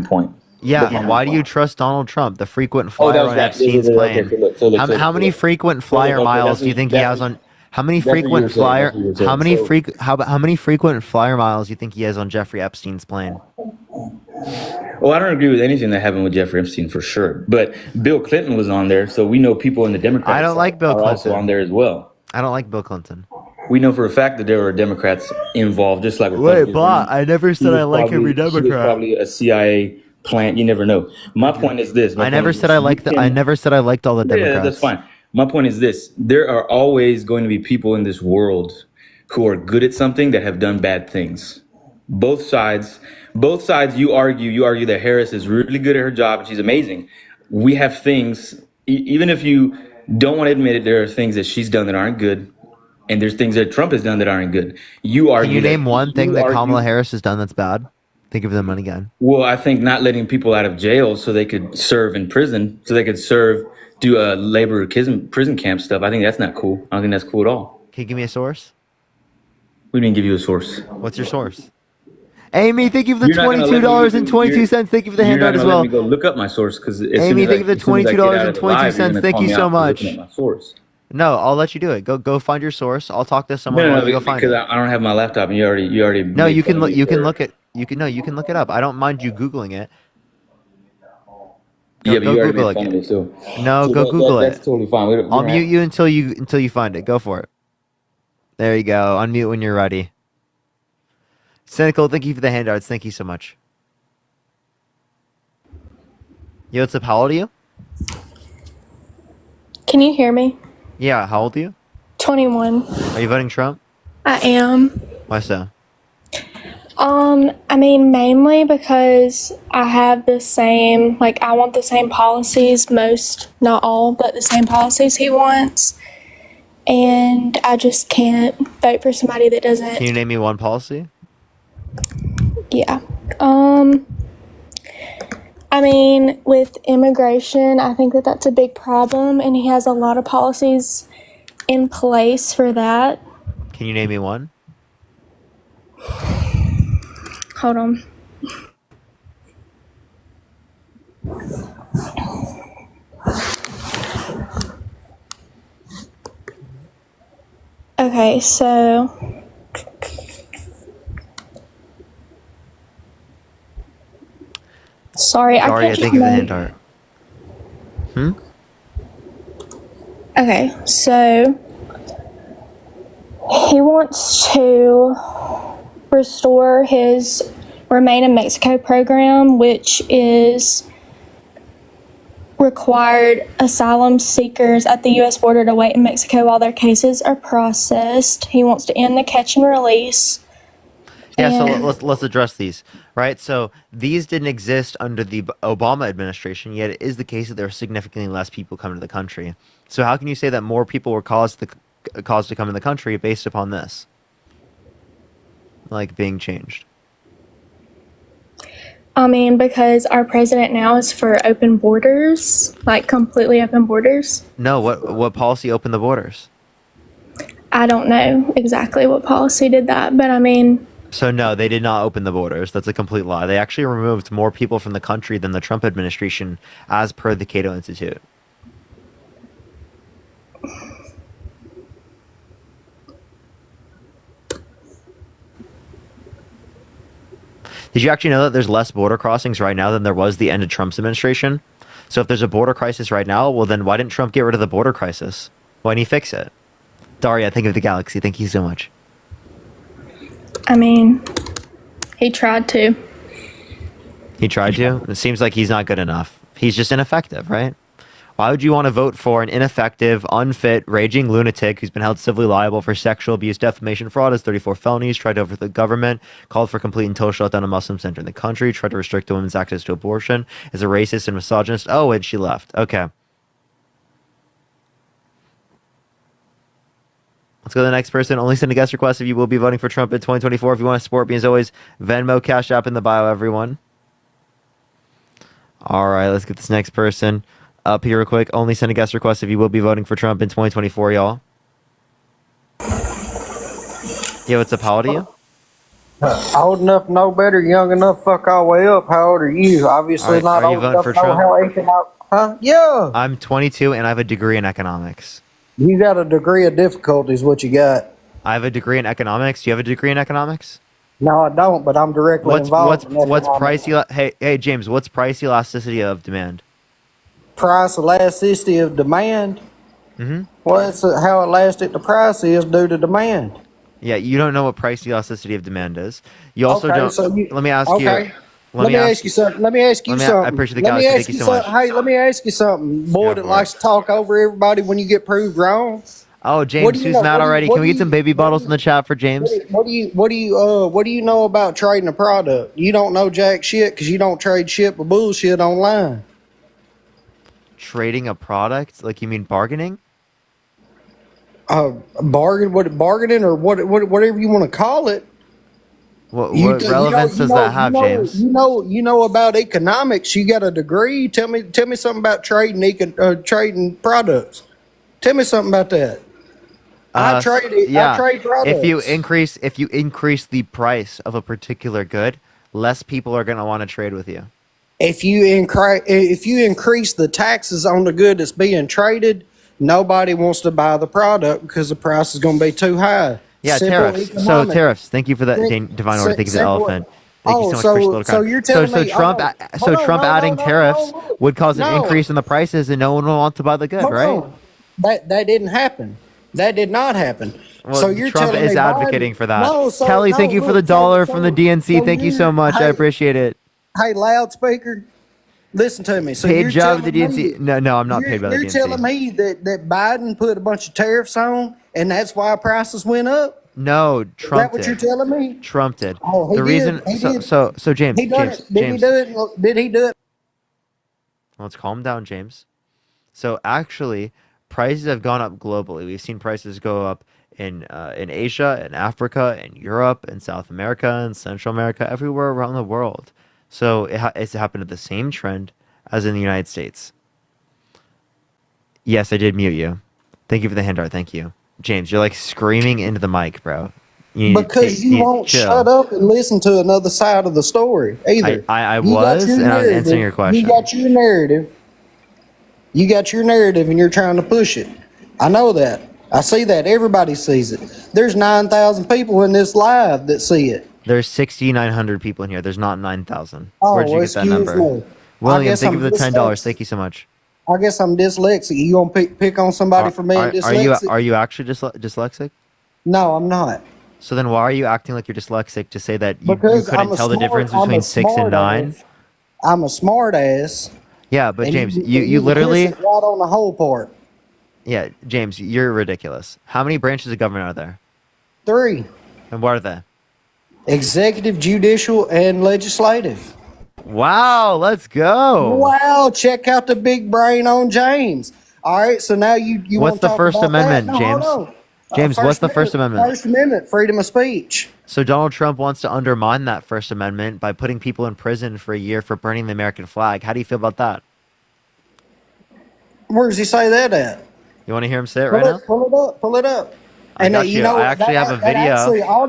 point. Yeah, That's my why main do you point. trust Donald Trump, the frequent Oh, that flyer was on that. Epstein's Okay, plane? so look, How many frequent flyer okay, miles that's do you think he what- has on? How many That's what you frequent were saying, flyer? that's what you were saying. How many So- how many frequent flyer miles do you think he has on Jeffrey Epstein's plane? Well, I don't agree with anything that happened with Jeffrey Epstein for sure. But Bill Clinton was on there, so we know people in the Democrats I don't like Bill are also Clinton. on there as well. I don't like Bill Clinton. We know for a fact that there were Democrats involved, just like Wait, Republicans. but I never He said was I like every probably- he was Democrat. probably a CIA plant. You never know. My point is this. I never said I liked I never said I liked all the Democrats. Yeah, that's fine. My point is this: there are always going to be people in this world who are good at something that have done bad things. Both sides. You argue that Harris is really good at her job and she's amazing. We have things, even if you don't want to admit it, there are things that she's done that aren't good, and there's things that Trump has done that aren't good. You argue. Can you that- name one thing you that argue- Kamala Harris has done that's bad? Think of them again. Well, I think not letting people out of jail so they could serve in prison, so they could do a labor prison camp stuff. I think that's not cool. I don't think that's cool at all. Can you give me a source? We didn't give you a source. What's your source? Amy, thank you for the You're not gonna let me- $22.22. Thank you for the You're not handout as gonna let well. me go look up my source because Amy, thank you for the $22.22. Thank you so much. My source. No, I'll let you do it. Go find your source. I'll talk to someone. No, while you go find because it. I don't have my laptop, and you already. No, made you can fun of look. me You can for- look at. You can look it up. I don't mind you googling it. Yeah, but go you already Google made fun it. of me, so. No, So go Google That's it. totally fine. We don't I'll have- mute you until you find it. Go for it. There you go. Unmute when you're ready. Cynical, thank you for the handouts. Thank you so much. Yo, what's up? How old are you? Can you hear me? Yeah, how old are you? 21. Are you voting Trump? I am. Why so? I mean, mainly because I have the same, like, I want the same policies, most, not all, but the same policies he wants. And I just can't vote for somebody that Can doesn't. you name me one policy? Yeah. I mean, with immigration, I think that that's a big problem, and he has a lot of policies in place for that. Can you name me one? Hold on. Okay, so sorry, I Sorry, I can't think of the remember. hand art. Okay, so he wants to restore his Remain in Mexico program, which is required asylum seekers at the U.S. border to wait in Mexico while their cases are processed. He wants to end the catch and release. Yeah, so And- let's address these, right? So these didn't exist under the Obama administration, yet it is the case that there are significantly less people coming to the country. So how can you say that more people were caused to come in the country based upon this, like being changed? I mean, because our president now is for open borders, like completely open borders. No, what policy opened the borders? I don't know exactly what policy did that, but I mean, So no, they did not open the borders. That's a complete lie. They actually removed more people from the country than the Trump administration, as per the Cato Institute. Did you actually know that there's less border crossings right now than there was the end of Trump's administration? So if there's a border crisis right now, well then why didn't Trump get rid of the border crisis? Why didn't he fix it? Daria, think of the galaxy. Thank you so much. I mean, he tried to. He tried to? It seems like he's not good enough. He's just ineffective, right? Why would you want to vote for an ineffective, unfit, raging lunatic who's been held civilly liable for sexual abuse, defamation, fraud, has 34 felonies, tried to overthrow the government, called for complete and total shutdown of Muslims entering the country, tried to restrict a women's access to abortion, is a racist and misogynist? Oh, and she left. Okay. Let's go to the next person. Only send a guest request if you will be voting for Trump in 2024. If you want to support me, as always, Venmo, Cash App in the bio, everyone. All right, let's get this next person up here real quick. Only send a guest request if you will be voting for Trump in 2024, y'all. Yo, what's up? How old are you? Old enough to know better, young enough fuck all the way up. How old are you? Obviously Are not you old voting enough for to know Trump? how economic. Huh? Yeah. I'm 22 and I have a degree in economics. You got a degree of difficulty is what you got. I have a degree in economics. Do you have a degree in economics? No, I don't, but I'm directly involved in what's economics. hey James, what's price elasticity of demand? Price elasticity of demand? Mm-hmm. Well, it's how elastic the price is due to demand. Yeah, you don't know what price elasticity of demand is. You also Okay, don't. so let me ask okay. you. Let me ask you something. Let me ask you something. I appreciate the Let me galaxy. ask Thank you you so much. something. Hey, let me ask you something. Boy Go that for likes to talk over everybody when you get proved wrong. Oh, What James, do you who's know- mad what do you- already? what Can we do get some you- baby bottles in the chat for James? What do you know about trading a product? You don't know jack shit because you don't trade shit with bullshit online. Trading a product? Like you mean bargaining? Bargaining or whatever you want to call it. What You relevance does that have, James? You know about economics. You got a degree. Tell me something about trading products. Tell me something about that. I trade products. If you increase the price of a particular good, less people are going to want to trade with you. If you increase the taxes on the good that's being traded, nobody wants to buy the product because the price is going to be too high. Yeah, Simple tariffs. So economics. tariffs. Thank you for that, Divine Order. Thank you for the Simple- elephant. Thank you so much, Crystal Little so Con. you're telling me- Trump, hold on. so Hold on, Trump no, adding no, tariffs no, would cause an no. increase in the prices, and no one will want to buy the good, Hold right? on. That didn't happen. That did not happen. Well, so you're Trump telling is me advocating Biden- for that. No, so, Kelly, no, thank you for look, the dollar so- from the DNC. so Thank you you're- so much. I hey, appreciate it. Hey, loudspeaker, listen to me. So Paid you're job at the telling DNC. me- No, I'm not paid by the You're DNC. telling me that Biden put a bunch of tariffs on, and that's why prices went up? No, Trump Is that what did. you're telling me? Trump did. Oh, he the did. reason. He So, did. so James. He done James. it. Did James. he do it? Did he do it? Let's calm down, James. So actually, prices have gone up globally. We've seen prices go up in Asia, in Africa, in Europe, in South America, in Central America, everywhere around the world. So it's happened at the same trend as in the United States. Yes, I did mute you. Thank you for the hand art. Thank you, James. You're like screaming into the mic, bro. Because you won't shut up and listen to another side of the story either. I You got was, your and I was narrative. answering your question. You got your narrative. You got your narrative, and you're trying to push it. I know that. I see that. Everybody sees it. There's 9,000 people in this live that see it. There's 6,900 people in here. There's not 9,000. Oh, Where'd you well, get that excuse number? me. William, guess thank you I'm for the $10. dyslexic. Thank you so much. I guess I'm dyslexic. You gonna pick on somebody for being dyslexic? Are you actually dyslexic? No, I'm not. So then why are you acting like you're dyslexic to say that you Because couldn't I'm a tell the smart- difference I'm a between 6 and smart 9? ass. I'm a smart ass. Yeah, but and James, you you literally... piss it right on the whole part. Yeah, James, you're ridiculous. How many branches of government are there? 3. And what are they? Executive, judicial, and legislative. Wow, let's go. Wow, check out the big brain on James. All right, so now you What's wanna the talk First about Amendment, that? No, James? hold on. James, what's the First Amendment? First Amendment, freedom of speech. So Donald Trump wants to undermine that First Amendment by putting people in prison for a year for burning the American flag. How do you feel about that? Where does he say that at? You want to hear him say it right now? Pull it up. Pull it up. I got you. I actually have a video.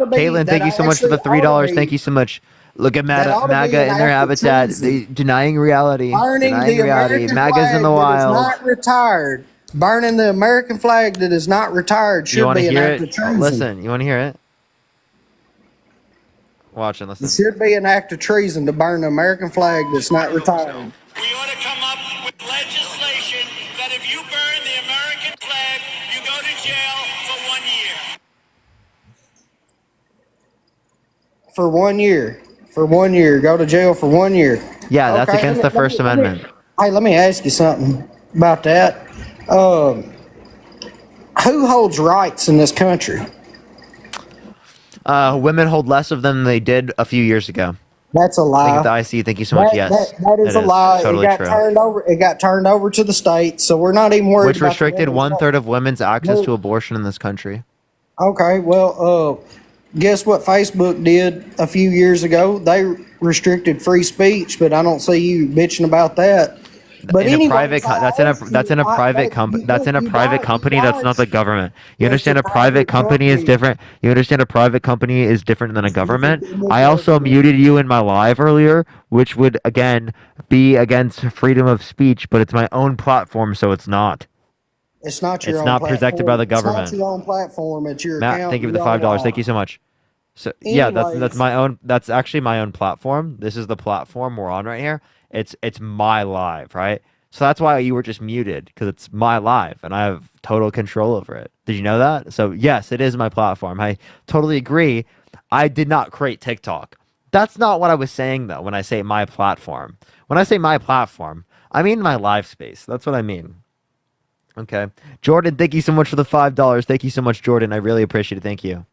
Caitlin, thank you so much for the $3. Thank you so much. Look at MAGA in their habitat, denying reality. Burning Denying the reality. American MAGA's flag in the that is wild. not retired. Burning the American flag that is not retired You should want to be an hear act of it? treason. Listen, you want to hear it? Watch and listen. It should be an act of treason to burn the American flag that's not retired. We ought to come up with legislation that if you burn the American flag, you go to jail for 1 year. For 1 year. For 1 year. Go to jail for 1 year. Yeah, that's against the First Amendment. Hey, let me ask you something about that. Who holds rights in this country? Women hold less of them than they did a few years ago. That's a lie. Thank you, the IC. Thank you so much. Yes, that is a lie. Totally it got true. turned over. It got turned over to the states, so we're not even worried. Which about the restricted women's 1/3 of women's access No. to abortion in this country. Okay, well, guess what Facebook did a few years ago? They restricted free speech, but I don't see you bitching about that. But in anyway, a private, that's in a private company. That's in a private company. That's not the government. You understand? A private company is different. You understand? A private company is different than a government. I also muted you in my live earlier, which would again be against freedom of speech, but it's my own platform, so it's not. It's not your It's own not platform. protected by the It's government. not your own platform. It's your Matt, account. thank you for the your own $5. law. Thank you so much. So yeah, that's Anyways. my own. That's actually my own platform. This is the platform we're on right here. It's my live, right? So that's why you were just muted, because it's my live and I have total control over it. Did you know that? So yes, it is my platform. I totally agree. I did not create TikTok. That's not what I was saying though. When I say my platform, when I say my platform, I mean my live space. That's what I mean. Okay, Jordan, thank you so much for the $5. Thank you so much, Jordan. I really appreciate it. Thank you.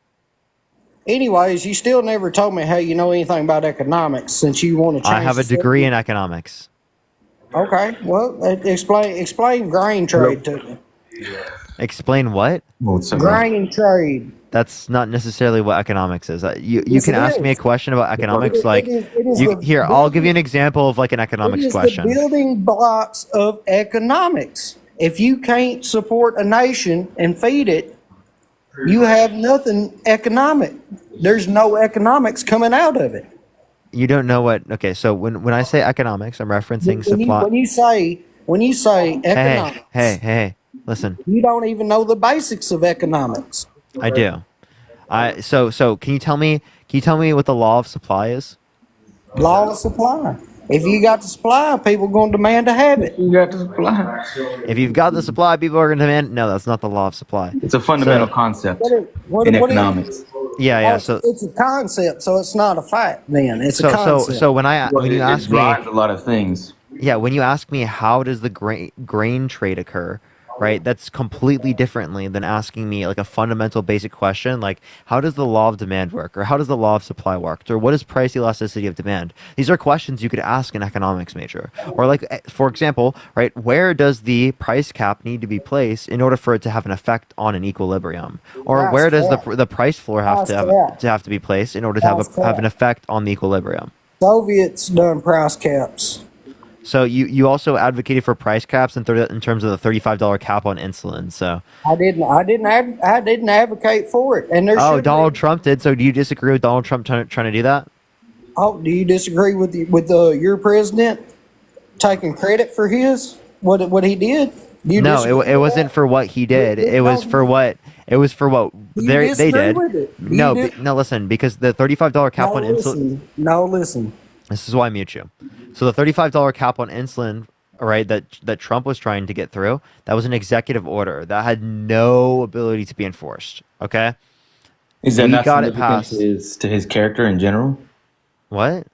Anyways, you still never told me how you know anything about economics since you want to change. I have a the degree in subject. economics. Okay, well, explain grain trade to me. Explain what? Grain trade. That's not necessarily what economics is. You Yes, can it ask me a is. question about economics. It Like is you the here, I'll give you an example of like an economics It is question. the building blocks of economics. If you can't support a nation and feed it, you have nothing economic. There's no economics coming out of it. You don't know what? Okay, so when I say economics, I'm referencing supply. When you say economics, Hey, listen. you don't even know the basics of economics. I do. So can you tell me what the law of supply is? Law of supply. If you got the supply, people going to demand to have it. You got the supply. If you've got the supply, people are going to demand. No, that's not the law of supply. It's a fundamental concept What in is- economics. Yeah. So it's a concept, so it's not a fact. Then it's a concept. so when you ask me drives a lot of things. Yeah, when you ask me how does the grain trade occur, right? That's completely differently than asking me like a fundamental basic question like how does the law of demand work, or how does the law of supply work, or what is price elasticity of demand? These are questions you could ask an economics major. Or like for example, right, where does the price cap need to be placed in order for it to have an effect on an equilibrium? Or Price where does cap. the price floor have Price cap. to be placed in order to Price have cap. an effect on the equilibrium? Soviets done price caps. So you also advocated for price caps in terms of the $35 cap on insulin. So I didn't advocate for it, and there. oh, should Donald be. Trump did. So do you disagree with Donald Trump trying to do that? Oh, do you disagree with your president taking credit for what he did? Do you No, disagree it with wasn't that? for what he did. It was No. for what Do you they disagree did. with it? Do you No, dis- no. Listen, because the $35 cap on insulin. Listen. This is why I mute you. So the $35 cap on insulin, right, that Trump was trying to get through, that was an executive order that had no ability to be enforced. Okay. Is that We not got it significant passed. to his character in general? What?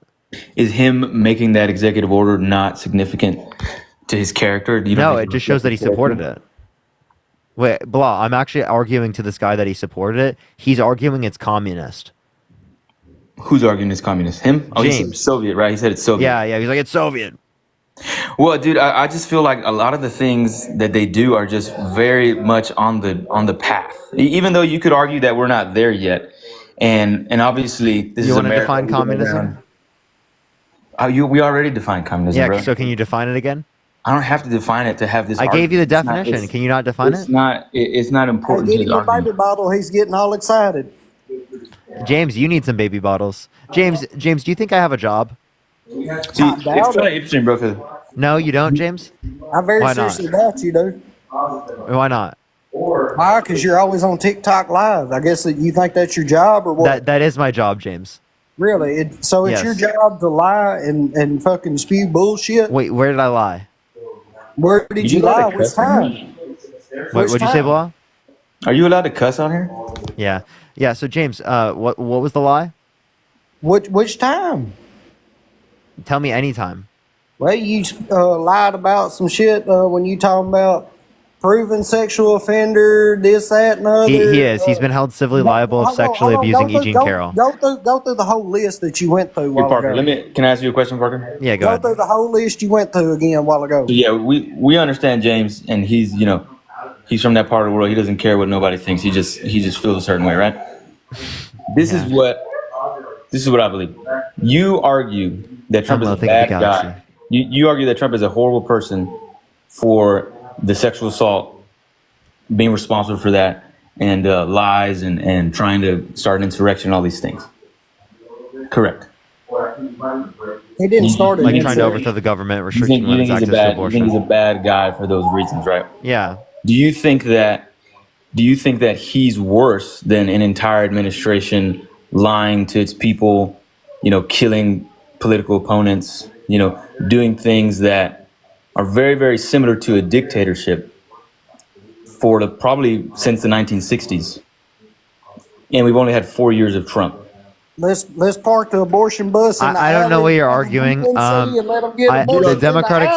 Is him making that executive order not significant to his character? Do you No, don't it think just shows that he reflects his supported character? it. Wait, blah. I'm actually arguing to this guy that he supported it. He's arguing it's communist. Who's arguing it's communist? Him? Oh, he said James. Soviet, right? He said it's Soviet. Yeah. He's like, it's Soviet. Well, dude, I just feel like a lot of the things that they do are just very much on the path. Even though you could argue that we're not there yet, and obviously this You is want to America. define We've been communism? around- we already defined communism, Yeah. bro. So can you define it again? I don't have to define it to have this. I gave you the argument. It's not- definition. it's- Can you not define It's it? not. It's not Hey, important get to him the a argument. baby bottle. He's getting all excited. James, you need some baby bottles. James, do you think I have a job? See, it's kind of interesting, bro. 'Cause No, you don't, James? I very Why not? seriously doubt you, dude. Why not? Why? Because you're always on TikTok Live. I guess that you think that's your job, or what? That is my job, James. Really? So it's Yes. your job to lie and fucking spew bullshit? Wait, where did I lie? Where did you lie? Which time? What'd you say, Blah? Are you allowed to cuss on here? Yeah. So James, what was the lie? Which time? Tell me anytime. Well, you lied about some shit when you talking about proven sexual offender, this, that, and other. He is. He's been held civilly liable of Hold on, sexually hold on. abusing Go through- Eugene go- Carroll. Go through the whole list that you went through a Hey, while Parker, ago. can I ask you a question, Parker? Yeah, go Go ahead. through the whole list you went through again a while ago. So yeah, we understand James, and he's he's from that part of the world. He doesn't care what nobody thinks. He just feels a certain way, right? This is what I believe. You argue that Trump is a Think of the bad galaxy. guy. You argue that Trump is a horrible person for the sexual assault, being responsible for that, and lies and trying to start an insurrection, all these things. Correct. He didn't start it. Like trying to overthrow the government, You restricting think women's he's access a to bad? You abortion. think he's a bad guy for those reasons, right? Yeah. Do you think that he's worse than an entire administration lying to its people, killing political opponents, doing things that are very, very similar to a dictatorship for probably since the 1960s? And we've only had 4 years of Trump. Let's park the abortion bus. I don't know what you're arguing. The Democratic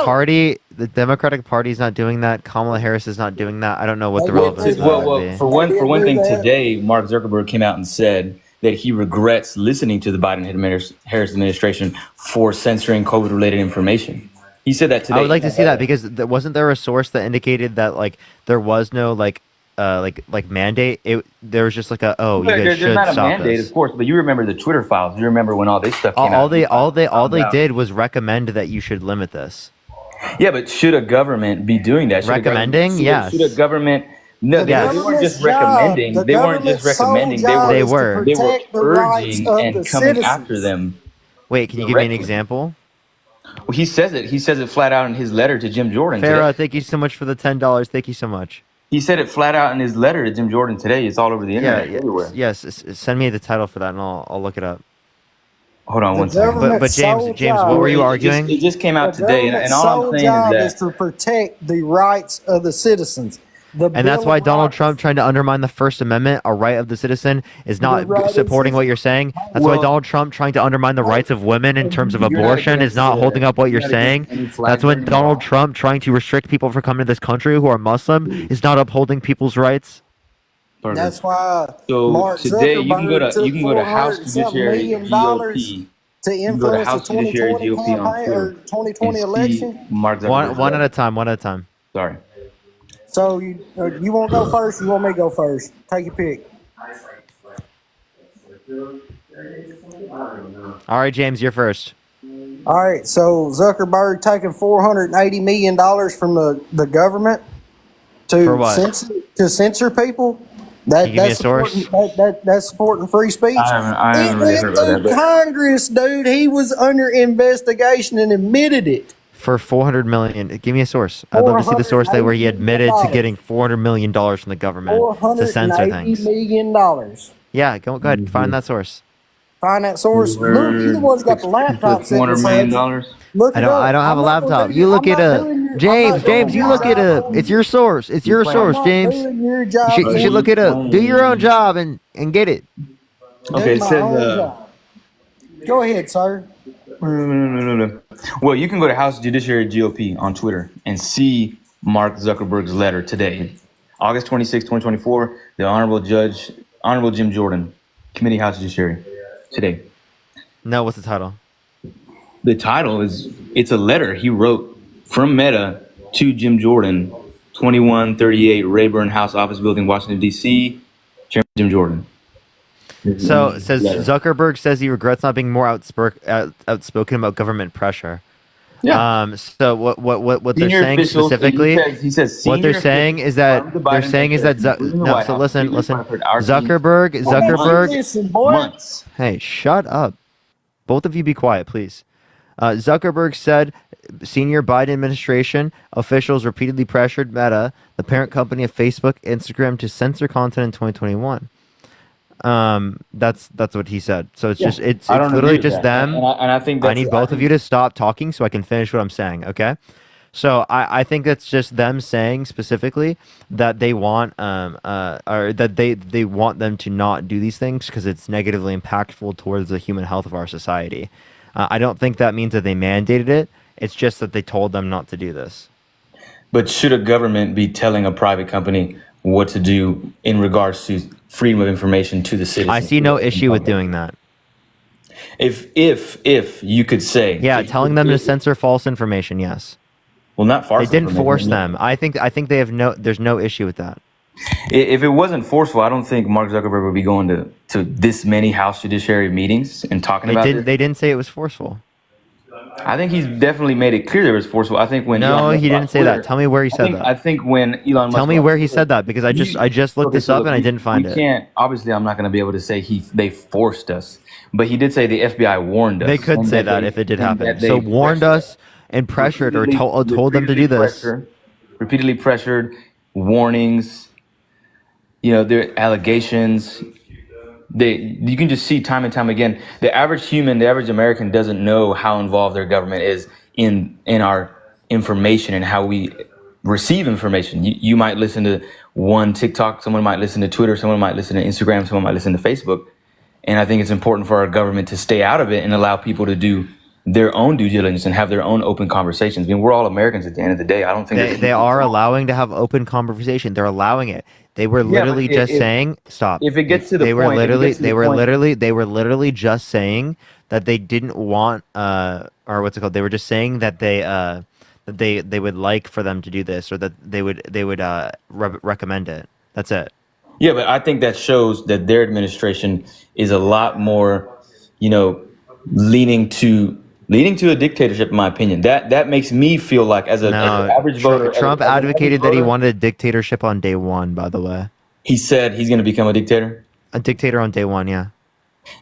Party is not doing that. Kamala Harris is not doing that. I don't know what the relevance of that would be. For one thing, today Mark Zuckerberg came out and said that he regrets listening to the Biden-Harris administration for censoring COVID-related information. He said that today. I would like to see that because wasn't there a source that indicated that there was no mandate? There was just you guys should not a stop mandate, this. Of course, but you remember the Twitter files. You remember when all this stuff came out. All they did was recommend that you should limit this. Yeah, but should a government be doing that? Recommending? Yes. Should a government? No, they weren't just recommending. They weren't just recommending. They were urging and coming after them. Wait, can you give me an example? Well, he says it. He says it flat out in his letter to Jim Jordan. Farrah, thank you so much for the $10. Thank you so much. He said it flat out in his letter to Jim Jordan today. It's all over the internet, everywhere. Yes, send me the title for that, and I'll look it up. Hold on one second. But James, what were you arguing? It just came out today, and all I'm saying is to protect the rights of the citizens. And that's why Donald Trump trying to undermine the First Amendment, a right of the citizen, is not supporting what you're saying. That's why Donald Trump trying to undermine the rights of women in terms of abortion is not holding up what you're saying. That's when Donald Trump trying to restrict people from coming to this country who are Muslim is not upholding people's rights. That's why. So Mark today you Zuckerberg can go to House Judiciary GOP. To influence the 2020 campaign or 2020 election. One at a time. One at a time. Sorry. So you want to go first? You want me to go first? Take your pick. All right, James, you're first. All right. So Zuckerberg taking $480 million from the government to censor people. Can you give me a source? That's supporting free speech. I haven't really heard about that. Congress, dude, he was under investigation and admitted it. For $400 million. Give me a source. I'd love to see the source where he admitted to getting $400 million from the government to censor things. $480 million. Yeah, go ahead. Find that source. Find that source. Look, you're the one's got the laptop. $400 million. Look I don't have a laptop. You look it up. James, you look it up. It's your source. It's your source, James. You should look it up. Do your own job and get it. Okay, it says... Go ahead, sir. No. Well, you can go to House Judiciary GOP on Twitter and see Mark Zuckerberg's letter today, August 26, 2024. The Honorable Jim Jordan, Committee House Judiciary, today. No, what's the title? The title it's a letter he wrote from Meta to Jim Jordan, 2138 Rayburn House Office Building, Washington, D.C. Chairman Jim Jordan. So it says Zuckerberg says he regrets not being more outspoken about government pressure. Yeah. So what they're saying specifically, he says what they're saying is that So listen, Zuckerberg. Hey, shut up. Both of you be quiet, please. Zuckerberg said senior Biden administration officials repeatedly pressured Meta, the parent company of Facebook, Instagram, to censor content in 2021. That's what he said. So it's literally just them. And I think I need both of you to stop talking so I can finish what I'm saying. Okay. So I think that's just them saying specifically that they want or that they want them to not do these things because it's negatively impactful towards the human health of our society. I don't think that means that they mandated it. It's just that they told them not to do this. But should a government be telling a private company what to do in regards to freedom of information to the citizens? I see no issue with doing that. If you could say, telling them to censor false information, yes. Well, not false. They didn't force them. I think they have there's no issue with that. If it wasn't forceful, I don't think Mark Zuckerberg would be going to this many House Judiciary meetings and talking about it. They didn't say it was forceful. I think he's definitely made it clear that it was forceful. I think when he didn't say that. Tell me where he said that. I think when Elon Musk. Tell me where he said that because I just looked this up and I didn't find it. Can't. Obviously, I'm not going to be able to say they forced us, but he did say the FBI warned us. They could say that if it did happen. So warned us and pressured or told them to do this. Repeatedly pressured warnings, their allegations. You can just see time and time again, the average human, the average American doesn't know how involved their government is in our information and how we receive information. You might listen to one TikTok, someone might listen to Twitter, someone might listen to Instagram, someone might listen to Facebook. And I think it's important for our government to stay out of it and allow people to do their own due diligence and have their own open conversations. I mean, we're all Americans at the end of the day. I don't think they are allowing to have open conversation. They're allowing it. They were literally just saying, stop. If it gets to the they were point, they were literally just saying that they didn't want or what's it called? They were just saying that they would like for them to do this, or that they would recommend it. That's it. Yeah, but I think that shows that their administration is a lot more, leaning to a dictatorship, in my opinion. That makes me feel like, as an average voter. Trump advocated that he wanted a dictatorship on day one, by the way. He said he's going to become a dictator? A dictator on day one, yeah.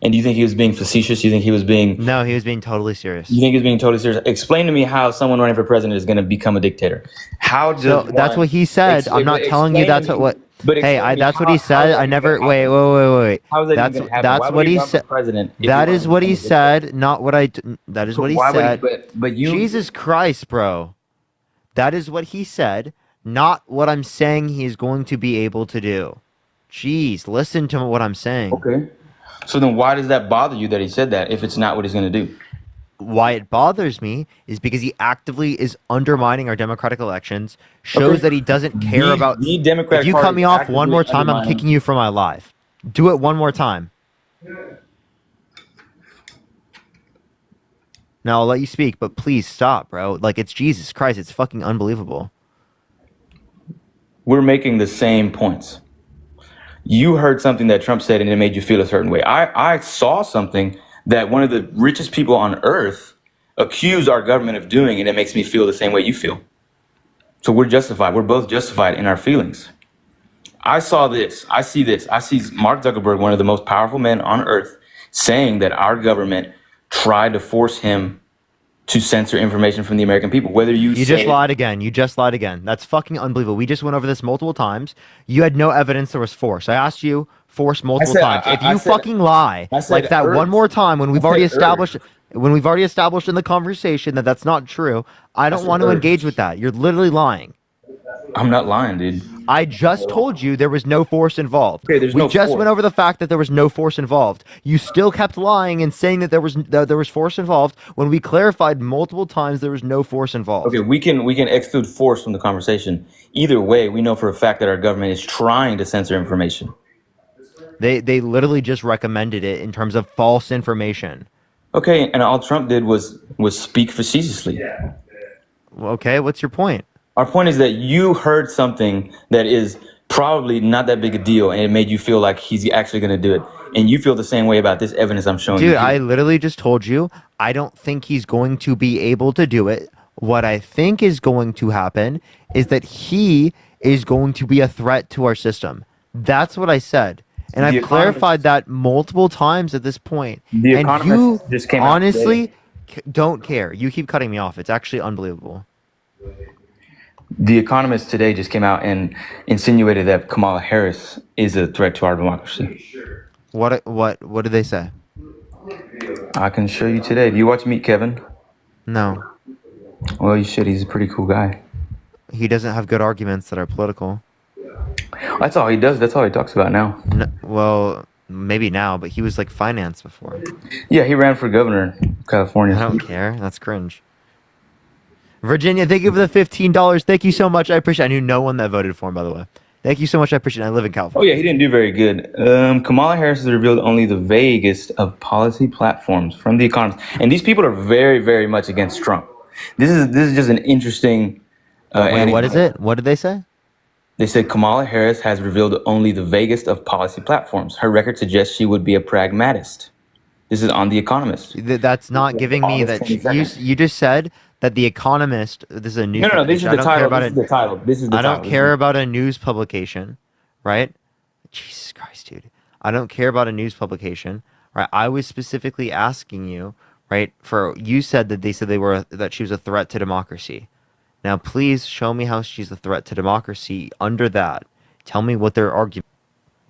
And do you think he was being facetious? Do you think he was being... No, he was being totally serious. You think he was being totally serious? Explain to me how someone running for president is going to become a dictator. How does that's what he said. I'm not telling you that's what... But hey, that's what he said. I never... Wait. How is that even going to happen? That's what he said. That is what he said, not what I... That is what he said. But you... Jesus Christ, bro. That is what he said, not what I'm saying he is going to be able to do. Jeez, listen to what I'm saying. Okay. So then why does that bother you that he said that if it's not what he's going to do? Why it bothers me is because he actively is undermining our democratic elections, shows that he doesn't care about... The Democratic if you Party cut me off one more time, I'm kicking you from my live. Do it one more time. Now, I'll let you speak, but please stop, bro. Like, it's Jesus Christ. It's fucking unbelievable. We're making the same points. You heard something that Trump said and it made you feel a certain way. I saw something that one of the richest people on earth accused our government of doing, and it makes me feel the same way you feel. So we're justified. We're both justified in our feelings. I saw this. I see this. I see Mark Zuckerberg, one of the most powerful men on earth, saying that our government tried to force him to censor information from the American people. Whether you just lied again. You just lied again. That's fucking unbelievable. We just went over this multiple times. You had no evidence there was force. I asked you force multiple times. If you fucking lie like that one more time when we've already established in the conversation that that's not true, I don't want to engage with that. You're literally lying. I'm not lying, dude. I just told you there was no force involved. Okay, there's we no just force. went over the fact that there was no force involved. You still kept lying and saying that there was force involved when we clarified multiple times there was no force involved. Okay, we can exclude force from the conversation. Either way, we know for a fact that our government is trying to censor information. They literally just recommended it in terms of false information. Okay, and all Trump did was speak facetiously. Okay, what's your point? Our point is that you heard something that is probably not that big a deal, and it made you feel like he's actually going to do it. And you feel the same way about this evidence I'm showing you. Dude, I literally just told you, I don't think he's going to be able to do it. What I think is going to happen is that he is going to be a threat to our system. That's what I said. And I've clarified that multiple times at this point. The and Economist you just came out honestly don't care. You keep cutting me off. It's actually unbelievable. The Economist today just came out and insinuated that Kamala Harris is a threat to our democracy. What did they say? I can show you today. Do you watch Meet Kevin? No. Well, you should. He's a pretty cool guy. He doesn't have good arguments that are political. That's all he does. That's all he talks about now. No, well, maybe now, but he was like finance before. Yeah, he ran for governor in California. I don't care. That's cringe. Virginia, thank you for the $15. Thank you so much. I appreciate it. I knew no one that voted for him, by the way. Thank you so much. I appreciate it. I live in Oh, California. yeah, he didn't do very good. Kamala Harris has revealed only the vaguest of policy platforms from The Economist. And these people are very, very much against Trump. This is just an interesting... Wait, what is it? What did they say? They said Kamala Harris has revealed only the vaguest of policy platforms. Her record suggests she would be a pragmatist. This is on The Economist. That's not giving me that... You just said... that The Economist, this is a news. No, this is the title. This is the title. I don't care about a news publication, right? Jesus Christ, dude. I don't care about a news publication, right? I was specifically asking you, right? You said that they said that she was a threat to democracy. Now, please show me how she's a threat to democracy under that. Tell me what their argument.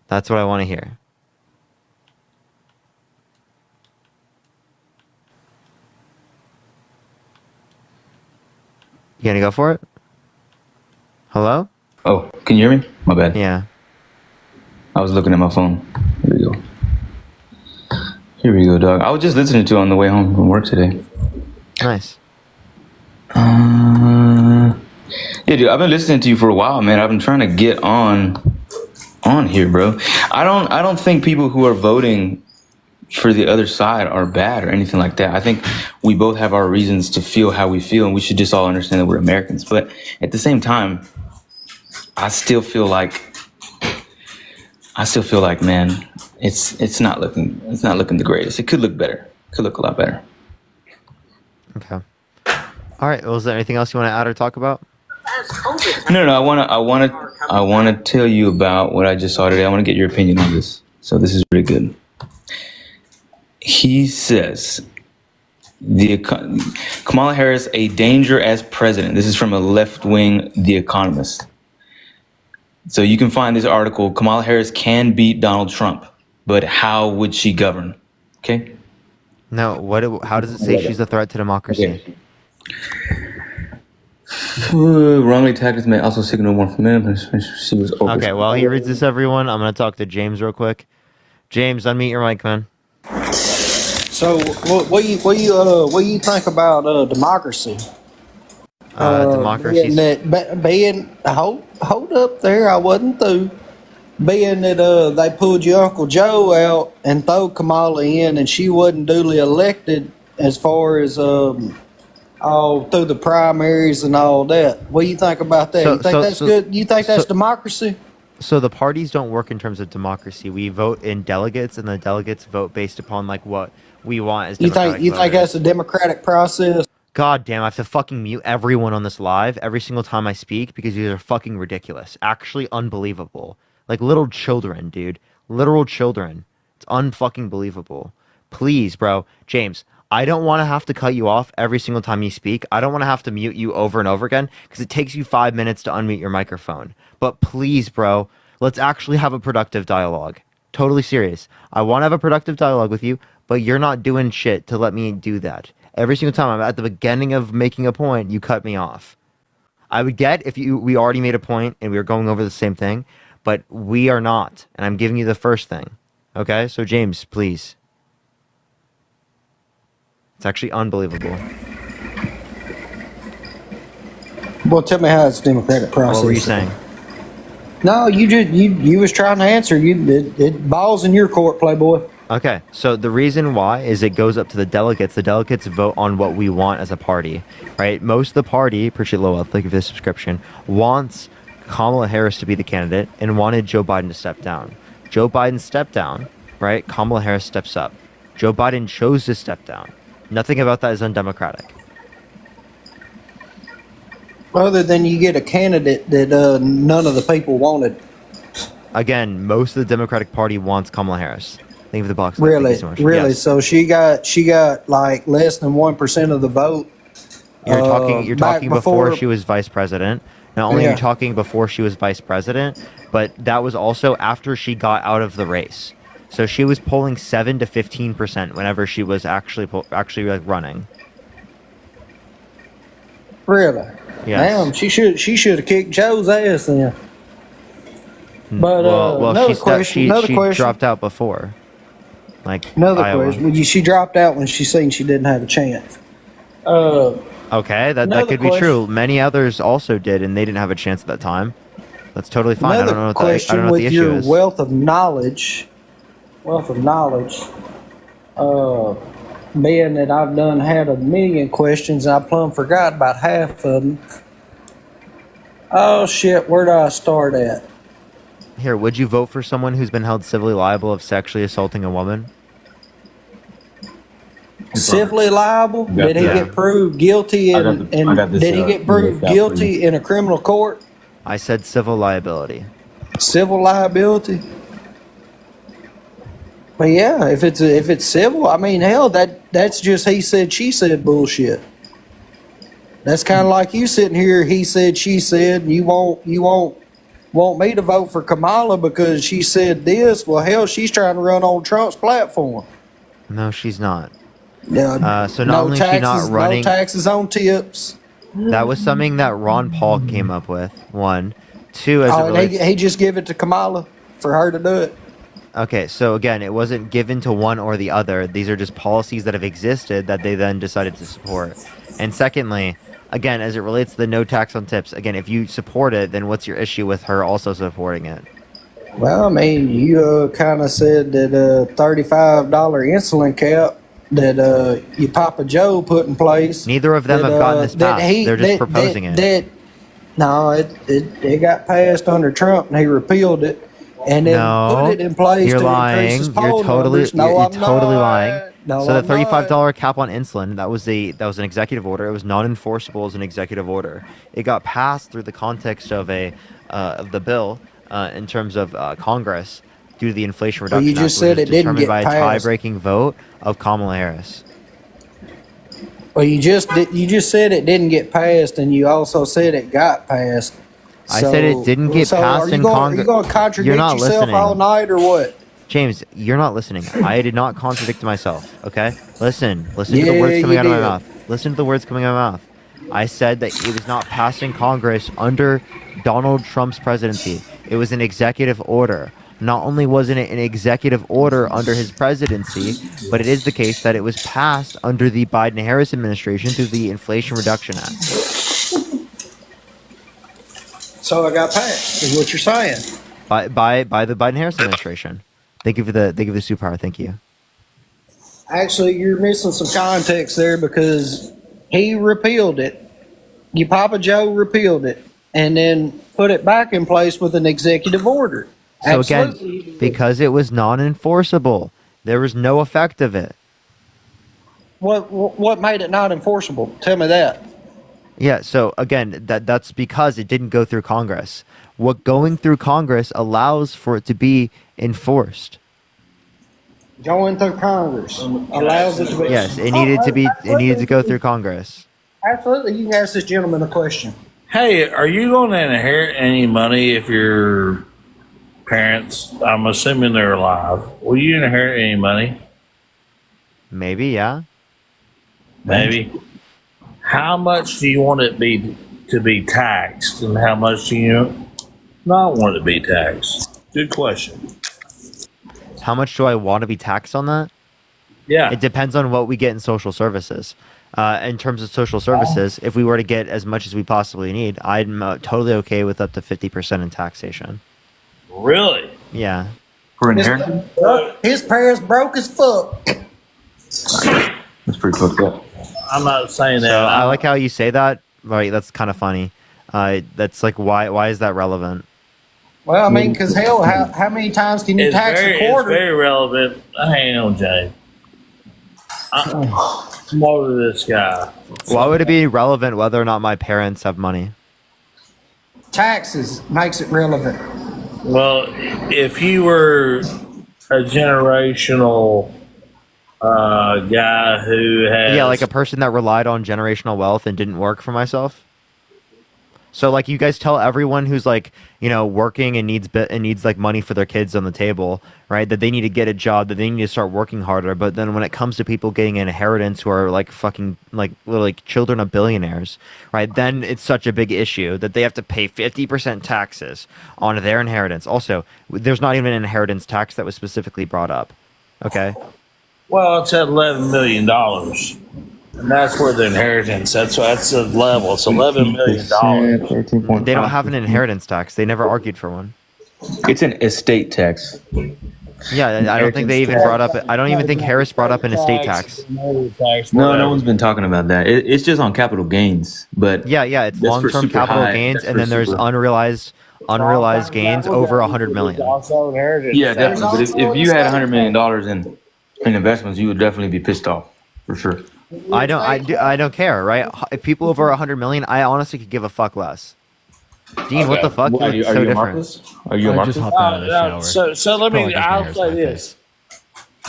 That's what I want to hear. You gonna go for it? Hello? Oh, can you hear me? My bad. Yeah. I was looking at my phone. Here we go. Here we go, dog. I was just listening to it on the way home from work today. Nice. Yeah, dude, I've been listening to you for a while, man. I've been trying to get on here, bro. I don't think people who are voting for the other side are bad or anything like that. I think we both have our reasons to feel how we feel, and we should just all understand that we're Americans. But at the same time, I still feel like, man, it's not looking the greatest. It could look better. Could look a lot better. Okay. All right. Well, is there anything else you want to add or talk about? No. I want to tell you about what I just saw today. I want to get your opinion on this. So this is really good. He says, Kamala Harris, a danger as president. This is from a left-wing The Economist. So you can find this article, Kamala Harris can beat Donald Trump, but how would she govern? Okay? No, how does it say she's a threat to democracy? Okay. Wrongly tactics may also signal more from him. She was over. Okay, while he reads this, everyone, I'm going to talk to James real quick. James, unmute your mic, man. So, what do you think about democracy? Democracy. Hold up there. I wasn't through. Being that they pulled your Uncle Joe out and threw Kamala in, and she wasn't duly elected as far as all through the primaries and all that. What do you think about that? You think that's good? You think that's democracy? So the parties don't work in terms of democracy. We vote in delegates, and the delegates vote based upon like what we want as democratic You think that's a democratic process? God damn, I have to fucking mute everyone on this live every single time I speak because these are fucking ridiculous. Actually unbelievable. Like little children, dude. Literal children. It's unfucking believable. Please, bro. James, I don't want to have to cut you off every single time you speak. I don't want to have to mute you over and over again because it takes you 5 minutes to unmute your microphone. But please, bro, let's actually have a productive dialogue. Totally serious. I want to have a productive dialogue with you, but you're not doing shit to let me do that. Every single time I'm at the beginning of making a point, you cut me off. I would get if we already made a point and we were going over the same thing, but we are not, and I'm giving you the first thing. Okay? So James, please. It's actually unbelievable. Well, tell me how it's a democratic process. What were you saying? No, you was trying to answer. It balls in your court, Playboy. Okay, so the reason why is it goes up to the delegates. The delegates vote on what we want as a party, right? Most of the party, appreciate low wealth, thank you for the subscription, wants Kamala Harris to be the candidate and wanted Joe Biden to step down. Joe Biden stepped down, right? Kamala Harris steps up. Joe Biden chose to step down. Nothing about that is undemocratic. Other than you get a candidate that none of the people wanted. Again, most of the Democratic Party wants Kamala Harris. Thank you for the box. Really, Thank you so much. really. Yes. So she got like less than 1% of the vote. You're talking before she was vice president. Not only are Yeah. you talking before she was vice president, but that was also after she got out of the race. So she was polling 7 to 15% whenever she was actually like running. Really? Yes. Damn, she should have kicked Joe's ass then. But another question. She dropped out before. Like Another Iowa. question. She dropped out when she seen she didn't have a chance. Okay, that Another could be true. Many others also did, and they didn't have a chance at that time. That's totally fine. I don't know what the issue your is. wealth of knowledge, being that I've done had a million questions, I plumb forgot about half of them. Oh shit, where do I start at? Here, would you vote for someone who's been held civilly liable of sexually assaulting a woman? Civilly liable? Did he get proved guilty in a criminal court? I said civil liability. Civil liability? But yeah, if it's civil, I mean, hell, that's just he said, she said bullshit. That's kind of like you sitting here. He said, she said, and you won't want me to vote for Kamala because she said this. Well, hell, she's trying to run on Trump's platform. No, she's not. Yeah. So not only is she not running, no taxes on tips. that was something that Ron Paul came up with. 1, 2, as it Oh, relates. he just give it to Kamala for her to do it. Okay, so again, it wasn't given to one or the other. These are just policies that have existed that they then decided to support. And secondly, again, as it relates to the no tax on tips, again, if you support it, then what's your issue with her also supporting it? Well, I mean, you kind of said that $35 insulin cap that your Papa Joe put in place. Neither of them have gotten this passed. They're just proposing it. No, it got passed under Trump, and he repealed it, and then put it in place. You're to lying. increase his You're poll totally, numbers. No, you're I'm totally not. lying. No, So I'm the $35 not. cap on insulin, that was an executive order. It was non-enforceable as an executive order. It got passed through the context of the bill in terms of Congress due to the Inflation Well, Reduction you just Act, said which it is didn't determined get by a passed. tie-breaking vote of Kamala Harris. Well, you just said it didn't get passed, and you also said it got passed. I said it didn't get passed in Are Congress. you going to contradict You're not yourself listening. all night, or what? James, you're not listening. I did not contradict myself, okay? Listen to the Yeah, words coming you out of my did. mouth. Listen to the words coming out of my mouth. I said that it was not passed in Congress under Donald Trump's presidency. It was an executive order. Not only wasn't it an executive order under his presidency, but it is the case that it was passed under the Biden-Harris administration through the Inflation Reduction Act. So it got passed, is what you're saying. By the Biden-Harris administration. Thank you for the superpower. Thank you. Actually, you're missing some context there because he repealed it. Your Papa Joe repealed it and then put it back in place with an executive order. So Absolutely. again, because it was non-enforceable, there was no effect of it. What made it not enforceable? Tell me that. Yeah, so again, that's because it didn't go through Congress. What going through Congress allows for it to be enforced. Going through Congress allows it to be. Yes, it needed to go through Congress. Absolutely. You can ask this gentleman a question. Hey, are you going to inherit any money if your parents, I'm assuming they're alive, will you inherit any money? Maybe, yeah. Maybe. How much do you want it to be taxed, and how much do you not want it to be taxed? Good question. How much do I want to be taxed on that? Yeah. It depends on what we get in social services. In terms of social services, if we were to get as much as we possibly need, I'm totally okay with up to 50% in taxation. Really? Yeah. For inheritance? His parents broke as fuck. That's pretty fucked up. I'm not saying that. So I like how you say that. Right, that's kind of funny. That's like, why is that relevant? Well, I mean, because hell, how many times can you tax a quarter? It's very relevant. Hang on, Jay. I'm over this guy. Why would it be relevant whether or not my parents have money? Taxes makes it relevant. Well, if you were a generational guy who has... Yeah, like a person that relied on generational wealth and didn't work for myself. So like you guys tell everyone who's like, you know, working and needs like money for their kids on the table, right? That they need to get a job, that they need to start working harder. But then when it comes to people getting an inheritance who are like fucking like literally children of billionaires, right? Then it's such a big issue that they have to pay 50% taxes on their inheritance. Also, there's not even an inheritance tax that was specifically brought up. Okay. Well, it's at $11 million. And that's where the inheritance, that's the level. It's $11 million. They don't have an inheritance tax. They never argued for one. It's an estate tax. Yeah, I don't think they even brought up. I don't even think Harris brought up an estate tax. No one's been talking about that. It's just on capital gains, but Yeah, it's that's for long-term super capital high- gains, that's and for then there's super- unrealized gains over 100 million. Yeah, definitely. But if you had $100 million in investments, you would definitely be pissed off for sure. I don't care, right? If people over 100 million, I honestly could give a fuck less. Dean, what the fuck? Are It's you so a different. Marcus? Are you a Marcus? So let me, I'll say this.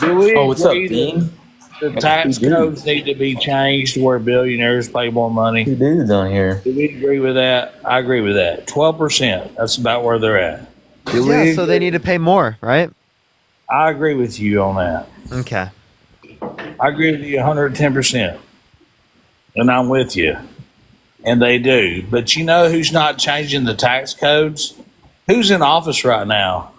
Do we Oh, what's up, agree Dean? The tax codes need to be changed to where billionaires pay more money. Two dudes on here. Do we agree with that? I agree with that. 12%. That's about where they're at. Do we Yeah, so they need to pay more, right? I agree with you on that. Okay. I agree with you 110%. And I'm with you. And they do. But you know who's not changing the tax codes? Who's in office right now?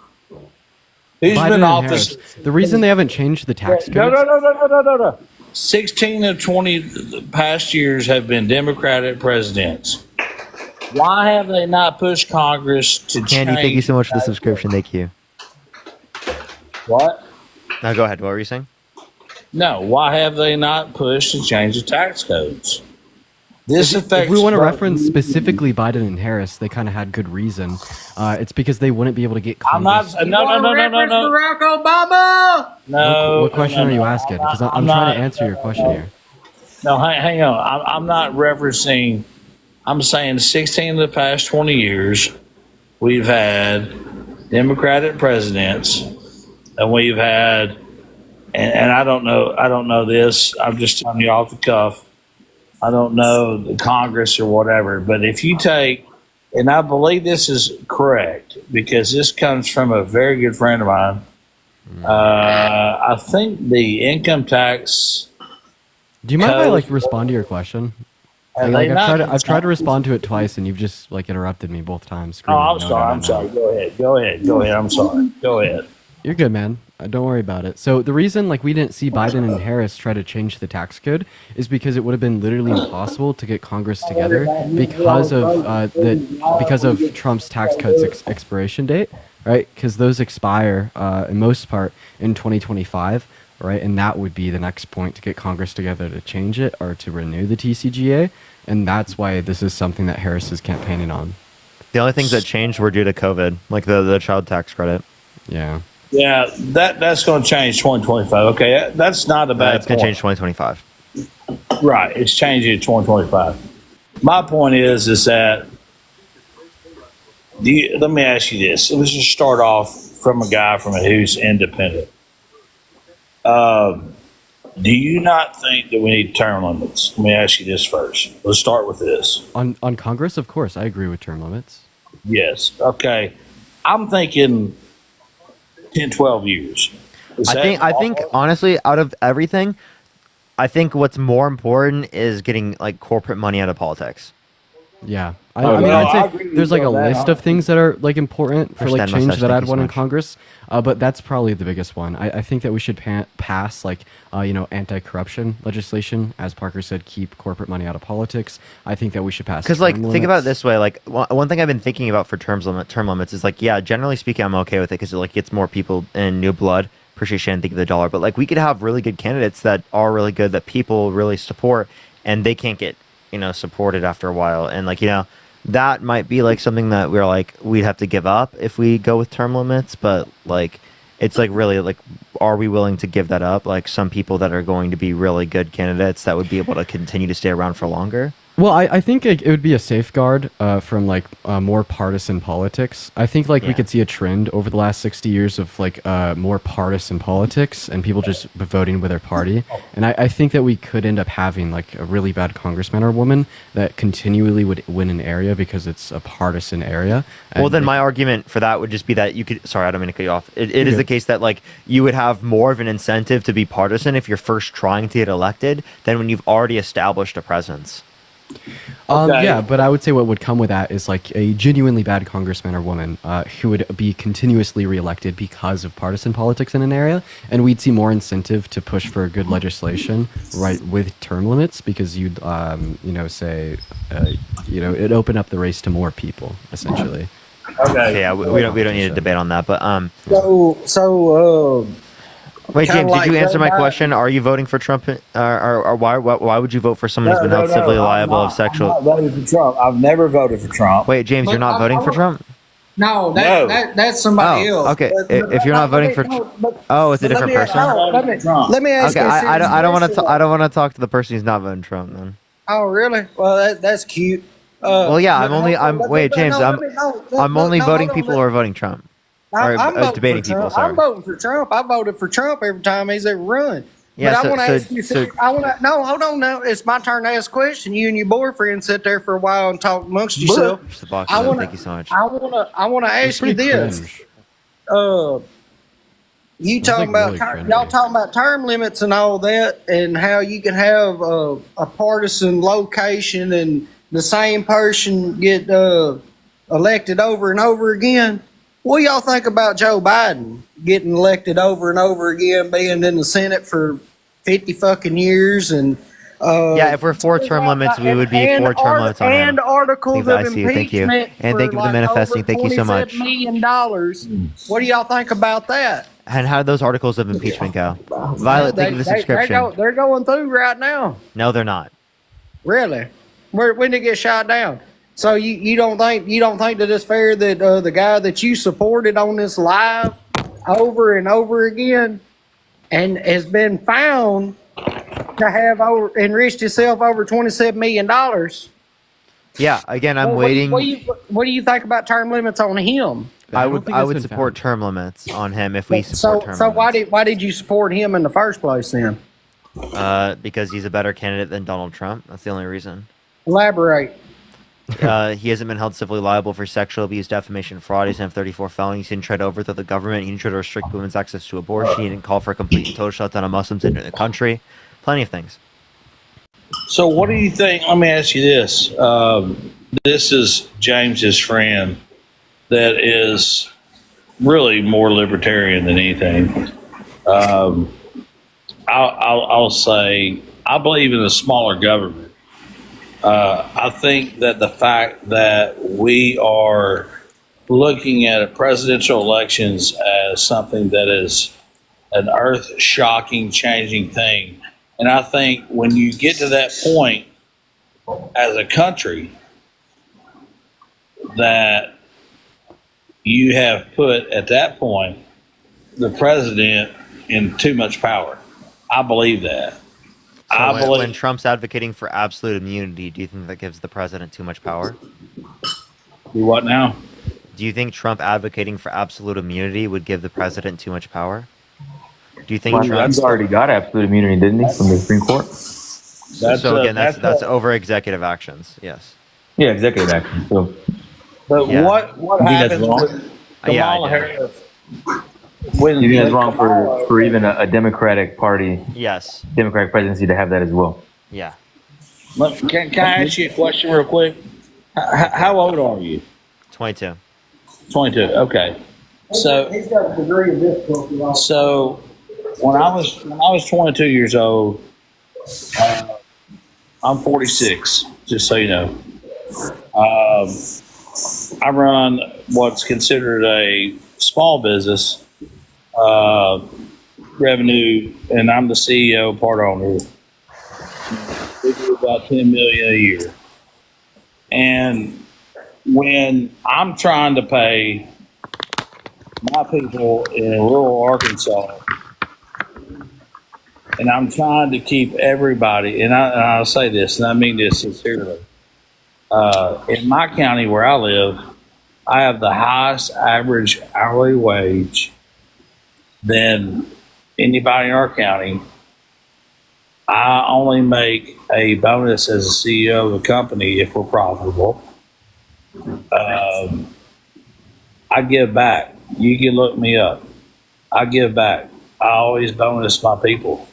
Who's Biden been in and office? Harris. The reason they haven't changed the tax codes. No. 16 of 20 past years have been Democratic presidents. Why have they not pushed Congress to Candy, thank you change? so much for the subscription. Thank you. What? Now go ahead. What were you saying? No, why have they not pushed to change the tax codes? This affects. If we want to reference specifically Biden and Harris, they kind of had good reason. It's because they wouldn't be able to get I'm Congress. not. No. Barack Obama. No. What question are you asking? Because I'm trying to answer your question here. No, hang on. I'm not referencing. I'm saying 16 of the past 20 years, we've had Democratic presidents, and we've had, and I don't know this. I'm just telling you off the cuff. I don't know the Congress or whatever, but if you take, and I believe this is correct because this comes from a very good friend of mine. I think the income tax. Do you mind if I code- respond to your question? Have Like, they not I've tried to respond to it twice, and you've just interrupted me both times. Oh, I'm screaming, sorry. I'm sorry. Go ahead. I'm sorry. Go ahead. You're good, man. Don't worry about it. So the reason we didn't see Biden and Harris try to change the tax code is because it would have been literally impossible to get Congress together because of Trump's tax code's expiration date, right? Because those expire in most part in 2025, right? And that would be the next point to get Congress together to change it or to renew the TCJA, and that's why this is something that Harris is campaigning on. The only things that changed were due to COVID, like the child tax credit. Yeah. Yeah, that's going to change 2025. Okay, that's not a bad It's going to point. change 2025. Right, it's changing in 2025. My point is that let me ask you this. Let's just start off from a guy who's independent. Do you not think that we need term limits? Let me ask you this first. Let's start with this. On Congress, of course, I agree with term limits. Yes. Okay. I'm thinking 10, 12 years. I think honestly, out of everything, I think what's more important is getting corporate money out of politics. Yeah. Oh, I mean, no, I I'd agree say with there's you a on that. list of things that are important for Understand change mustache, that thank I'd you so want in much. Congress, but that's probably the biggest one. I think that we should pass anti-corruption legislation, as Parker said, keep corporate money out of politics. I think that we should pass. Because term think about it limits. this way, one thing I've been thinking about for term limits is yeah, generally speaking, I'm okay with it because it gets more people in new blood. Appreciate Shannon thinking of the dollar, but we could have really good candidates that are really good that people really support, and they can't get supported after a while, and that might be something that we'd have to give up if we go with term limits, but it's really are we willing to give that up? Some people that are going to be really good candidates that would be able to continue to stay around for longer. Well, I think it would be a safeguard from more partisan politics. I think we could see a trend over the last 60 years of more partisan politics and people just voting with their party. And I think that we could end up having a really bad congressman or woman that continually would win an area because it's a partisan area. And Well, then my argument for that would just be that you could. Sorry, I don't mean to cut you off. It is good. the case that you would have more of an incentive to be partisan if you're first trying to get elected than when you've already established a presence. Okay. Yeah, but I would say what would come with that is a genuinely bad congressman or woman who would be continuously reelected because of partisan politics in an area, and we'd see more incentive to push for good legislation, right, with term limits because you'd, it'd open up the race to more people essentially. Okay. Yeah, we don't need to debate on that, but So Wait, kinda James, did you like answer my that- question? Are you voting for Trump, or why would you vote for someone who's been held civilly liable of sexual? I'm not voting for Trump. I've never voted for Trump. Wait, James, you're not voting for Trump? No, No. that's somebody Oh, else. okay. But- If you're not let voting me- for, no, but- oh, it's a but different let me- person. no, let me ask Okay, you a I serious don't want to. question. I don't want to talk to the person who's not voting Trump. Then. Oh, really? Well, that's cute. Well, yeah, I'm but only. hold on, let me- Wait, James, no, I'm. let me- no, I'm no, only no, voting hold on, people who are voting Trump. Or I'm voting debating for people. Trump. Sorry. I'm voting for Trump. I voted for Trump every time he's ever run. Yeah, but so- I want to so- ask you. so- I want to. No, hold on. Now it's my turn to ask a question. You and your boyfriend sit there for a while and talk amongst yourself. Mr. Box, I want thank you so much. I want to ask you pretty this. cringe. You That's, talking like, about really cringy. y'all talking about term limits and all that, and how you can have a partisan location and the same person get elected over and over again. What do y'all think about Joe Biden getting elected over and over again, being in the Senate for 50 fucking years? And Yeah, if we're for term limits, we would be for term limits on him. and articles Thank of you, thank you. impeachment. And thank you for the manifesting. Thank you so much. $27 million. What do y'all think about that? And how do those articles of impeachment go? Violet, thank you for the subscription. They're going through right now. No, they're not. Really? When did it get shot down? So you don't think that it's fair that the guy that you supported on this live over and over again and has been found to have enriched himself over $27 million? Yeah, again, I'm What waiting. do you think about term limits on him? I don't would think I it's would been support term limits on him if we So support term limits. why did you support him in the first place then? Because he's a better candidate than Donald Trump. That's the only reason. Elaborate. He hasn't been held civilly liable for sexual abuse, defamation, fraud. He's had 34 felonies. He didn't try to overthrow the government. He didn't try to restrict women's access to abortion. He didn't call for a complete and total shutdown of Muslims entering the country. Plenty of things. So, what do you think? Let me ask you this. This is James's friend that is really more libertarian than anything. I'll say I believe in a smaller government. I think that the fact that we are looking at presidential elections as something that is an earth-shocking, changing thing. And I think when you get to that point as a country that you have put at that point the president in too much power. I believe that. So when Trump's advocating for absolute immunity, do you think that gives the president too much power? Do what now? Do you think Trump advocating for absolute immunity would give the president too much power? Do you think Well, Trump's Trump's already got absolute immunity, didn't he, from the Supreme Court? that's over executive actions. Yes. Yeah, executive action. So, But Yeah. what You think that's happens wrong? with Yeah, I Kamala do. Harris? When you think that's wrong Kamala- for even a Democratic Party, Yes. Democratic presidency to have that as well? Yeah. Can I ask you a question real quick? How old are you? 22. 22. Okay. So He's got a degree in difficulty. So when I was 22 years old, I'm 46. Just so you know, I run what's considered a small business revenue, and I'm the CEO, part owner. We do about $10 million a year, and when I'm trying to pay my people in rural Arkansas, and I'm trying to keep everybody, and I'll say this, and I mean this sincerely. In my county where I live, I have the highest average hourly wage than anybody in our county. I only make a bonus as a CEO of a company if we're profitable. I give back. You can look me up. I give back. I always bonus my people.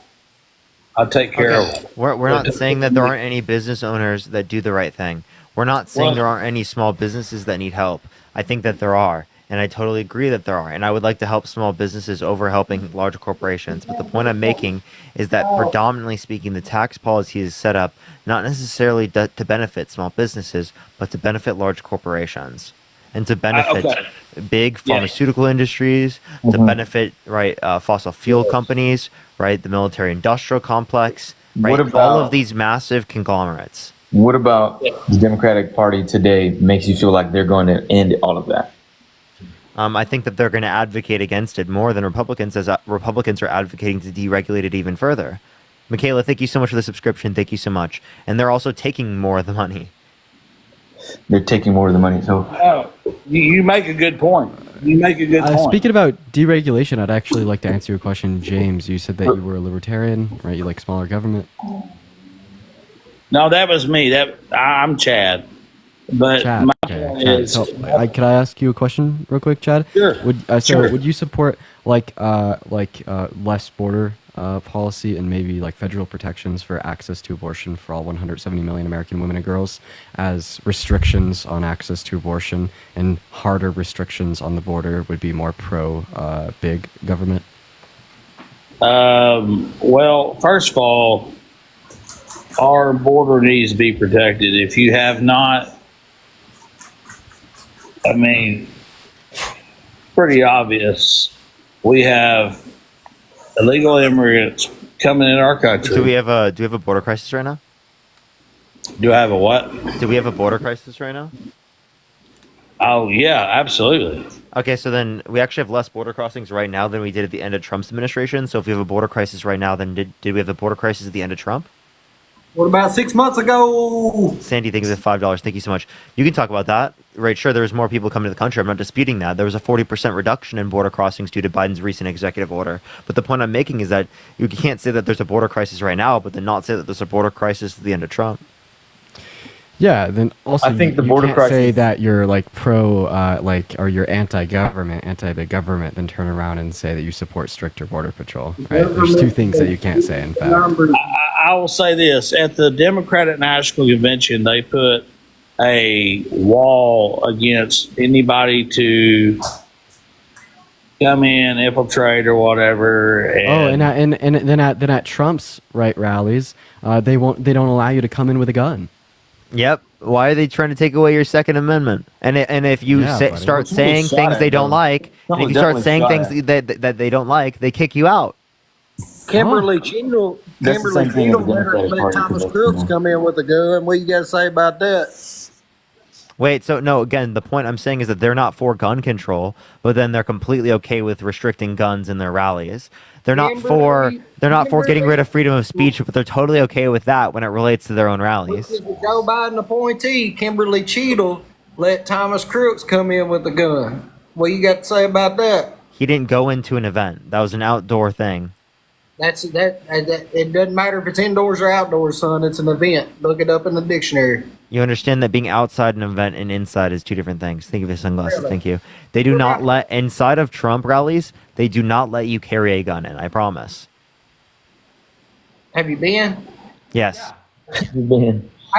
I take care of them. We're not saying that there aren't any business owners that do the right thing. We're not saying Well- there aren't any small businesses that need help. I think that there are, and I totally agree that there are. And I would like to help small businesses over helping large corporations. But the point I'm making is that predominantly speaking, the tax policy is set up not necessarily to benefit small businesses, but to benefit large corporations and to benefit okay. big pharmaceutical industries, to benefit fossil fuel companies, right, the military industrial complex, right, What all about- of these massive conglomerates. What about the Democratic Party today makes you feel like they're going to end all of that? I think that they're going to advocate against it more than Republicans, as Republicans are advocating to deregulate it even further. Michaela, thank you so much for the subscription. Thank you so much. And they're also taking more of the money. They're taking more of the money. So You make a good point. You make a good point. Speaking about deregulation, I'd actually like to answer your question, James. You said that you were a libertarian, right? You like smaller government. No, that was me. I'm Chad. But Chad, my okay, point Chad. is, So, could I ask you a question real quick, Chad? Sure. Sure. Would you support less border policy and maybe like federal protections for access to abortion for all 170 million American women and girls, as restrictions on access to abortion and harder restrictions on the border would be more pro big government? well, first of all, our border needs to be protected. If you have not, I mean, pretty obvious. We have illegal immigrants coming in our country. Do we have a border crisis right now? Do I have a what? Do we have a border crisis right now? Oh yeah, absolutely. Okay, so then we actually have less border crossings right now than we did at the end of Trump's administration. So if we have a border crisis right now, then did we have a border crisis at the end of Trump? What about 6 months ago? Sandy, thank you for the $5. Thank you so much. You can talk about that. Right, sure, there was more people coming to the country. I'm not disputing that. There was a 40% reduction in border crossings due to Biden's recent executive order. But the point I'm making is that you can't say that there's a border crisis right now, but then not say that there's a border crisis at the end of Trump. Yeah, then also I think the you border can't crisis- say that you're like pro, or you're anti-government, anti-big government, then turn around and say that you support stricter border patrol. Right? There's two things that you can't say. In fact, I will say this: at the Democratic National Convention, they put a wall against anybody to come in, infiltrate, or whatever. and then at Trump's rallies, they don't allow you to come in with a gun. Yep. Why are they trying to take away your Second Amendment? And if you buddy. start Someone saying shot things at they don't him. like, and if you start saying things that they don't like, they kick you out. Kimberly Cheadle, That's the same thing with the Democratic let Party, Thomas because, Crooks come in with a gun. What you got to say about that? Wait, so no, again, the point I'm saying is that they're not for gun control, but then they're completely okay with restricting guns in their rallies. They're not for getting rid of freedom of speech, but they're totally okay with that when it relates to their own rallies. The Joe Biden appointee, Kimberly Cheadle, let Thomas Crooks come in with a gun. What you got to say about that? He didn't go into an event. That was an outdoor thing. It doesn't matter if it's indoors or outdoors, son. It's an event. Look it up in the dictionary. You understand that being outside an event and inside is two different things. Thank you for the sunglasses. Thank you. They do not let, inside of Trump rallies, they do not let you carry a gun in. I promise. Have you been? Yes. How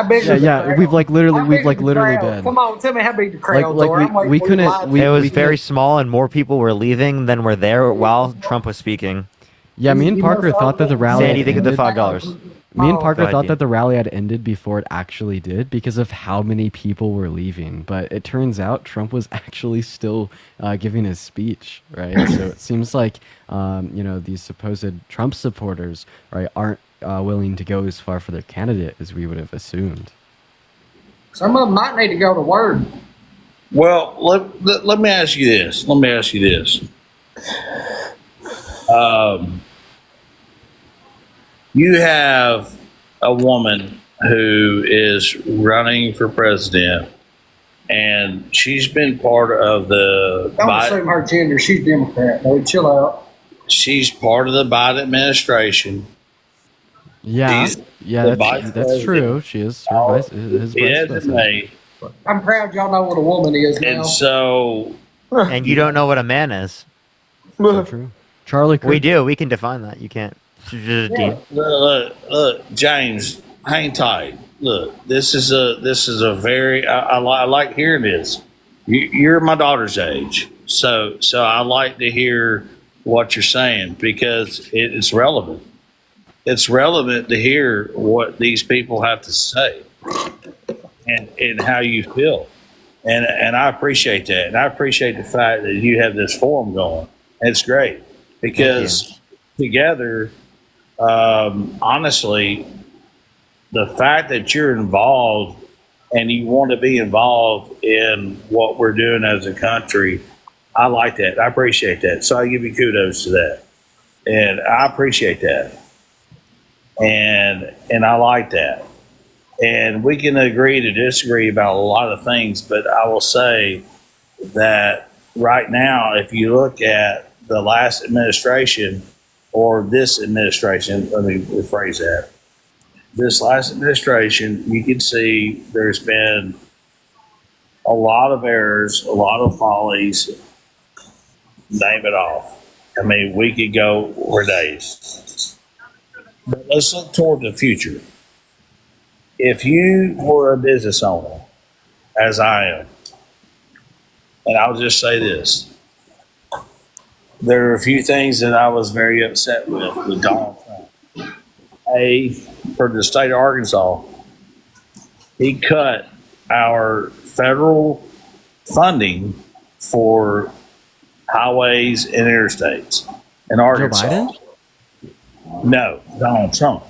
big is the crowd? We've literally How big is the literally crowd? been. Come on, tell me how big the crowds like are. I'm waiting we for you to couldn't- lie. It was very small, and more people were leaving than were there while Trump was speaking. Yeah, me and Parker thought that the rally. Sandy, had think of the ended- $5. Me and Oh, Parker go ahead, thought Dean. that the rally had ended before it actually did because of how many people were leaving. But it turns out Trump was actually still giving his speech, right? So it seems like these supposed Trump supporters, right, aren't willing to go as far for their candidate as we would have assumed. Some of them might need to go to work. Well, let me ask you this. You have a woman who is running for president, and she's been part of the Don't Biden. assume her gender. She's Democrat. Though. Chill out. She's part of the Biden administration. Yeah, She's yeah, the that's vice true. president. She is his He vice hasn't president. made. I'm proud y'all know what a woman is now. And so, And you don't know what a man is. So true. Charlie, We do. We can define that. You can't. Dean. look, James, hang tight. Look, this is a very. I like hearing this. You're my daughter's age, so I like to hear what you're saying because it's relevant. It's relevant to hear what these people have to say and how you feel. And I appreciate that. And I appreciate the fact that you have this forum going. It's great because together, honestly, the fact that you're involved and you want to be involved in what we're doing as a country, I like that. I appreciate that. So I give you kudos to that. And I appreciate that. And I like that. And we can agree to disagree about a lot of things, but I will say that right now, if you look at the last administration or this administration, let me rephrase that. This last administration, you can see there's been a lot of errors, a lot of follies, name it all. I mean, we could go for days. But let's look toward the future. If you were a business owner, as I am, and I'll just say this, there are a few things that I was very upset with Donald Trump. For the state of Arkansas, he cut our federal funding for highways and interstates in Arkansas. Biden? No, Donald Trump.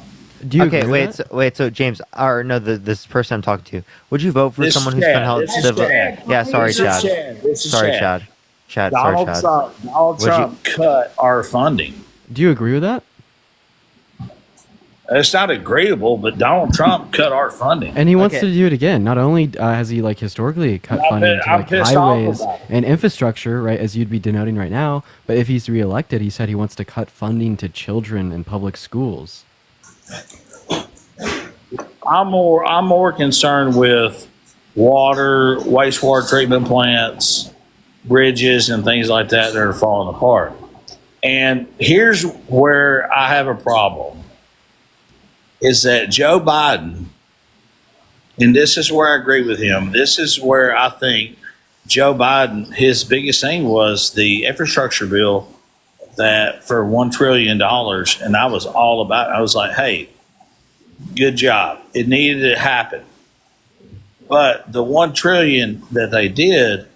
Do you Okay, agree with wait. So James, or no, this person I'm talking to, would you vote for This is someone who's Chad. been held This is civil? Chad. Yeah, sorry, This is Chad. Chad. This is Sorry, Chad. Chad. Donald Sorry, Chad. Trump Would you- Trump cut our funding. Do you agree with that? It's not agreeable, but Donald Trump cut our funding. And he wants to do it again. Not only has he like historically cut funding to I'm like pissed off highways about it. and infrastructure, right, as you'd be denoting right now, but if he's reelected, he said he wants to cut funding to children in public schools. I'm more concerned with water, wastewater treatment plants, bridges, and things like that that are falling apart. And here's where I have a problem: is that Joe Biden, and this is where I agree with him. This is where I think Joe Biden, his biggest thing was the infrastructure bill that for $1 trillion, and I was all about. I was like, hey. Good job. It needed to happen. But the 1 trillion that they did,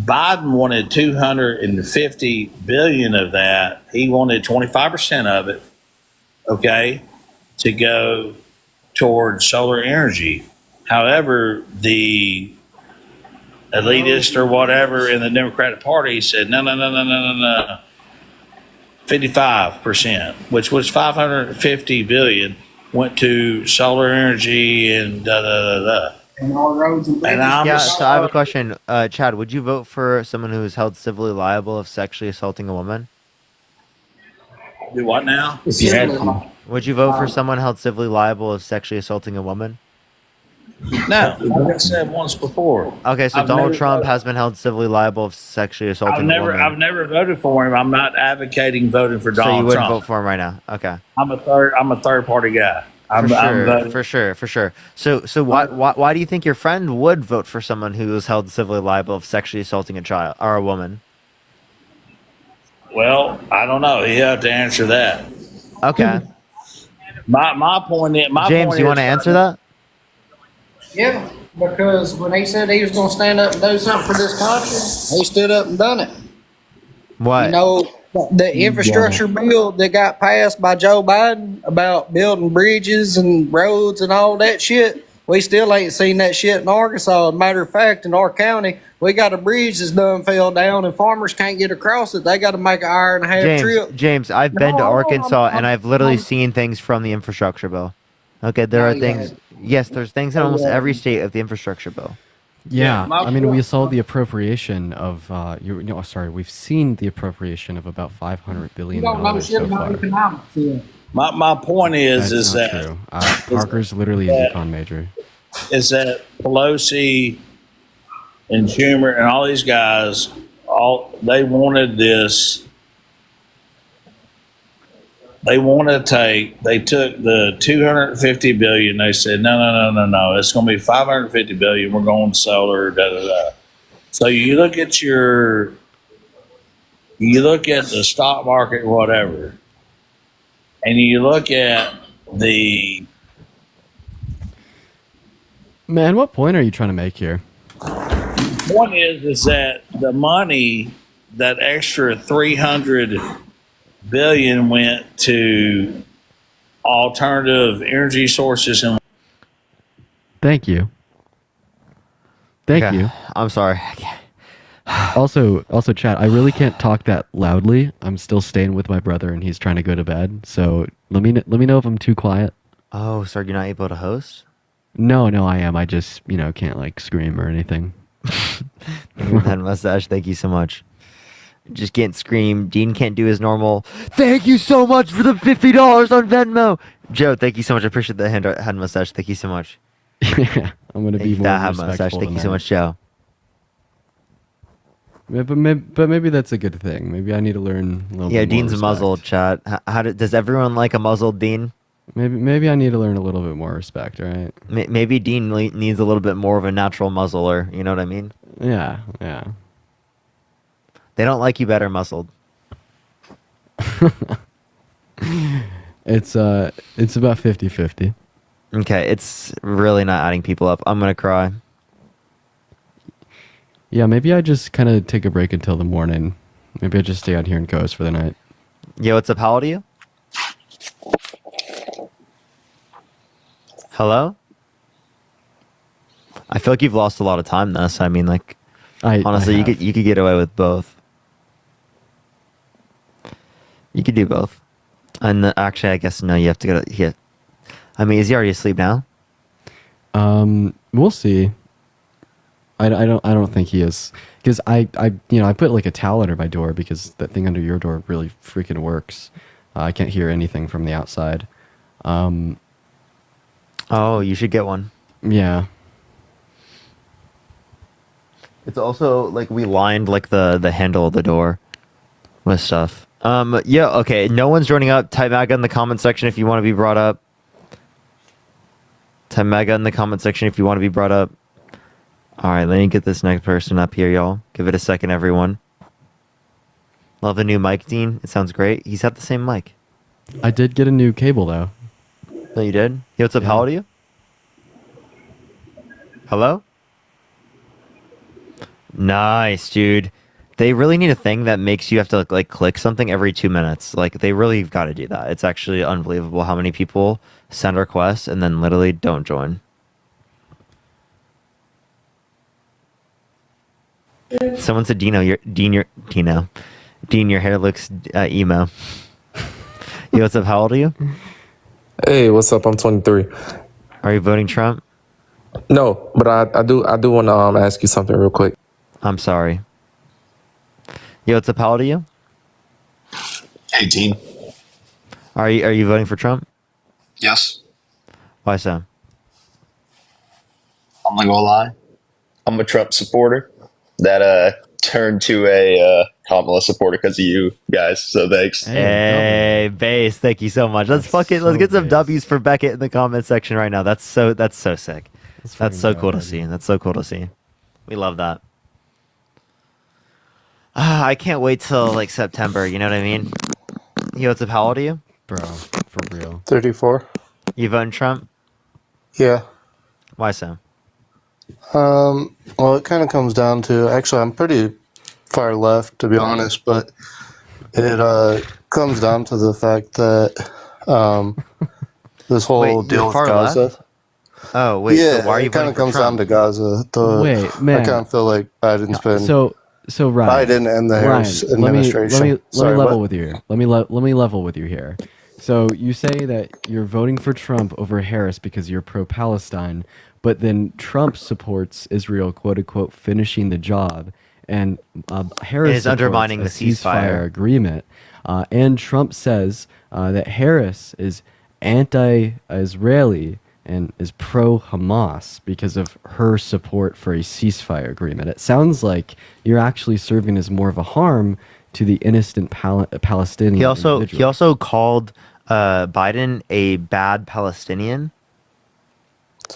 Biden wanted 250 billion of that. He wanted 25% of it, okay, to go towards solar energy. However, the elitist or whatever in the Democratic Party said, no. 55%, which was 550 billion, went to solar energy and da da da da. And our roads and bridges. Yeah, so I have a question. Chad, would you vote for someone who is held civilly liable of sexually assaulting a woman? Do what now? Would you vote for someone held civilly liable of sexually assaulting a woman? No, like I said once before. Okay, so I've Donald never Trump voted- has been held civilly liable of sexually assaulting a woman. I've never voted for him. I'm not advocating voting for So you Donald wouldn't Trump. vote for him right now? Okay. I'm a third party guy. I'm voting. For sure. So why do you think your friend would vote for someone who is held civilly liable of sexually assaulting a child or a woman? Well, I don't know. He have to answer that. Okay. My point is, James, you want to answer that? Yeah, because when he said he was going to stand up and do something for this country, he stood up and done it. What? You know, the infrastructure bill that got passed by Joe Biden about building bridges and roads and all that shit, we still ain't seen that shit in Arkansas. As a matter of fact, in our county, we got a bridge that's done fell down and farmers can't get across it. They got to make an hour and a half trip. James, I've been to Arkansas and I've literally seen things from the infrastructure bill. Okay, there are things. Yes, there's things in almost every state of the infrastructure bill. Yeah, I mean, we saw the appropriation of, we've seen the appropriation of about $500 billion so far. economics. Yeah. My point is That's not that true. Parker's literally an econ major. is that Pelosi and Schumer and all these guys, they wanted this. They took the 250 billion. They said, no. It's going to be 550 billion. We're going solar, da da da. So you look at the stock market, whatever, and you look at the. Man, what point are you trying to make here? One is that the money, that extra 300 billion went to alternative energy sources and Thank you. Thank you. I'm sorry. Also, Chad, I really can't talk that loudly. I'm still staying with my brother, and he's trying to go to bed. So let me know if I'm too quiet. Oh, so you're not able to host? No, I am. I just can't like scream or anything. Head mustache, thank you so much. Just can't scream. Dean can't do his normal. Thank you so much for the $50 on Venmo. Joe, thank you so much. I appreciate the head mustache. Thank you so much. Yeah, I'm gonna be more that head respectful. mustache. Thank than you so that. much, Joe. But maybe that's a good thing. Maybe I need to learn a little Yeah, bit more Dean's respect. muzzled. Chat. Does everyone like a muzzled Dean? Maybe I need to learn a little bit more respect, right? Maybe Dean needs a little bit more of a natural muzzler. You know what I mean? Yeah. They don't like you better muzzled. It's about 50-50. Okay, it's really not adding people up. I'm gonna cry. Yeah, maybe I just kind of take a break until the morning. Maybe I just stay out here and coast for the night. Yo, what's up? How old are you? Hello? I feel like you've lost a lot of time this. I mean, like, honestly, I you could get away with both. You could do both. And actually, I guess no. You have to go to. I mean, is he already asleep now? We'll see. I don't think he is, because I put like a towel under my door because that thing under your door really freaking works. I can't hear anything from the outside. Oh, you should get one. Yeah. It's also like we lined like the handle of the door with stuff. Yeah, okay. No one's joining up. Type MAGA in the comment section if you want to be brought up. Type MAGA in the comment section if you want to be brought up. All right, let me get this next person up here, y'all. Give it a second, everyone. Love the new mic, Dean. It sounds great. He's got the same mic. I did get a new cable though. No, you did? Yo, what's up? How old are you? Hello? Nice, dude. They really need a thing that makes you have to like click something every 2 minutes. Like they really got to do that. It's actually unbelievable how many people send requests and then literally don't join. Someone said, Dean, your hair looks emo. Yo, what's up? How old are you? Hey, what's up? I'm 23. Are you voting Trump? No, but I do want to ask you something real quick. I'm sorry. Yo, what's up? How old are you? Hey, Dean. Are you voting for Trump? Yes. Why so? I'm not gonna lie. I'm a Trump supporter that turned to a Kamala supporter because of you guys. So thanks. Hey, base. Thank you so much. Let's get some W's for Beckett in the comment section right now. That's so sick. That's so cool to see. That's so cool to see. We love that. I can't wait till like September. You know what I mean? Yo, what's up? How old are you? Bro, for real. 34. You voting Trump? Yeah. Why so? Well, it kind of comes down to, actually, I'm pretty far left, to be honest, but it comes down to the fact that this whole Wait, deal you're with far Gaza. left? Oh, wait. Yeah, So why are you it kind voting of for comes Trump? down to Gaza. Wait, man. I kind of feel like Biden's been So Ryan, Biden and the Harris administration. Let me Sorry, level what? with you here. Let me level with you here. So you say that you're voting for Trump over Harris because you're pro-Palestine, but then Trump supports Israel, quote unquote, finishing the job, and Harris is undermining the supports a ceasefire agreement. And Trump says that Harris is anti-Israeli and is pro-Hamas because of her support for a ceasefire agreement. It sounds like you're actually serving as more of a harm to the innocent Palestinian. He also individual. called Biden a bad Palestinian.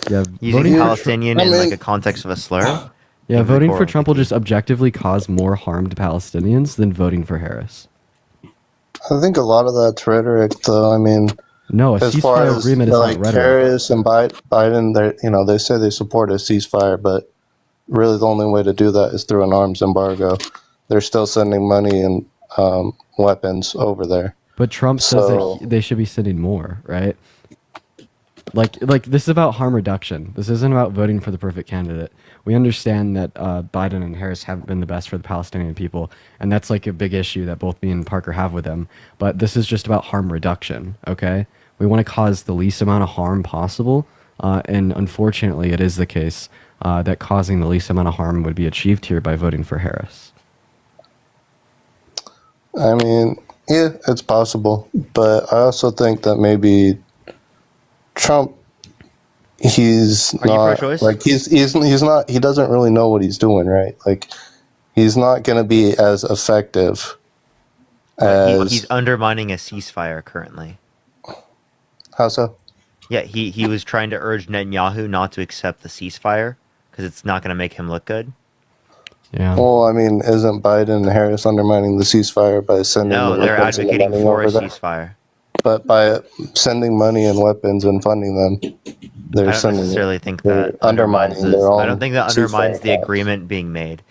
Yeah, Using voting for Palestinian Trump- in like a context of a slur. Yeah, voting for Trump will just objectively cause more harm to Palestinians than voting for Harris. I think a lot of that's rhetoric, though. I mean, No, a as far ceasefire as agreement is not like rhetoric. Harris and Biden, they say they support a ceasefire, but really the only way to do that is through an arms embargo. They're still sending money and weapons over there. But Trump says So- that they should be sending more, right? Like this is about harm reduction. This isn't about voting for the perfect candidate. We understand that Biden and Harris haven't been the best for the Palestinian people, and that's like a big issue that both me and Parker have with them. But this is just about harm reduction, okay? We want to cause the least amount of harm possible, and unfortunately, it is the case that causing the least amount of harm would be achieved here by voting for Harris. I mean, yeah, it's possible, but I also think that maybe Trump, he's Are you not pro-choice? like he's not, he doesn't really know what he's doing, right? Like he's not going to be as effective as He's undermining a ceasefire currently. how so? Yeah, he was trying to urge Netanyahu not to accept the ceasefire because it's not going to make him look good. Yeah. Well, I mean, isn't Biden and Harris undermining the ceasefire by sending No, the they're weapons and the advocating money for a over there? ceasefire. But by sending money and weapons and funding them, I they're don't sending necessarily think they're that undermining this. their own. I don't think that undermines ceasefire the talks. agreement being made.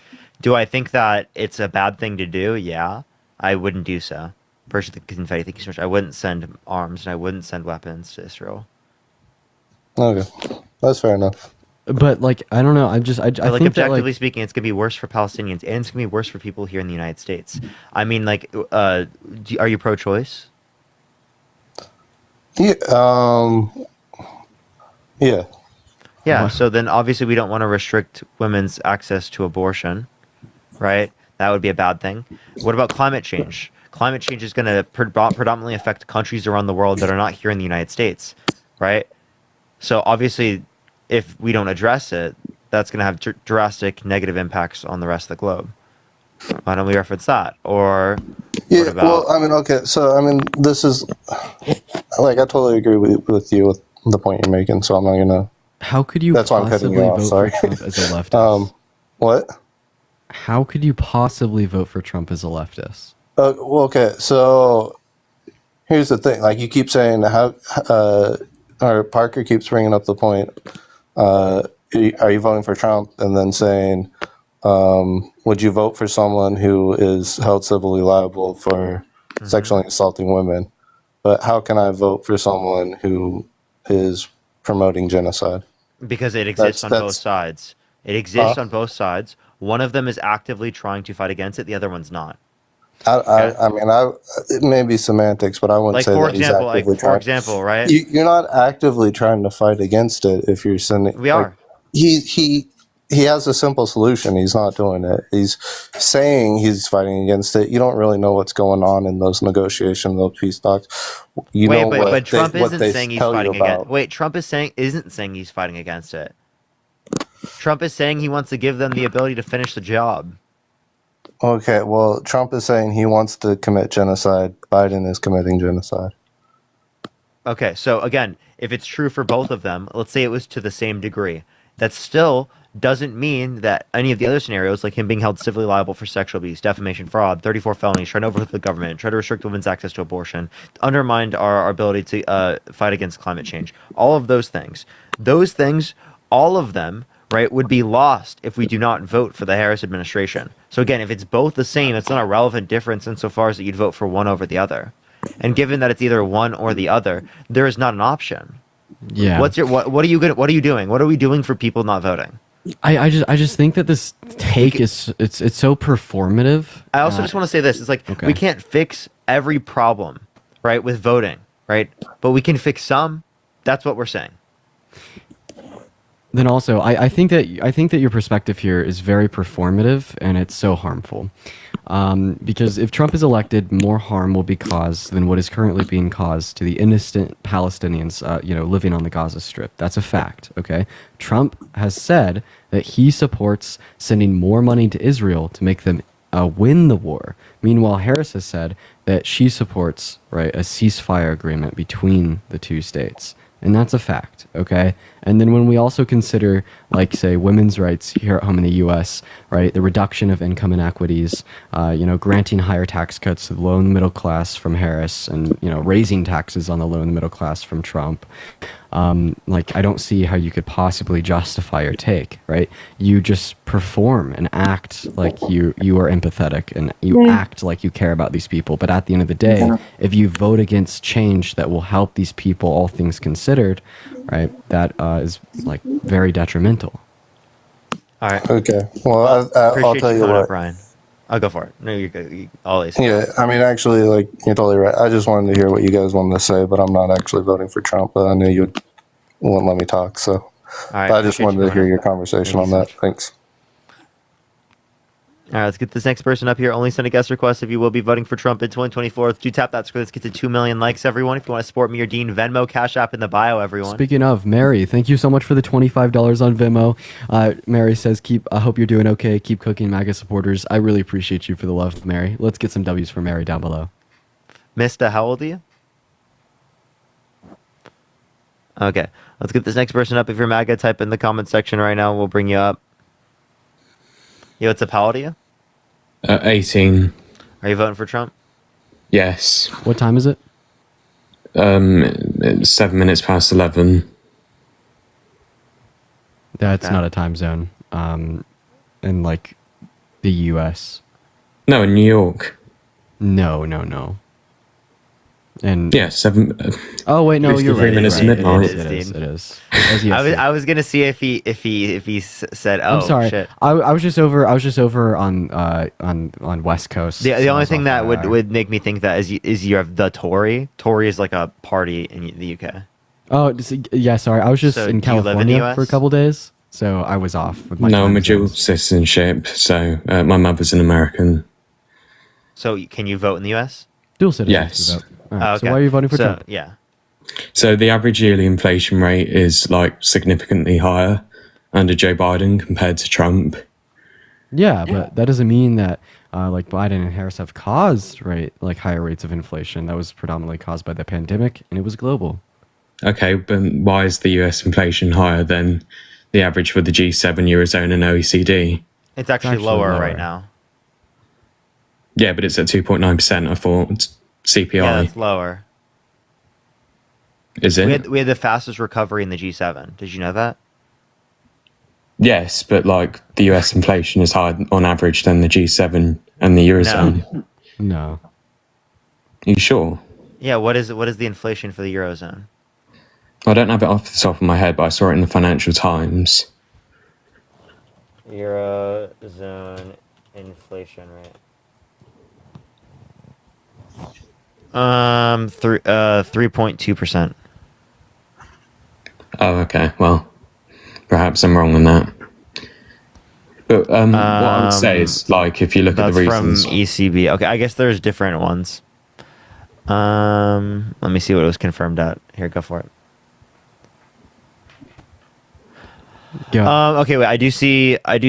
Do I think that it's a bad thing to do? Yeah, I wouldn't do so. Personally, confetti, thank you so much. I wouldn't send arms and I wouldn't send weapons to Israel. Okay, that's fair enough. But like, I don't know. I But like think that objectively like, speaking, it's gonna be worse for Palestinians and it's gonna be worse for people here in the United States. I mean, like, are you pro-choice? Yeah. Yeah. Yeah. So then, obviously, we don't want to restrict women's access to abortion, right? That would be a bad thing. What about climate change? Climate change is going to predominantly affect countries around the world that are not here in the United States, right? So obviously, if we don't address it, that's going to have drastic negative impacts on the rest of the globe. Why don't we reference that? Or Yeah. what about? Well, I mean, okay. So, I mean, this is like I totally agree with you with the point you're making. So I'm not gonna. how could you That's why I'm cutting possibly you off. vote Sorry. for Trump as a leftist? What? How could you possibly vote for Trump as a leftist? Well, okay. So here's the thing. Like you keep saying how, or Parker keeps bringing up the point. Are you voting for Trump? And then saying, would you vote for someone who is held civilly liable for sexually assaulting women? But how can I vote for someone who is promoting genocide? Because it exists on both that's- sides. It exists on both sides. One of them is actively trying to fight against it. The other one's not. I mean, it may be semantics, but I wouldn't Like say for that example, he's actively for trying. example, right? You're not actively trying to fight against it if you're sending. We are. He has a simple solution. He's not doing it. He's saying he's fighting against it. You don't really know what's going on in those negotiations, those peace talks. You Wait, know but Trump what isn't they saying he's tell you fighting about. against. Wait, Trump isn't saying he's fighting against it. Trump is saying he wants to give them the ability to finish the job. Okay, well, Trump is saying he wants to commit genocide. Biden is committing genocide. Okay, so again, if it's true for both of them, let's say it was to the same degree. That still doesn't mean that any of the other scenarios, like him being held civilly liable for sexual abuse, defamation, fraud, 34 felonies, trying to overthrow the government, try to restrict women's access to abortion, undermined our ability to fight against climate change. All of those things, all of them, right, would be lost if we do not vote for the Harris administration. So again, if it's both the same, it's not a relevant difference insofar as that you'd vote for one over the other. And given that it's either one or the other, there is not an option. Yeah. What are you doing? What are we doing for people not voting? I just think that this take is it's so performative. I also just want to say this: it's like Okay. we can't fix every problem, right, with voting, right? But we can fix some. That's what we're saying. Then also, I think that your perspective here is very performative and it's so harmful. Because if Trump is elected, more harm will be caused than what is currently being caused to the innocent Palestinians, living on the Gaza Strip. That's a fact. Okay, Trump has said that he supports sending more money to Israel to make them win the war. Meanwhile, Harris has said that she supports a ceasefire agreement between the two states. And that's a fact, okay? And then when we also consider, like, say, women's rights here at home in the U.S., right, the reduction of income inequities, granting higher tax cuts to the low and middle class from Harris, and, raising taxes on the low and middle class from Trump, I don't see how you could possibly justify your take, right? You just perform and act like you are empathetic and you act like you care about these people. But at the end of the day, if you vote against change that will help these people, all things considered, right, that is very detrimental. All right. Okay. Well, I'll tell you coming what. up, Brian. I'll go for it. No, you're good. You always. Yeah, I mean, actually, you're totally right. I just wanted to hear what you guys wanted to say, but I'm not actually voting for Trump. But I knew you wouldn't let me talk, so. right, But I just appreciate wanted you to hear coming your up. conversation Thank on you so that. Thanks. All right, let's get this next person up here. Only send a guest request if you will be voting for Trump in 2024. Do tap that screen. Let's get to 2 million likes, everyone. If you want to support me or Dean, Venmo, Cash App in the bio, everyone. Speaking of, Mary, thank you so much for the $25 on Venmo. Mary says, I hope you're doing okay. Keep cooking, MAGA supporters. I really appreciate you for the love, Mary. Let's get some W's for Mary down below. Mista, how old are you? Okay, let's get this next person up. If you're MAGA, type in the comment section right now. We'll bring you up. Yo, what's up? How old are you? 18. Are you voting for Trump? Yes. What time is it? It's 7 minutes past 11. That's Okay. not a time zone. In like the U.S. No, in New York. No. And Yeah, 7. oh wait, no, you're 53 right. minutes You're to right. midnight. It is. Yes, I was gonna see if he said, "Oh, I'm sorry. shit." I was just over on West Coast. The so I only was thing off that an would, hour. would make me think that is you have the Tory. Tory is like a party in the UK. Oh, yeah. Sorry, I was just So, in do you live in the California US? for a couple days, so I was off with my. No, I'm a time dual zones. citizenship, so my mother's an American. So can you vote in the US? Dual citizenship. Yes. vote. All right, Oh, So why are you voting for so, Trump? Yeah. So the average yearly inflation rate is like significantly higher under Joe Biden compared to Trump. Yeah, but that doesn't mean that like Biden and Harris have caused higher rates of inflation. That was predominantly caused by the pandemic, and it was global. Okay, but why is the US inflation higher than the average for the G7, Eurozone, and OECD? It's actually lower right now. Yeah, but it's at 2.9%. I thought CPI. Yeah, it's lower. Is it? We had the fastest recovery in the G7. Did you know that? Yes, but like the US inflation is higher on average than the G7 and the Eurozone. No. Are you sure? Yeah. What is the inflation for the Eurozone? I don't have it off the top of my head, but I saw it in the Financial Times. Eurozone inflation rate. 3.2%. Oh, okay. Well, perhaps I'm wrong on that. But what I would say is, like, if you look at That's the reasons. from ECB. Okay, I guess there's different ones. Let me see what it was confirmed at. Here, go for it. Okay, wait. I do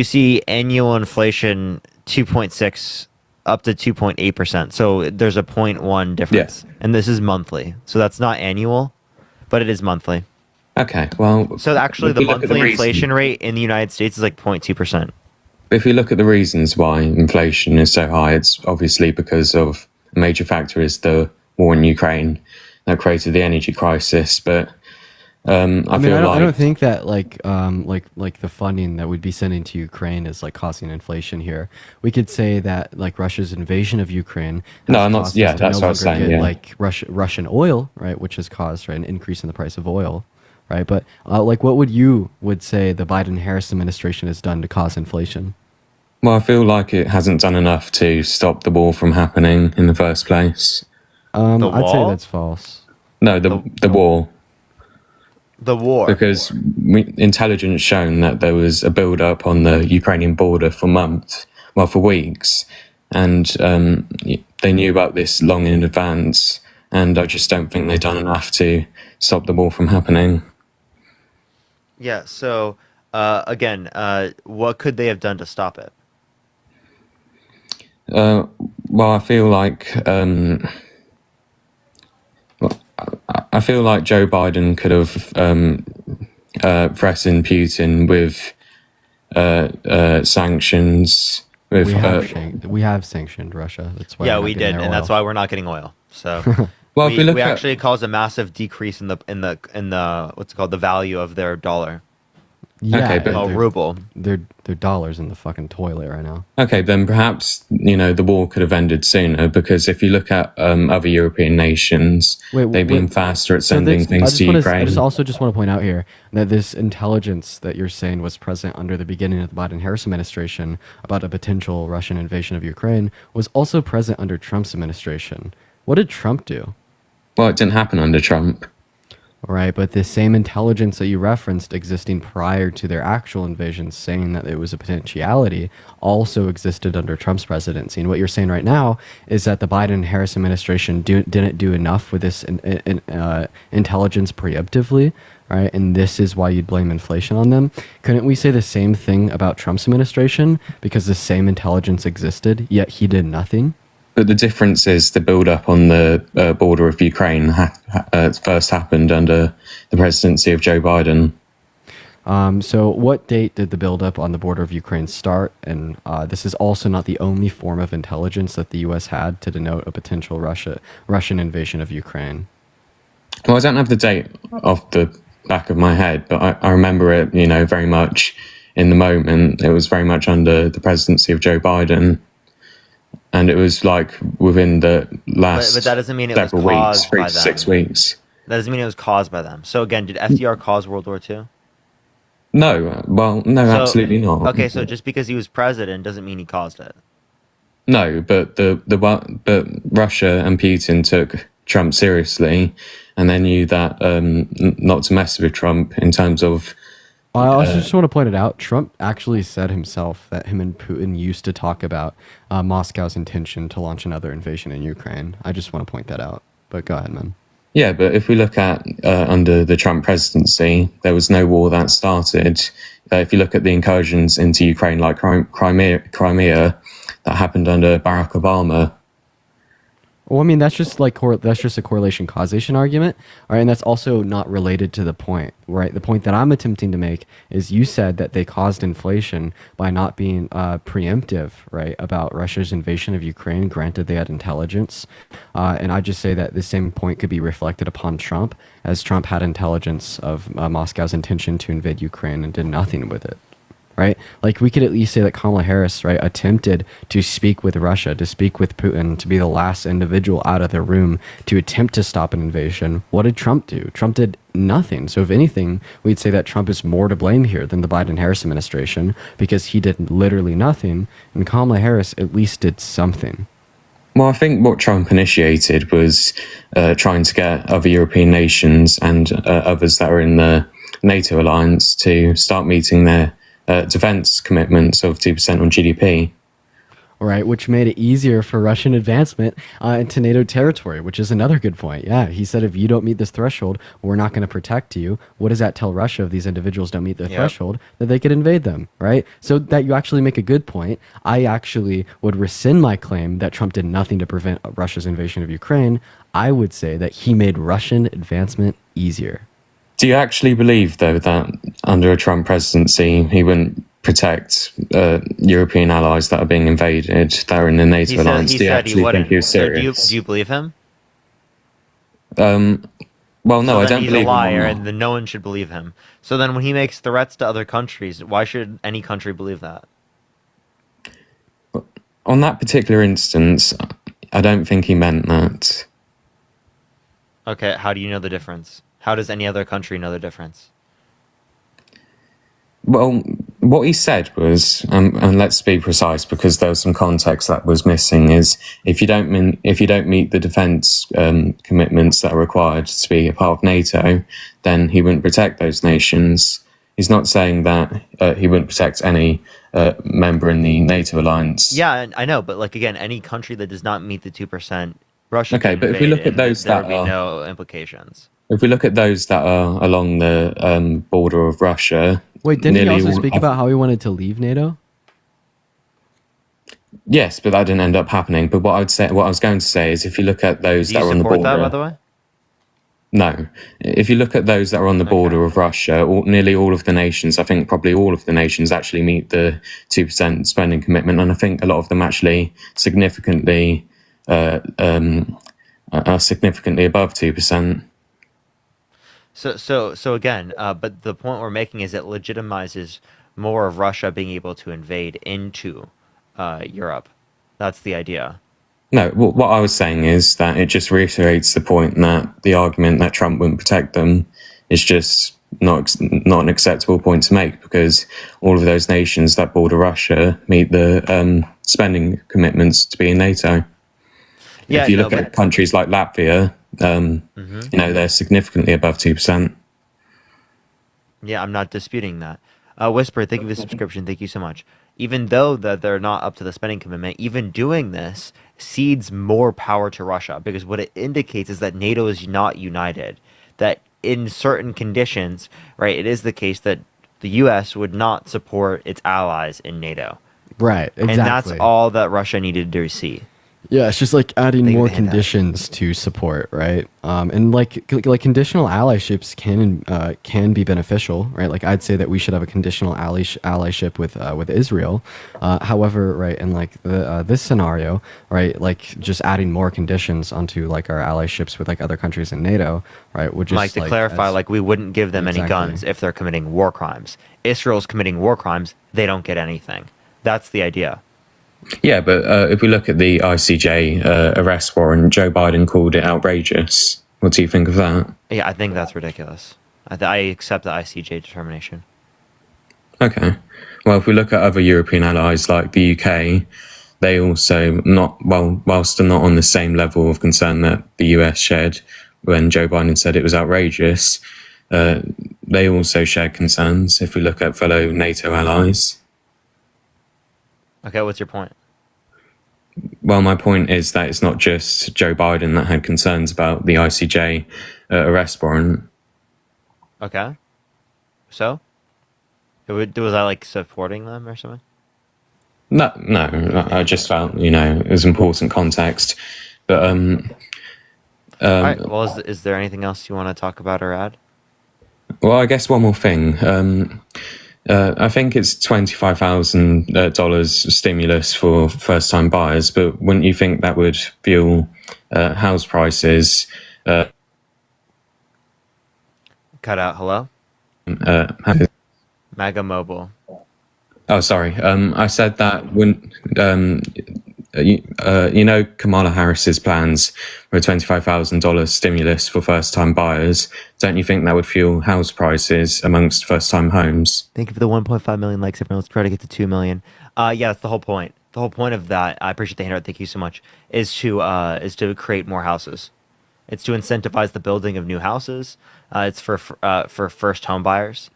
see annual inflation 2.6 up to 2.8%. So there's a 0.1 difference, and this is monthly. So that's not annual, but it is monthly. Okay, well. So actually, if the you look at monthly reason- inflation rate in the United States is like 0.2%. If you look at the reasons why inflation is so high, it's obviously because of a major factor is the war in Ukraine that created the energy crisis. But I don't think that like the funding that we'd be sending to Ukraine is like causing inflation here. We could say that like Russia's invasion of Ukraine has No, I'm not- caused yeah, us to that's no what I was longer saying, get, yeah. like Russian oil, right, which has caused an increase in the price of oil, right? But like, what would say the Biden-Harris administration has done to cause inflation? Well, I feel like it hasn't done enough to stop the war from happening in the first place. I'd say that's false. No, the war. The war. Because intelligence shown that there was a build-up on the Ukrainian border for months, well, for weeks, and they knew about this long in advance, and I just don't think they've done enough to stop the war from happening. Yeah. So again, what could they have done to stop it? Well, I feel like Joe Biden could have threatened Putin with sanctions. With We have sanctioned Russia. That's why. Yeah, we're not we getting did, their and that's oil. why we're not getting oil. So Well, if we look we at- actually caused a massive decrease in the what's it called, the value of their dollar. Yeah, Okay, but- their- ruble. Their dollars in the fucking toilet right now. Okay, then perhaps the war could have ended sooner, because if you look at other European nations, they've been faster at sending things to Ukraine. I just want to point out here that this intelligence that you're saying was present under the beginning of the Biden-Harris administration about a potential Russian invasion of Ukraine was also present under Trump's administration. What did Trump do? Well, it didn't happen under Trump. Right, but the same intelligence that you referenced existing prior to their actual invasion, saying that it was a potentiality, also existed under Trump's presidency. And what you're saying right now is that the Biden-Harris administration didn't do enough with this intelligence preemptively, right? And this is why you'd blame inflation on them. Couldn't we say the same thing about Trump's administration? Because the same intelligence existed, yet he did nothing? But the difference is the build-up on the border of Ukraine first happened under the presidency of Joe Biden. So what date did the buildup on the border of Ukraine start? And this is also not the only form of intelligence that the U.S. had to denote a potential Russian invasion of Ukraine. Well, I don't have the date off the back of my head, but I remember it, very much in the moment. It was very much under the presidency of Joe Biden. And it was like within the last but that doesn't mean it was several caused weeks, 3 by to them. 6 weeks. That doesn't mean it was caused by them. So again, did FDR cause World War II? No, well, no, So- absolutely not. Okay, so just because he was president doesn't mean he caused it. No, but but Russia and Putin took Trump seriously, and they knew that not to mess with Trump in terms of. I also just want to point it out. Trump actually said himself that him and Putin used to talk about Moscow's intention to launch another invasion in Ukraine. I just want to point that out. But go ahead, man. Yeah, but if we look at under the Trump presidency, there was no war that started. If you look at the incursions into Ukraine, like Crimea, that happened under Barack Obama. Well, I mean, that's just like that's just a correlation causation argument, all right? And that's also not related to the point, right? The point that I'm attempting to make is you said that they caused inflation by not being preemptive, right, about Russia's invasion of Ukraine. Granted, they had intelligence, and I just say that the same point could be reflected upon Trump, as Trump had intelligence of Moscow's intention to invade Ukraine and did nothing with it. Right? Like, we could at least say that Kamala Harris, right, attempted to speak with Russia, to speak with Putin, to be the last individual out of the room to attempt to stop an invasion. What did Trump do? Trump did nothing. So if anything, we'd say that Trump is more to blame here than the Biden-Harris administration, because he did literally nothing, and Kamala Harris at least did something. Well, I think what Trump initiated was trying to get other European nations and others that are in the NATO alliance to start meeting their defense commitments of 2% on GDP. Right, which made it easier for Russian advancement into NATO territory, which is another good point. Yeah, he said, if you don't meet this threshold, we're not going to protect you. What does that tell Russia if these individuals don't meet the threshold? That they could invade them, right? So that you actually make a good point. I actually would rescind my claim that Trump did nothing to prevent Russia's invasion of Ukraine. I would say that he made Russian advancement easier. Do you actually believe, though, that under a Trump presidency, he wouldn't protect European allies that are being invaded, that are in the NATO alliance? Do you actually think he was serious? Do you believe him? Well, no, So I then don't he's believe a liar, him. and then no one should believe him. So then, when he makes threats to other countries, why should any country believe that? On that particular instance, I don't think he meant that. Okay, how do you know the difference? How does any other country know the difference? Well, what he said was, and let's be precise because there was some context that was missing, is if you don't meet the defence commitments that are required to be a part of NATO, then he wouldn't protect those nations. He's not saying that he wouldn't protect any member in the NATO alliance. Yeah, I know, but like again, any country that does not meet the 2%, Russia. Okay, can but if we invade look at and those there that would be are- no implications. If we look at those that are along the border of Russia, Wait, didn't he nearly also all- speak about how he wanted to leave NATO? Yes, but that didn't end up happening. But what I was going to say is, if you look at those Do that you are on the support border, that, by the way? no. If you look at those that are on the border of Russia, nearly all of the nations, I think probably all of the nations actually meet the 2% spending commitment, and I think a lot of them actually significantly are significantly above 2%. So again, but the point we're making is it legitimizes more of Russia being able to invade into Europe. That's the idea. No, what I was saying is that it just reiterates the point that the argument that Trump wouldn't protect them is just not an acceptable point to make, because all of those nations that border Russia meet the spending commitments to be in NATO. Yeah, if you no, look at countries like Latvia, They're significantly above 2%. Yeah, I'm not disputing that. Whisper, thank you for the subscription. Thank you so much. Even though that they're not up to the spending commitment, even doing this cedes more power to Russia, because what it indicates is that NATO is not united. That in certain conditions, right, it is the case that the U.S. would not support its allies in NATO. Right, exactly. And that's all that Russia needed to see. Yeah, it's just like adding They more had that. conditions to support, right? And like conditional allyships can be beneficial, right? Like I'd say that we should have a conditional allyship with Israel. However, right, in like this scenario, right, like just adding more conditions onto like our allyships with like other countries in NATO, right, would just Like to clarify, like we wouldn't give them any Exactly. guns if they're committing war crimes. Israel's committing war crimes, they don't get anything. That's the idea. Yeah, but if we look at the ICJ arrest warrant, Joe Biden called it outrageous. What do you think of that? Yeah, I think that's ridiculous. I accept the ICJ determination. Okay. Well, if we look at other European allies like the UK, they also whilst they're not on the same level of concern that the US shared when Joe Biden said it was outrageous, they also share concerns if we look at fellow NATO allies. Okay, what's your point? Well, my point is that it's not just Joe Biden that had concerns about the ICJ arrest warrant. Okay. So? Was I like supporting them or something? No, I just felt, it was important context. But, All right, well, is there anything else you want to talk about or add? well, I guess one more thing. I think it's $25,000 stimulus for first-time buyers, but wouldn't you think that would fuel house prices? Cut out. Hello? MAGA Mobile. Oh, sorry. I said that when Kamala Harris's plans for a $25,000 stimulus for first-time buyers. Don't you think that would fuel house prices amongst first-time homes? Thank you for the 1.5 million likes, everyone. Let's try to get to 2 million. Yeah, that's the whole point. The whole point of that, I appreciate the handout. Thank you so much. Is to create more houses. It's to incentivize the building of new houses. It's for first home buyers.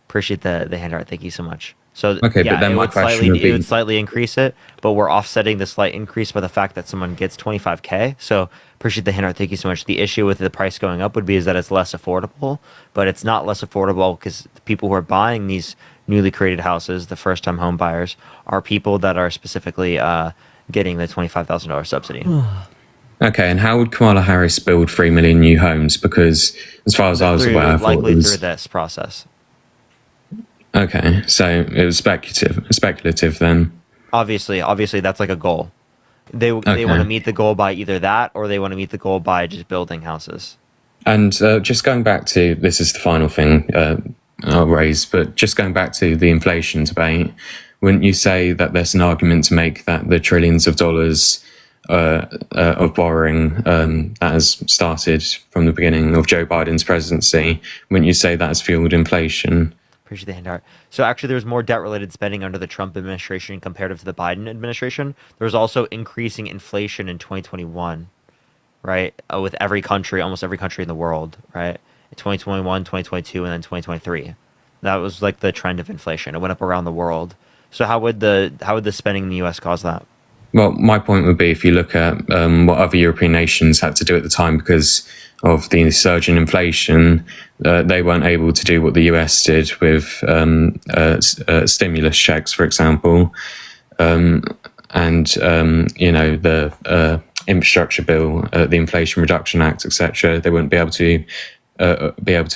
Appreciate the handout. Thank you so much. So Okay, yeah, but then it my would question would it be- would slightly increase it, but we're offsetting the slight increase by the fact that someone gets 25K. So appreciate the handout. Thank you so much. The issue with the price going up would be is that it's less affordable, but it's not less affordable because the people who are buying these newly created houses, the first time home buyers, are people that are specifically getting the $25,000 subsidy. Okay, and how would Kamala Harris build 3 million new homes? Because as far as I was aware, I thought it Likely was... through this process. Okay, so it was speculative then. Obviously, that's like a goal. They want Okay. to meet the goal by either that, or they want to meet the goal by just building houses. And just going back to, this is the final thing I'll raise, but just going back to the inflation debate, wouldn't you say that there's an argument to make that the trillions of dollars of borrowing that has started from the beginning of Joe Biden's presidency, wouldn't you say that has fueled inflation? Appreciate the handout. So actually, there was more debt-related spending under the Trump administration comparative to the Biden administration. There was also increasing inflation in 2021, right? With every country, almost every country in the world, right? In 2021, 2022, and then 2023. That was like the trend of inflation. It went up around the world. So how would the spending in the U.S. cause that? Well, my point would be if you look at what other European nations had to do at the time because of the surge in inflation, they weren't able to do what the US did with stimulus checks, for example. The infrastructure bill, the Inflation Reduction Act, etc. They wouldn't be able to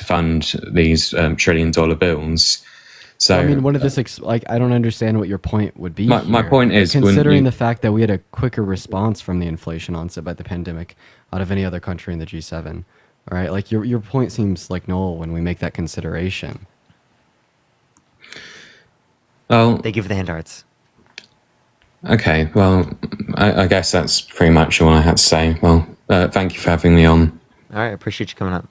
fund these $1 trillion bills. So I mean, what did this I don't understand what your point would be. My here. point is, wouldn't considering you- the fact that we had a quicker response from the inflation onset by the pandemic out of any other country in the G7. All right, like your point seems like null when we make that consideration. Well, Thank you for the handouts. okay, well, I guess that's pretty much all I had to say. Well, thank you for having me on. All right, appreciate you coming up.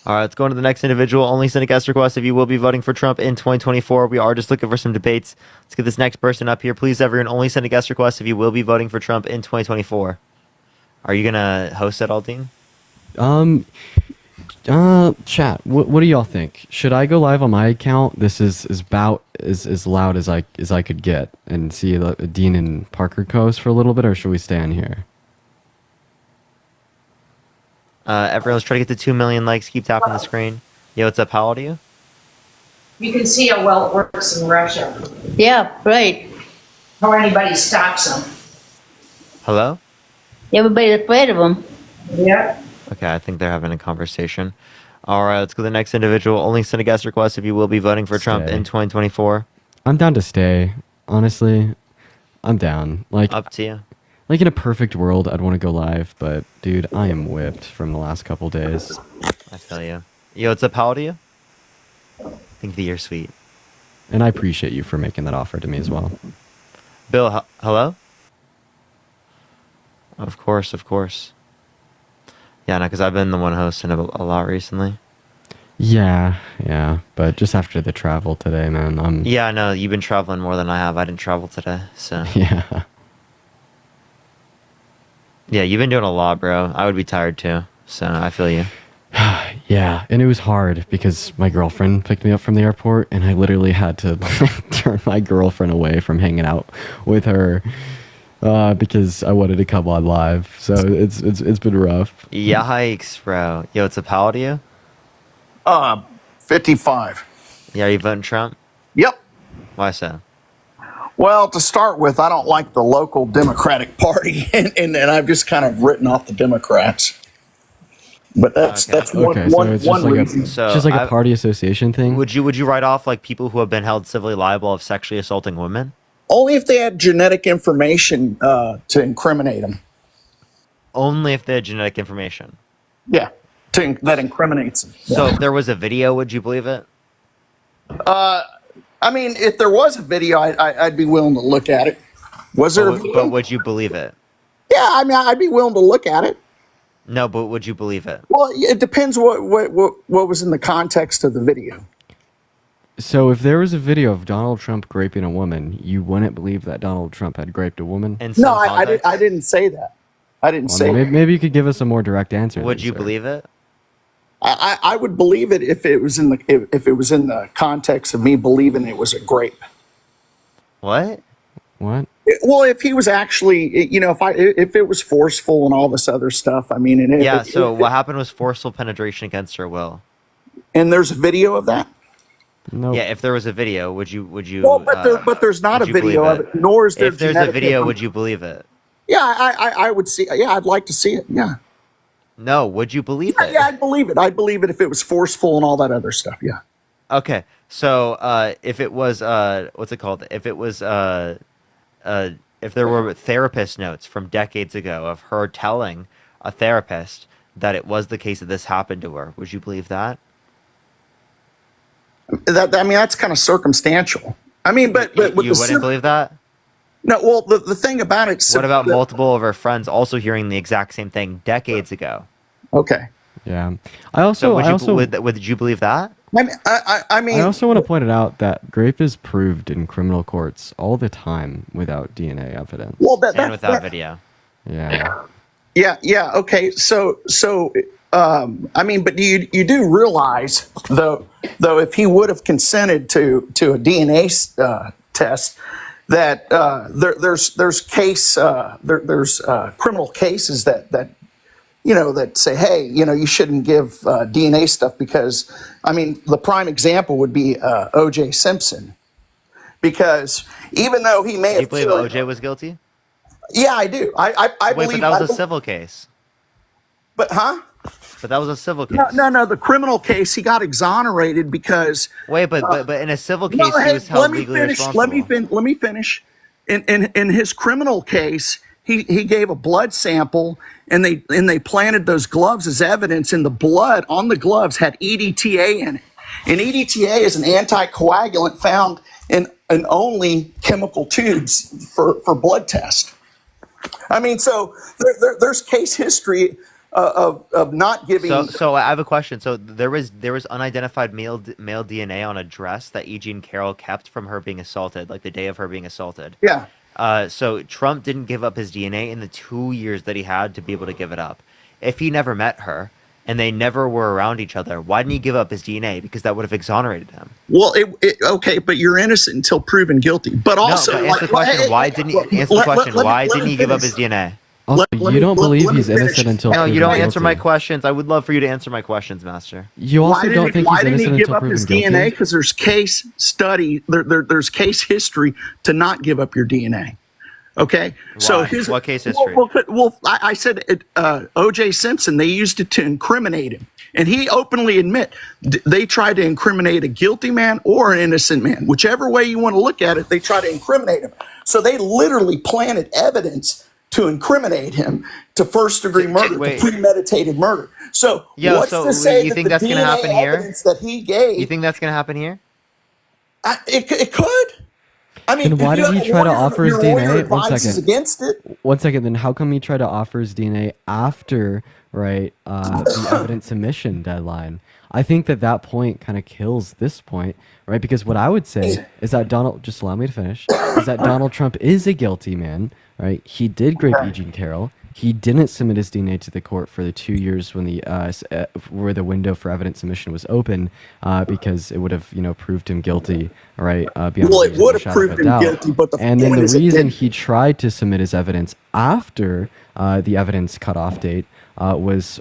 All right, let's go on to the next individual. Only send a guest request if you will be voting for Trump in 2024. We are just looking for some debates. Let's get this next person up here. Please, everyone, only send a guest request if you will be voting for Trump in 2024. Are you going to host it, Aldine? Chat. What do y'all think? Should I go live on my account? This is about as loud as I could get, and see Dean and Parker coast for a little bit, or should we stay on here? Everyone's trying to get to 2 million likes. Keep tapping the screen. Yo, what's up? How old are you? You can see how well it works in Russia. Yeah, right. How anybody stops them. Hello? Everybody's afraid of them. Yeah. Okay, I think they're having a conversation. All right, let's go to the next individual. Only send a guest request if you will be voting for Trump in 2024. I'm down to stay. Honestly, I'm down. Like, up to you. Like, in a perfect world, I'd want to go live, but dude, I am whipped from the last couple days. I feel you. Yo, what's up? How old are you? I think that you're sweet. And I appreciate you for making that offer to me as well. Bill, hello? Of course, of course. Yeah, no, because I've been the one hosting a lot recently. Yeah, but just after the travel today, man, Yeah, I know. You've been traveling more than I have. I didn't travel today, so... Yeah. Yeah, you've been doing a lot, bro. I would be tired too, so I feel you. Yeah, and it was hard because my girlfriend picked me up from the airport, and I literally had to turn my girlfriend away from hanging out with her because I wanted to come on live. So it's been rough. Yikes, bro. Yo, what's up? How old are you? 55. Yeah, are you voting Trump? Yep. Why so? Well, to start with, I don't like the local Democratic Party, and I've just kind of written off the Democrats. But that's one reason. It's just like a party association thing. Would you write off like people who have been held civilly liable of sexually assaulting women? Only if they had genetic information to incriminate them. Only if they had genetic information. Yeah, that incriminates them. So if there was a video, would you believe it? I mean, if there was a video, I'd be willing to look at it. Was there a video? But would you believe it? Yeah, I mean, I'd be willing to look at it. No, but would you believe it? Well, it depends what was in the context of the video. So if there was a video of Donald Trump raping a woman, you wouldn't believe that Donald Trump had raped a woman? No, I didn't say that. I didn't say that. Maybe you could give us a more direct answer. Would you believe it? I would believe it if it was in the context of me believing it was a grape. What? What? Well, if he was actually, if it was forceful and all this other stuff, I mean, So what happened was forceful penetration against her will. And there's a video of that. No. Yeah, if there was a video, would you? Well, but there's not a video of it, nor is there. If there's a video, would you believe it? Yeah, I would see. Yeah, I'd like to see it. Yeah. No, would you believe it? Yeah, I'd believe it. I'd believe it if it was forceful and all that other stuff. Yeah. Okay, so if it was what's it called? If it was if there were therapist notes from decades ago of her telling a therapist that it was the case that this happened to her, would you believe that? That's kind of circumstantial. I mean, but you wouldn't believe that? No. Well, the thing about it. What about multiple of her friends also hearing the exact same thing decades ago? Okay. Yeah. Would you believe that? I mean, I also want to point it out that rape is proved in criminal courts all the time without DNA evidence. Well, and without video. Yeah. Yeah. Okay. So, I mean, but you do realize though, if he would have consented to a DNA test, that there's criminal cases that say, hey, you shouldn't give DNA stuff because, I mean, the prime example would be O.J. Simpson, because even though he may have you believe O.J. was guilty? Yeah, I do. I believe but that was a civil case. But But that was a civil case. No. The criminal case, he got exonerated because. Wait, but in a civil case, he was held legally responsible. Let me finish. In his criminal case, he gave a blood sample, and they planted those gloves as evidence, and the blood on the gloves had EDTA in it. And EDTA is an anticoagulant found in only chemical tubes for blood tests. I mean, so there's case history of not giving. So I have a question. So there was unidentified male DNA on a dress that E. Jean Carroll kept from her being assaulted, like the day of her being assaulted. Yeah. So Trump didn't give up his DNA in the 2 years that he had to be able to give it up. If he never met her, and they never were around each other, why didn't he give up his DNA? Because that would have exonerated him. Well, okay, but you're innocent until proven guilty. But also, no, but answer the question. Why didn't he answer the question? Why didn't he give up his DNA? Also, you don't believe he's innocent until No, you proven don't answer my guilty. questions. I would love for you to answer my questions, Master. You also don't think why he's didn't innocent he give until up his proven DNA? guilty? Because there's case study, there's case history to not give up your DNA. Okay, so Why? his What case history? Well, I said O.J. Simpson. They used it to incriminate him, and he openly they tried to incriminate a guilty man or an innocent man, whichever way you want to look at it. They try to incriminate him, so they literally planted evidence to incriminate him to first-degree murder, to premeditated murder. So what's to say you that think the that's going to DNA happen here? evidence that he gave? You think that's going to happen here? It could. I mean, Then why if you did have he a try to lawyer- offer his your lawyer DNA? One advises second. against it. 1 second. Then how come he tried to offer his DNA after, right, the evidence submission deadline? I think that point kind of kills this point, right? Because what I would say is that just allow me to finish, is that Donald Trump is a guilty man, right? He did grape E. Jean Carroll. He didn't submit his DNA to the court for the 2 years when where the window for evidence submission was open, because it would have, proved him guilty, right? Beyond Well, a it reasonable would have shadow of proved a him doubt. guilty, but the And then point the is it reason didn't. he tried to submit his evidence after the evidence cutoff date was,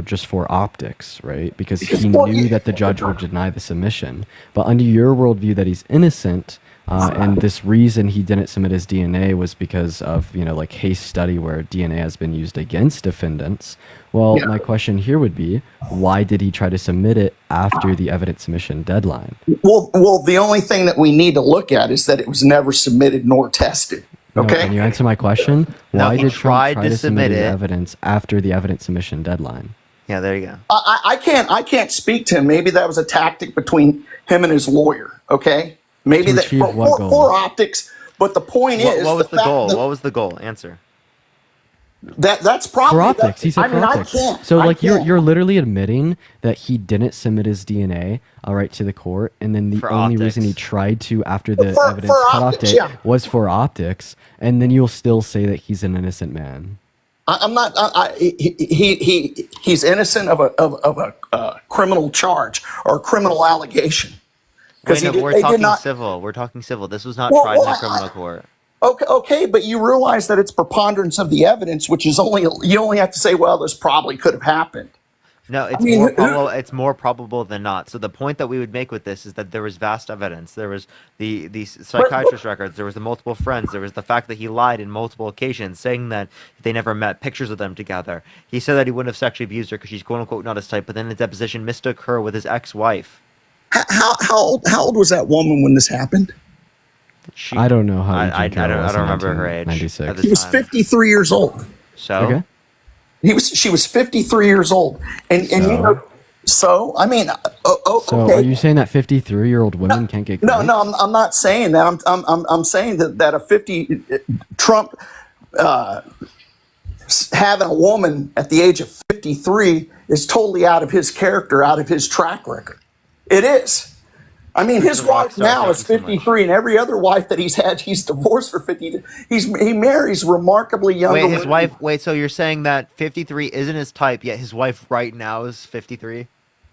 just for optics, right? Because he knew that the judge would deny the submission. But under your worldview that he's innocent, and this reason he didn't submit his DNA was because of, case study where DNA has been used against defendants. Well, my question here would be, why did he try to submit it after the evidence submission deadline? Well, the only thing that we need to look at is that it was never submitted nor tested. No, Okay. can you answer my question? No, Why he did Trump tried try to to submit submit his it. evidence after the evidence submission deadline? Yeah, there you go. I can't speak to him. Maybe that was a tactic between him and his lawyer. Okay. Maybe To that achieve for, what for, goal? for optics. But the point is, What was the fact goal? that- What was the goal? Answer. That's probably For optics, he said I for mean, optics. I can't. So I like can't. you're literally admitting that he didn't submit his DNA, all right, to the court, and then the For only optics. reason he tried to after the For evidence cutoff optics, date yeah. was for optics, and then you'll still say that he's an innocent man. I'm not. He's innocent of a criminal charge or a criminal allegation. Wait, he no, did- we're they did talking not- civil. We're talking civil. This was not Well, tried in well, a criminal court. Okay, but you realize that it's preponderance of the evidence, which is you only have to say, well, this probably could have happened. No, it's mean, more who- probable. It's more probable than not. So the point that we would make with this is that there was vast evidence. There was the psychiatrist records. There was the multiple friends. There was the fact that he lied in multiple occasions, saying that they never met. Pictures of them together. He said that he wouldn't have sexually abused her because she's quote unquote not his type. But then in the deposition mistook her with his ex-wife. How old was that woman when this happened? I don't know how. I Eugene Carroll was don't in remember her age. 1996. at the She was time. 53 years old. So Okay. She was 53 years old, and you know, so I mean, So okay. are you saying that 53-year-old women can't get No, raped? no, I'm not saying that. I'm saying that a 50 Trump having a woman at the age of 53 is totally out of his character, out of his track record. It is. I mean, his wife now is 53, and every other wife that he's had, he's divorced for 50. He marries remarkably younger wait, his women. wife. Wait, so you're saying that 53 isn't his type, yet his wife right now is 53?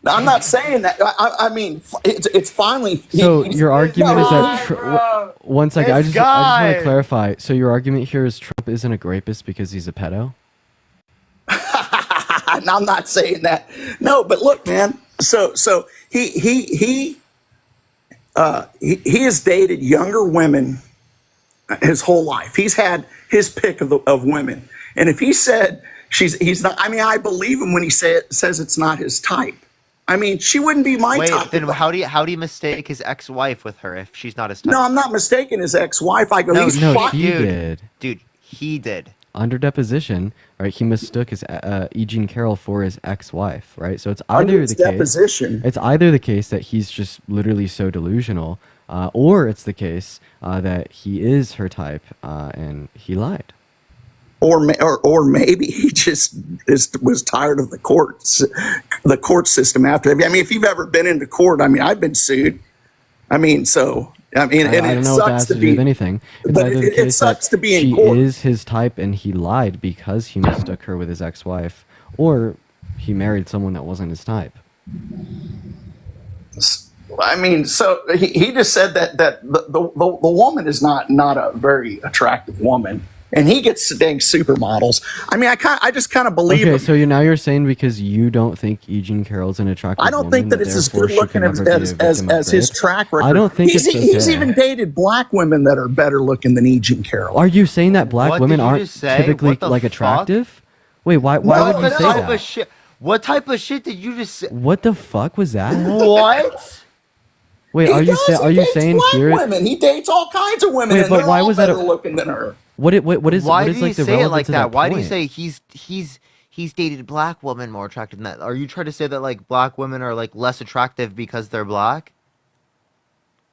I'm not saying that. I mean, it's finally. So he's- your argument is No, that one second, I This just want guy! to clarify. So your argument here is Trump isn't a rapist because he's a pedo? I'm not saying that. No, but look, man. So he has dated younger women his whole life. He's had his pick of women, and if he said he's not, I mean, I believe him when he says it's not his type. I mean, she wouldn't be my Wait, type. then how do you mistake his ex-wife with her if she's not his type? No, I'm not mistaken. His ex-wife. I go, No, he's No, fuck- he did. Dude, he did. Under deposition, right? He mistook his E. Jean Carroll for his ex-wife, right? So it's Under either his the case. deposition. It's either the case that he's just literally so delusional, or it's the case that he is her type and he lied. or maybe he just was tired of the court system after. I mean, if you've ever been into court, I mean, I've been sued. I mean, so I mean, and I it don't know what that sucks has to to do with be. anything. It's but either the it case sucks that to be in she court. is his type and he lied because he mistook her with his ex-wife, or he married someone that wasn't his type. I mean, so he just said that the woman is not a very attractive woman, and he gets dang supermodels. I mean, I just kind of believe Okay, him. so now you're saying because you don't think E. Jean Carroll's an attractive I don't woman, think that it's as therefore good she looking can as never be a victim of his rape? track record. I don't think he's it's okay. even dated black women that are better looking than E. Jean Carroll. Are you saying that black What women did you aren't just say? typically What the like fuck? attractive? Wait, why would you What say type that? of shit? What type of shit did you just say? What the fuck was that? What? Wait, He are you does, he dates saying black here? women? He dates all kinds of women, Wait, and but they're why all was that better a- looking than her. What is Why what do is you like the say it relevance like of that? Why do you point? say he's dated black women more attractive than that? Are you trying to say that like black women are like less attractive because they're black?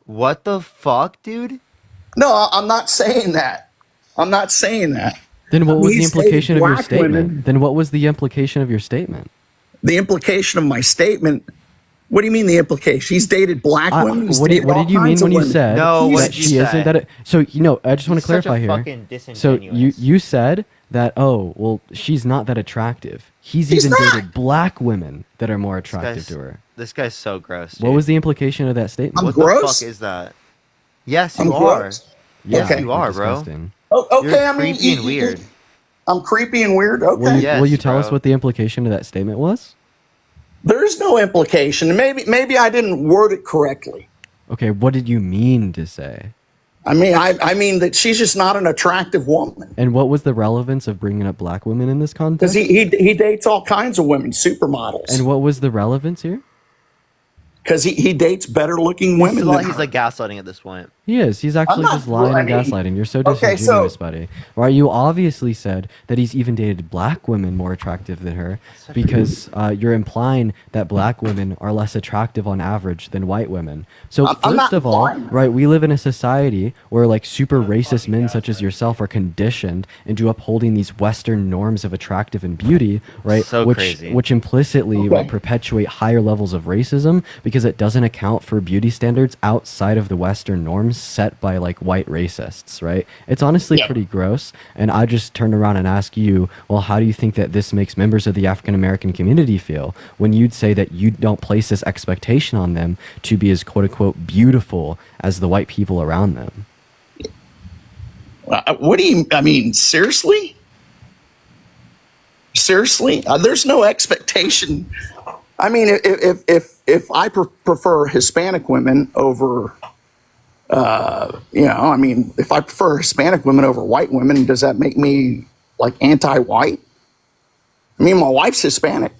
What the fuck, dude? No, I'm not saying that. I'm not saying that. Then what was the He's dated implication of your black statement? women. Then what was the implication of your statement? The implication of my statement. What do you mean the implication? He's dated black women. He's What dated all did you mean kinds when of you women. said that she isn't that? So I just want to He's such a clarify here. fucking So you said that she's not that attractive. He's even dated black women that are more attractive to her. This guy's so gross. Dude. What was the implication of that statement? What the fuck is that? Yes, you are. gross? Yes, Okay. you are, You're bro. disgusting. Oh, okay, You're I mean, creepy and weird. I'm creepy and weird. Okay. Will you tell us what the implication of that statement was? There is no implication. Maybe I didn't word it correctly. Okay, what did you mean to say? I mean that she's just not an attractive woman. And what was the relevance of bringing up black women in this Because context? he dates all kinds of women, supermodels. And what was the relevance here? Because he dates better looking women. than He's her. like gaslighting at this point. He is. He's actually not- just lying and I mean- gaslighting. You're so Okay, disingenuous, so- buddy. Right? You obviously said that he's even dated black women more attractive than her because you're implying that black women are less attractive on average than white women. So I'm not first of all, implying that. right, we live in a society where like super racist men such as yourself are conditioned into upholding these Western norms of attractive and beauty, right? So which crazy. which implicitly will perpetuate higher levels of racism because it doesn't account for beauty standards outside of the Western norms set by like white racists, right? It's honestly pretty gross. And I just turned around and asked you, well, how do you think that this makes members of the African American community feel when you'd say that you don't place this expectation on them to be as quote unquote beautiful as the white people around them? What do you? I mean, seriously? Seriously? There's no expectation. I mean, if I prefer Hispanic women over, I mean, if I prefer Hispanic women over white women, does that make me like anti-white? I mean, my wife's Hispanic.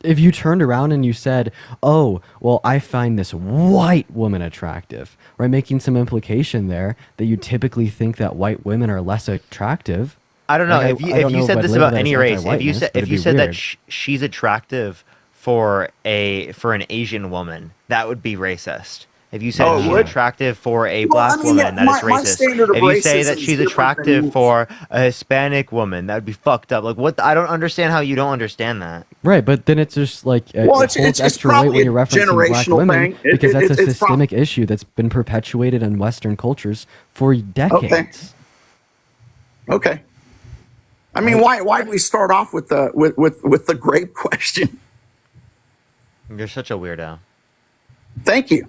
If you turned around and you said, oh, well, I find this white woman attractive, right? Making some implication there that you typically think that white women are less attractive. I don't know Like, if you I don't know said I'd this label about that any as race. If you anti-whiteness, said but if it'd you be said that weird. she's attractive for an Asian woman, that would be racist. If you said Oh, she's would? attractive for a Well, black I mean, woman, that my is racist. standard of If you say racism that is she's different than attractive yours. for a Hispanic woman, that would be fucked up. Like what? I don't understand how you don't understand that. Right, but then it's just like Well, it holds extra weight probably when you're a referencing black generational women thing. because that's a It's prob- systemic issue that's been perpetuated in Western cultures for decades. Okay. I mean, why did we start off with the grape question? You're such a weirdo. Thank you.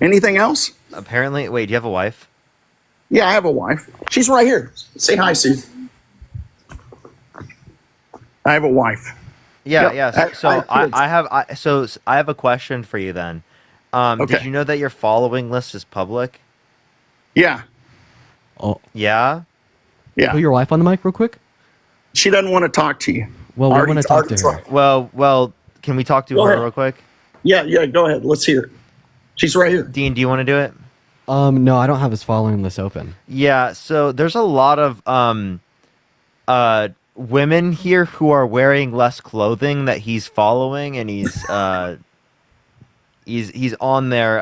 Anything else? Apparently, wait. Do you have a wife? Yeah, I have a wife. She's right here. Say hi, Sue. I have a wife. Yeah, Yep. yeah. So I have a question for you then. Did Okay. you know that your following list is public? Yeah. Oh, Yeah. Yeah. Put your wife on the mic real quick. She doesn't want to talk to you. Well, we Already- want to talk already to her. tried. Well. Can we talk to Go her ahead. real quick? Yeah, go ahead. Let's hear it. She's right here. Dean, do you want to do it? No, I don't have his following list open. Yeah. So there's a lot of women here who are wearing less clothing that he's following, and he's on their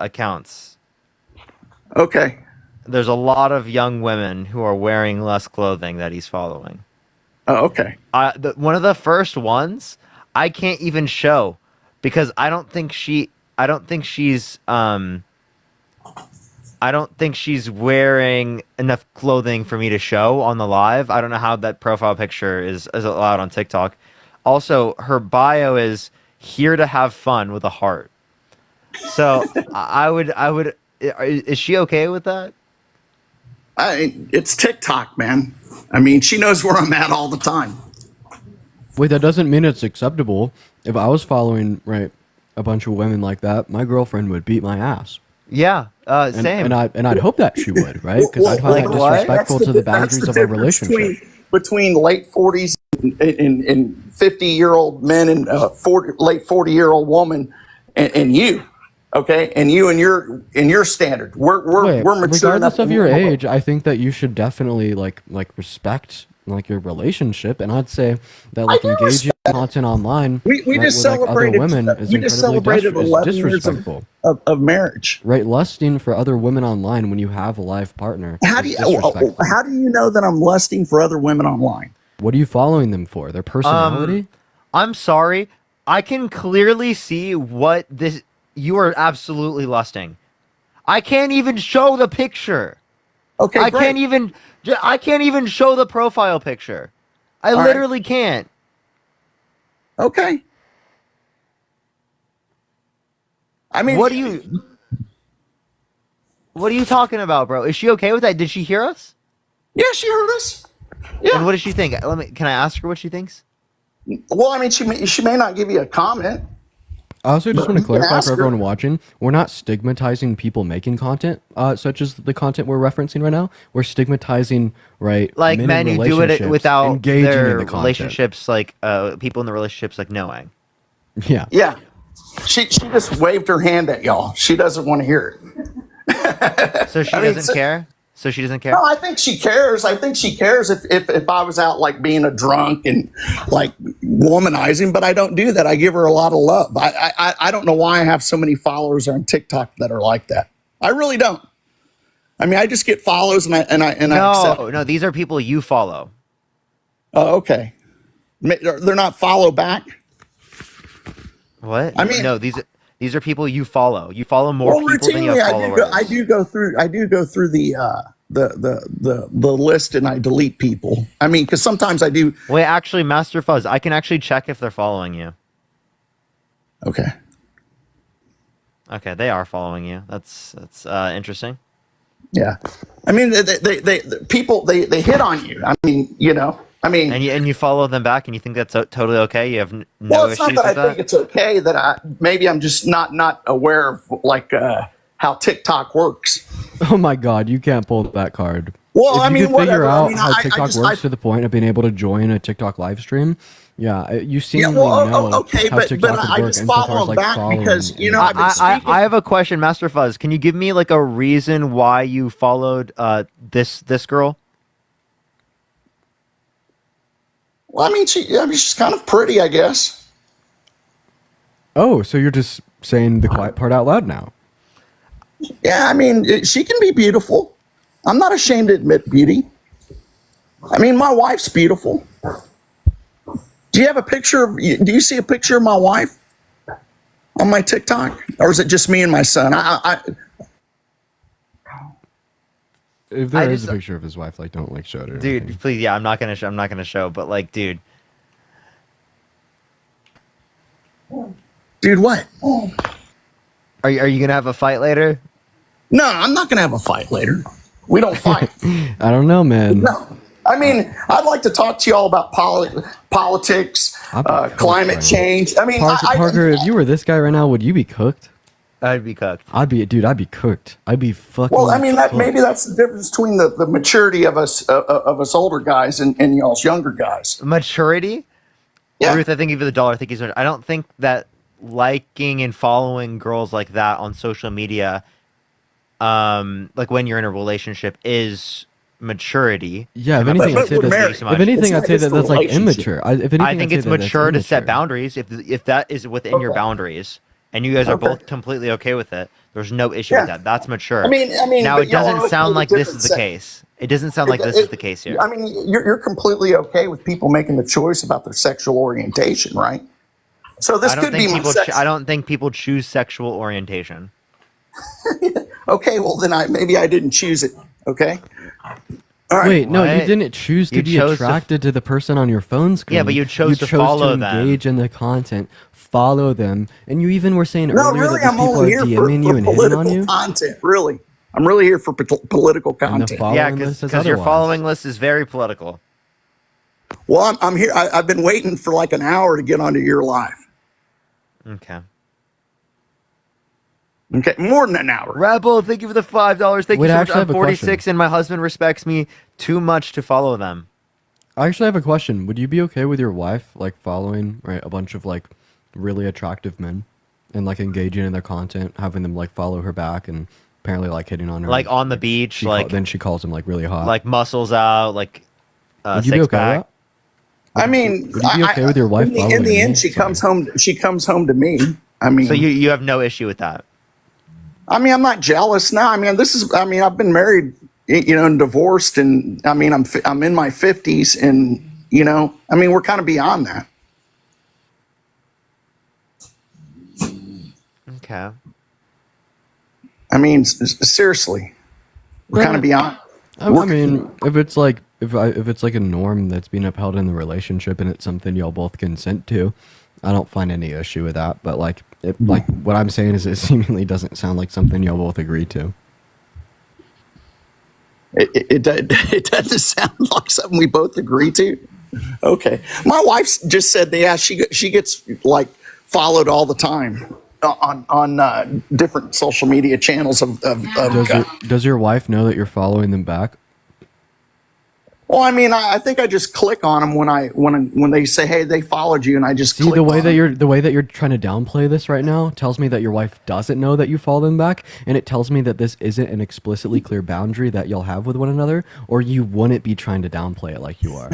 accounts. Okay. There's a lot of young women who are wearing less clothing that he's following. Oh, okay. One of the first ones I can't even show because I don't think she's wearing enough clothing for me to show on the live. I don't know how that profile picture is allowed on TikTok. Also, her bio is here to have fun with a heart. So I would. Is she okay with that? It's TikTok, man. I mean, she knows where I'm at all the time. Wait, that doesn't mean it's acceptable. If I was following a bunch of women like that, my girlfriend would beat my ass. Yeah, same. And I'd hope that she would, right? Because I'd find that disrespectful to the boundaries of our relationship. Between late 40s and 50-year-old men and late 40-year-old woman and you. Okay, and you and your standard. We're mature enough. Regardless of your age, I think that you should definitely like respect your relationship, and I'd say that engaging in content online we just celebrated other women is 11 disrespectful years of marriage. Right, lusting for other women online when you have a live partner. How do you know that I'm lusting for other women online? What are you following them for? Their personality? I'm sorry. I can clearly see what this. You are absolutely lusting. I can't even show the picture. Okay, I great. can't even show the profile picture. I literally can't. Okay. I mean, what are you talking about, bro? Is she okay with that? Did she hear us? Yeah, she heard us. Yeah. And what does she think? Can I ask her what she thinks? Well, I mean, she may not give you a comment. I also just want to clarify for everyone watching, we're not stigmatizing people making content, such as the content we're referencing right now. We're stigmatizing, like men who do it without engaging their in the content. relationships, people in the relationships, knowing. Yeah. Yeah. She just waved her hand at y'all. She doesn't want to hear it. So she doesn't care? So she doesn't care? No, I think she cares. I think she cares if I was out being a drunk and womanizing, but I don't do that. I give her a lot of love. I don't know why I have so many followers on TikTok that are like that. I really don't. I mean, I just get follows and I accept. No, these are people you follow. Oh, okay. They're not follow back. What? I mean, no, these are people you follow. You follow more people than you have followers. I do go through the list and I delete people. I mean, because sometimes I do. Wait, actually, Master Fuzz, I can actually check if they're following you. Okay. Okay, they are following you. That's interesting. Yeah, I mean, they people hit on you. I mean, and you follow them back, and you think that's totally okay. You have no well, it's issues not that with I think it's okay. Maybe I'm just not aware of how TikTok works. Oh my God, you can't pull that card. Well, if you could figure whatever. out I mean, how TikTok works to the point of being able to join a TikTok live stream, you seemingly know okay, how but TikTok I would work. just follow them back because I've been speaking. I have a question, Master Fuzz. Can you give me a reason why you followed this girl? Well, I mean, she's kind of pretty, I guess. Oh, so you're just saying the quiet part out loud now? Yeah, I mean, she can be beautiful. I'm not ashamed to admit beauty. I mean, my wife's beautiful. Do you have a picture do you see a picture of my wife on my TikTok? Or is it just me and my son? If there is a picture of his wife, don't show it. Or Dude, anything. please, yeah, I'm not gonna show, but dude. Dude, what? Are you gonna have a fight later? No, I'm not gonna have a fight later. We don't fight. I don't know, man. No. I mean, I'd like to talk to y'all about politics, climate change. I mean, Parker, if you were this guy right now, would you be cooked? I'd be cooked. I'd be cooked. I'd be fucking. Well, I mean, cooked. maybe that's the difference between the maturity of us older guys and y'all's younger guys. Maturity? Yeah. Ruth, I think even the dollar. I think I don't think that liking and following girls like that on social media, when you're in a relationship, is maturity. Yeah, if anything, I'd say that's immature. I think it's mature to set boundaries. If that is within your boundaries, and you guys are both completely okay with it, there's no issue with that. That's mature. I mean, now but it doesn't sound like this is the different case. It doesn't sound like this is the case here. I mean, you're completely okay with people making the choice about their sexual orientation, right? So this could be I don't think people choose sexual orientation. Okay, well then maybe I didn't choose it. Okay. All right. Wait, no, you What? didn't choose to You be chose to attracted to the person on your phone screen. Yeah, but you chose to follow them. engage in the content, follow them, and you even were saying No, earlier really, that these I'm people are only here DMing you for and hitting on political you. content. Really, I'm really here for political And the content. following Yeah, list is because your otherwise. following list is very political. Well, I'm here. I've been waiting for like an hour to get onto your live. Okay. Okay, more than an hour. Rebel, thank you for the $5. Thank Wait, you I so much. actually I'm have a 46 question. and my husband respects me too much to follow them. I actually have a question. Would you be okay with your wife like following a bunch of like really attractive men and like engaging in their content, having them like follow her back and apparently like hitting on her? Like on the beach, like then she calls him like really hot. like muscles out, like Would you be six okay pack. with I mean, Would you be okay with your wife in the following me? end, she comes home. She comes home to me. I mean, So you have no issue with that? I mean, I'm not jealous. No, I mean, this is. I mean, I've been married, and divorced, and I mean, I'm in my 50s, and I mean, we're kind of beyond that. Okay. I mean, seriously, we're kind of beyond. I mean, if it's like if it's like a norm that's being upheld in the relationship and it's something y'all both consent to, I don't find any issue with that. But like what I'm saying is, it seemingly doesn't sound like something y'all both agree to. It doesn't sound like something we both agree to. Okay, my wife just said that. Yeah, she gets like followed all the time on different social media channels of Does your wife know that you're following them back? Well, I mean, I think I just click on them when they say, "Hey, they followed you," and I just See, click the way on that them. you're trying to downplay this right now tells me that your wife doesn't know that you follow them back, and it tells me that this isn't an explicitly clear boundary that y'all have with one another, or you wouldn't be trying to downplay it like you are.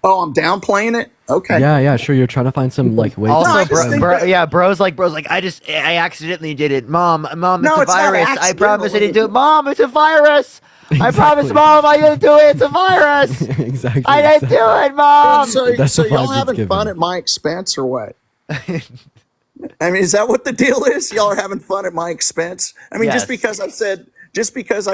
Oh, I'm downplaying it. Okay. Yeah, sure. You're trying to find some like way. Also, to bro's like, I accidentally did it. Mom, it's No, a it's not virus. I accidental. promise I didn't do it. Mom, it's a virus. I promise, Mom, I didn't do it. It's a virus. Exactly. I didn't do it, Mom. So That's so the y'all vibe it's having given. fun at my expense or what? I mean, is that what the deal is? Y'all are having fun at my expense? I mean, Yes. just because I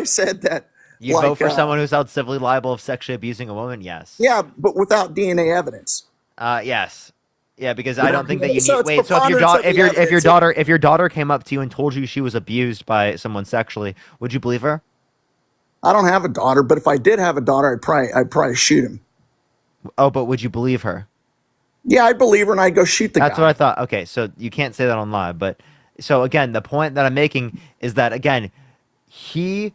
said that. You vote for someone who's held civilly liable of sexually abusing a woman? Yes. Yeah, but without DNA evidence. Yes. Yeah, because I don't think that you So need. it's Wait, so if your preponderance of the evidence. if your daughter came up to you and told you she was abused by someone sexually, would you believe her? I don't have a daughter, but if I did have a daughter, I'd probably shoot him. Oh, but would you believe her? Yeah, I'd believe her and I'd go shoot the That's guy. what I thought. Okay, so you can't say that on live, but so again, the point that I'm making is that again, he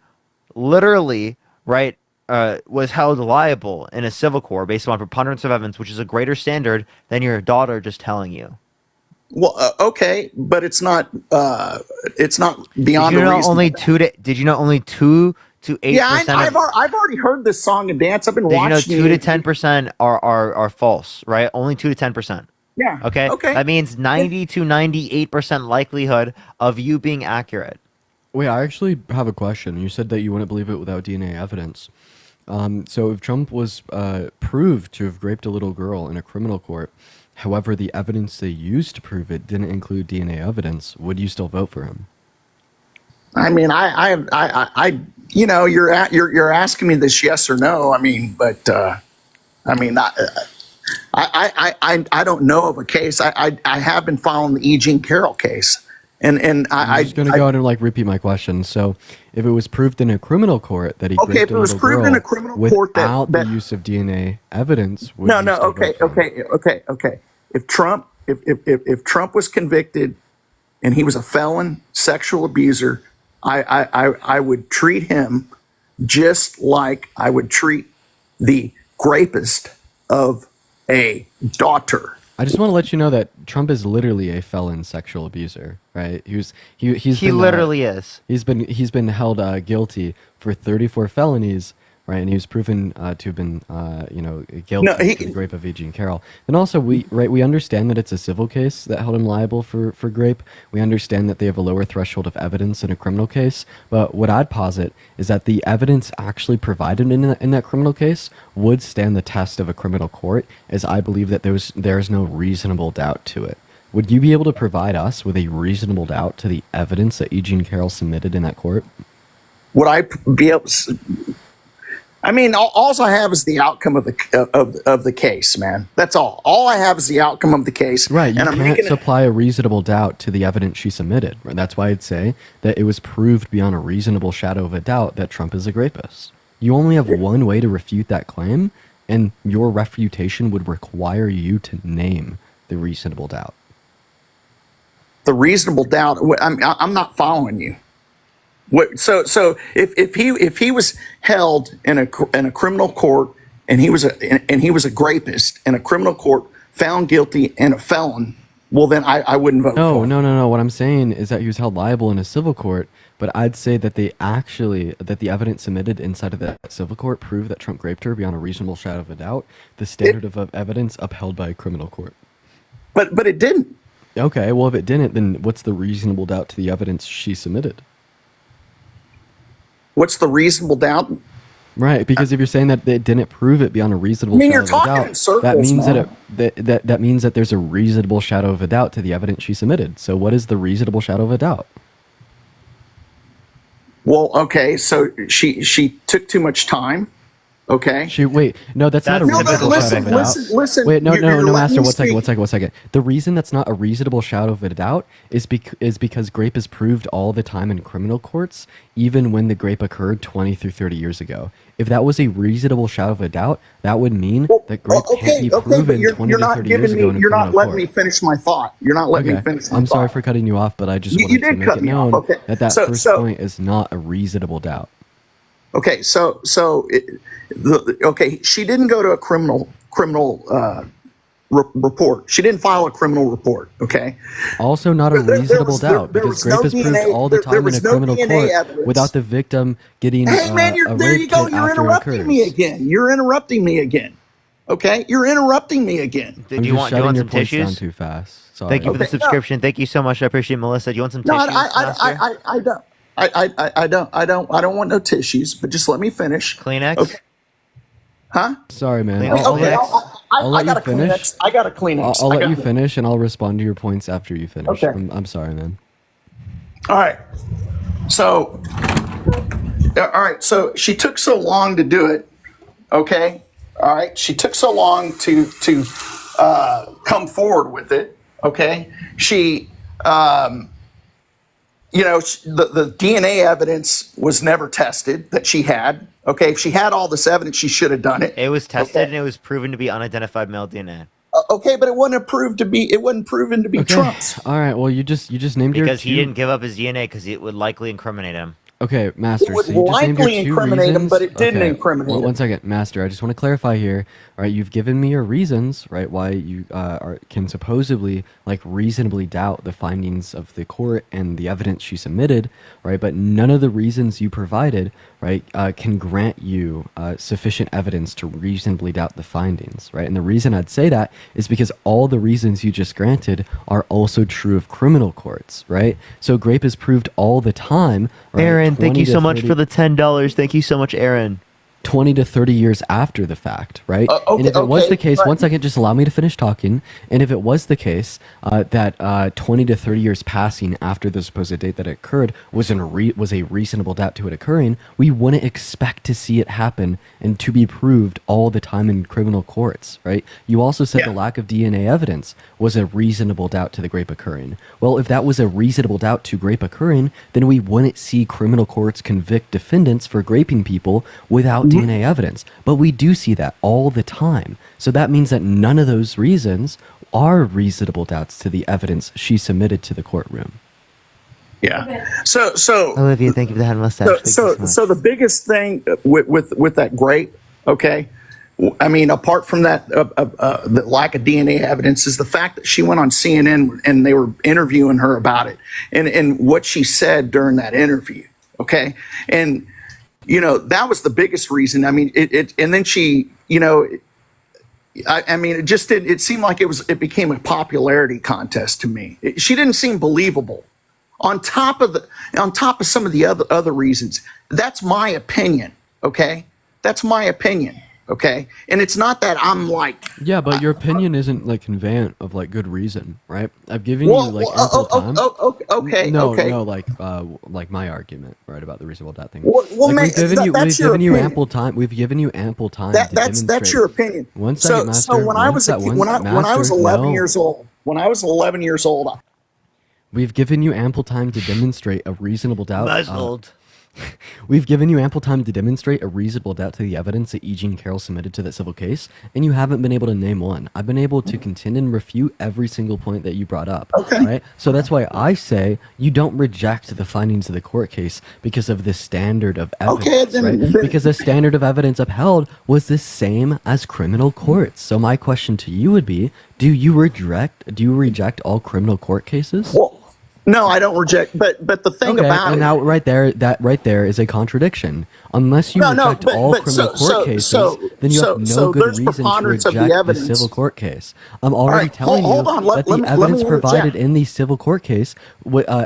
literally was held liable in a civil court based on preponderance of evidence, which is a greater standard than your daughter just telling you. Well, okay, but it's not beyond Did you a know reason. only 2 to 8%? Yeah, I've already heard this song and dance. I've been Did you know watching 2 to it. 10% are false, right? Only 2 to 10%. Yeah. Okay. Okay. That means 90 to 98% likelihood of you being accurate. Wait, I actually have a question. You said that you wouldn't believe it without DNA evidence. So if Trump was proved to have raped a little girl in a criminal court, however, the evidence they used to prove it didn't include DNA evidence, would you still vote for him? I mean, you're asking me this yes or no. I mean, but I mean, I don't know of a case. I have been following the E. Jean Carroll case, and I'm just gonna go ahead and like repeat my question. So, if it was proved in a criminal court that he Okay, raped if a it was little proved girl in a criminal court that- without the use of DNA evidence, would you still okay, vote for him? okay. If Trump was convicted and he was a felon, sexual abuser, I would treat him just like I would treat the rapist of a daughter. I just want to let you know that Trump is literally a felon sexual abuser, right? He's He literally is. He's been held guilty for 34 felonies, right? And he was proven to have been guilty No, of the rape of E. Jean Carroll. And also we understand that it's a civil case that held him liable for rape. We understand that they have a lower threshold of evidence in a criminal case. But what I'd posit is that the evidence actually provided in that criminal case would stand the test of a criminal court, as I believe that there's no reasonable doubt to it. Would you be able to provide us with a reasonable doubt to the evidence that E. Jean Carroll submitted in that court? Would I be able? I mean, all I have is the outcome of the case, man. That's all. All I have is the outcome of the case. Right, you and I'm can't making supply a reasonable doubt to the evidence she submitted. Right? That's why I'd say that it was proved beyond a reasonable shadow of a doubt that Trump is a rapist. You only have one way to refute that claim, and your refutation would require you to name the reasonable doubt. the reasonable doubt. I'm not following you. So if he was held in a criminal court and he was a rapist in a criminal court, found guilty and a felon, well then I wouldn't vote for him. No. What I'm saying is that he was held liable in a civil court, but I'd say that the evidence submitted inside of that civil court proved that Trump raped her beyond a reasonable shadow of a doubt. The standard of evidence upheld by a criminal court. But it didn't. Okay, well if it didn't, then what's the reasonable doubt to the evidence she submitted? What's the reasonable doubt? Right, because if you're saying that it didn't prove it beyond a reasonable I mean, shadow you're of a talking doubt, in circles, that means man. that means that there's a reasonable shadow of a doubt to the evidence she submitted. So what is the reasonable shadow of a doubt? Well, okay, so she took too much time. Okay. That's not a reasonable shadow of a doubt. Listen. Wait, no, you're Master. letting me One speak. second. The reason that's not a reasonable shadow of a doubt is because grape is proved all the time in criminal courts, even when the grape occurred 20 through 30 years ago. If that was a reasonable shadow of a doubt, that would mean that grape can't be proven but 20 you're to not 30 years giving ago in me. a You're criminal not letting court. me finish my thought. You're not letting me finish my I'm thought. sorry for cutting you off, but I just You wanted did to make cut it me off. known Okay. that So- first so- point is not a reasonable doubt. Okay, okay, she didn't go to a criminal report. She didn't file a criminal report. Okay. Also not a There reasonable was- doubt there because was no grape is proved DNA all the there time in was a no criminal DNA court evidence. without the victim getting Hey man, a there rape you go. kit You're after it interrupting occurs. me again. You're interrupting me again. Okay, you're interrupting me again. I'm just shutting your points down too fast. Sorry. Thank you for the Okay, no. subscription. Thank you so much. I appreciate it, Melissa. Do you want some No, tissues, Master? I don't want no tissues. But just let me finish. Kleenex? Okay. Huh? Sorry, man. Kleenex? I'll Okay, I'll let I got you a finish. Kleenex. I got a Kleenex. I'll I let got- you finish, and I'll respond to your points after you finish. Okay. I'm sorry, man. All right. So, So she took so long to do it. Okay. All right. She took so long to come forward with it. Okay. She, the DNA evidence was never tested that she had. Okay. If she had all this evidence, she should have done it. It was tested and it was proven to be unidentified male DNA. Okay, but it wasn't proven to be Trump's. All right. Well, you just named your Because he two- didn't give up his DNA because it would likely incriminate him. Okay, Master. It would so you just named your likely two incriminate him, reasons. but it didn't incriminate him. One second, Master. I just want to clarify here. All right, you've given me your reasons, right? Why you can supposedly reasonably doubt the findings of the court and the evidence she submitted, right? But none of the reasons you provided, right, can grant you sufficient evidence to reasonably doubt the findings, right? And the reason I'd say that is because all the reasons you just granted are also true of criminal courts, right? So grape is proved all the time. Right? Aaron, thank 20 you to so much 30 for the $10. Thank you so much, Aaron. 20 to 30 years after the fact, right? Okay, and if it was okay, the case, but- one second, just allow me to finish talking. And if it was the case that 20 to 30 years passing after the supposed date that it occurred was a reasonable doubt to it occurring, we wouldn't expect to see it happen and to be proved all the time in criminal courts, right? You also said the lack of DNA evidence was a reasonable doubt to the grape occurring. Well, if that was a reasonable doubt to grape occurring, then we wouldn't see criminal courts convict defendants for graping people without DNA evidence. But we do see that all the time. So that means that none of those reasons are reasonable doubts to the evidence she submitted to the courtroom. Yeah. So Olivia, thank you for the hand mustache. Thank you so much. So the biggest thing with that grape, okay, I mean, apart from that, the lack of DNA evidence, is the fact that she went on CNN and they were interviewing her about it, and what she said during that interview, okay, and that was the biggest reason. I mean, and then she, I mean, it just did. It seemed like it became a popularity contest to me. She didn't seem believable. On top of some of the other reasons, that's my opinion. Okay, that's my opinion. Okay. And it's not that I'm like, Yeah, but your opinion isn't like conveyant of like good reason, right? I've given you well, like ample time. okay. No, Okay. no, like my argument, right, about the reasonable doubt thing. Well, Like man, we've given you, that's we've your given you opinion. ample time. We've given you ample time to That's demonstrate. your opinion. One second, master. So when I was a kid, when I was 11 no. years old, We've given you ample time to demonstrate a reasonable doubt. Muzzled. We've given you ample time to demonstrate a reasonable doubt to the evidence that E. Jean Carroll submitted to that civil case, and you haven't been able to name one. I've been able to contend and refute every single point that you brought up. Okay. Right? So that's why I say you don't reject the findings of the court case because of the standard of evidence. Okay, then- right? then- Because the standard of evidence upheld was the same as criminal courts. So my question to you would be: Do you reject all criminal court cases? Well, no, I don't reject. But the thing Okay, about and it, now that right there is a contradiction. Unless you No, reject all criminal court cases, then you have no good there's reason to preponderance of the reject the evidence. civil court case. I'm already right, telling hold you on, that the let me evidence interject. provided in the civil court case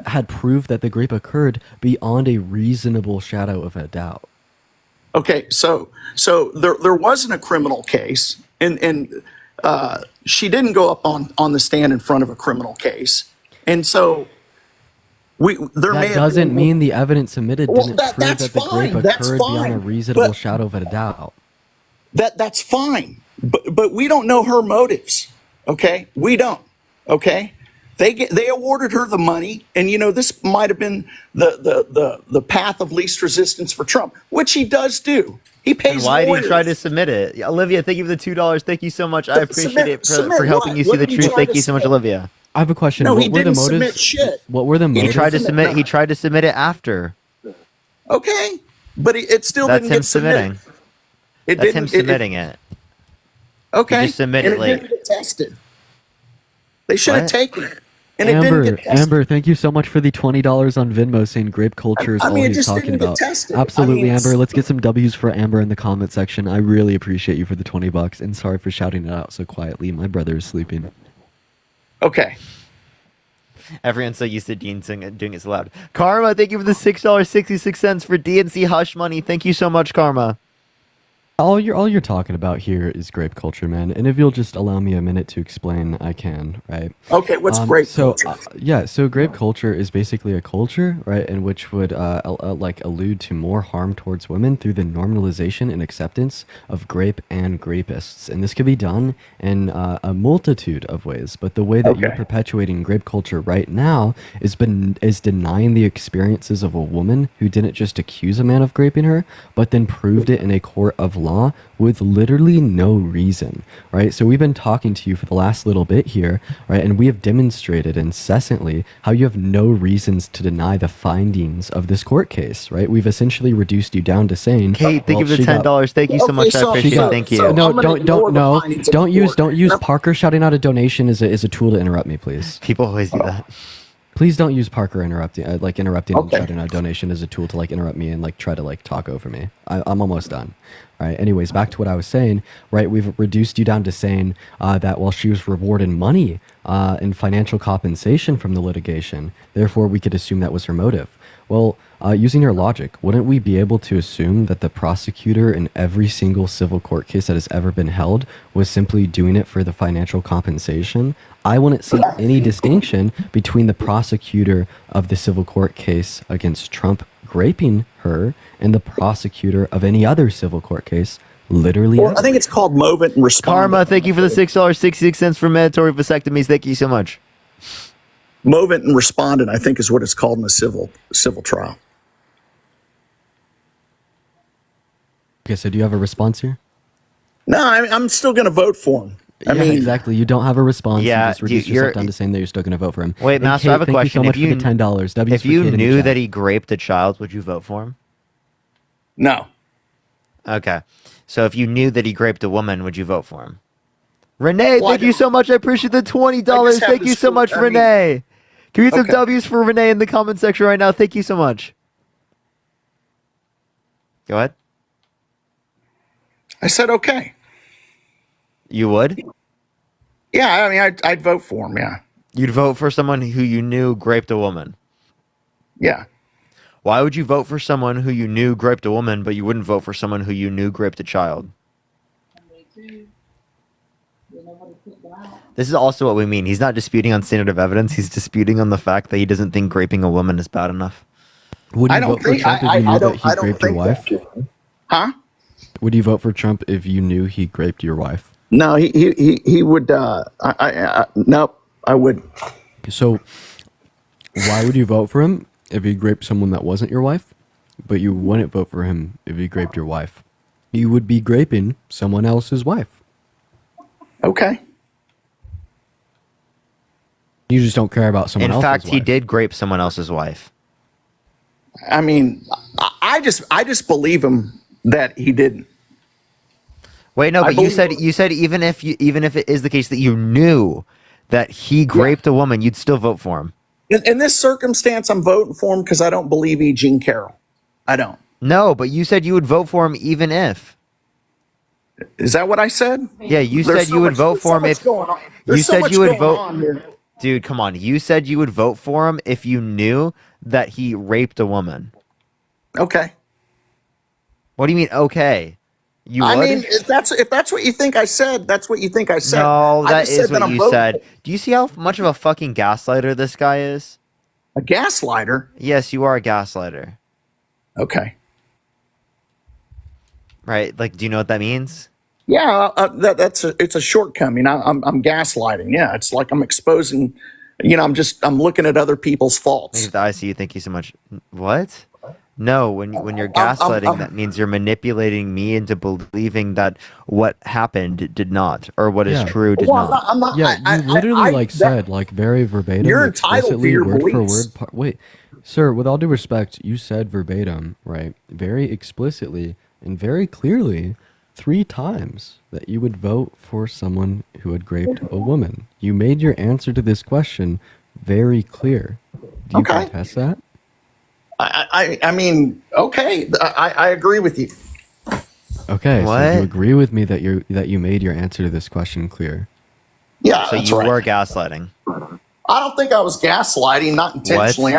had proved that the grape occurred beyond a reasonable shadow of a doubt. okay, so there wasn't a criminal case, and she didn't go up on the stand in front of a criminal case, and so there may That have doesn't been, mean the evidence submitted Well, didn't that- prove that's that the grape fine, that's occurred beyond a fine, reasonable but- shadow of a doubt. that's fine, but we don't know her motives. Okay, we don't. Okay, they awarded her the money, and this might have been the path of least resistance for Trump, which he does do. He pays. And why did lawyers. he try to submit it? Olivia, thank you for the $2. Thank you so much. I appreciate Submit- it submit for helping what? you see What the did he truth. try Thank to you so much, submit? Olivia. I have a question. No, what he were the didn't motives? submit shit. What were the He motives? tried to submit. He tried to submit it after. Okay, but it still That's didn't him get submitted. submitting. It That's him didn't. submitting it. Okay, He just submitted and it late. didn't get tested. They should have What? taken it, and it didn't get tested. Amber, thank you so much for the $20 on Venmo saying grape culture is I all mean, it he's just talking didn't get about. tested. Absolutely, I mean, Amber. Let's get some W's for Amber in the comment section. I really appreciate you for the $20, and sorry for shouting it out so quietly. My brother is sleeping. Okay. Everyone's so used to Dean doing it so loud. Karma, thank you for the $6.66 for DNC Hush Money. Thank you so much, Karma. All you're talking about here is grape culture, man. And if you'll just allow me a minute to explain, I can, right? Okay, what's grape culture? So grape culture is basically a culture, right, in which would like allude to more harm towards women through the normalization and acceptance of grape and grapists, and this could be done in a multitude of ways. But the way that you're perpetuating grape culture right now is denying the experiences of a woman who didn't just accuse a man of graping her, but then proved it in a court of law with literally no reason, right? So we've been talking to you for the last little bit here, right? And we have demonstrated incessantly how you have no reasons to deny the findings of this court case, right? We've essentially reduced you down to saying, Kate, thank you for the she got- $10. Thank you so much. I appreciate it. Thank you. No, I'm gonna ignore the findings of don't the use court. Parker shouting out a donation as a tool to interrupt me, please. People always do that. Please don't use Parker interrupting and Okay. shouting out a donation as a tool to interrupt me and try to talk over me. I'm almost done. All right. Anyways, back to what I was saying. Right, we've reduced you down to saying that while she was rewarded money in financial compensation from the litigation, therefore we could assume that was her motive. Well, using your logic, wouldn't we be able to assume that the prosecutor in every single civil court case that has ever been held was simply doing it for the financial compensation? I wouldn't see any distinction between the prosecutor of the civil court case against Trump graping her and the prosecutor of any other civil court case literally. Well, I think it's called movement and respond. Karma, thank you for the $6.66 for mandatory vasectomies. Thank you so much. Movement and respondent, I think, is what it's called in a civil trial. Okay, so do you have a response here? No, I'm still going to vote for him. I mean, exactly. You don't have a response. Yeah, you just reduce you're- yourself down to saying that you're still going to vote for him. Wait, And Master, Kate, I have a thank question. you so much If you, for the $10. W's if for you Kate in the knew chat. that he raped a child, would you vote for him? No. Okay. So if you knew that he raped a woman, would you vote for him? Renee, Well, thank you so much. I appreciate the $20. have Thank to you so screw- much, I mean- Renee. Can we get some Okay. W's for Renee in the comment section right now? Thank you so much. Go ahead. I said okay. You would? Yeah, I mean, I'd vote for him. Yeah, You'd vote for someone who you knew raped a woman. yeah. Why would you vote for someone who you knew raped a woman, but you wouldn't vote for someone who you knew raped a child? This is also what we mean. He's not disputing on standard of evidence. He's disputing on the fact that he doesn't think raping a woman is bad enough. Would you I don't vote for think. Trump if I you knew don't. that he I don't raped your think wife? that. Huh? Would you vote for Trump if you knew he raped your wife? No, he would. Nope. I wouldn't. So, why would you vote for him if he raped someone that wasn't your wife? But you wouldn't vote for him if he raped your wife. You would be raping someone else's wife. Okay. You just don't care about someone In else's fact, wife. he did grape someone else's wife. I mean, I just believe him that he didn't. Wait, no, I but you believe- said even if it is the case that you knew that he raped a woman, you'd still vote for him. In this circumstance, I'm voting for him because I don't believe E. Jean Carroll. I don't. No, but you said you would vote for him even if. Is that what I said? Yeah, you There's said so you would much- vote there's so for him much if going on. you There's so said much you would going vote. on here. Dude, come on. You said you would vote for him if you knew that he raped a woman. Okay. What do you mean? Okay, you I would? mean, if that's what you think I said, that's what you think I said. No, I that just is said that what I'm you voting said. Do you see how much of a fucking gaslighter this guy is? A gaslighter? Yes, you are a gaslighter. Okay. Right? Like, do you know what that means? Yeah, it's a shortcoming. I'm gaslighting. Yeah, it's like I'm exposing. I'm looking at other people's faults. The ICU, thank you so much. What? No, when you're gaslighting, that means you're manipulating me into believing that what happened did not, or what is Yeah. true did Well, not. I'm not. Yeah, you literally said like very verbatim, You're entitled to explicitly, your word beliefs. for word. Wait, sir, with all due respect, you said verbatim, right? Very explicitly and very clearly, 3 times that you would vote for someone who had raped a woman. You made your answer to this question very clear. Do you Okay. contest that? I mean, okay, I agree with you. Okay, so What? you agree with me that you made your answer to this question clear. Yeah, So that's you right. were gaslighting. I don't think I was gaslighting, not intentionally.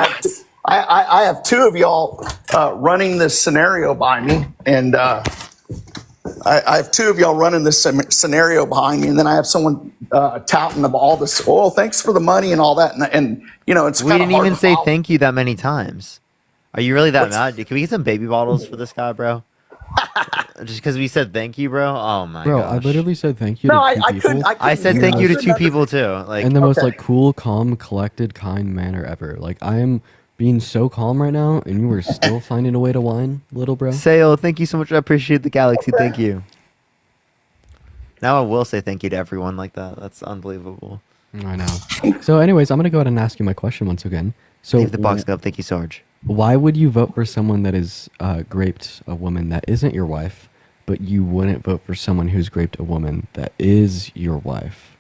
I have 2 of y'all running this scenario by me, and I have 2 of y'all running this scenario behind me, and then I have someone touting of all this. Oh, thanks for the money and all that, and it's We kinda didn't hard even to say follow. thank you that many times. Are you really that mad? Can we get some baby bottles for this guy, bro? Just because we said thank you, bro? Oh my Bro, gosh. I literally said thank you No, to 2 I people. couldn't. I said thank you to 2 people too. Like, In the most Okay. like cool, calm, collected, kind manner ever. Like I am being so calm right now, and you were still finding a way to whine, little bro. Sale, thank you so much. I appreciate the galaxy. Thank you. Now I will say thank you to everyone like that. That's unbelievable. I know. So, anyways, I'm gonna go ahead and ask you my question once again. So, Leave the box up. Thank you, Sarge. why would you vote for someone that is raped a woman that isn't your wife, but you wouldn't vote for someone who's raped a woman that is your wife?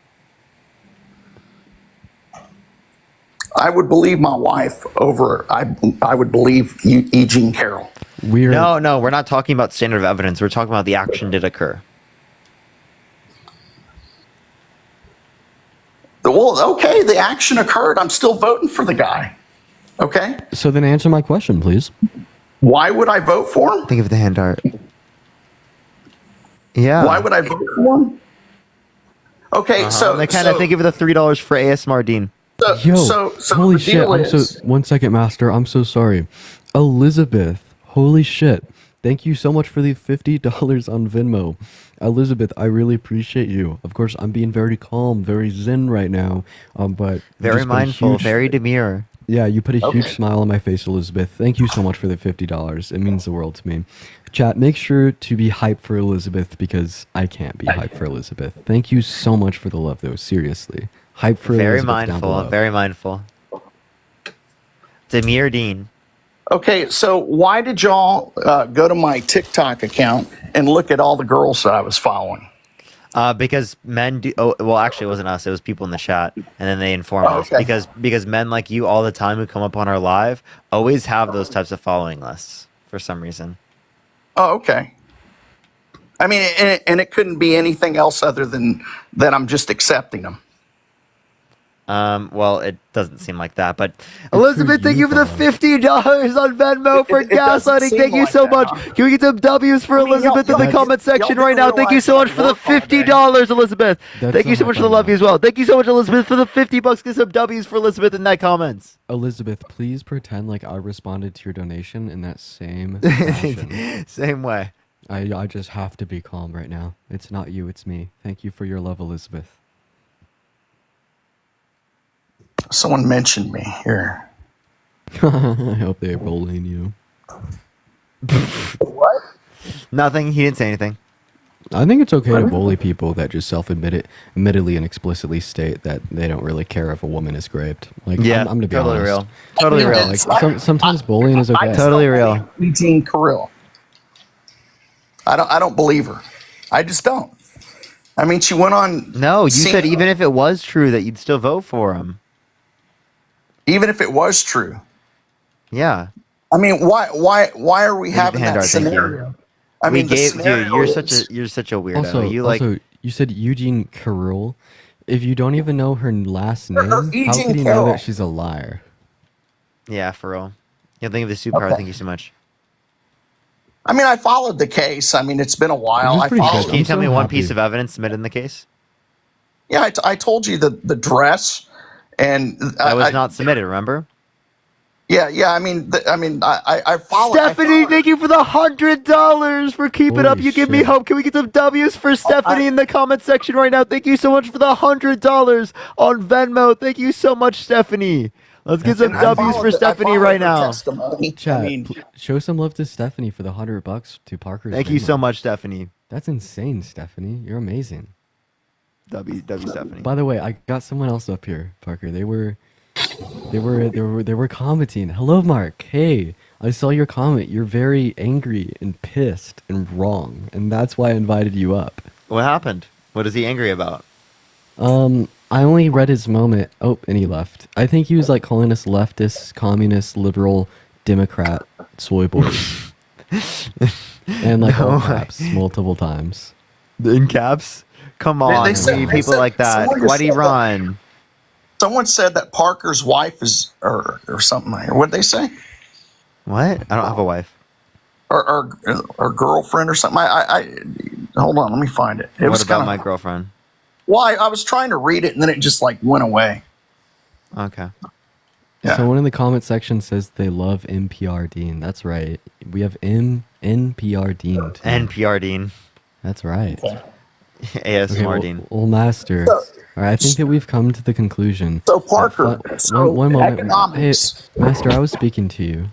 I would believe my wife over. I would believe E. Jean Carroll. No, we're not talking about standard of evidence. We're talking about the action did occur. Well, okay, the action occurred. I'm still voting for the guy. Okay. So then answer my question, please. Why would I vote for him? Think of the hand art. Yeah. Why would I vote for him? Okay, so I kind of think of the $3 for ASMR Dean. Yo, so holy the shit! deal I'm is- so 1 second, Master. I'm so sorry, Elizabeth. Holy shit! Thank you so much for the $50 on Venmo, Elizabeth. I really appreciate you. Of course, I'm being very calm, very zen right now. But you Very just put a mindful, huge- very demure. Yeah, you put a huge Okay. smile on my face, Elizabeth. Thank you so much for the $50. It means the world to me. Chat, make sure to be hyped for Elizabeth because I can't be hyped for Elizabeth. Thank you so much for the love, though. Seriously, hype for Very Elizabeth down mindful, below. very mindful. Demure Dean. Okay, so why did y'all go to my TikTok account and look at all the girls that I was following? Because men do. Oh, well, actually, it wasn't us. It was people in the chat, and then they informed us okay. because men like you all the time who come up on our live always have those types of following lists for some reason. Oh, okay. I mean, and it couldn't be anything else other than that I'm just accepting them. Well, it doesn't seem like that, but Elizabeth, thank you for the $50 on Venmo for gaslighting. Thank you so much. Can we get some W's for Elizabeth in the comment section right now? Thank you so much for the $50, Elizabeth. Thank you so much for the love you as well. Thank you so much, Elizabeth, for the $50. Get some W's for Elizabeth in that comments. Elizabeth, please pretend like I responded to your donation in that same fashion. Same way. I just have to be calm right now. It's not you, it's me. Thank you for your love, Elizabeth. Someone mentioned me here. I hope they're bullying you. What? Nothing. He didn't say anything. I think it's okay to bully people that just admittedly and explicitly state that they don't really care if a woman is raped. Like, Yeah, I'm gonna be totally honest. real. Totally real. Like, sometimes bullying is okay. Totally real. Eugene Carrill. I don't believe her. I just don't. I mean, she went on. No, you said even if it was true that you'd still vote for him. Even if it was true. Yeah. I mean, why are we having that Handart, thank you. scenario? I mean, the dude, scenario you're is- such a weirdo. Also, you you said Eugene Carroll. If you don't even know her last name, how Eugene could you know Carroll. that she's a liar? Yeah, for real. Yeah, think of the superpower. Okay. Thank you so much. I mean, I followed the case. I mean, it's been a while. I followed. Can you tell me one piece of evidence submitted in the case? Yeah, I told you the dress, and That was not submitted. Remember? Yeah. I mean, I followed. Stephanie, thank you for the $100 for keep it up. You give me hope. Can we get some W's for Stephanie in the comment section right now? Thank you so much for the $100 on Venmo. Thank you so much, Stephanie. Let's get some W's for Stephanie right now. Chat, show some love to Stephanie for the $100 to Parker's. Thank you Venmo. so much, Stephanie. That's insane, Stephanie. You're amazing. W Stephanie. By the way, I got someone else up here, Parker. They were commenting. Hello, Mark. Hey, I saw your comment. You're very angry and pissed and wrong, and that's why I invited you up. What happened? What is he angry about? I only read his moment. Oh, and he left. I think he was like calling us leftist, communist, liberal, Democrat, soy boys, and like all caps multiple times. In caps? Come on, we need people like that. Why do you run? Someone said that Parker's wife is, or something like that. What did they say? What? I don't have a wife. Or girlfriend or something. I hold on, let me find it. It What was about kind my of. girlfriend? Well, I was trying to read it and then it just like went away. Okay. Yeah. Someone in the comment section says they love NPR Dean. That's right. We have NPR Dean. Too. NPR Dean. That's right. ASMR Dean. Well, Master. All right, I think that we've come to the conclusion. So Parker, one moment. economics. Hey, Master, I was speaking to you.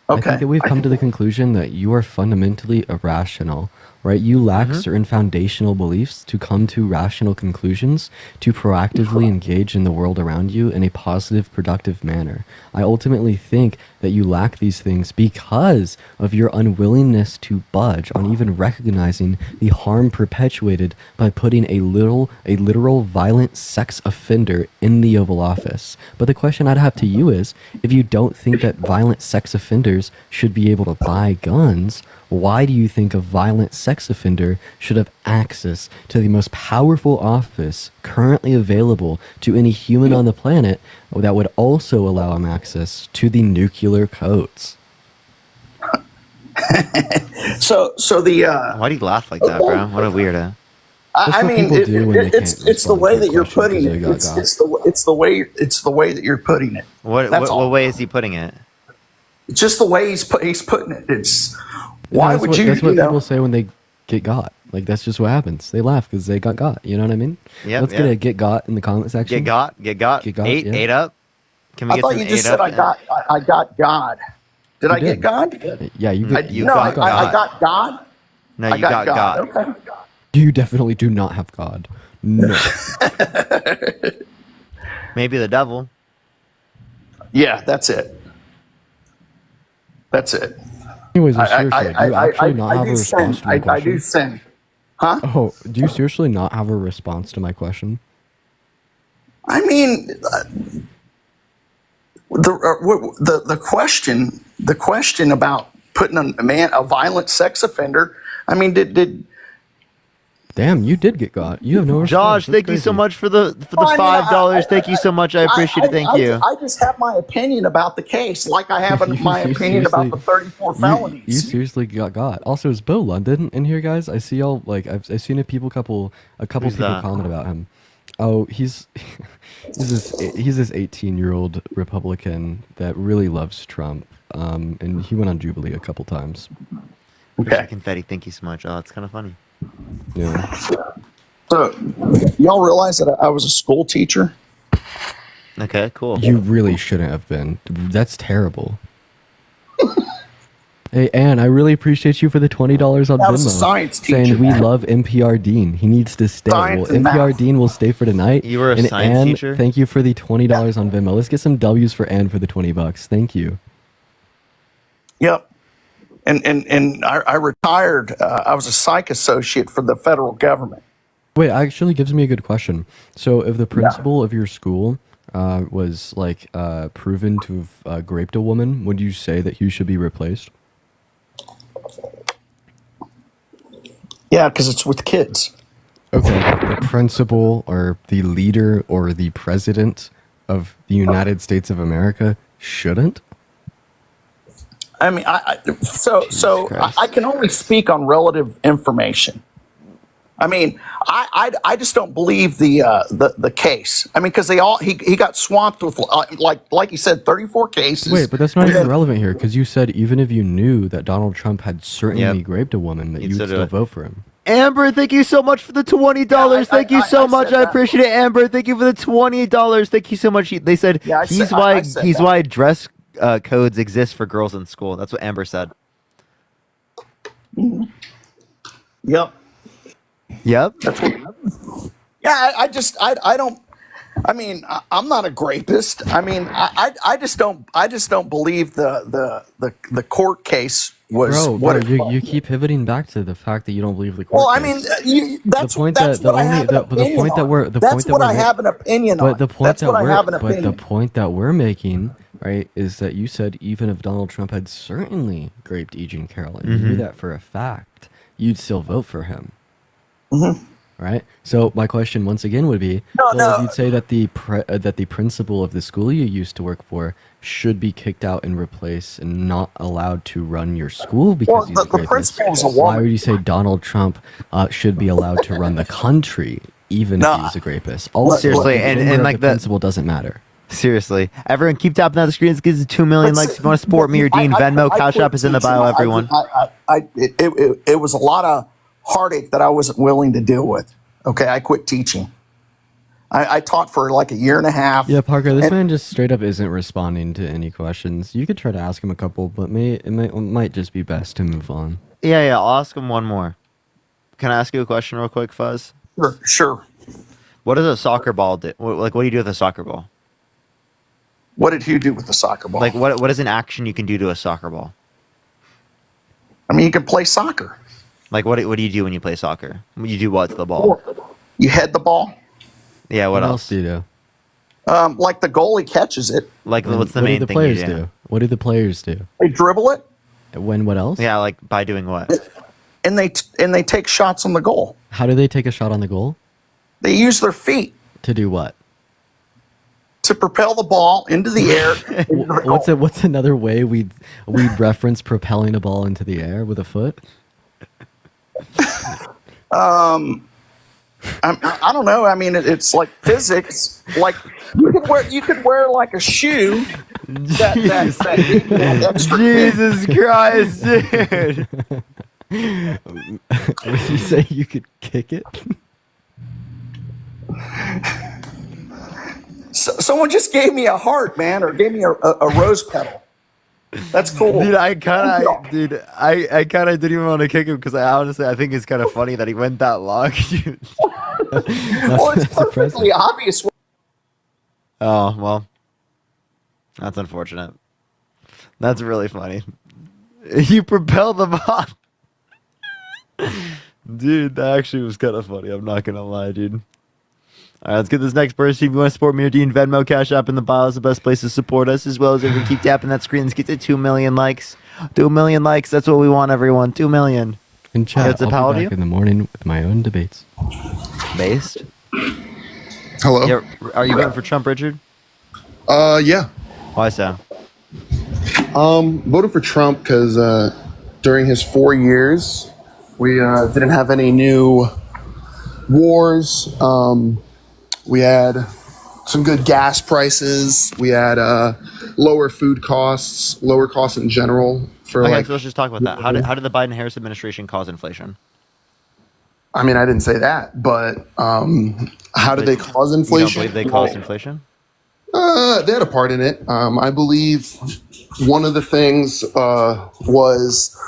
I Okay. think that we've come to the conclusion that you are fundamentally irrational, right? You lack certain foundational beliefs to come to rational conclusions, to proactively engage in the world around you in a positive, productive manner. I ultimately think that you lack these things because of your unwillingness to budge on even recognizing the harm perpetuated by putting a literal violent sex offender in the Oval Office. But the question I'd have to you is, if you don't think that violent sex offenders should be able to buy guns, why do you think a violent sex offender should have access to the most powerful office currently available to any human on the planet that would also allow him access to the nuclear codes? So the. Why do you laugh like that, bro? What a weirdo. I mean, people do when they it's can't it's the respond way to a that you're question 'cause putting they it. got It's got. it's the way that you're putting it. What That's all. way is he putting it? It's just the way he's putting it. It's why That's would what, you? That's what you know, people say when they get got. Like, that's just what happens. They laugh because they got. You know what I mean? Yep, Let's get a get got in the comment section. Get got. Get got, Eight, yeah. 8 up. Can we I get thought some you just 8 said up? I got God. Did I You get did. God? Yeah, you I, get. you no, got I God. got God. No, I you got God. Okay. You definitely do not have God. No. Maybe the devil. Yeah, that's it. That's it. Anyways, seriously, do you actually not have a do response sin. to my I question? do sin. Huh? Oh, do you seriously not have a response to my question? I mean, the question about putting a violent sex offender. I mean, did Damn, you did get got. You have no response. Josh, That's thank you so crazy. much for the Well, I mean, $5. Thank you so much. I appreciate it. Thank you. I just have my opinion about the case, like I have my You opinion about seriously- the 34 felonies. You seriously got. Also, is Bo London in here, guys? I see y'all like I've seen a couple Who's people that? comment about him. Oh, he's this 18-year-old Republican that really loves Trump. And he went on Jubilee a couple times. Okay. Confetti, thank you so much. Oh, it's kind of funny. Yeah. So, y'all realize that I was a school teacher? Okay, cool. You really shouldn't have been. That's terrible. Hey, Ann, I really appreciate you for the $20 on I was a Venmo. science saying teacher, we man. love NPR Dean. He needs to stay. Science Well, and NPR math. Dean will stay for tonight. You were a And science Ann, teacher? Thank you for the $20 on Venmo. Let's get some W's for Ann for the $20. Thank you. Yep. And I retired. I was a psych associate for the federal government. Wait, actually gives me a good question. So, if the principal of your school was like proven to have raped a woman, would you say that he should be replaced? Yeah, because it's with kids. Okay, the principal or the leader or the president of the United States of America shouldn't? I mean, I can only speak on relative information. I mean, I just don't believe the case. I mean, because he got swamped with like you said, 34 cases. Wait, but that's not And even then- relevant here because you said even if you knew that Donald Trump had certainly raped a woman, that You'd you'd still do still it. vote for him. Amber, thank you so much for the $20. Thank you so much. said I that. appreciate it, Amber. Thank you for the $20. Thank you so much. They said Yeah, I he's said- why I said he's that. why dress codes exist for girls in school. That's what Amber said. Yep. Yep. Yeah, I don't. I mean, I'm not a rapist. I mean, I just don't believe the court case was Bro, what it you keep pivoting back to the fact that you don't believe the court Well, I case. mean, that's point that's that- the what I only- have an the opinion point that on. we're- the That's point that what we're I ma- have an opinion But on. the point That's that what I we're have an but the opinion. point that we're making, right, is that you said even if Donald Trump had certainly raped E. Jean Carroll, and you knew Mhm. that for a fact, you'd still vote for him. Mhm. Right. So my question once again would be: well, if you'd say that that the principal of the school you used to work for should be kicked out and replaced and not allowed to run your school because Well, he's a the rapist, principal is a why woman. would you say Donald Trump should be allowed to run the country even No, if he's a rapist? Also, seriously, the and number of like the the principal doesn't matter. Seriously, everyone keep tapping on the screens. Gives it 2 million likes. If you want to support me or Dean, Venmo, Cash App is in the bio. Everyone. It was a lot of heartache that I wasn't willing to deal with. Okay, I quit teaching. I taught for like a year and a half. Yeah, Parker, this and- man just straight up isn't responding to any questions. You could try to ask him a couple, but it might just be best to move on. Yeah. I'll ask him one more. Can I ask you a question real quick, Fuzz? Sure. What does a soccer ball do? What do you do with a soccer ball? What did you do with the soccer ball? Like, what is an action you can do to a soccer ball? I mean, you can play soccer. Like, what do you do when you play soccer? You do what to the ball? You head the ball. Yeah, what else? do you do? Like the goalie catches it. Like, what's the What do main the thing players you do? What do the players do? They dribble it. When what else? Yeah, like by doing what? And they take shots on the goal. How do they take a shot on the goal? They use their feet To do what? to propel the ball into the air. What's another way we'd reference propelling a ball into the air with a foot? I don't know. I mean, it's like physics. Like you could wear like a shoe. That extra Jesus Christ, dude. Would you say you could kick it? Someone just gave me a heart, man, or gave me a rose petal. That's cool. Dude, I kind of didn't even want to kick him because I think it's kind of funny that he went that long. Dude. Well, it's perfectly obvious. Oh, well. That's unfortunate. That's really funny. You propel the ball. Dude, that actually was kind of funny. I'm not going to lie, dude. All right, let's get this next person. If you want to support me or Dean, Venmo, Cash App in the bio is the best place to support us, as well as if we keep tapping that screen. Let's get to 2 million likes. 2 million likes. That's what we want, everyone. 2 million. In chat, What's up, how I'll old be are back you? in the morning with my own debates. Based. Hello. Yeah, are you voting for Trump, Richard? Yeah. Why so? Voted for Trump because during his 4 years, we didn't have any new wars. We had some good gas prices. We had lower food costs, lower costs in general. For Okay, so let's just talk about that. How did the Biden-Harris administration cause inflation? I mean, I didn't say that, but how did they cause inflation? You don't believe they caused inflation? They had a part in it. I believe one of the things was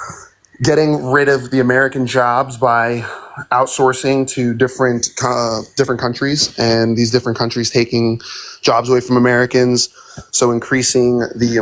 getting rid of the American jobs by outsourcing to different countries, and these different countries taking jobs away from Americans, so increasing the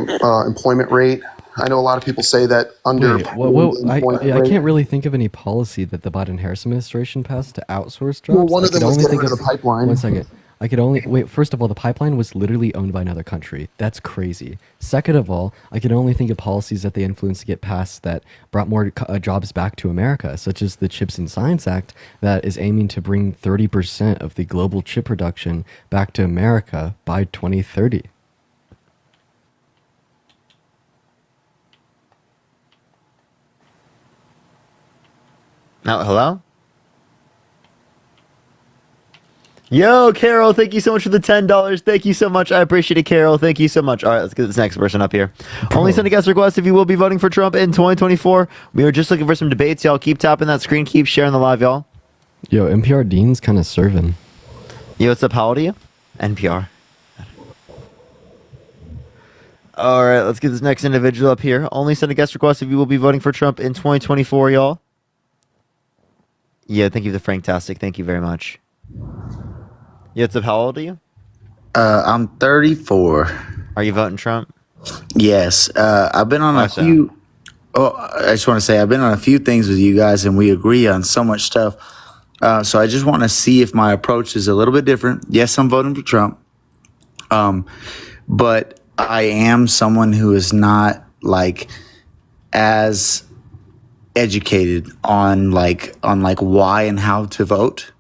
employment rate. I know a lot of people say that under I can't really think of any policy that the Biden-Harris administration passed to outsource jobs. Well, one of them was getting rid of the pipeline. One second. I could only wait. First of all, the pipeline was literally owned by another country. That's crazy. Second of all, I could only think of policies that they influenced to get passed that brought more jobs back to America, such as the Chips and Science Act that is aiming to bring 30% of the global chip production back to America by 2030. Now, hello? Yo, Carol, thank you so much for the $10. Thank you so much. I appreciate it, Carol. Thank you so much. All right, let's get this next person up here. Only send a guest request if you will be voting for Trump in 2024. We are just looking for some debates, y'all. Keep tapping that screen. Keep sharing the live, y'all. Yo, NPR Dean's kind of serving. Yo, what's up? How old are you? NPR. All right, let's get this next individual up here. Only send a guest request if you will be voting for Trump in 2024, y'all. Yeah, thank you for the Franktastic. Thank you very much. Yeah, what's up? How old are you? I'm 34. Are you voting Trump? Yes. I've been on a few. Oh, I just want to say I've been on a few things with you guys, and we agree on so much stuff. So I just want to see if my approach is a little bit different. Yes, I'm voting for Trump. But I am someone who is not like as educated on why and how to vote.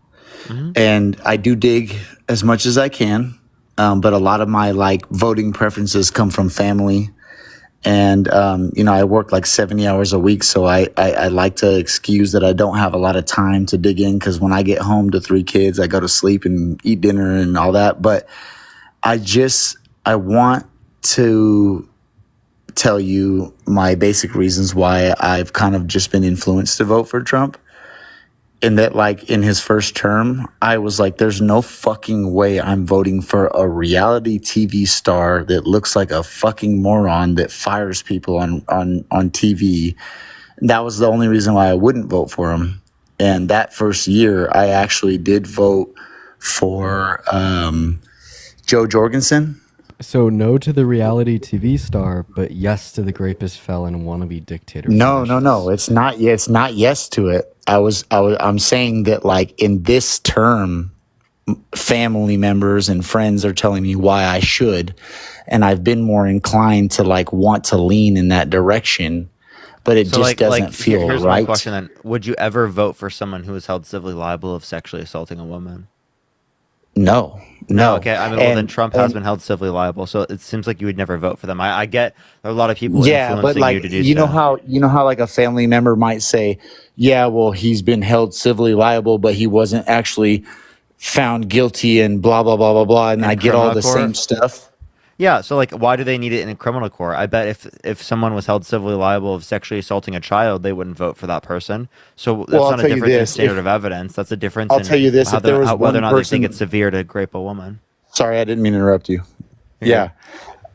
And I do dig as much as I can, but a lot of my voting preferences come from family, and I work like 70 hours a week, so I like to excuse that I don't have a lot of time to dig in, because when I get home to 3 kids, I go to sleep and eat dinner and all that. But I want to tell you my basic reasons why I've kind of just been influenced to vote for Trump. And that, in his first term, I was like, there's no fucking way I'm voting for a reality TV star that looks like a fucking moron that fires people on TV. And that was the only reason why I wouldn't vote for him. And that first year, I actually did vote for Joe Jorgensen. So no to the reality TV star, but yes to the rapist, felon, wannabe dictator. No. It's not yes to it. I'm saying that in this term, family members and friends are telling me why I should, and I've been more inclined to want to lean in that direction, but it just doesn't feel here's right. My question then: would you ever vote for someone who is held civilly liable of sexually assaulting a woman? No. Okay. I mean, then Trump has been held civilly liable, so it seems like you would never vote for them. I get there are a lot of people influencing you to do so. You know how a family member might say, yeah, well, he's been held civilly liable, but he wasn't actually found guilty and blah blah blah blah blah, and I get all the same stuff. Yeah, so why do they need it in a criminal court? I bet if someone was held civilly liable of sexually assaulting a child, they wouldn't vote for that person. So that's not a difference in standard of evidence. That's a difference in tell you this, if there was whether or not person, they think it's severe to rape a woman. Sorry, I didn't mean to interrupt you. Yeah.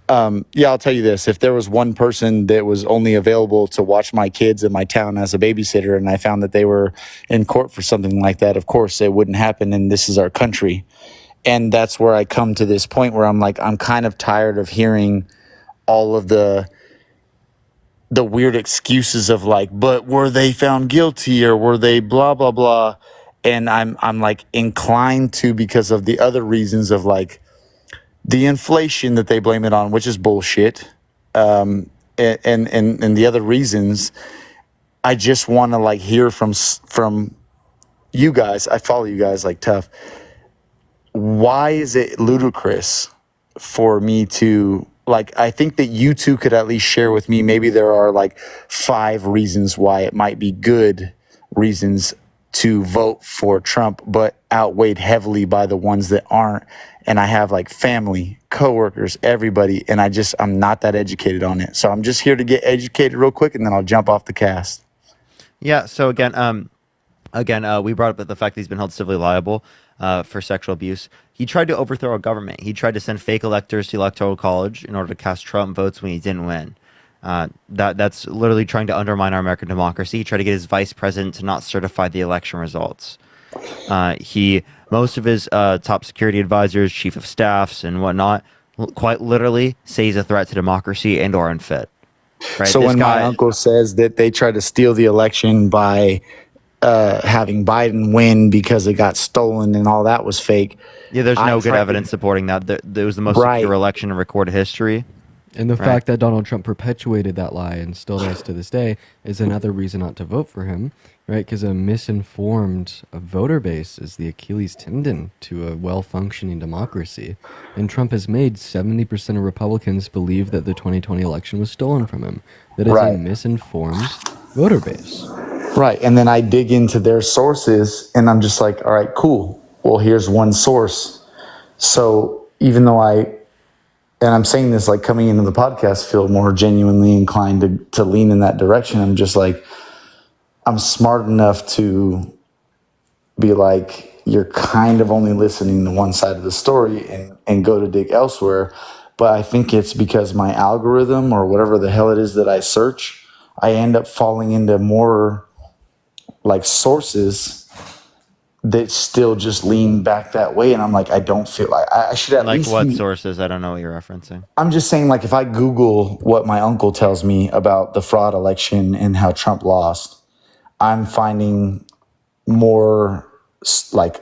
I'll tell you this. If there was one person that was only available to watch my kids in my town as a babysitter, and I found that they were in court for something like that, of course it wouldn't happen, and this is our country. And that's where I come to this point where I'm I'm kind of tired of hearing all of the weird excuses of but were they found guilty or were they blah, blah, blah. And I'm inclined to, because of the other reasons of the inflation that they blame it on, which is bullshit. And the other reasons, I just want to like hear from you guys. I follow you guys like tough. Why is it ludicrous for me to like? I think that you two could at least share with me. Maybe there are like 5 reasons why it might be good reasons to vote for Trump, but outweighed heavily by the ones that aren't. And I have like family, coworkers, everybody, and I'm not that educated on it. So I'm just here to get educated real quick, and then I'll jump off the cast. Yeah. So again, we brought up the fact that he's been held civilly liable for sexual abuse. He tried to overthrow a government. He tried to send fake electors to electoral college in order to cast Trump votes when he didn't win. That's literally trying to undermine our American democracy. He tried to get his vice president to not certify the election results. Most of his top security advisors, chief of staffs, and whatnot, quite literally say he's a threat to democracy and or unfit. Right? So when my uncle says that they tried to steal the election by having Biden win because it got stolen and all that was fake. Yeah, there's no good evidence supporting that. There was the most secure election in recorded history. And the fact that Donald Trump perpetuated that lie and still does to this day is another reason not to vote for him, right? Because a misinformed voter base is the Achilles tendon to a well-functioning democracy. And Trump has made 70% of Republicans believe that the 2020 election was stolen from him. That is a misinformed voter base. Right. And then I dig into their sources and I'm just like, all right, cool. Well, here's one source. So even though and I'm saying this like coming into the podcast, feel more genuinely inclined to lean in that direction. I'm just like, I'm smart enough to be like, you're kind of only listening to one side of the story and go to dig elsewhere. But I think it's because my algorithm or whatever the hell it is that I search, I end up falling into more like sources that still just lean back that way. And I'm like, I don't feel like I should at least. Like what sources? I don't know what you're referencing. I'm just saying, like, if I Google what my uncle tells me about the fraud election and how Trump lost, I'm finding more like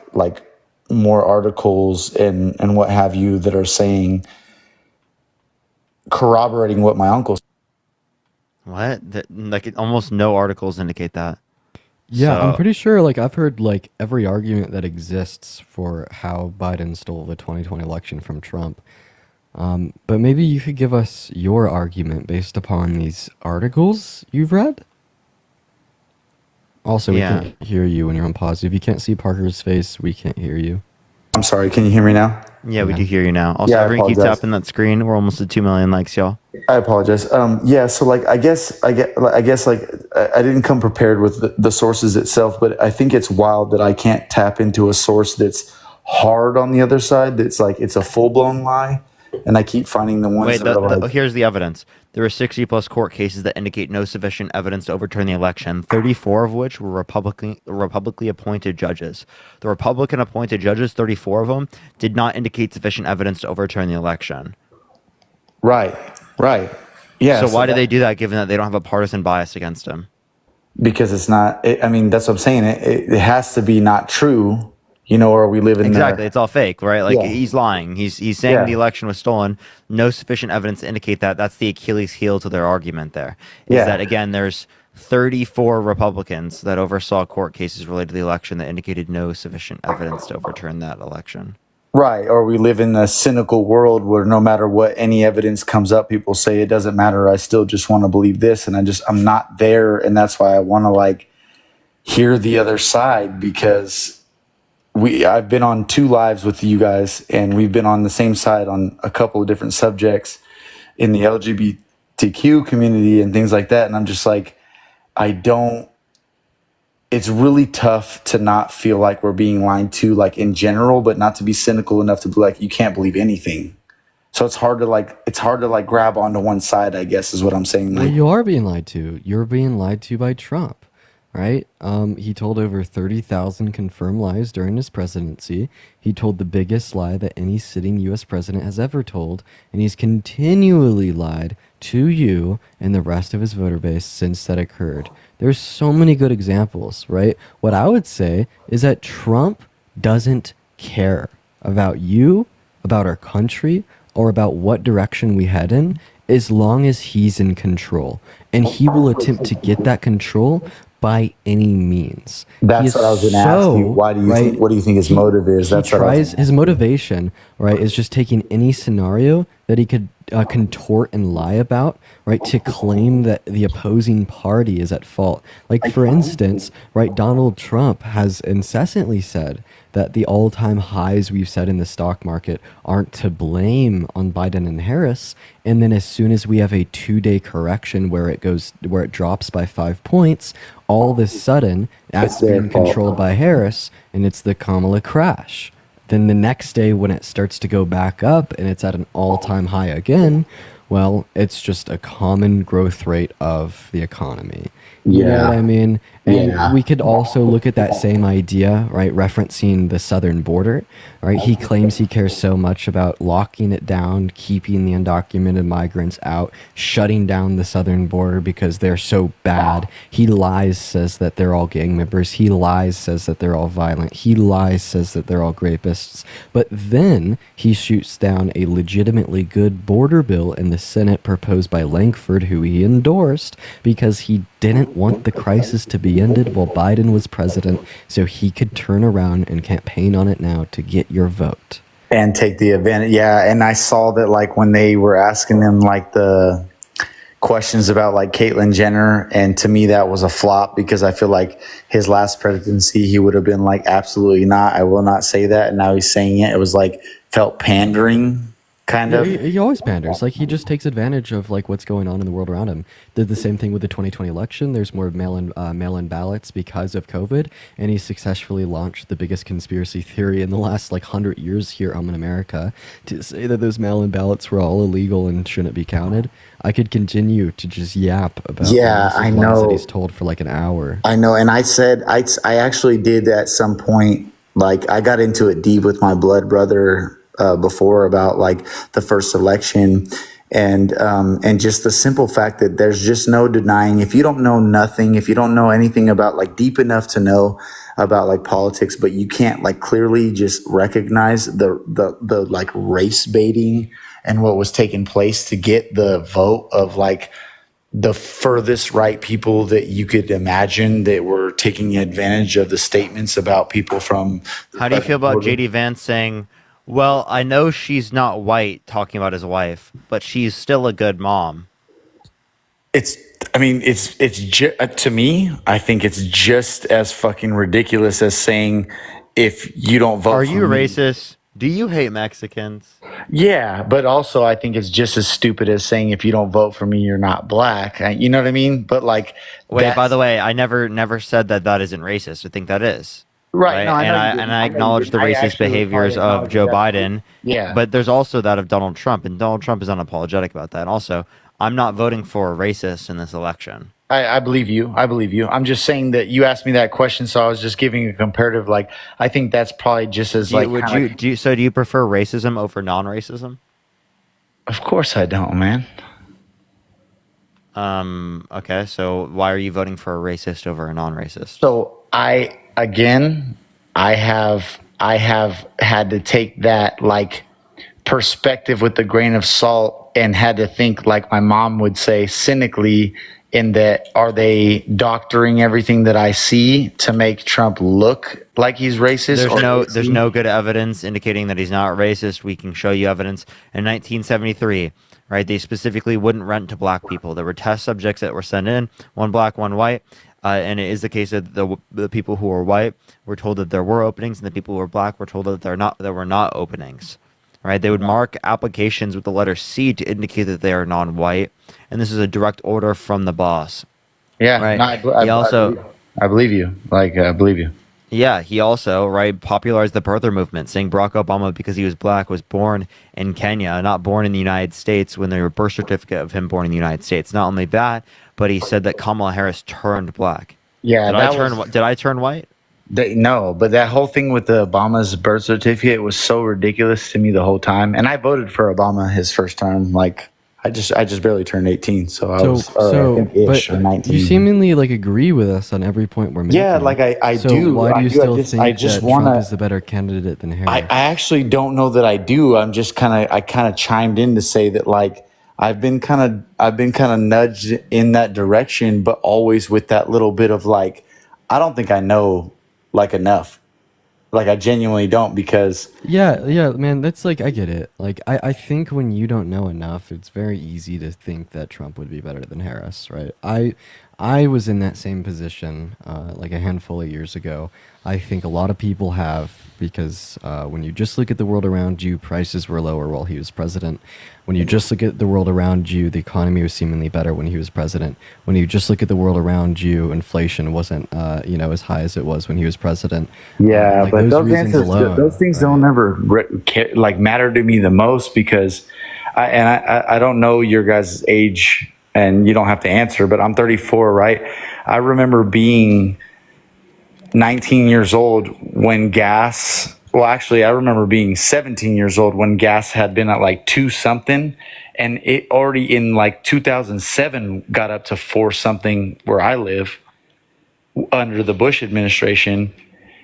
more articles and what have you that are saying, corroborating what my uncle. What? Almost no articles indicate that. Yeah, I'm pretty sure, like, I've heard, like, every argument that exists for how Biden stole the 2020 election from Trump. But maybe you could give us your argument based upon these articles you've read? Also, we can't hear you when you're on pause. If you can't see Parker's face, we can't hear you. I'm sorry, can you hear me now? Yeah, we do hear you now. Also, everyone keep tapping that screen. We're almost at 2 million likes, y'all. I apologize. So like, I guess like I didn't come prepared with the sources itself, but I think it's wild that I can't tap into a source that's hard on the other side. That's like, it's a full blown lie. And I keep finding the ones that are like, here's the evidence. There are 60 plus court cases that indicate no sufficient evidence to overturn the election, 34 of which were Republicly appointed judges. The Republican appointed judges, 34 of them, did not indicate sufficient evidence to overturn the election. Right. Yeah. So why do they do that, given that they don't have a partisan bias against him? Because it's not, I mean, that's what I'm saying. It has to be not true. Or we live in exactly. It's all fake, right? Like he's lying. He's saying the election was stolen. No sufficient evidence to indicate that. That's the Achilles heel to their argument. There is that again. There's 34 Republicans that oversaw court cases related to the election that indicated no sufficient evidence to overturn that election. Right. Or we live in a cynical world where no matter what any evidence comes up, people say it doesn't matter. I still just want to believe this, and I'm not there, and that's why I want to like hear the other side because. I've been on 2 lives with you guys, and we've been on the same side on a couple of different subjects in the LGBTQ community and things like that. And I'm just like, it's really tough to not feel like we're being lied to, like in general, but not to be cynical enough to be like, you can't believe anything. So it's hard to grab onto one side, I guess is what I'm saying. Well, you are being lied to. You're being lied to by Trump. Right? He told over 30,000 confirmed lies during his presidency. He told the biggest lie that any sitting U.S. president has ever told, and he's continually lied to you and the rest of his voter base since that occurred. There's so many good examples, right? What I would say is that Trump doesn't care about you, about our country, or about what direction we head in as long as he's in control. And he will attempt to get that control by any means. That's what I was going to ask you. Why do you think? What do you think his motive is? That's what I was. His motivation, right, is just taking any scenario that he could contort and lie about, right, to claim that the opposing party is at fault. Like, for instance, right, Donald Trump has incessantly said that the all-time highs we've set in the stock market aren't to blame on Biden and Harris. And then as soon as we have a 2-day correction where it drops by 5 points, all of a sudden that's being controlled by Harris, and it's the Kamala crash. Then the next day when it starts to go back up and it's at an all-time high again, well, it's just a common growth rate of the economy. You know what I mean? And we could also look at that same idea, right, referencing the southern border, right? He claims he cares so much about locking it down, keeping the undocumented migrants out, shutting down the southern border because they're so bad. He lies, says that they're all gang members. He lies, says that they're all violent. He lies, says that they're all rapists. But then he shoots down a legitimately good border bill in the Senate proposed by Langford, who he endorsed, because he didn't want the crisis to be ended while Biden was president, so he could turn around and campaign on it now to get your vote. And take the advantage. Yeah, and I saw that, like, when they were asking him, like, the questions about, like, Caitlyn Jenner, and to me that was a flop because I feel like his last presidency, he would have been like, absolutely not, I will not say that, and now he's saying it. It was like, felt pandering. Kind of. He always panders. Like, he just takes advantage of, like, what's going on in the world around him. Did the same thing with the 2020 election. There's more mail-in ballots because of COVID, and he successfully launched the biggest conspiracy theory in the last, like, 100 years here in America to say that those mail-in ballots were all illegal and shouldn't be counted. I could continue to just yap about I know that he's told for like an hour. I know, and I said I actually did at some point. Like, I got into it deep with my blood brother before about, like, the first election, and just the simple fact that there's just no denying, if you don't know nothing, if you don't know anything about, like, deep enough to know about, like, politics, but you can't, like, clearly just recognize the like race baiting and what was taking place to get the vote of, like, the furthest right people that you could imagine that were taking advantage of the statements about people from. How do you feel about JD Vance saying, well, I know she's not white, talking about his wife, but she's still a good mom? To me, I think it's just as fucking ridiculous as saying, if you don't vote Are for you me. racist? Do you hate Mexicans? Yeah, but also I think it's just as stupid as saying, if you don't vote for me, you're not black. You know what I mean? But, like, Wait, by the way, I never said that isn't racist. I think that is. Right. No, I know you and didn't. I I know you acknowledge the didn't. I racist actually behaviors probably of Joe acknowledge that. Biden. Yeah. But there's also that of Donald Trump, and Donald Trump is unapologetic about that. Also, I'm not voting for a racist in this election. I believe you. I'm just saying that you asked me that question, so I was just giving a comparative. Like, I think that's probably just as, like, Do you prefer racism over non-racism? Of course I don't, man. Okay, so why are you voting for a racist over a non-racist? So I have had to take that, like, perspective with a grain of salt and had to think, like my mom would say, cynically, in that, are they doctoring everything that I see to make Trump look like he's racist? There's no good evidence indicating that he's not racist. We can show you evidence. In 1973, right, they specifically wouldn't rent to black people. There were test subjects that were sent in, one black, one white. And it is the case that the people who were white were told that there were openings, and the people who were black were told that there were not openings. Right? They would mark applications with the letter C to indicate that they are non-white, and this is a direct order from the boss. Yeah, right. no, I believe you. Like, I believe you. Yeah, he also, right, popularized the birther movement, saying Barack Obama, because he was black, was born in Kenya, not born in the United States, when there were a birth certificate of him born in the United States. Not only that, but he said that Kamala Harris turned black. Yeah, did I turn white? No, but that whole thing with the Obama's birth certificate was so ridiculous to me the whole time. And I voted for Obama his first term. Like, I just barely turned 18, so I was ish, or 19. You seemingly, like, agree with us on every point we're making. Yeah, like, I so do. Why do you still think that wanna, Trump is the better candidate than Harris? I actually don't know that I do. I kind of chimed in to say that, like, I've been kind of nudged in that direction, but always with that little bit of like, I don't think I know like enough. Like I genuinely don't, because Yeah, man, that's like I get it. Like I think when you don't know enough, it's very easy to think that Trump would be better than Harris, right? I was in that same position like a handful of years ago. I think a lot of people have, because when you just look at the world around you, prices were lower while he was president. When you just look at the world around you, the economy was seemingly better when he was president. When you just look at the world around you, inflation wasn't as high as it was when he was president. Yeah, Like but those reasons answers, alone, those things don't ever like matter to me the most, because I don't know your guys' age, and you don't have to answer, but I'm 34, right? I remember being 19 years old when gas, well, actually, I remember being 17 years old when gas had been at like 2 something, and it already in like 2007 got up to 4 something where I live under the Bush administration.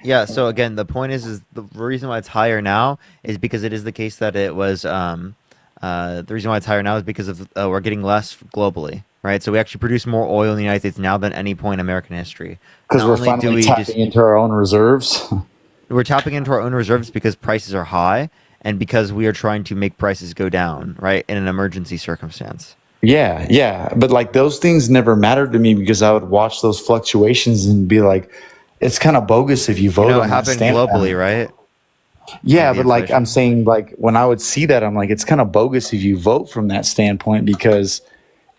Yeah. So again, the point is the reason why it's higher now is because it is the case that it was. The reason why it's higher now is because of we're getting less globally, right? So we actually produce more oil in the United States now than any point in American history. Because Not we're only do finally we tapping into our own reserves. we're tapping into our own reserves because prices are high and because we are trying to make prices go down, right, in an emergency circumstance. Yeah. But like those things never mattered to me, because I would watch those fluctuations and be like, it's kind of bogus if you vote It on that happened standpoint. globally, right? Yeah, The but like inflation. I'm saying, like when I would see that, I'm like, it's kind of bogus if you vote from that standpoint, because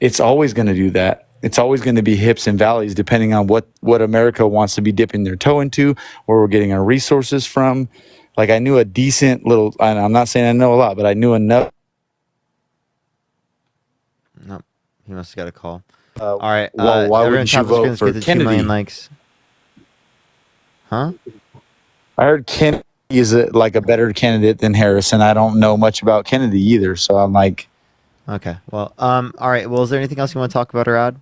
it's always going to do that. It's always going to be hips and valleys depending on what America wants to be dipping their toe into, where we're getting our resources from. Like I knew a decent little, and I'm not saying I know a lot, but I knew enough. Nope. He must have got a call. All right. Well, why everyone wouldn't you tap the screen, vote let's for get to 2 million Kennedy? likes. Huh? I heard Kennedy is like a better candidate than Harris, and I don't know much about Kennedy either. So I'm like, Okay. Well, all right. Well, is there anything else you want to talk about or add?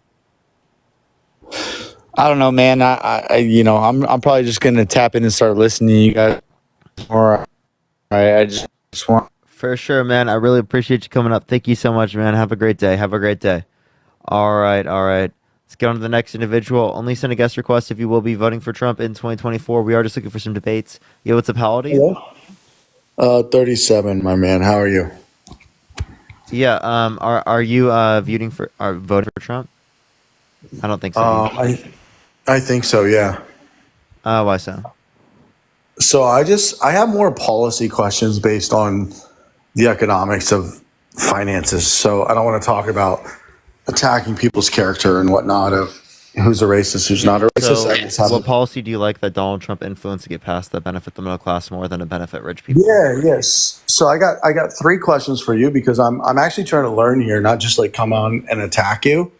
I don't know, man. I'm probably just gonna tap in and start listening to you guys more. I just want. For sure, man. I really appreciate you coming up. Thank you so much, man. Have a great day. Have a great day. All right. Let's get on to the next individual. Only send a guest request if you will be voting for Trump in 2024. We are just looking for some debates. Yo, what's up? How old are you? Hello? 37, my man. How are you? Yeah. Are you voting for Trump? I don't think so. I think so, yeah. Why so? So I have more policy questions based on the economics of finances. So I don't want to talk about attacking people's character and whatnot of who's a racist, who's not a racist. I just So, have what policy do you like that Donald Trump influenced to get passed that benefit the middle class more than to benefit rich people? Yes. So I got 3 questions for you, because I'm actually trying to learn here, not just like come on and attack you.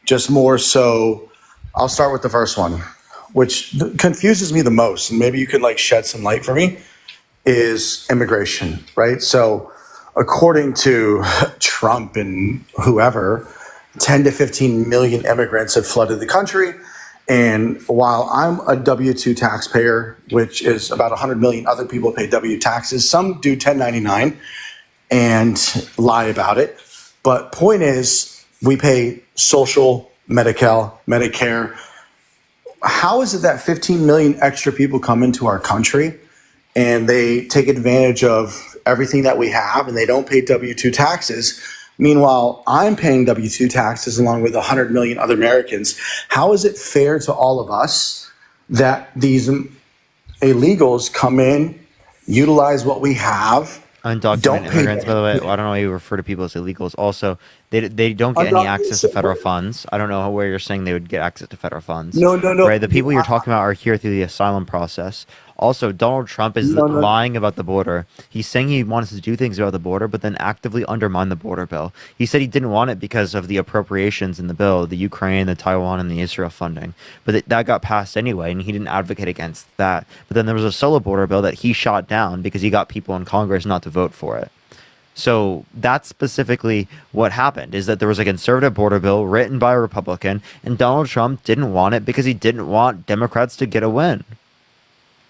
Just more so, I'll start with the first one, which confuses me the most, and maybe you can like shed some light for me, is immigration, right? So according to Trump and whoever, 10 to 15 million immigrants have flooded the country. And while I'm a W-2 taxpayer, which is about 100 million other people pay W taxes, some do 1099 and lie about it. But point is, we pay social, Medi-Cal, Medicare. How is it that 15 million extra people come into our country and they take advantage of everything that we have and they don't pay W-2 taxes? Meanwhile, I'm paying W-2 taxes along with 100 million other Americans. How is it fair to all of us that these illegals come in, utilize what we have, Undocumented immigrants, by the way. Well, I don't know why you refer to people as illegals. Also, they don't get any access to federal funds. I don't know where you're saying they would get access to federal funds. No. Right, the people you're talking about are here through the asylum process. Also, Donald Trump is lying about the border. He's saying he wants to do things about the border, but then actively undermine the border bill. He said he didn't want it because of the appropriations in the bill, the Ukraine, the Taiwan, and the Israel funding. But that got passed anyway, and he didn't advocate against that. But then there was a solo border bill that he shot down because he got people in Congress not to vote for it. So that's specifically what happened, is that there was a conservative border bill written by a Republican, and Donald Trump didn't want it because he didn't want Democrats to get a win.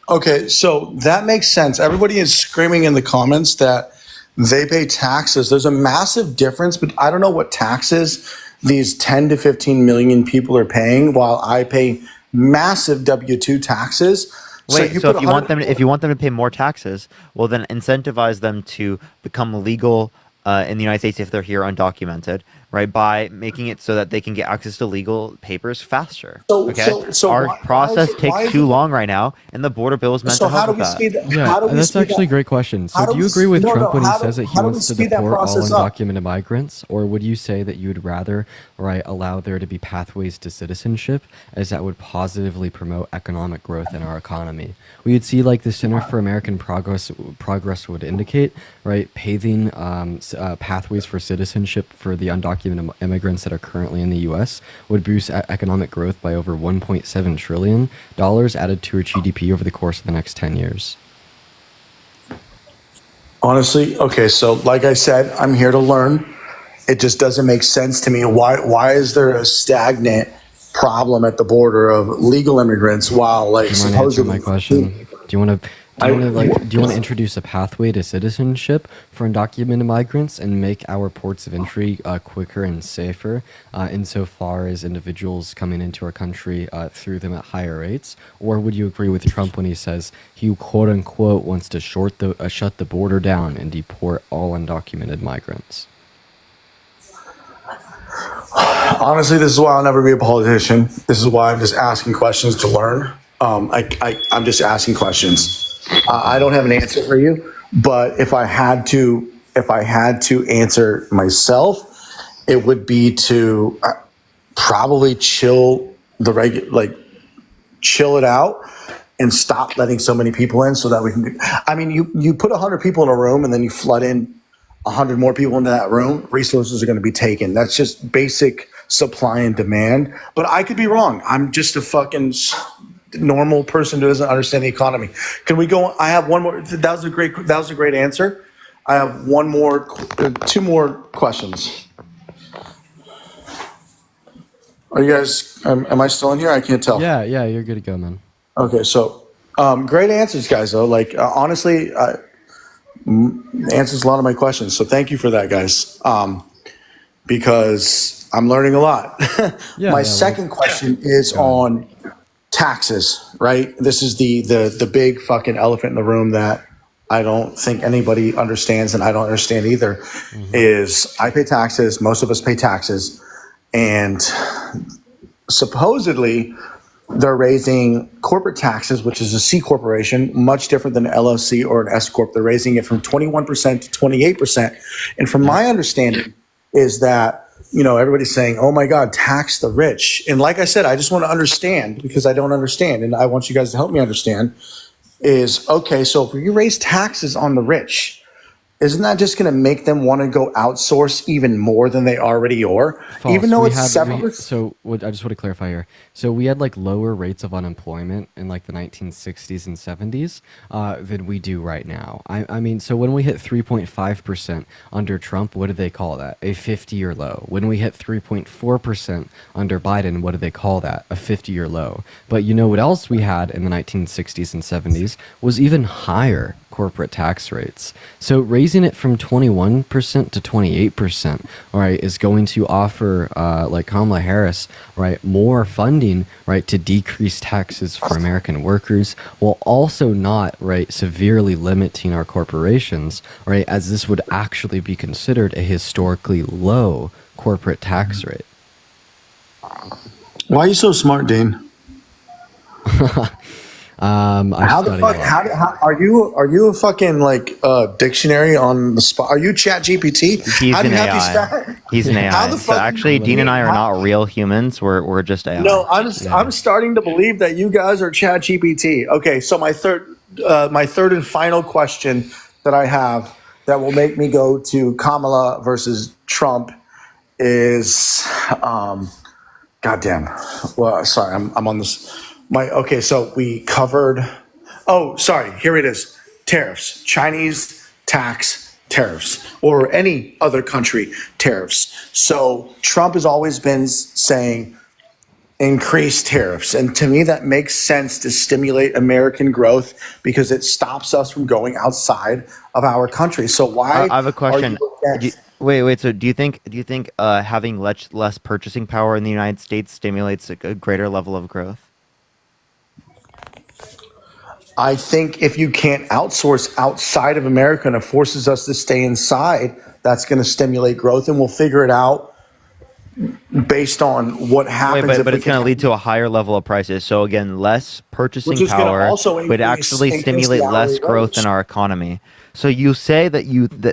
Okay, so that makes sense. Everybody is screaming in the comments that they pay taxes. There's a massive difference, but I don't know what taxes these 10 to 15 million people are paying, while I pay massive W-2 taxes. Wait, you so put if you want 100 them, if you want them to pay more taxes, well, then incentivize them to become legal in the United States if they're here undocumented, right? By making it so that they can get access to legal papers faster. So Our why process is it, takes too long right now, and the border bill is meant so to help how do with we that. speed that? Yeah, How do we that's speed actually a that? great question. How So do you we agree with no, Trump when he how do- says that he how do we wants to speed that deport all process up? undocumented migrants, or would you say that you would rather, right, allow there to be pathways to citizenship, as that would positively promote economic growth in our economy? We would see, like the Center for American Progress would indicate, right, paving pathways for citizenship for the undocumented immigrants that are currently in the U.S. would boost economic growth by over $1.7 trillion added to our GDP over the course of the next 10 years. Honestly, okay, so like I said, I'm here to learn. It just doesn't make sense to me. Why is there a stagnant problem at the border of legal immigrants while, like, Do you mind answering supposedly my question? Do you want to introduce a pathway to citizenship for undocumented migrants and make our ports of entry quicker and safer insofar as individuals coming into our country through them at higher rates? Or would you agree with Trump when he says he quote unquote wants to shut the border down and deport all undocumented migrants? Honestly, this is why I'll never be a politician. This is why I'm just asking questions to learn. I'm just asking questions. I don't have an answer for you, but if I had to answer myself, it would be to probably chill it out and stop letting so many people in, so that we can. I mean, you put 100 people in a room and then you flood in 100 more people into that room, resources are going to be taken. That's just basic supply and demand. But I could be wrong. I'm just a fucking normal person who doesn't understand the economy. Can we go? I have one more. That was a great answer. I have two more questions. Are you guys? Am I still in here? I can't tell. Yeah, you're good to go, man. Okay, so great answers, guys. Though, like honestly. Answers a lot of my questions, so thank you for that, guys. Because I'm learning a lot. My second question is on taxes. Right, this is the big fucking elephant in the room that I don't think anybody understands, and I don't understand either. Is I pay taxes. Most of us pay taxes, and supposedly they're raising corporate taxes, which is a C corporation, much different than an LLC or an S corp. They're raising it from 21% to 28%. And from my understanding is that, everybody's saying, oh my God, tax the rich. And like I said, I just want to understand, because I don't understand. And I want you guys to help me understand is, okay, so if you raise taxes on the rich, isn't that just going to make them want to go outsource even more than they already are? False. Even though I it's just want to clarify here. So we had like lower rates of unemployment in like the 1960s and 70s than we do right now. I mean, so when we hit 3.5% under Trump, what did they call that? A 50-year low. When we hit 3.4% under Biden, what did they call that? A 50-year low. But you know what else we had in the 1960s and 70s was even higher corporate tax rates. So raising it from 21% to 28%, all right, is going to offer like Kamala Harris, right, more funding, right, to decrease taxes for American workers, while also not, right, severely limiting our corporations, right, as this would actually be considered a historically low corporate tax rate. Why are you so smart, Dean? How the fuck? How are you a fucking like dictionary on the spot? Are you Chat GPT? He's How do an you have these AI. facts? He's an AI. How the So fuck? actually, Dean and I are not real humans. We're just AI. No, I'm starting to believe that you guys are Chat GPT. Okay, so my third and final question that I have that will make me go to Kamala versus Trump is, goddamn. Well, sorry, I'm on this. Okay, so we covered. Oh, sorry. Here it is. Tariffs. Chinese tax tariffs, or any other country tariffs. So Trump has always been saying increase tariffs. And to me, that makes sense to stimulate American growth because it stops us from going outside of our country. So why I have a question. are you Wait. So do you think having less purchasing power in the United States stimulates a greater level of growth? I think if you can't outsource outside of America and it forces us to stay inside, that's going to stimulate growth, and we'll figure it out based on what happens. Wait, if but we it's going to can- lead to a higher level of prices. So again, less purchasing Which is gonna power also would increase actually stimulate the less hourly growth rates. in our economy. So you say that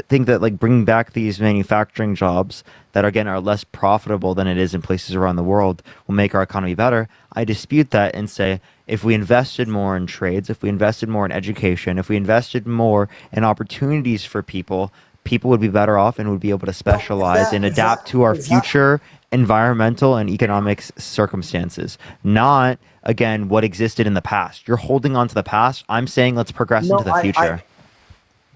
think that like bringing back these manufacturing jobs that again are less profitable than it is in places around the world will make our economy better. I dispute that and say if we invested more in trades, if we invested more in education, if we invested more in opportunities for people, people would be better off and would be able to specialize and adapt to our future environmental and economic circumstances, not again what existed in the past. You're holding on to the past. I'm saying let's progress into the future.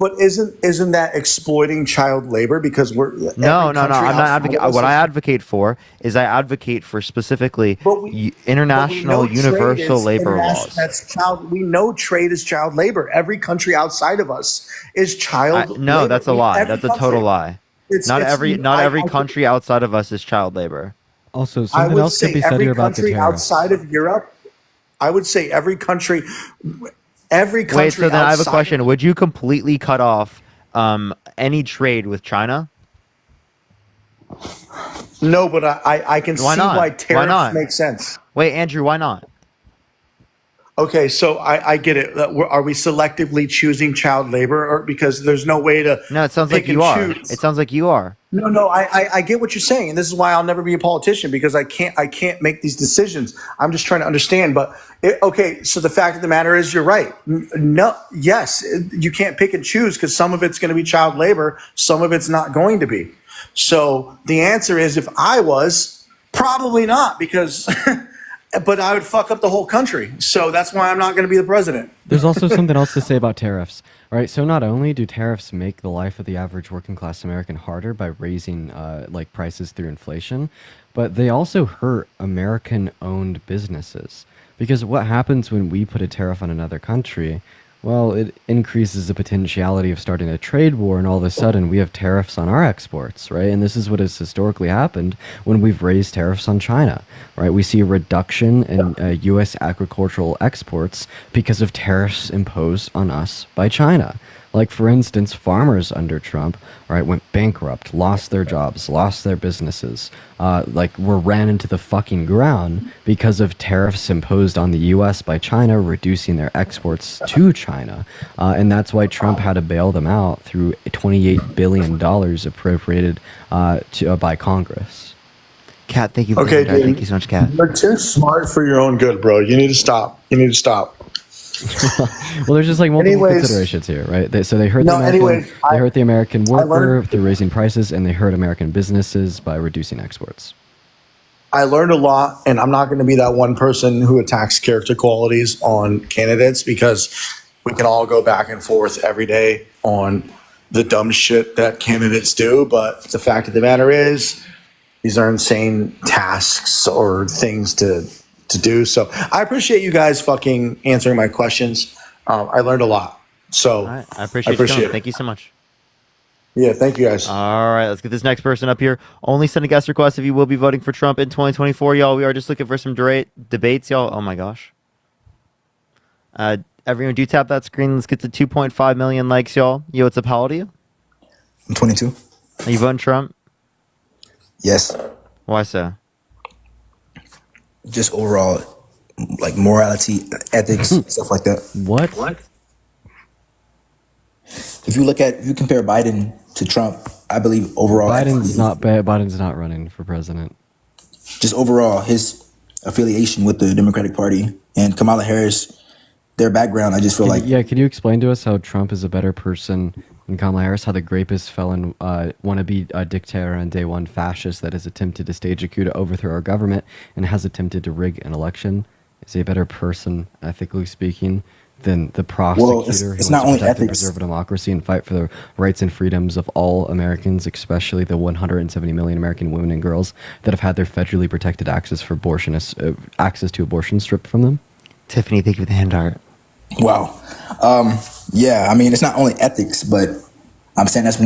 But isn't that exploiting child labor? Because we're No. every I'm country not outside advocating. of us What I is- advocate for is I advocate for specifically But we international know trade universal is labor international- laws. That's child. We know trade is child labor. Every country outside of us is child. No, labor. that's a lie. Every That's a country- total lie. Not it's- every country outside of us is child labor. Also, I something would else could say be said every here about the country tariffs. outside of Europe. I would say every country. Country. Wait, so then I have a outside question. Would you completely cut off any trade with China? No, but I can Why see not? why Why tariffs not? make sense. Wait, Andrew, why not? Okay, so I get it. Are we selectively choosing child labor, or because there's no way to? No, it sounds like pick you and are. choose? It sounds like you are. No, I get what you're saying, and this is why I'll never be a politician because I can't make these decisions. I'm just trying to understand. But okay, so the fact of the matter is, you're right. No, yes, you can't pick and choose because some of it's going to be child labor, some of it's not going to be. So the answer is, if I was, probably not, because. But I would fuck up the whole country. So that's why I'm not going to be the president. There's also something else to say about tariffs, right? So not only do tariffs make the life of the average working class American harder by raising like prices through inflation, but they also hurt American-owned businesses. Because what happens when we put a tariff on another country? Well, it increases the potentiality of starting a trade war, and all of a sudden we have tariffs on our exports, right? And this is what has historically happened when we've raised tariffs on China, right? We see a reduction in U.S. agricultural exports because of tariffs imposed on us by China. Like, for instance, farmers under Trump, right, went bankrupt, lost their jobs, lost their businesses, were ran into the fucking ground because of tariffs imposed on the U.S. by China, reducing their exports to China. And that's why Trump had to bail them out through $28 billion appropriated by Congress. Kat, thank you. Okay, dude. Thank you so much, Kat. You're too smart for your own good, bro. You need to stop. Well, there's just like multiple Anyways. considerations here, right? So they hurt No, the American, anyways, they hurt the American I worker learned- through raising prices, and they hurt American businesses by reducing exports. I learned a lot, and I'm not going to be that one person who attacks character qualities on candidates because we can all go back and forth every day on the dumb shit that candidates do. But the fact of the matter is, these are insane tasks or things to do. So I appreciate you guys fucking answering my questions. I learned a lot. So I appreciate you coming. Thank you so much. Yeah, thank you guys. All right, let's get this next person up here. Only send a guest request if you will be voting for Trump in 2024, y'all. We are just looking for some debates, y'all. Oh my gosh. Everyone, do tap that screen. Let's get to 2.5 million likes, y'all. Yo, what's up? How old are you? I'm 22. Are you voting Trump? Yes. Why so? Just overall, like morality, ethics, stuff like that. What? If you compare Biden to Trump, I believe overall, Biden's not running for president. just overall his affiliation with the Democratic Party and Kamala Harris, their background, I just feel like Can you explain to us how Trump is a better person than Kamala Harris? How the rapist felon wannabe dictator on day one fascist that has attempted to stage a coup to overthrow our government and has attempted to rig an election is a better person, ethically speaking, than the prosecutor it's who wants not to only protect and ethics. preserve democracy and fight for the rights and freedoms of all Americans, especially the 170 million American women and girls that have had their federally protected access to abortion stripped from them? Tiffany, thank you for the hand art. Wow. Yeah, I mean, it's not only ethics, but I'm saying that's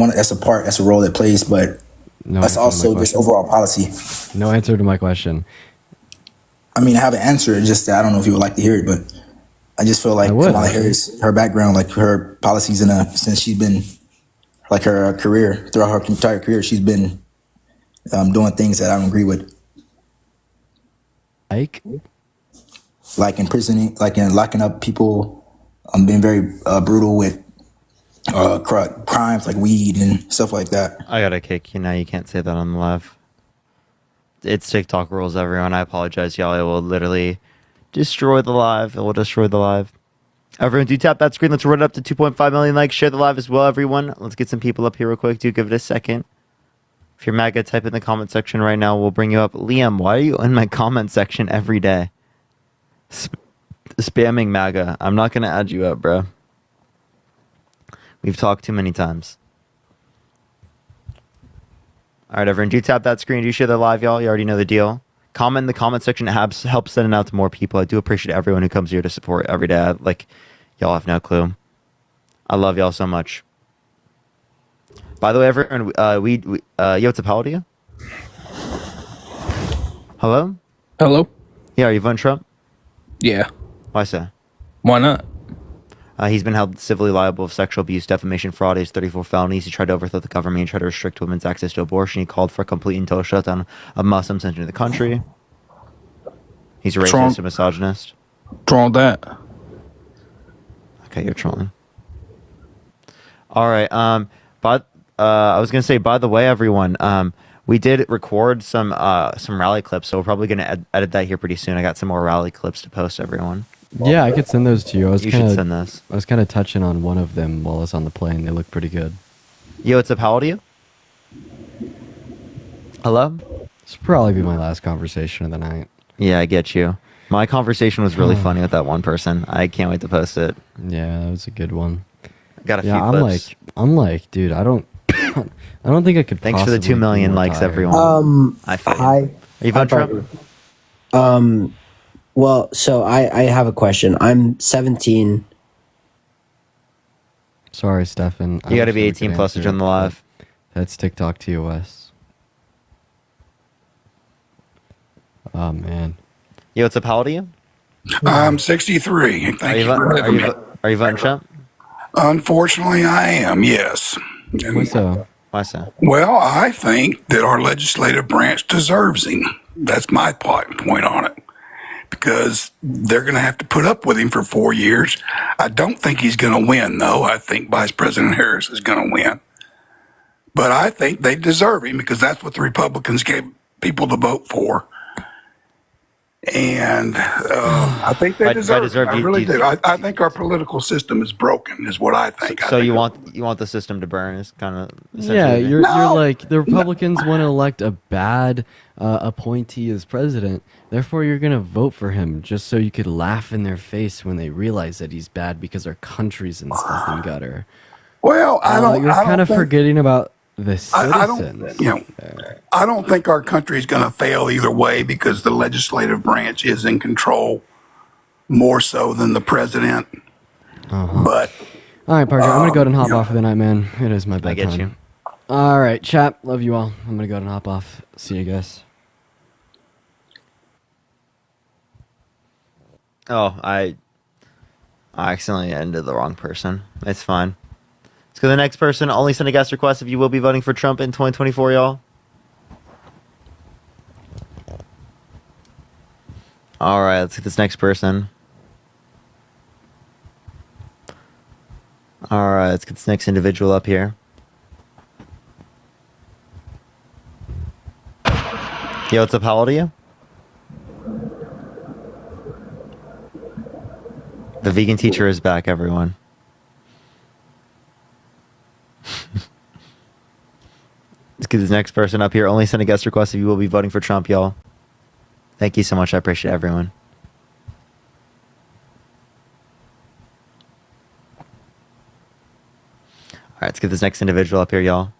a role it plays, but No that's answer to my also just question. overall policy. No answer to my question. I mean, I have an answer, it's just that I don't know if you would like to hear it, but I just feel like I would, Kamala actually. Harris, her background, like her policies since she's been, like her career, throughout her entire career, she's been doing things that I don't agree with. Like imprisoning, like in locking up people, being very brutal with crimes like weed and stuff like that. I gotta kick you now. You can't say that on the live. It's TikTok rules, everyone. I apologize, y'all. It will literally destroy the live. It will destroy the live. Everyone, do tap that screen. Let's run it up to 2.5 million likes. Share the live as well, everyone. Let's get some people up here real quick. Do give it a second. If you're MAGA, type in the comment section right now. We'll bring you up. Liam, why are you in my comment section every day? Spamming MAGA. I'm not going to add you up, bro. We've talked too many times. All right, everyone, do tap that screen. Do share the live, y'all. You already know the deal. Comment in the comment section. It helps send it out to more people. I do appreciate everyone who comes here to support every day. Like, y'all have no clue. I love y'all so much. By the way, everyone, yo, what's up? How old are you? Hello? Hello? Yeah, are you voting Trump? Yeah. Why so? Why not? He's been held civilly liable of sexual abuse, defamation, fraud. He has 34 felonies. He tried to overthrow the government and tried to restrict women's access to abortion. He called for a complete and total shutdown of Muslims entering the country. He's a What's racist wrong? and misogynist. What's wrong with that? Okay, you're trolling. All right. But I was gonna say, by the way, everyone, we did record some rally clips, so we're probably gonna edit that here pretty soon. I got some more rally clips to post, everyone. Yeah, I could send those to you. You should send those. I was kind of touching on one of them while I was on the plane. They look pretty good. Yo, what's up? How old are you? Hello? This will probably be my last conversation of the night. Yeah, I get you. My conversation was really funny with that one person. I can't wait to post it. Yeah, that was a good one. Got a few I'm clips. dude, I don't think I could. Thanks for the 2 possibly be million more likes, tired. everyone. I feel you. Hi. Are you voting Trump? Well, so I have a question. I'm 17. Sorry, Stefan. You gotta be 18 plus to join the live. That's TikTok TOS. Oh man. Yo, what's up? How old are you? I'm 63. Thank you for having me. Are you voting Trump? Unfortunately, I am, yes. Why so? Why so? Well, I think that our legislative branch deserves him. That's my point on it. Because they're going to have to put up with him for 4 years. I don't think he's going to win, though. I think Vice President Harris is going to win. But I think they deserve him because that's what the Republicans gave people to vote for. And I think they deserve it. I really do. I think our political system is broken, is what I think. So you want the system to burn? Is kind of Yeah, you're like the Republicans want to elect a bad appointee as president. Therefore, you're gonna vote for him just so you could laugh in their face when they realize that he's bad because our country's in fucking gutter. Well, You're kind of think- forgetting about the I citizens. I don't think our country is going to fail either way because the legislative branch is in control more so than the president. But All right, Parker, I'm gonna go ahead and hop off for the night, man. It is my bedtime. get you. All right, chap. Love you all. I'm gonna go ahead and hop off. See you guys. Oh, I accidentally ended the wrong person. It's fine. Let's go to the next person. Only send a guest request if you will be voting for Trump in 2024, y'all. All right, let's get this next person. All right, let's get this next individual up here. Yo, what's up? How old are you? The vegan teacher is back, everyone. Let's get this next person up here. Only send a guest request if you will be voting for Trump, y'all. Thank you so much. I appreciate everyone. right, let's get this next individual up here, y'all.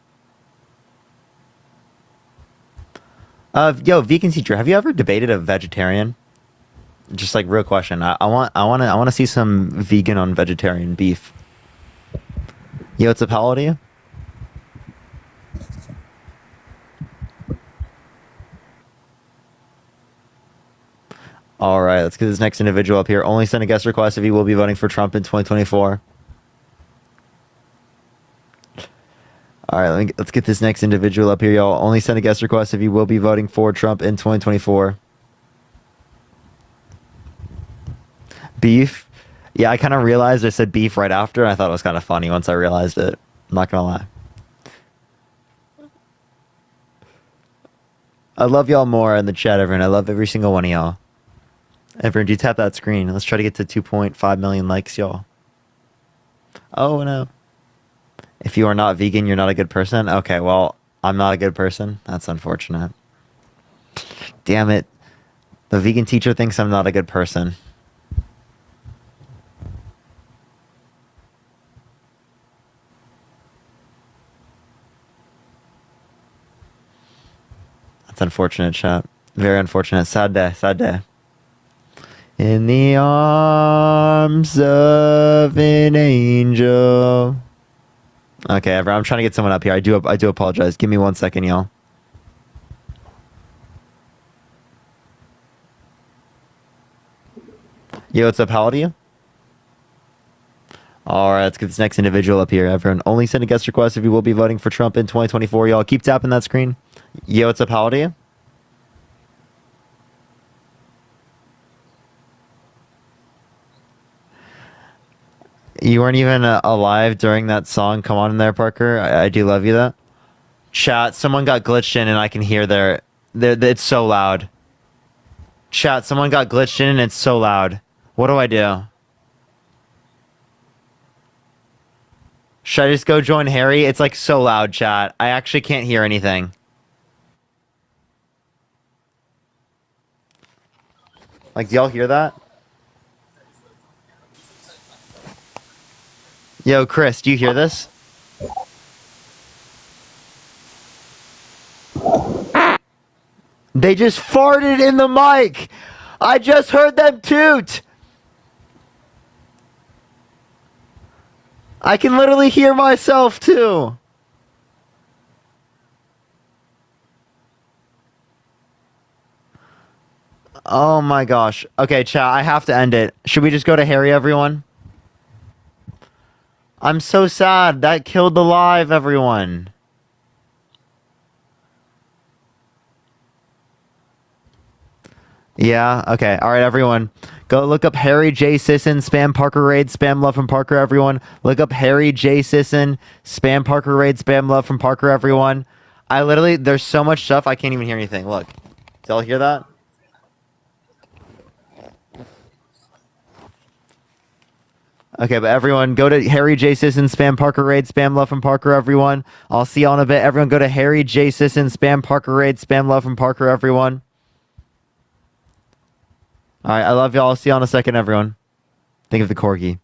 Yo, vegan teacher, have you ever debated a vegetarian? Just like real question. I want to see some vegan on vegetarian beef. Yo, what's up? How old are you? All right, let's get this next individual up here. Only send a guest request if you will be voting for Trump in 2024. All right, let's get this next individual up here, y'all. Only send a guest request if you will be voting for Trump in 2024. Beef. Yeah, I kind of realized I said beef right after. I thought it was kind of funny once I realized it. I'm not going to lie. I love y'all more in the chat, everyone. I love every single one of y'all. Everyone, do you tap that screen? Let's try to get to 2.5 million likes, y'all. Oh, no. If you are not vegan, you're not a good person? Okay, well, I'm not a good person. That's unfortunate. Damn it. The vegan teacher thinks I'm not a good person. That's unfortunate, chat. Very unfortunate. Sad day. Sad day. In the arms of an angel. Okay, everyone, I'm trying to get someone up here. I do apologize. Give me 1 second, y'all. Yo, what's up? How old are you? All right, let's get this next individual up here. Everyone, only send a guest request if you will be voting for Trump in 2024. Y'all keep tapping that screen. Yo, what's up? How old are you? You weren't even alive during that song. Come on in there, Parker. I do love you, that. Chat, someone got glitched in and I can hear it's so loud. Chat, someone got glitched in and it's so loud. What do I do? Should I just go join Harry? It's like so loud, chat. I actually can't hear anything. Like, do y'all hear that? Yo, Chris, do you hear this? They just farted in the mic! I just heard them toot! I can literally hear myself, too! Oh my gosh. Okay, chat, I have to end it. Should we just go to Harry, everyone? I'm so sad. That killed the live, everyone. Yeah, okay. All right, everyone. Go look up Harry J. Sisson, spam Parker Raid, spam love from Parker, everyone. Look up Harry J. Sisson, spam Parker Raid, spam love from Parker, everyone. There's so much stuff, I can't even hear anything. Look. Y'all hear that? Okay, but everyone, go to Harry J. Sisson, spam Parker Raid, spam love from Parker, everyone. I'll see y'all in a bit. Everyone go to Harry J. Sisson, spam Parker Raid, spam love from Parker, everyone. Alright, I love y'all. I'll see y'all in a second, everyone. Think of the corgi.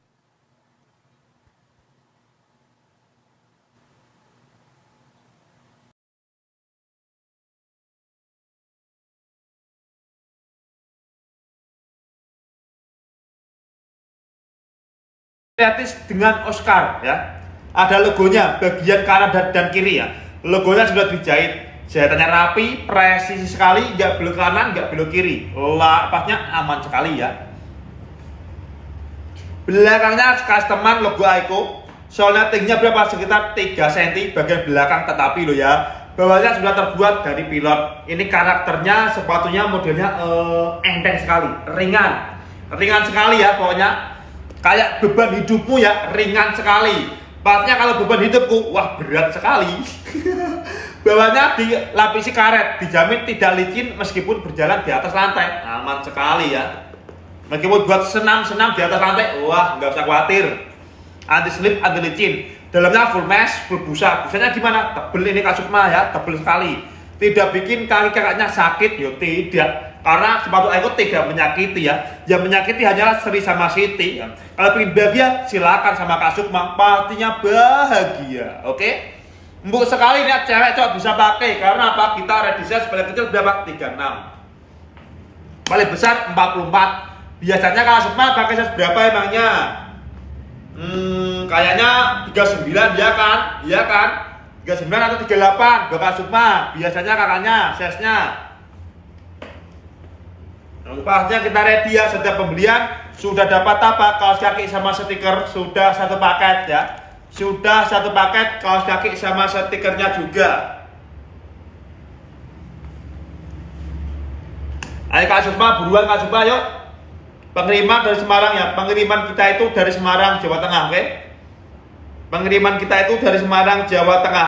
Gratis dengan Oscar ya. Ada logonya bagian kanan dan kiri ya. Logonya sudah dijahit. Jahitannya rapi, presisi sekali, nggak belok kanan, nggak belok kiri. Lapasnya aman sekali ya. Belakangnya customer logo Aiko. Soalnya tingginya berapa? Sekitar 3 cm bagian belakang, tetapi lo ya, bawahnya sudah terbuat dari pilot. Ini karakternya, sepatunya modelnya enteng sekali, ringan sekali ya pokoknya. Kayak beban hidupmu ya, ringan sekali. Patnya kalau beban hidupku, wah berat sekali. Bawahnya dilapisi karet, dijamin tidak licin meskipun berjalan di atas lantai. Aman sekali ya. Meskipun buat senam-senam di atas lantai, wah nggak usah khawatir. Anti slip, anti licin. Dalamnya full mesh, full busa. Busanya gimana? Tebel ini kasut mah ya, tebel sekali. Tidak bikin kaki kakaknya sakit, yo tidak. Karena sepatu Aiko tidak menyakiti ya. Yang menyakiti hanyalah Sri sama Siti. Ya. Kalau ingin bahagia, silakan sama Kak Sukma, pastinya bahagia. Oke? Empuk sekali nih cewek cowok bisa pakai. Karena apa? Kita ready size paling kecil berapa? 36. Paling besar 44. Biasanya Kak Sukma pakai size berapa emangnya? Kayaknya 39 ya kan? Iya kan? 39 atau 38 Bapak Sukma. Biasanya kakaknya size-nya. Pastinya kita ready ya. Setiap pembelian sudah dapat apa? Kaos kaki sama stiker sudah satu paket ya. Sudah satu paket kaos kaki sama stikernya juga. Ayo Kak Sukma, buruan Kak Sukma yuk. Pengiriman dari Semarang ya. Pengiriman kita itu dari Semarang, Jawa Tengah, oke? Pengiriman kita itu dari Semarang, Jawa Tengah.